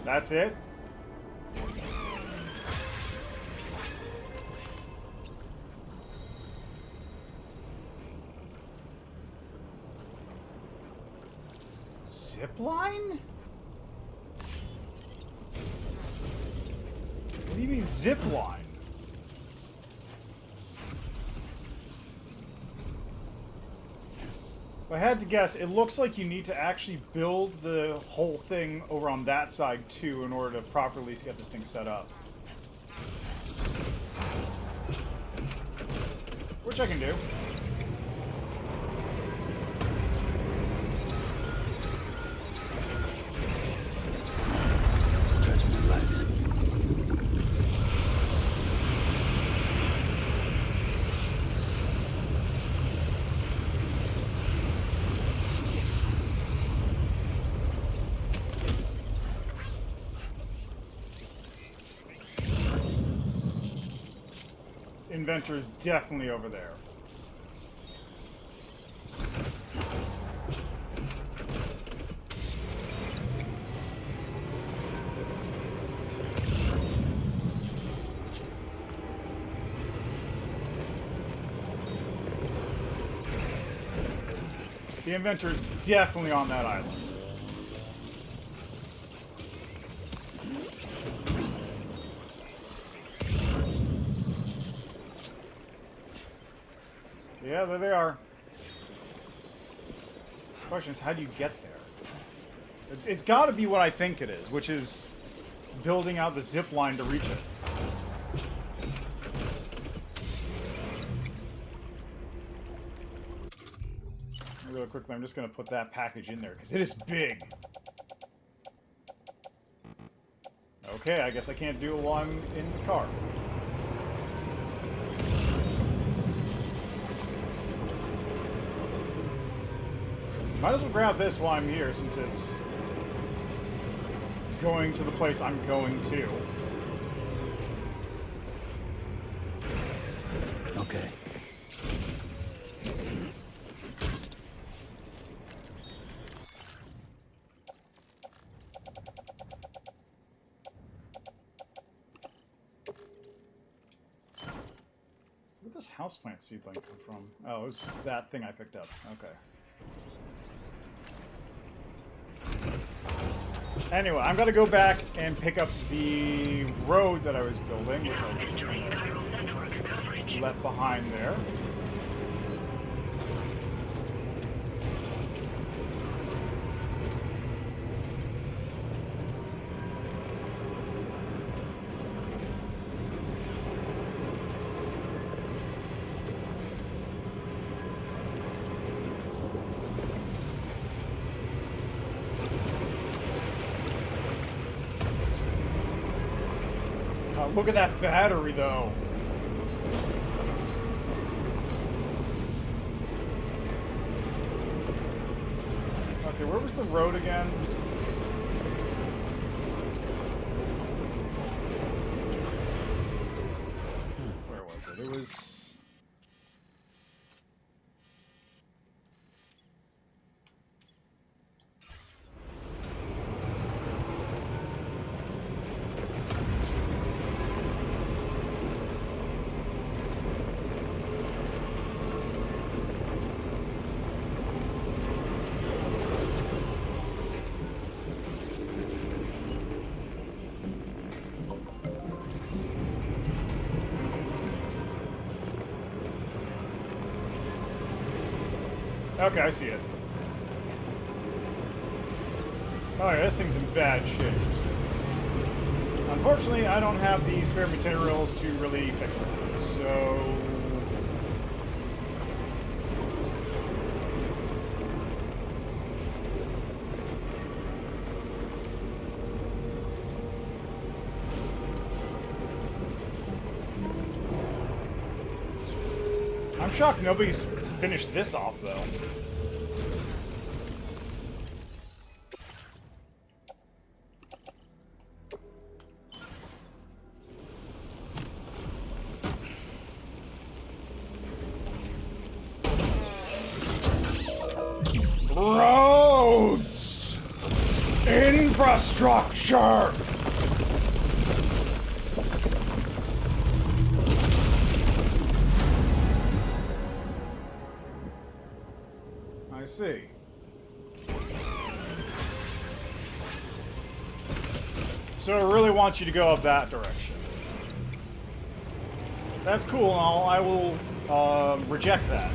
That's it? Zipline? What do you mean zipline? If I had to guess, it looks like you need to actually build the whole thing over on that side too in order to properly get this thing set up. Which I can do. Stretch my legs. Inventor is definitely over there. The inventor is definitely on that island. Yeah, there they are. The question is, how do you get there? It's got to be what I think it is, which is building out the zip line to reach it. Really quickly, I'm just going to put that package in there, because it is big. Okay, I guess I can't do it while I'm in the car. Might as well grab this while I'm here, since it's going to the place I'm going to. Okay. Where'd this houseplant seedling come from? Oh, it was that thing I picked up. Okay. Anyway, I'm gonna go back and pick up the road that I was building, which I just left behind there. Look at that battery, though. Okay, where was the road again? Where was it? It was... Okay, I see it. Oh yeah, this thing's in bad shape. Unfortunately, I don't have the spare materials to really fix it, so... I'm shocked nobody's finished this off, though. Roads! Infrastructure! I see. So it really wants you to go up that direction. That's cool and all. I will reject that.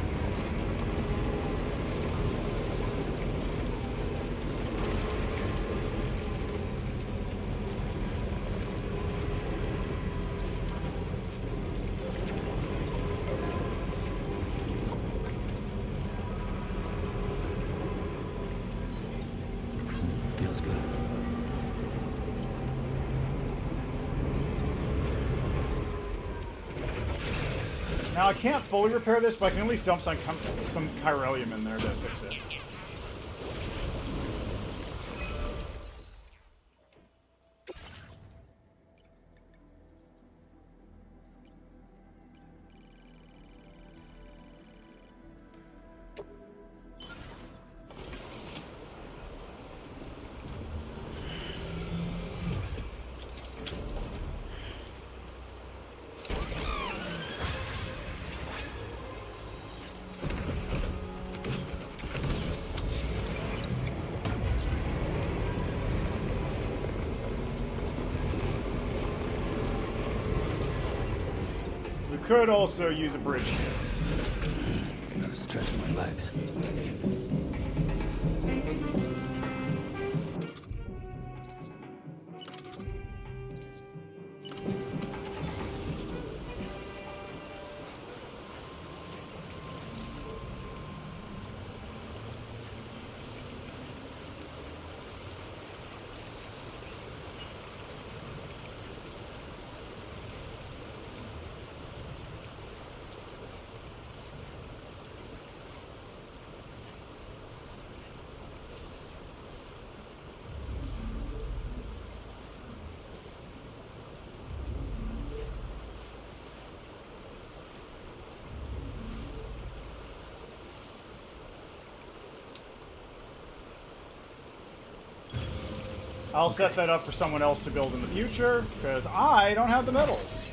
Now, I can't fully repair this, but I can at least dump some chiralium in there to fix it. Could also use a bridge here. Gotta stretch my legs. I'll set that up for someone else to build in the future, because I don't have the metals.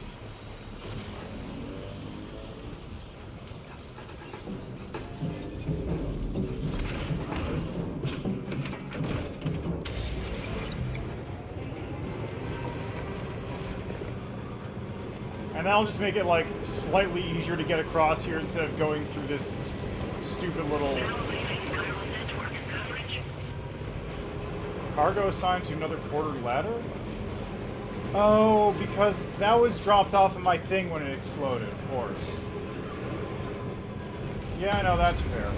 And that'll just make it, like, slightly easier to get across here instead of going through this stupid little... Cargo assigned to another quarter ladder? Oh, because that was dropped off of my thing when it exploded, of course. Yeah, I know, that's fair.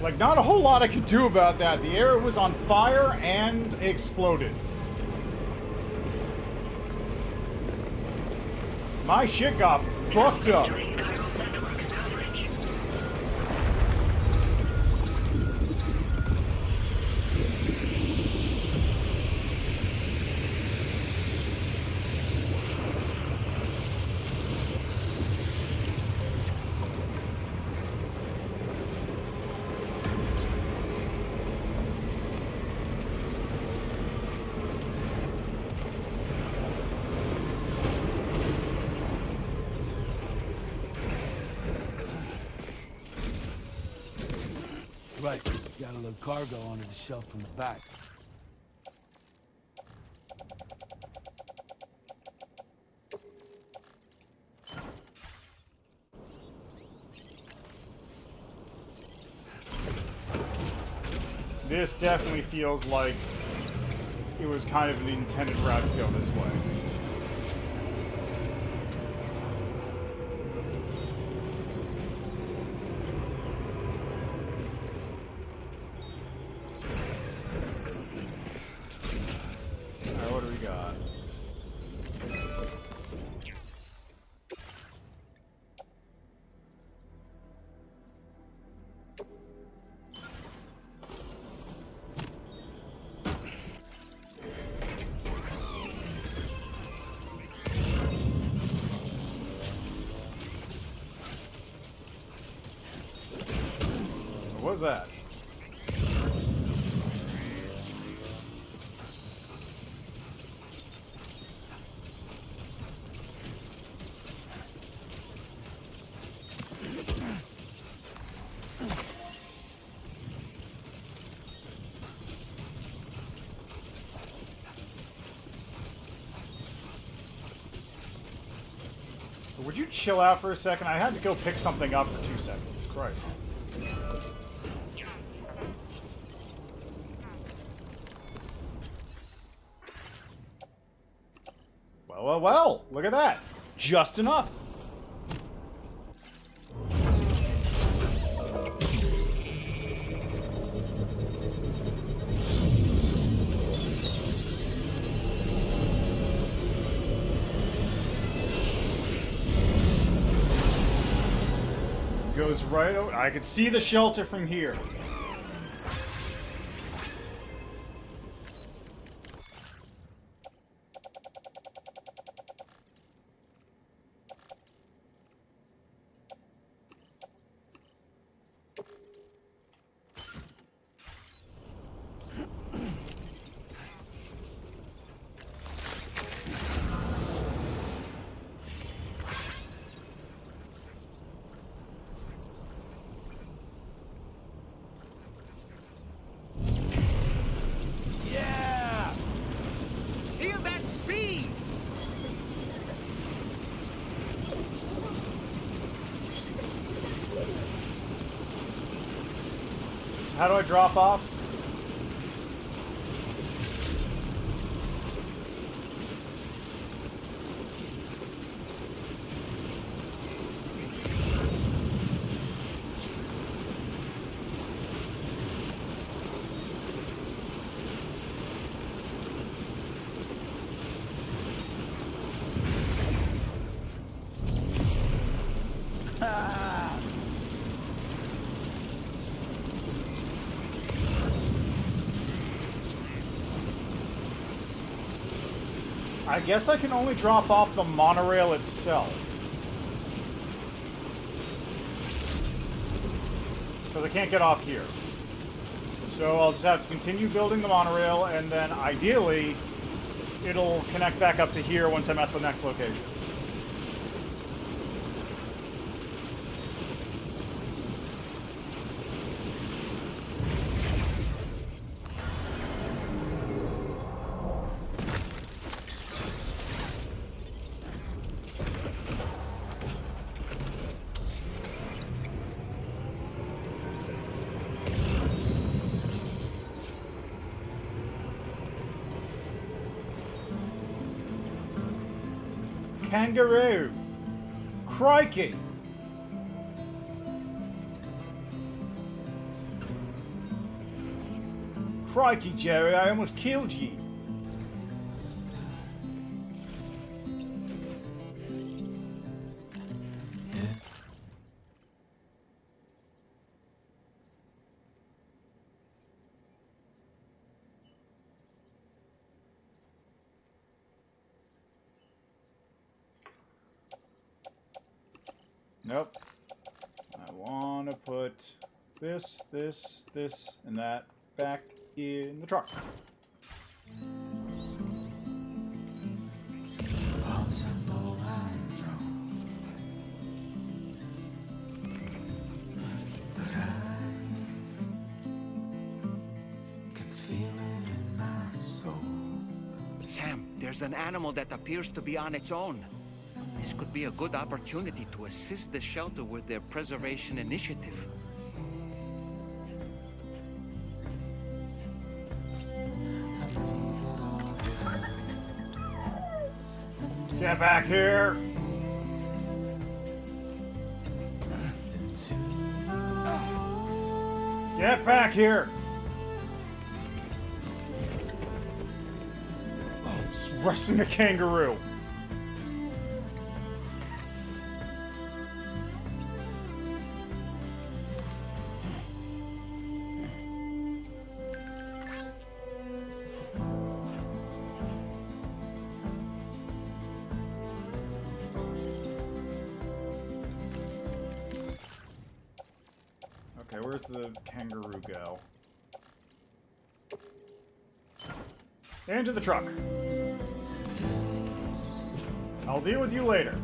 Like, not a whole lot I could do about that. The area was on fire and exploded. My shit got fucked up. Right, got a little cargo onto the shelf from the back. This definitely feels like it was kind of the intended route to go this way. Alright, what do we got? What was that? Would you chill out for a second? I had to go pick something up for 2 seconds. Christ. Well, look at that. Just enough. goes right over. I can see the shelter from here. Yeah! Feel that speed! How do I drop off? I guess I can only drop off the monorail itself. Because I can't get off here. So I'll just have to continue building the monorail, and then ideally, it'll connect back up to here once I'm at the next location. Kangaroo! Crikey! Crikey, Jerry, I almost killed you. Nope. I want to put this, and that back in the truck. Sam, there's an animal that appears to be on its own. This could be a good opportunity to assist the shelter with their preservation initiative. Get back here! Get back here! Just wrestling a kangaroo. Okay, where's the kangaroo go? Into the truck. I'll deal with you later.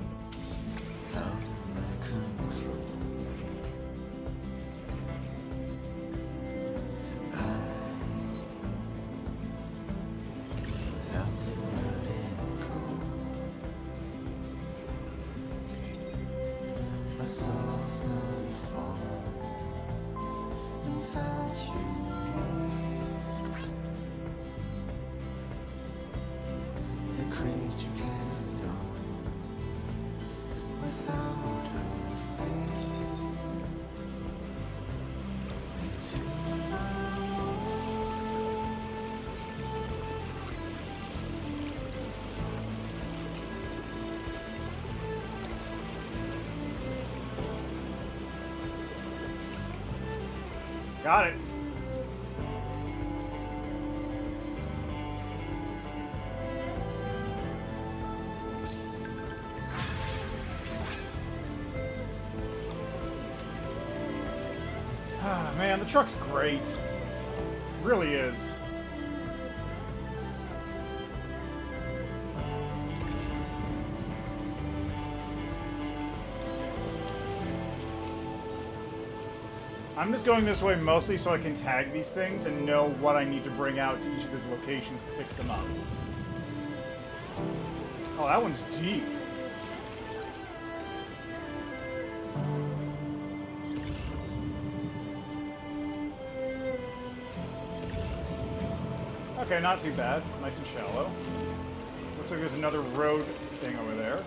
Got it. Ah, man, the truck's great. It really is. I'm just going this way mostly so I can tag these things and know what I need to bring out to each of these locations to fix them up. Oh, that one's deep. Okay, not too bad. Nice and shallow. Looks like there's another road thing over there.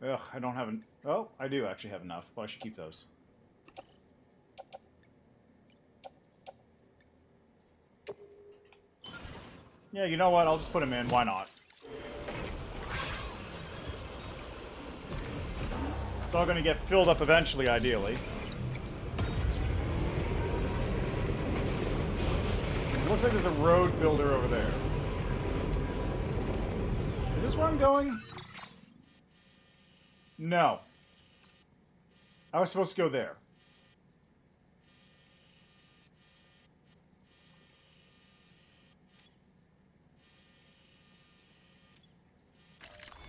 Ugh, I don't have an... Oh, I do actually have enough, but I should keep those. Yeah, you know what? I'll just put them in. Why not? It's all going to get filled up eventually, ideally. It looks like there's a road builder over there. Is this where I'm going? No. I was supposed to go there.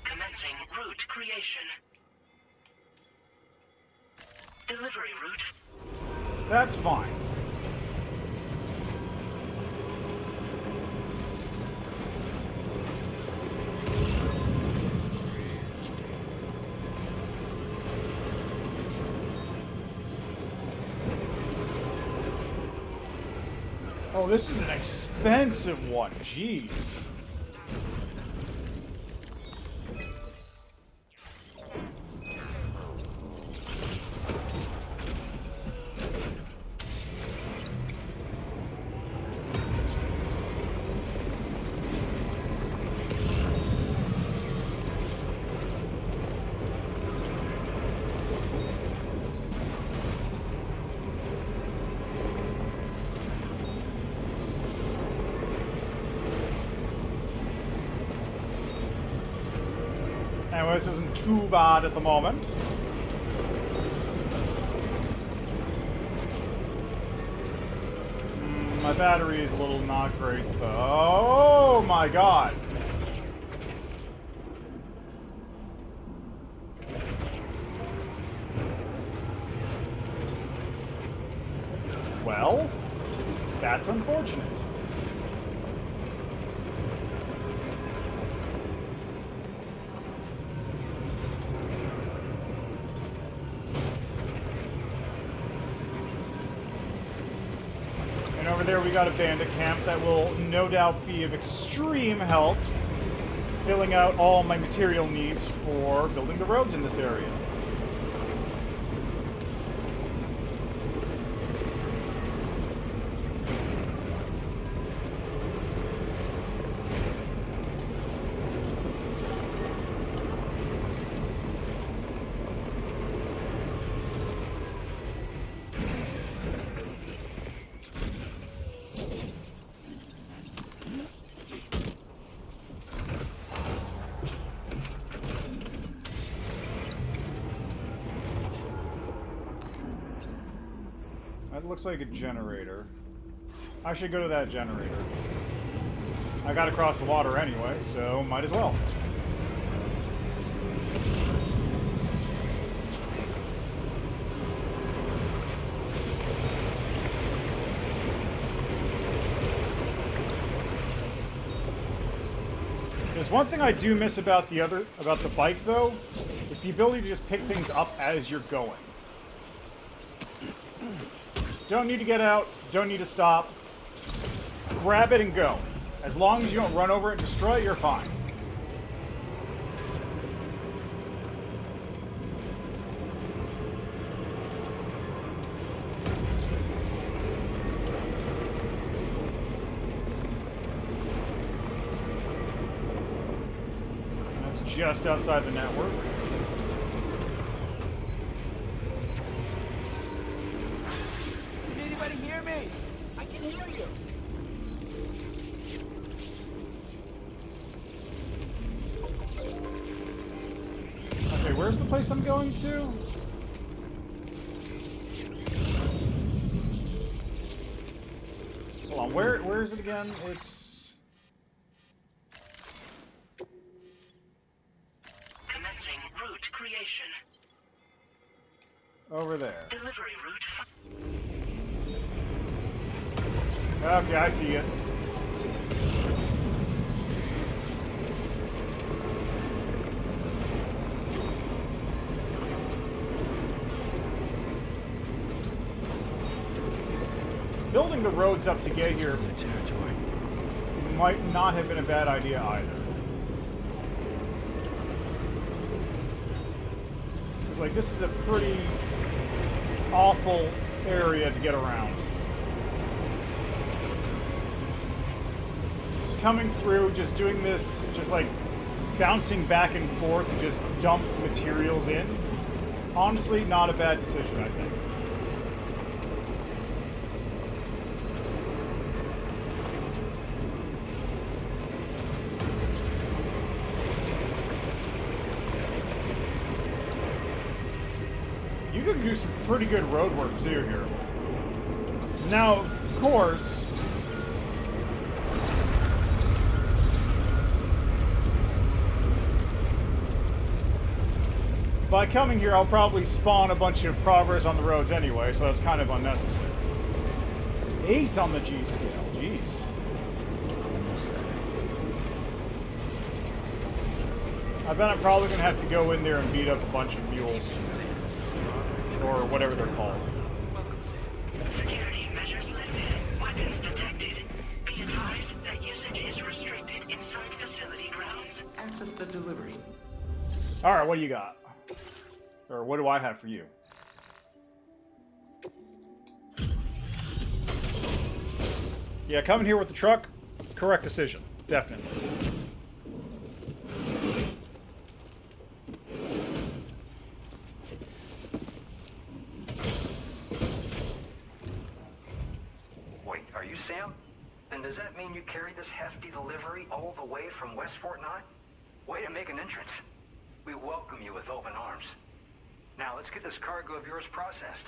Commencing route creation. Delivery route. That's fine. Oh, this is an expensive one. Jeez. Anyway, this isn't too bad at the moment. My battery is a little not great, though. Oh my god! Well, that's unfortunate. Over there we got a bandit camp that will no doubt be of extreme help filling out all my material needs for building the roads in this area. That looks like a generator. I should go to that generator. I gotta cross the water anyway, so might as well. There's one thing I do miss about the bike though, is the ability to just pick things up as you're going. Don't need to get out, don't need to stop. Grab it and go. As long as you don't run over it and destroy it, you're fine. just outside the network. Can anybody hear me? I can hear you. Okay, where's the place I'm going to? Hold on, where is it again? It's... Commencing route creation. over there. Delivery route. Okay, I see it. Building the roads up to get here might not have been a bad idea either. It's like, this is a pretty awful area to get around. Just coming through, just doing this, just like bouncing back and forth to just dump materials in. Honestly, not a bad decision, I think. You can do some pretty good road work too here. Now, of course, by coming here, I'll probably spawn a bunch of progress on the roads anyway, so that's kind of unnecessary. 8 on the G scale, jeez. I bet I'm probably gonna have to go in there and beat up a bunch of mules. Or whatever they're called. Security measures lifted. Weapons detected. Be advised that usage is restricted inside facility grounds. Access the delivery. Alright, what do you got? Or what do I have for you? Yeah, coming here with the truck, correct decision. Definitely. Sam? And does that mean you carried this hefty delivery all the way from West Fort 9? Way to make an entrance. We welcome you with open arms. Now let's get this cargo of yours processed.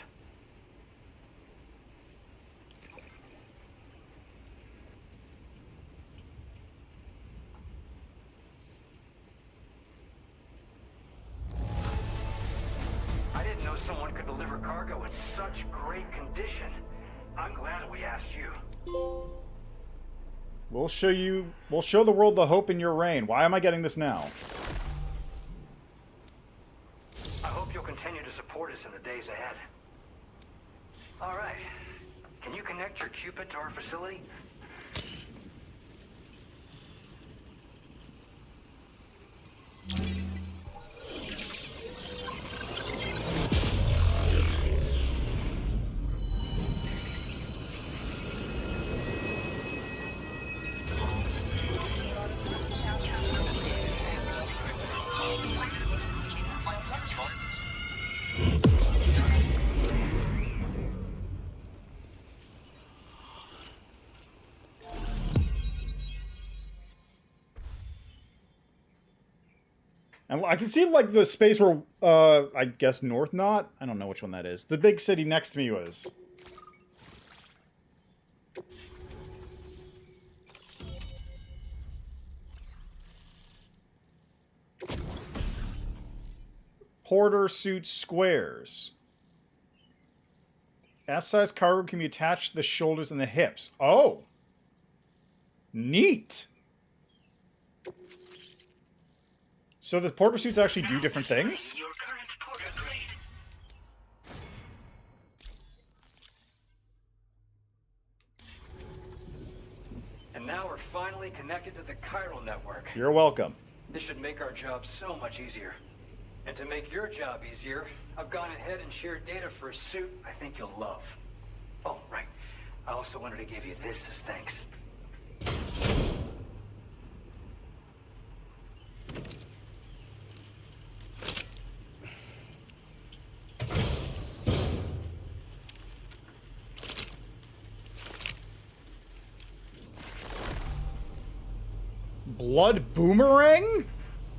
I didn't know someone could deliver cargo in such great condition. I'm glad we asked you. We'll show the world the hope in your reign. Why am I getting this now? I hope you'll continue to support us in the days ahead. Alright. Can you connect your Cupid to our facility? And I can see, like, the space where, I guess North Knot? I don't know which one that is. The big city next to me was. Porter suit squares. S-size cargo can be attached to the shoulders and the hips. Oh! Neat! So the porter suits actually do different things? Your current porter grade. And now we're finally connected to the chiral network. You're welcome. This should make our job so much easier. And to make your job easier, I've gone ahead and shared data for a suit I think you'll love. Oh, right. I also wanted to give you this as thanks. Blood boomerang?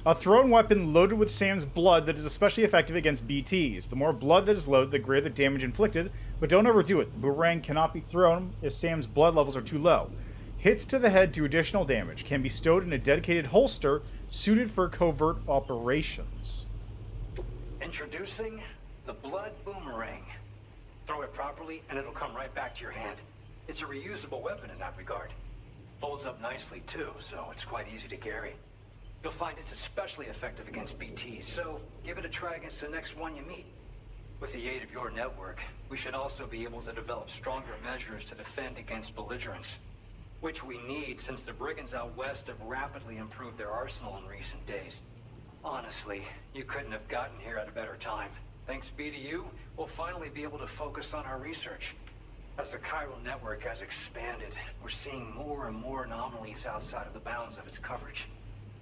A thrown weapon loaded with Sam's blood that is especially effective against BTs. The more blood that is loaded, the greater the damage inflicted, but don't overdo it. The boomerang cannot be thrown if Sam's blood levels are too low. Hits to the head do additional damage. Can be stowed in a dedicated holster suited for covert operations. Introducing the Blood Boomerang. Throw it properly and it'll come right back to your hand. It's a reusable weapon in that regard. Folds up nicely too, so it's quite easy to carry. You'll find it's especially effective against BTs, so give it a try against the next one you meet. With the aid of your network, we should also be able to develop stronger measures to defend against belligerents, which we need since the brigands out west have rapidly improved their arsenal in recent days. Honestly, you couldn't have gotten here at a better time. Thanks be to you, we'll finally be able to focus on our research. As the chiral network has expanded, we're seeing more and more anomalies outside of the bounds of its coverage.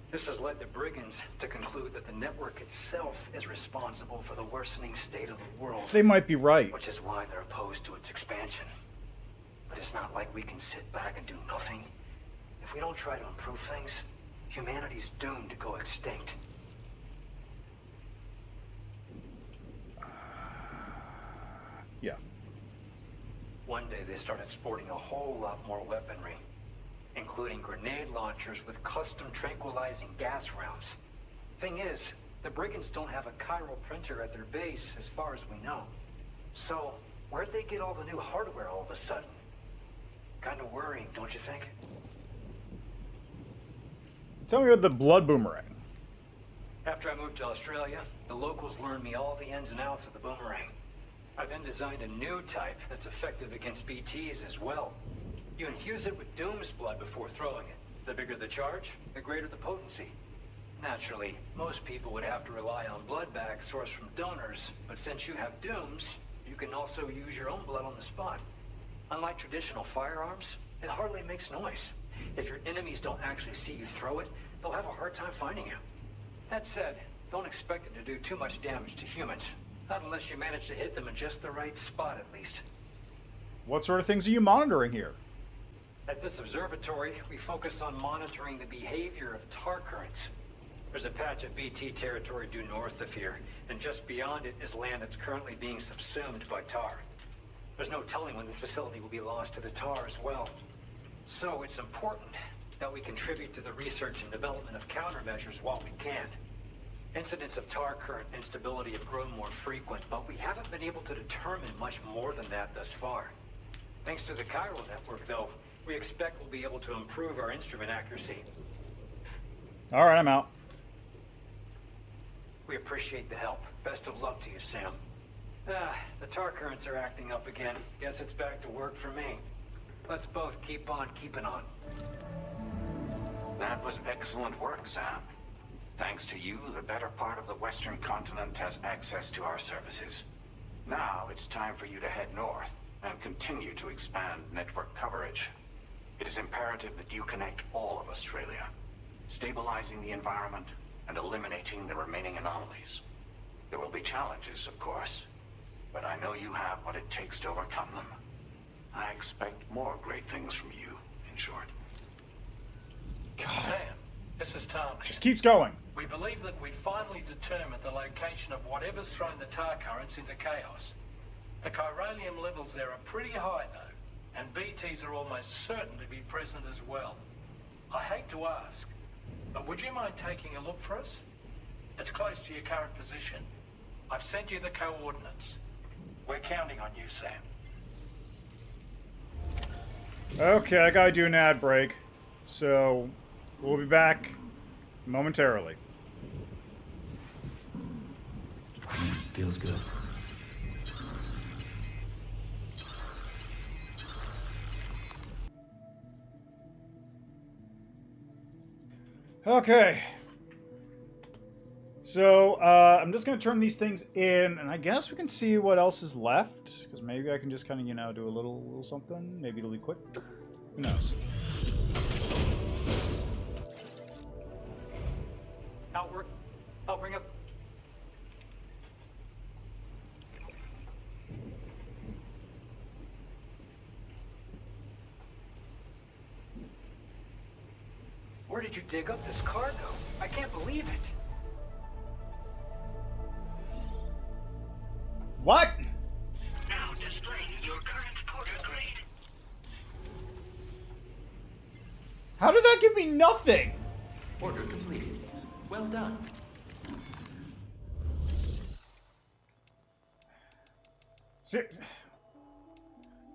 This has led the brigands to conclude that the network itself is responsible for the worsening state of the world. They might be right. Which is why they're opposed to its expansion. But it's not like we can sit back and do nothing. If we don't try to improve things, humanity's doomed to go extinct. Yeah. One day they started sporting a whole lot more weaponry, including grenade launchers with custom tranquilizing gas rounds. Thing is, the brigands don't have a chiral printer at their base as far as we know. So, where'd they get all the new hardware all of a sudden? Kind of worrying, don't you think? Tell me about the blood boomerang. After I moved to Australia, the locals learned me all the ins and outs of the boomerang. I then designed a new type that's effective against BTs as well. You infuse it with Doom's blood before throwing it. The bigger the charge, the greater the potency. Naturally, most people would have to rely on blood bags sourced from donors, but since you have Doom's, you can also use your own blood on the spot. Unlike traditional firearms, it hardly makes noise. If your enemies don't actually see you throw it, they'll have a hard time finding you. That said, don't expect it to do too much damage to humans. Not unless you manage to hit them in just the right spot, at least. What sort of things are you monitoring here? At this observatory, we focus on monitoring the behavior of tar currents. There's a patch of BT territory due north of here, and just beyond it is land that's currently being subsumed by tar. There's no telling when the facility will be lost to the tar as well. So it's important that we contribute to the research and development of countermeasures while we can. Incidents of tar current instability have grown more frequent, but we haven't been able to determine much more than that thus far. Thanks to the chiral network, though, we expect we'll be able to improve our instrument accuracy. All right, I'm out. We appreciate the help. Best of luck to you, Sam. The tar currents are acting up again. Guess it's back to work for me. Let's both keep on keeping on. That was excellent work, Sam. Thanks to you, the better part of the Western continent has access to our services. Now it's time for you to head north and continue to expand network coverage. It is imperative that you connect all of Australia, stabilizing the environment and eliminating the remaining anomalies. There will be challenges, of course, but I know you have what it takes to overcome them. I expect more great things from you, in short. God. Sam, this is Tom. Just keeps going. We believe that we finally determined the location of whatever's thrown the tar currents into chaos. The chiralium levels there are pretty high, though, and BTs are almost certain to be present as well. I hate to ask, but would you mind taking a look for us? It's close to your current position. I've sent you the coordinates. We're counting on you, Sam. Okay, I gotta do an ad break. So, we'll be back momentarily. Feels good. Okay. So, I'm just going to turn these things in, and I guess we can see what else is left. Because maybe I can just kind of, you know, do a little something. Maybe it'll be quick. Who knows? Outward. I'll bring up. Where did you dig up this cargo? I can't believe it. What? Now displaying your current porter grade. How did that give me nothing? Order completed. Well done.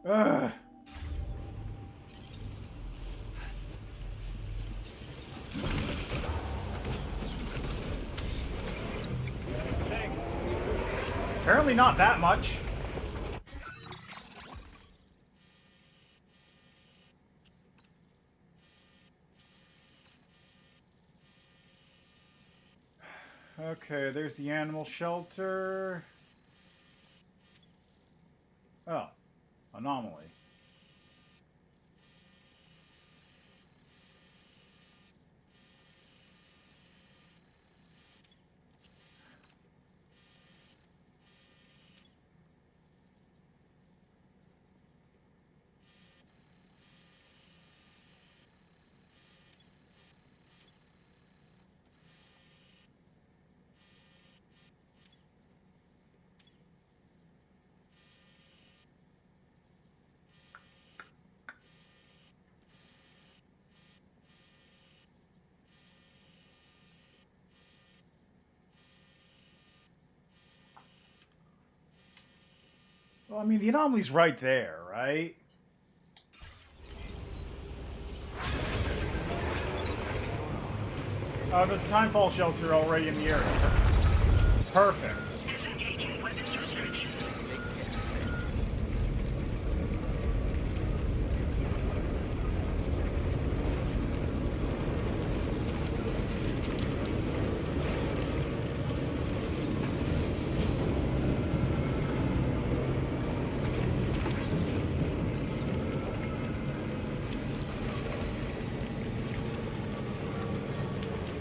Ugh. Apparently not that much. Okay, there's the animal shelter. Oh, anomaly. Well, I mean, the anomaly's right there, right? Oh, there's a timefall shelter already in the area. Perfect. Disengaging weapons restriction.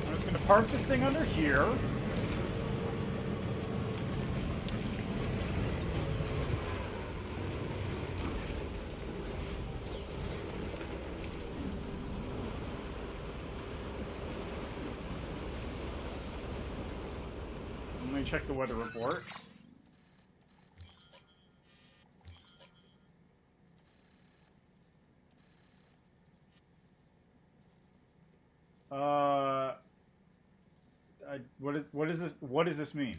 I'm just gonna park this thing under here. Let me check the weather report. What is this? What does this mean?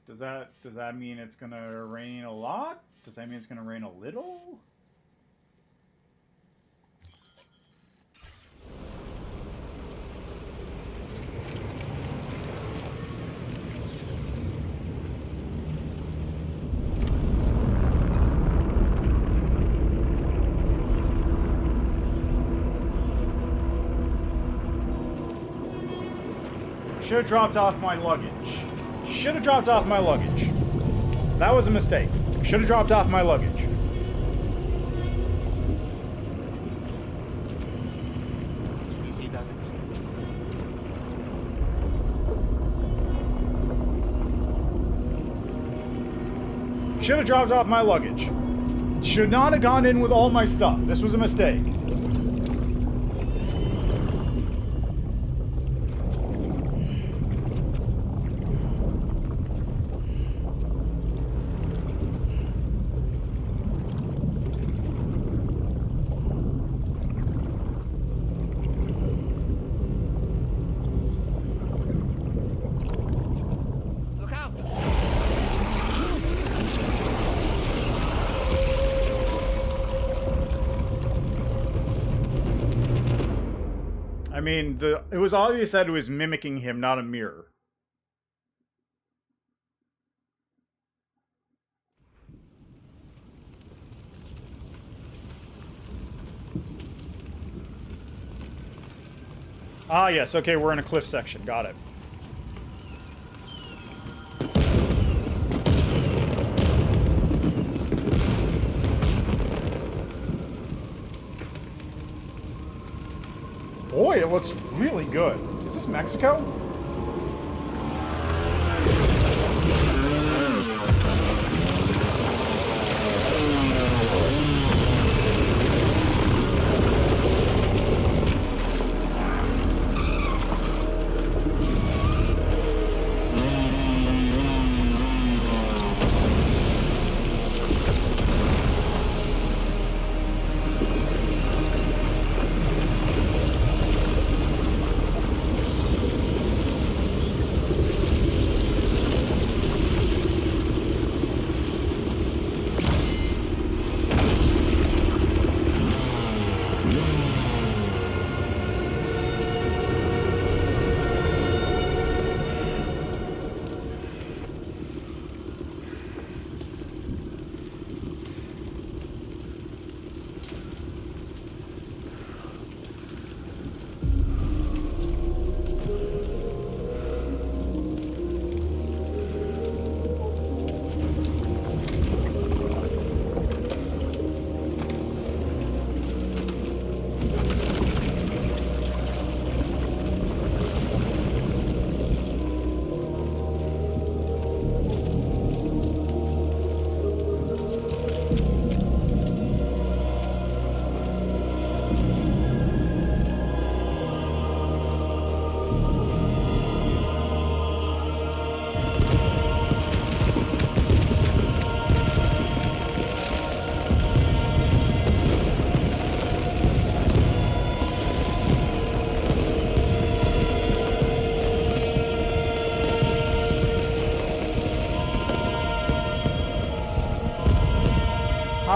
Does that mean it's gonna rain a lot? Does that mean it's gonna rain a little? Should have dropped off my luggage. Should have dropped off my luggage. That was a mistake. Should have dropped off my luggage. PC doesn't. Should have dropped off my luggage. Should not have gone in with all my stuff. This was a mistake. Look out! I mean, it was obvious that it was mimicking him, not a mirror. Ah, yes. Okay, we're in a cliff section. Got it. Boy, it looks really good. Is this Mexico?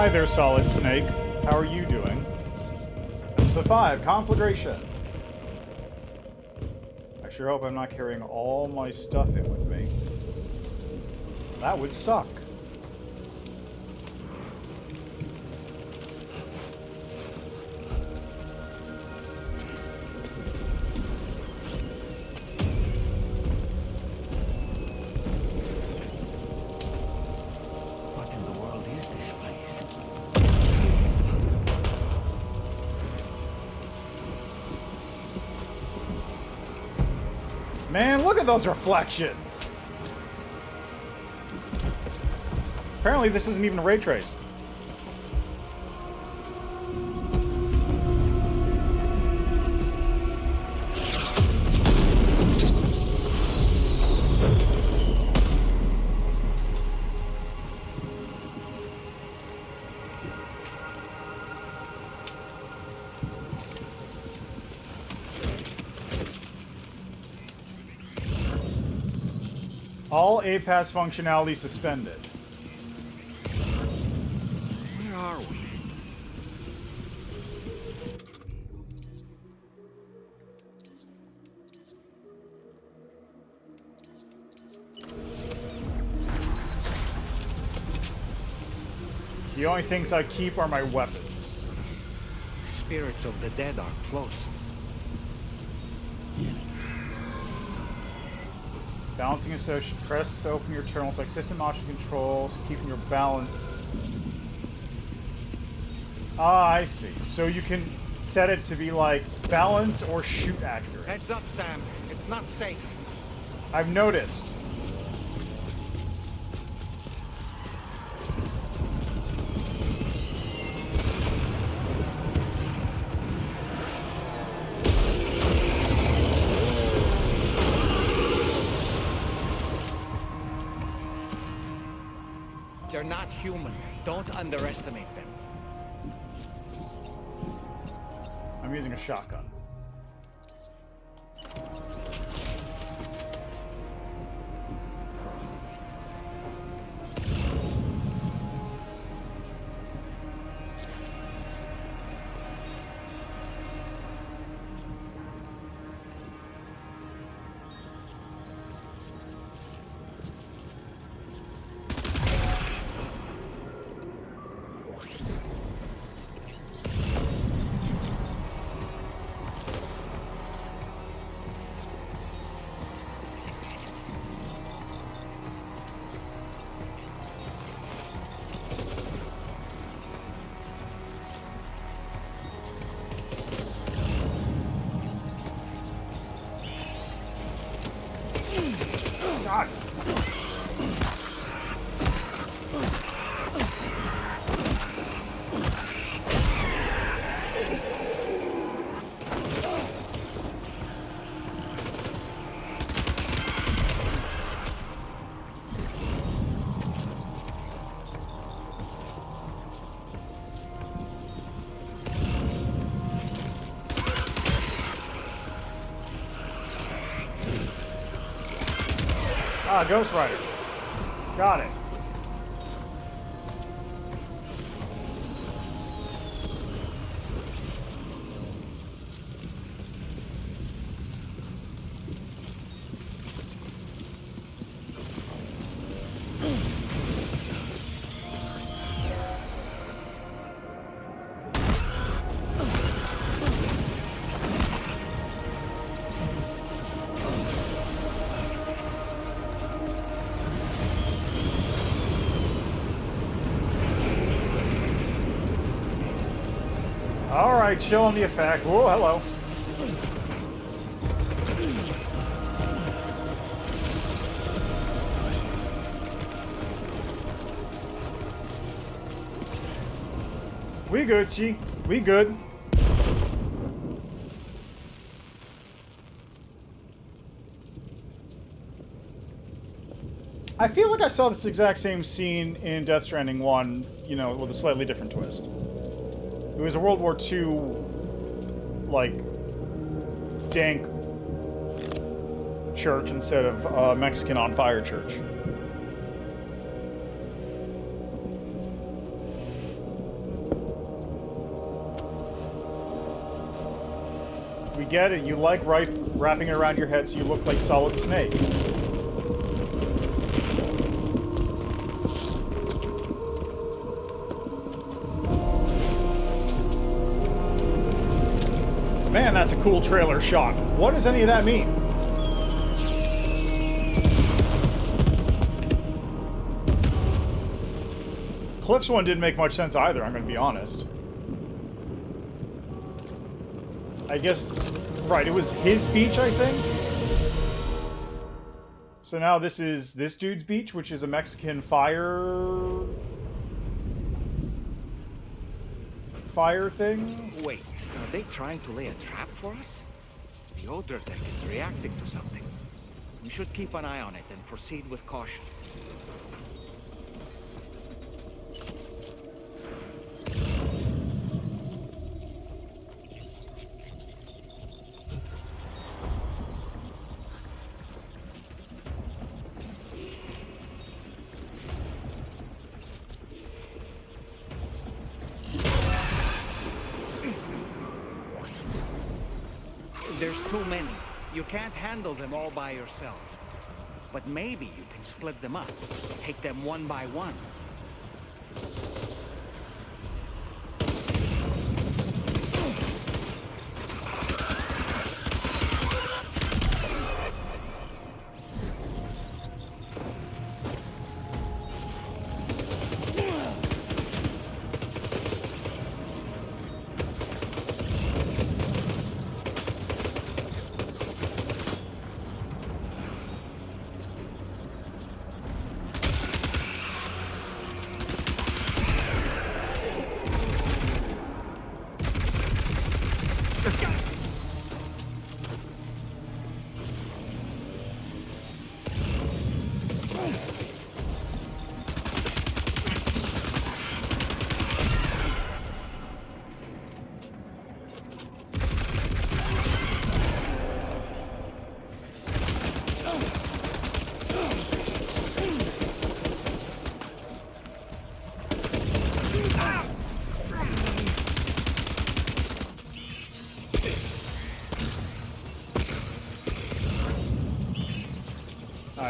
Hi there, Solid Snake. How are you doing? Episode 5, Conflagration. I sure hope I'm not carrying all my stuff in with me. That would suck. What in the world is this place? Man, look at those reflections! Apparently this isn't even ray traced. All APAS functionality suspended. Where are we? The only things I keep are my weapons. Spirits of the dead are close. Balancing associate. Press to open your terminals like system option controls, keeping your balance. Ah, I see. So you can set it to be like balance or shoot accurate. Heads up, Sam. It's not safe. I've noticed. They're not human. Don't underestimate them. I'm using a shotgun. God. Ah, Ghost Rider. Got it. Alright, showing the effect. Whoa, hello. We good, Chi. We good. I feel like I saw this exact same scene in Death Stranding 1, you know, with a slightly different twist. It was a World War II, like, dank church instead of a Mexican on fire church. get it. You like wrapping it around your head so you look like Solid Snake. Man, that's a cool trailer shot. What does any of that mean? Cliff's one didn't make much sense either, I'm gonna be honest. I guess... Right, it was his beach, I think? So now this is this dude's beach, which is a Mexican fire thing? Wait, are they trying to lay a trap for us? The odor deck is reacting to something. We should keep an eye on it and proceed with caution. There's too many. You can't handle them all by yourself. But maybe you can split them up. Take them one by one.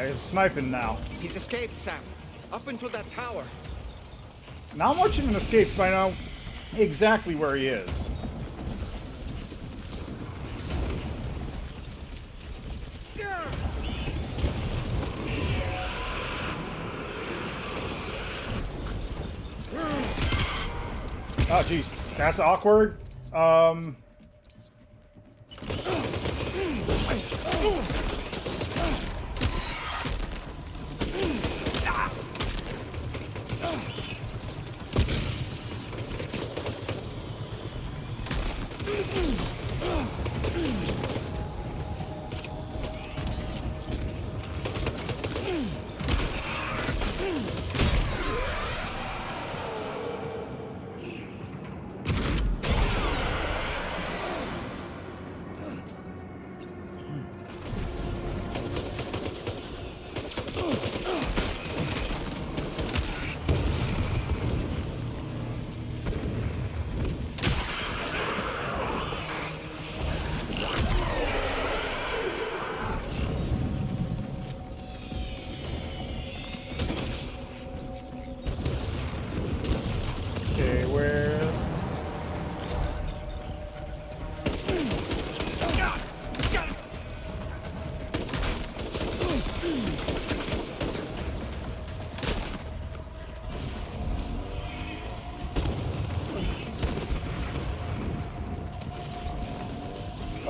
He's sniping now. He's escaped, Sam. Up into that tower. Not much of an escape, but I know exactly where he is. Oh, jeez. That's awkward.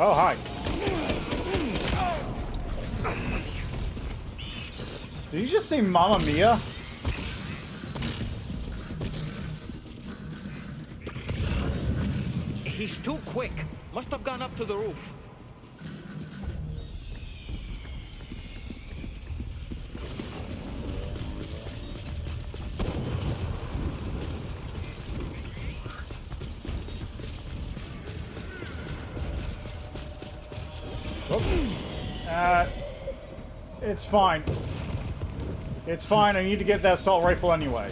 Oh, hi. Did you just say Mamma Mia? He's too quick. Must have gone up to the roof. It's fine. It's fine, I need to get that assault rifle anyway.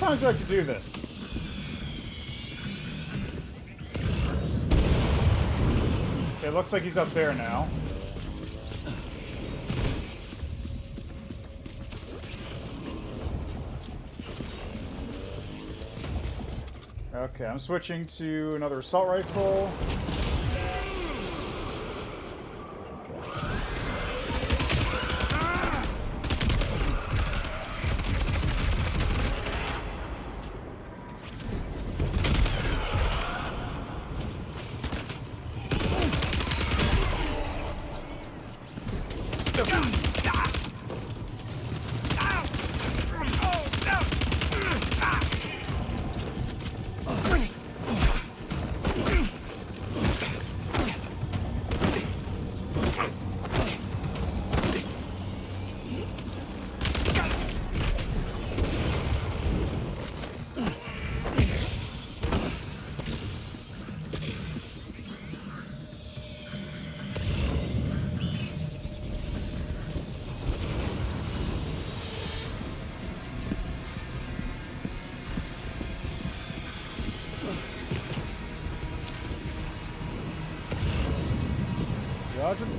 many times do I have to do this? Okay, looks like he's up there now. Okay, I'm switching to another assault rifle.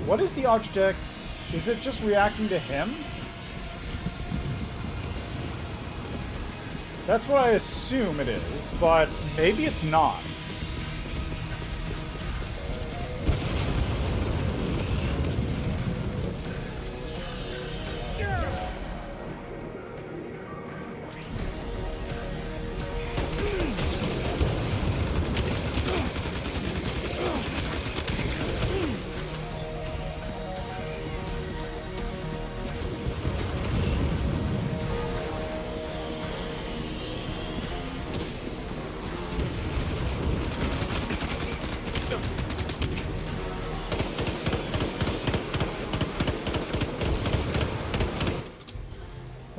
What is the object? Is it just reacting to him? That's what I assume it is, but maybe it's not.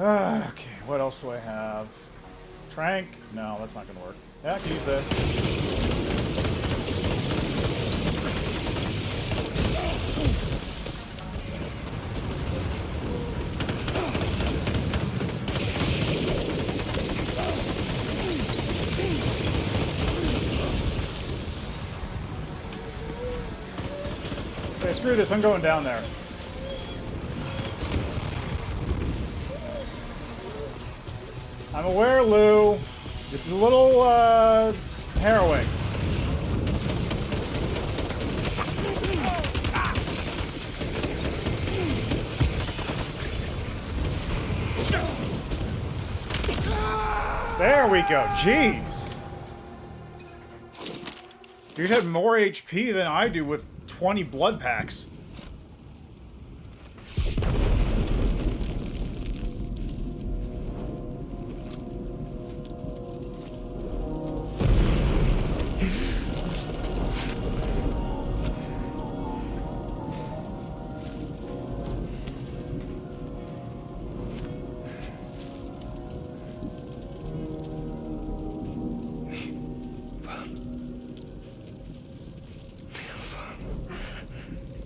Okay, what else do I have? Trank? No, that's not gonna work. Yeah, I can use this. Okay, screw this, I'm going down there. I'm aware, Lou. This is a little, harrowing. There we go. Jeez. Dude had more HP than I do with 20 blood packs.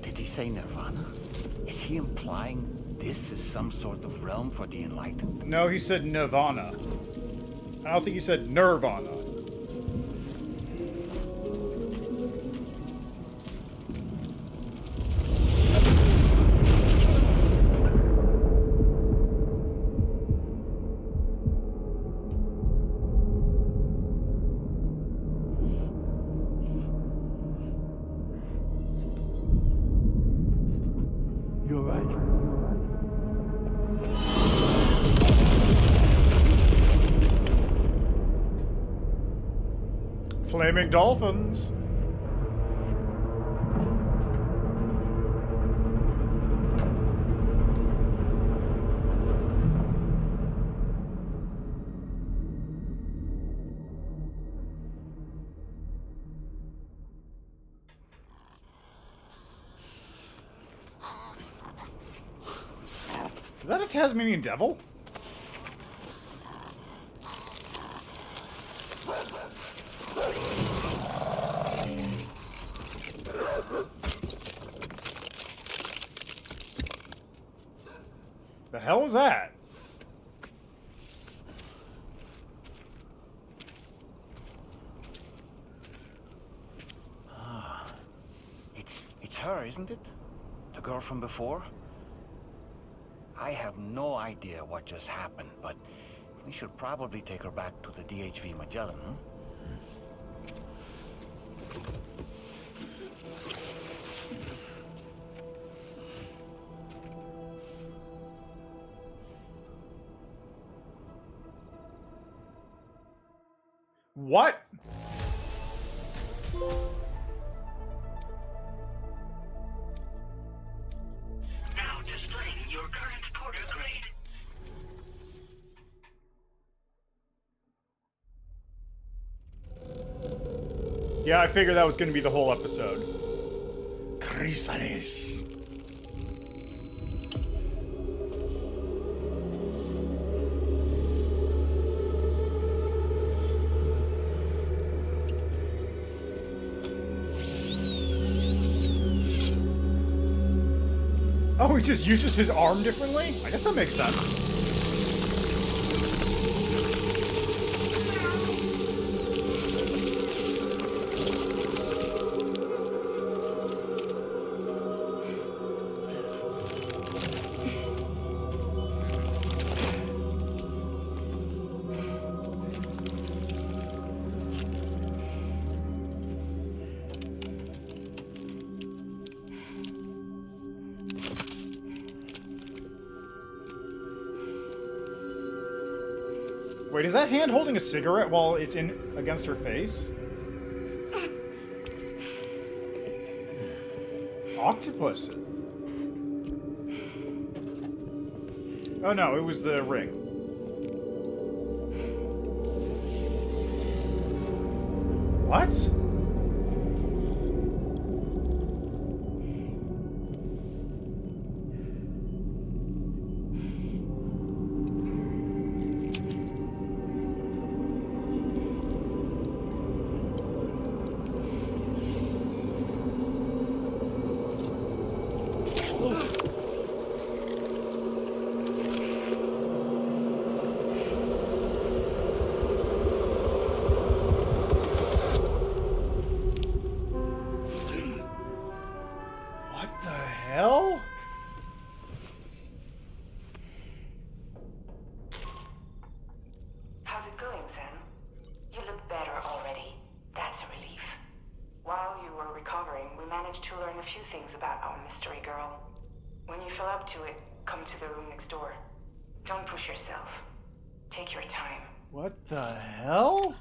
Did he say Nirvana? Is he implying this is some sort of realm for the enlightened? No, he said Nirvana. I don't think he said Nirvana. Flaming dolphins. Is that a Tasmanian devil? The hell was that? It's her, isn't it? The girl from before? I have no idea what just happened, but we should probably take her back to the DHV Magellan, huh? What? Now displaying your current porter grade. Yeah, I figured that was going to be the whole episode. Chrysalis. Oh, he just uses his arm differently? I guess that makes sense. Wait, is that hand holding a cigarette while it's in against her face? Octopus. Oh no, it was the ring. What? Hell? How's it going, Sam? You look better already. That's a relief. While you were recovering, we managed to learn a few things about our mystery girl. When you feel up to it, come to the room next door. Don't push yourself. Take your time. What the hell?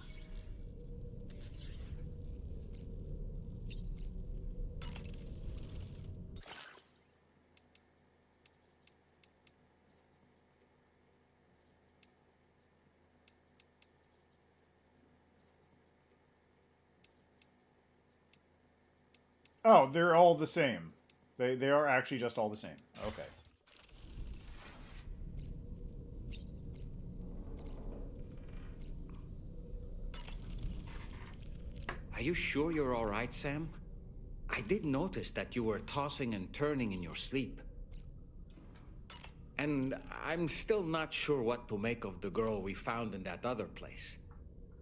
Oh, they're all the same. They are actually just all the same. Okay. Are you sure you're all right, Sam? I did notice that you were tossing and turning in your sleep. And I'm still not sure what to make of the girl we found in that other place.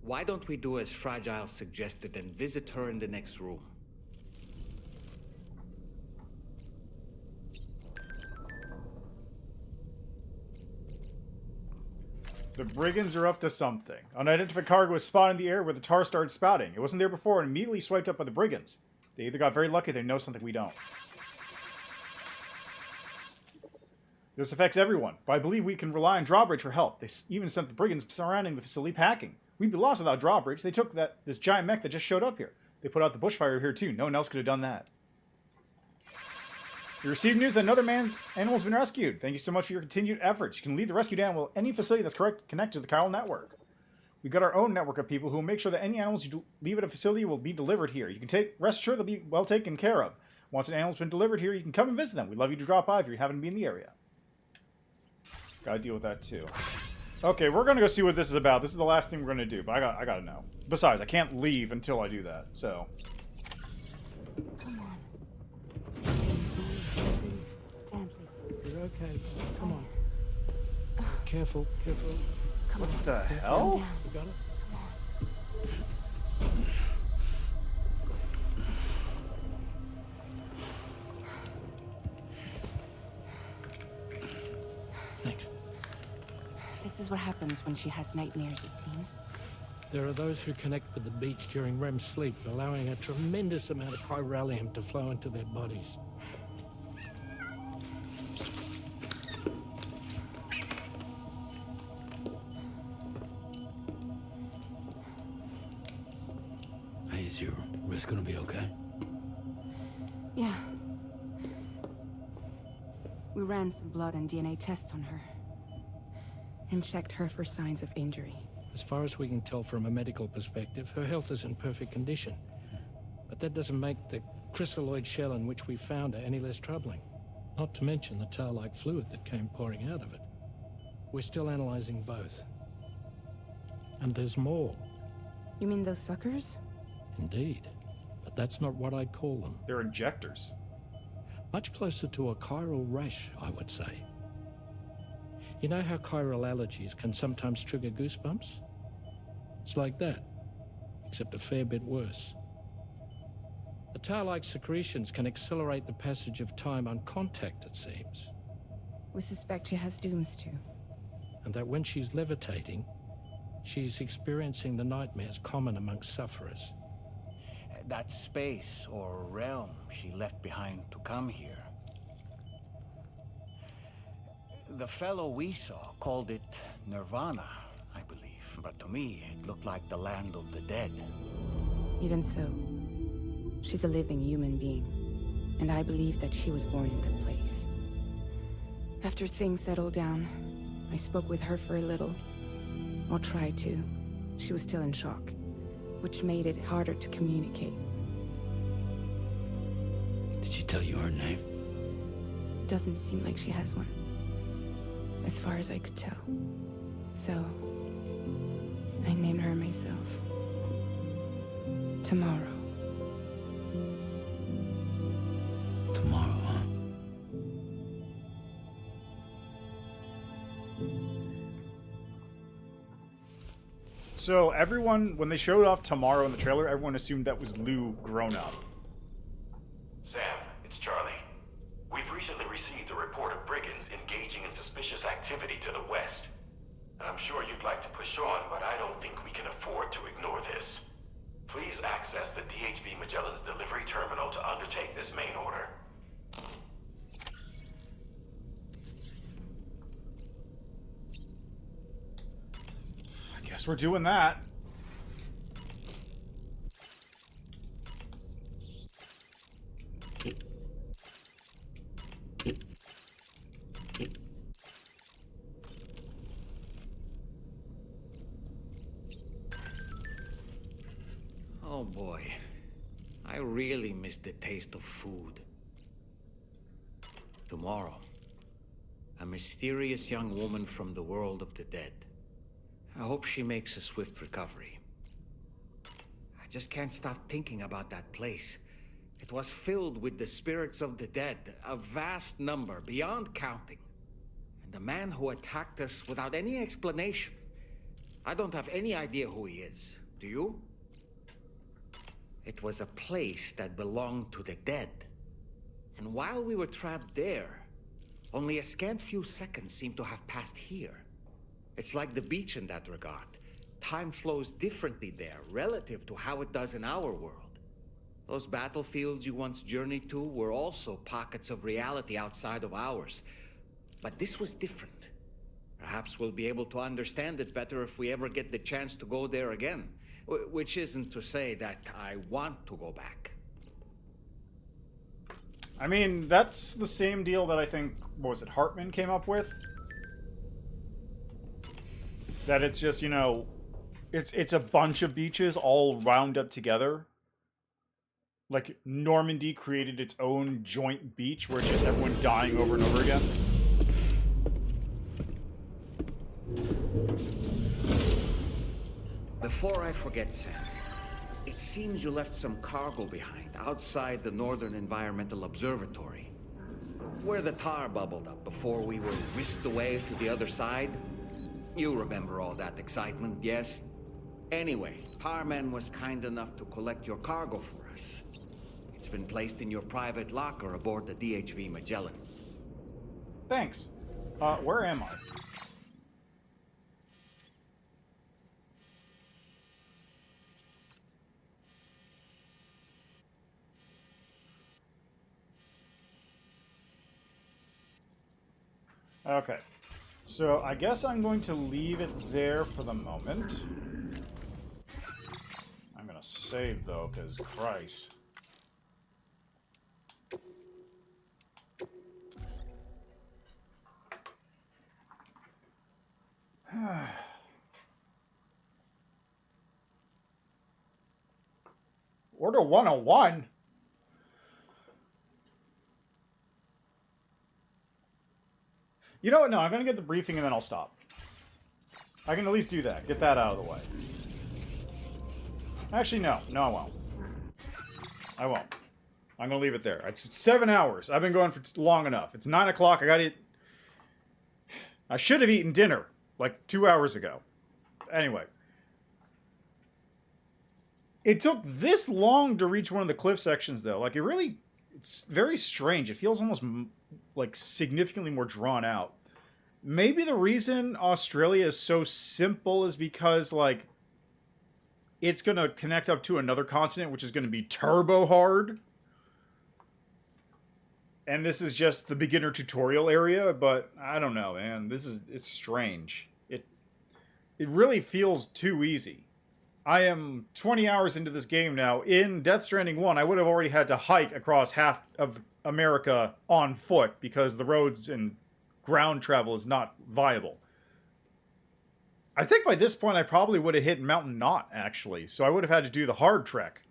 Why don't we do as Fragile suggested and visit her in the next room? The brigands are up to something. Unidentified cargo was spotted in the air where the tar started spouting. It wasn't there before and immediately swiped up by the brigands. They either got very lucky or they know something we don't. This affects everyone, but I believe we can rely on Drawbridge for help. They even sent the brigands surrounding the facility packing. We'd be lost without Drawbridge. They took this giant mech that just showed up here. They put out the bushfire here too. No one else could have done that. We received news that another animal's been rescued. Thank you so much for your continued efforts. You can lead the rescued animal to any facility that's connected to the Chiral network. We've got our own network of people who will make sure that any animals you leave at a facility will be delivered here. You can rest assured they'll be well taken care of. Once an animal's been delivered here, you can come and visit them. We'd love you to drop by if you happen to be in the area. Gotta deal with that too. Okay, we're gonna go see what this is about. This is the last thing we're gonna do, but I gotta know. Besides, I can't leave until I do that, so. Come on. Gently. You're okay. Come on. Careful, careful. Come what on. the hell? You got it? Come This is what happens when she has nightmares, it seems. There are those who connect with the beach during REM sleep, allowing a tremendous amount of chiralium to flow into their bodies. Hey, is your wrist gonna be okay? Yeah. We ran some blood and DNA tests on her. And checked her for signs of injury. As far as we can tell from a medical perspective, her health is in perfect condition. But that doesn't make the chrysaloid shell in which we found her any less troubling. Not to mention the tar-like fluid that came pouring out of it. We're still analyzing both. And there's more. You mean those suckers? Indeed. But that's not what I'd call them. They're injectors. Much closer to a chiral rash, I would say. You know how chiral allergies can sometimes trigger goosebumps? It's like that, except a fair bit worse. The tar-like secretions can accelerate the passage of time on contact, it seems. We suspect she has dooms too. And that when she's levitating, she's experiencing the nightmares common amongst sufferers. That space or realm she left behind to come here. The fellow we saw called it Nirvana, I believe. But to me, it looked like the land of the dead. Even so, she's a living human being. And I believe that she was born in that place. After things settled down, I spoke with her for a little. Or tried to. She was still in shock, which made it harder to communicate. Did she tell you her name? Doesn't seem like she has one. As far as I could tell. So, I named her myself. Tomorrow. Tomorrow, huh? So everyone, when they showed off Tomorrow in the trailer, everyone assumed that was Lou grown up. Sam, it's Charlie. We've recently received a report of brigands engaging in suspicious activity to the west. I'm sure you'd like to push on, but I don't think we can afford to ignore this. Please access the DHB Magellan's delivery terminal to undertake this main order. I guess we're doing that. Oh boy, I really miss the taste of food. Tomorrow, a mysterious young woman from the world of the dead. I hope she makes a swift recovery. I just can't stop thinking about that place. It was filled with the spirits of the dead, a vast number, beyond counting. And the man who attacked us without any explanation. I don't have any idea who he is. Do you? It was a place that belonged to the dead. And while we were trapped there, only a scant few seconds seemed to have passed here. It's like the beach in that regard. Time flows differently there, relative to how it does in our world. Those battlefields you once journeyed to were also pockets of reality outside of ours. But this was different. Perhaps we'll be able to understand it better if we ever get the chance to go there again. Which isn't to say that I want to go back. I mean, that's the same deal that I think, what was it, Hartman came up with? That it's just, you know, it's a bunch of beaches all wound up together. Like, Normandy created its own joint beach where it's just everyone dying over and over again. Before I forget, Sam, it seems you left some cargo behind outside the Northern Environmental Observatory, where the tar bubbled up before we were whisked away to the other side. You remember all that excitement, yes? Anyway, Tarman was kind enough to collect your cargo for us. It's been placed in your private locker aboard the DHV Magellan. Thanks. Where am I? Okay. So I guess I'm going to leave it there for the moment. I'm going to save, though, because Christ. Order 101? You know what? No, I'm going to get the briefing and then I'll stop. I can at least do that. Get that out of the way. Actually, no. No, I won't. I won't. I'm going to leave it there. It's 7 hours. I've been going for long enough. It's 9 o'clock. I got to eat. I should have eaten dinner like 2 hours ago. Anyway. It took this long to reach one of the cliff sections, though. Like, it's very strange. It feels almost, like, significantly more drawn out. Maybe the reason Australia is so simple is because, like, it's going to connect up to another continent, which is going to be turbo hard. And this is just the beginner tutorial area, but I don't know, man. It's strange. It really feels too easy. I am 20 hours into this game now. In Death Stranding 1, I would have already had to hike across half of America on foot because the roads and ground travel is not viable. I think by this point I probably would have hit Mountain Knot, actually. So I would have had to do the hard trek.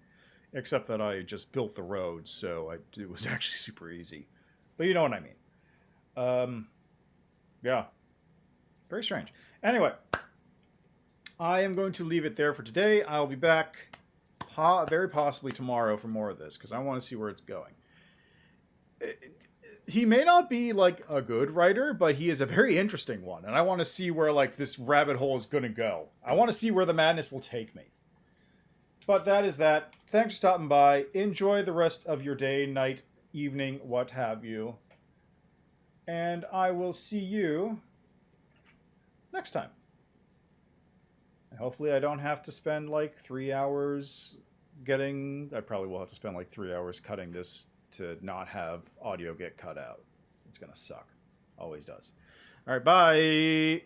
Except that I just built the roads, so it was actually super easy. But you know what I mean. Yeah. Very strange. Anyway. I am going to leave it there for today. I'll be back very possibly tomorrow for more of this, because I want to see where it's going. He may not be, like, a good writer, but he is a very interesting one, and I want to see where, like, this rabbit hole is going to go. I want to see where the madness will take me. But that is that. Thanks for stopping by. Enjoy the rest of your day, night, evening, what have you. And I will see you next time. And hopefully I don't have to spend like 3 hours I probably will have to spend like 3 hours cutting this to not have audio get cut out. It's going to suck. Always does. All right, bye.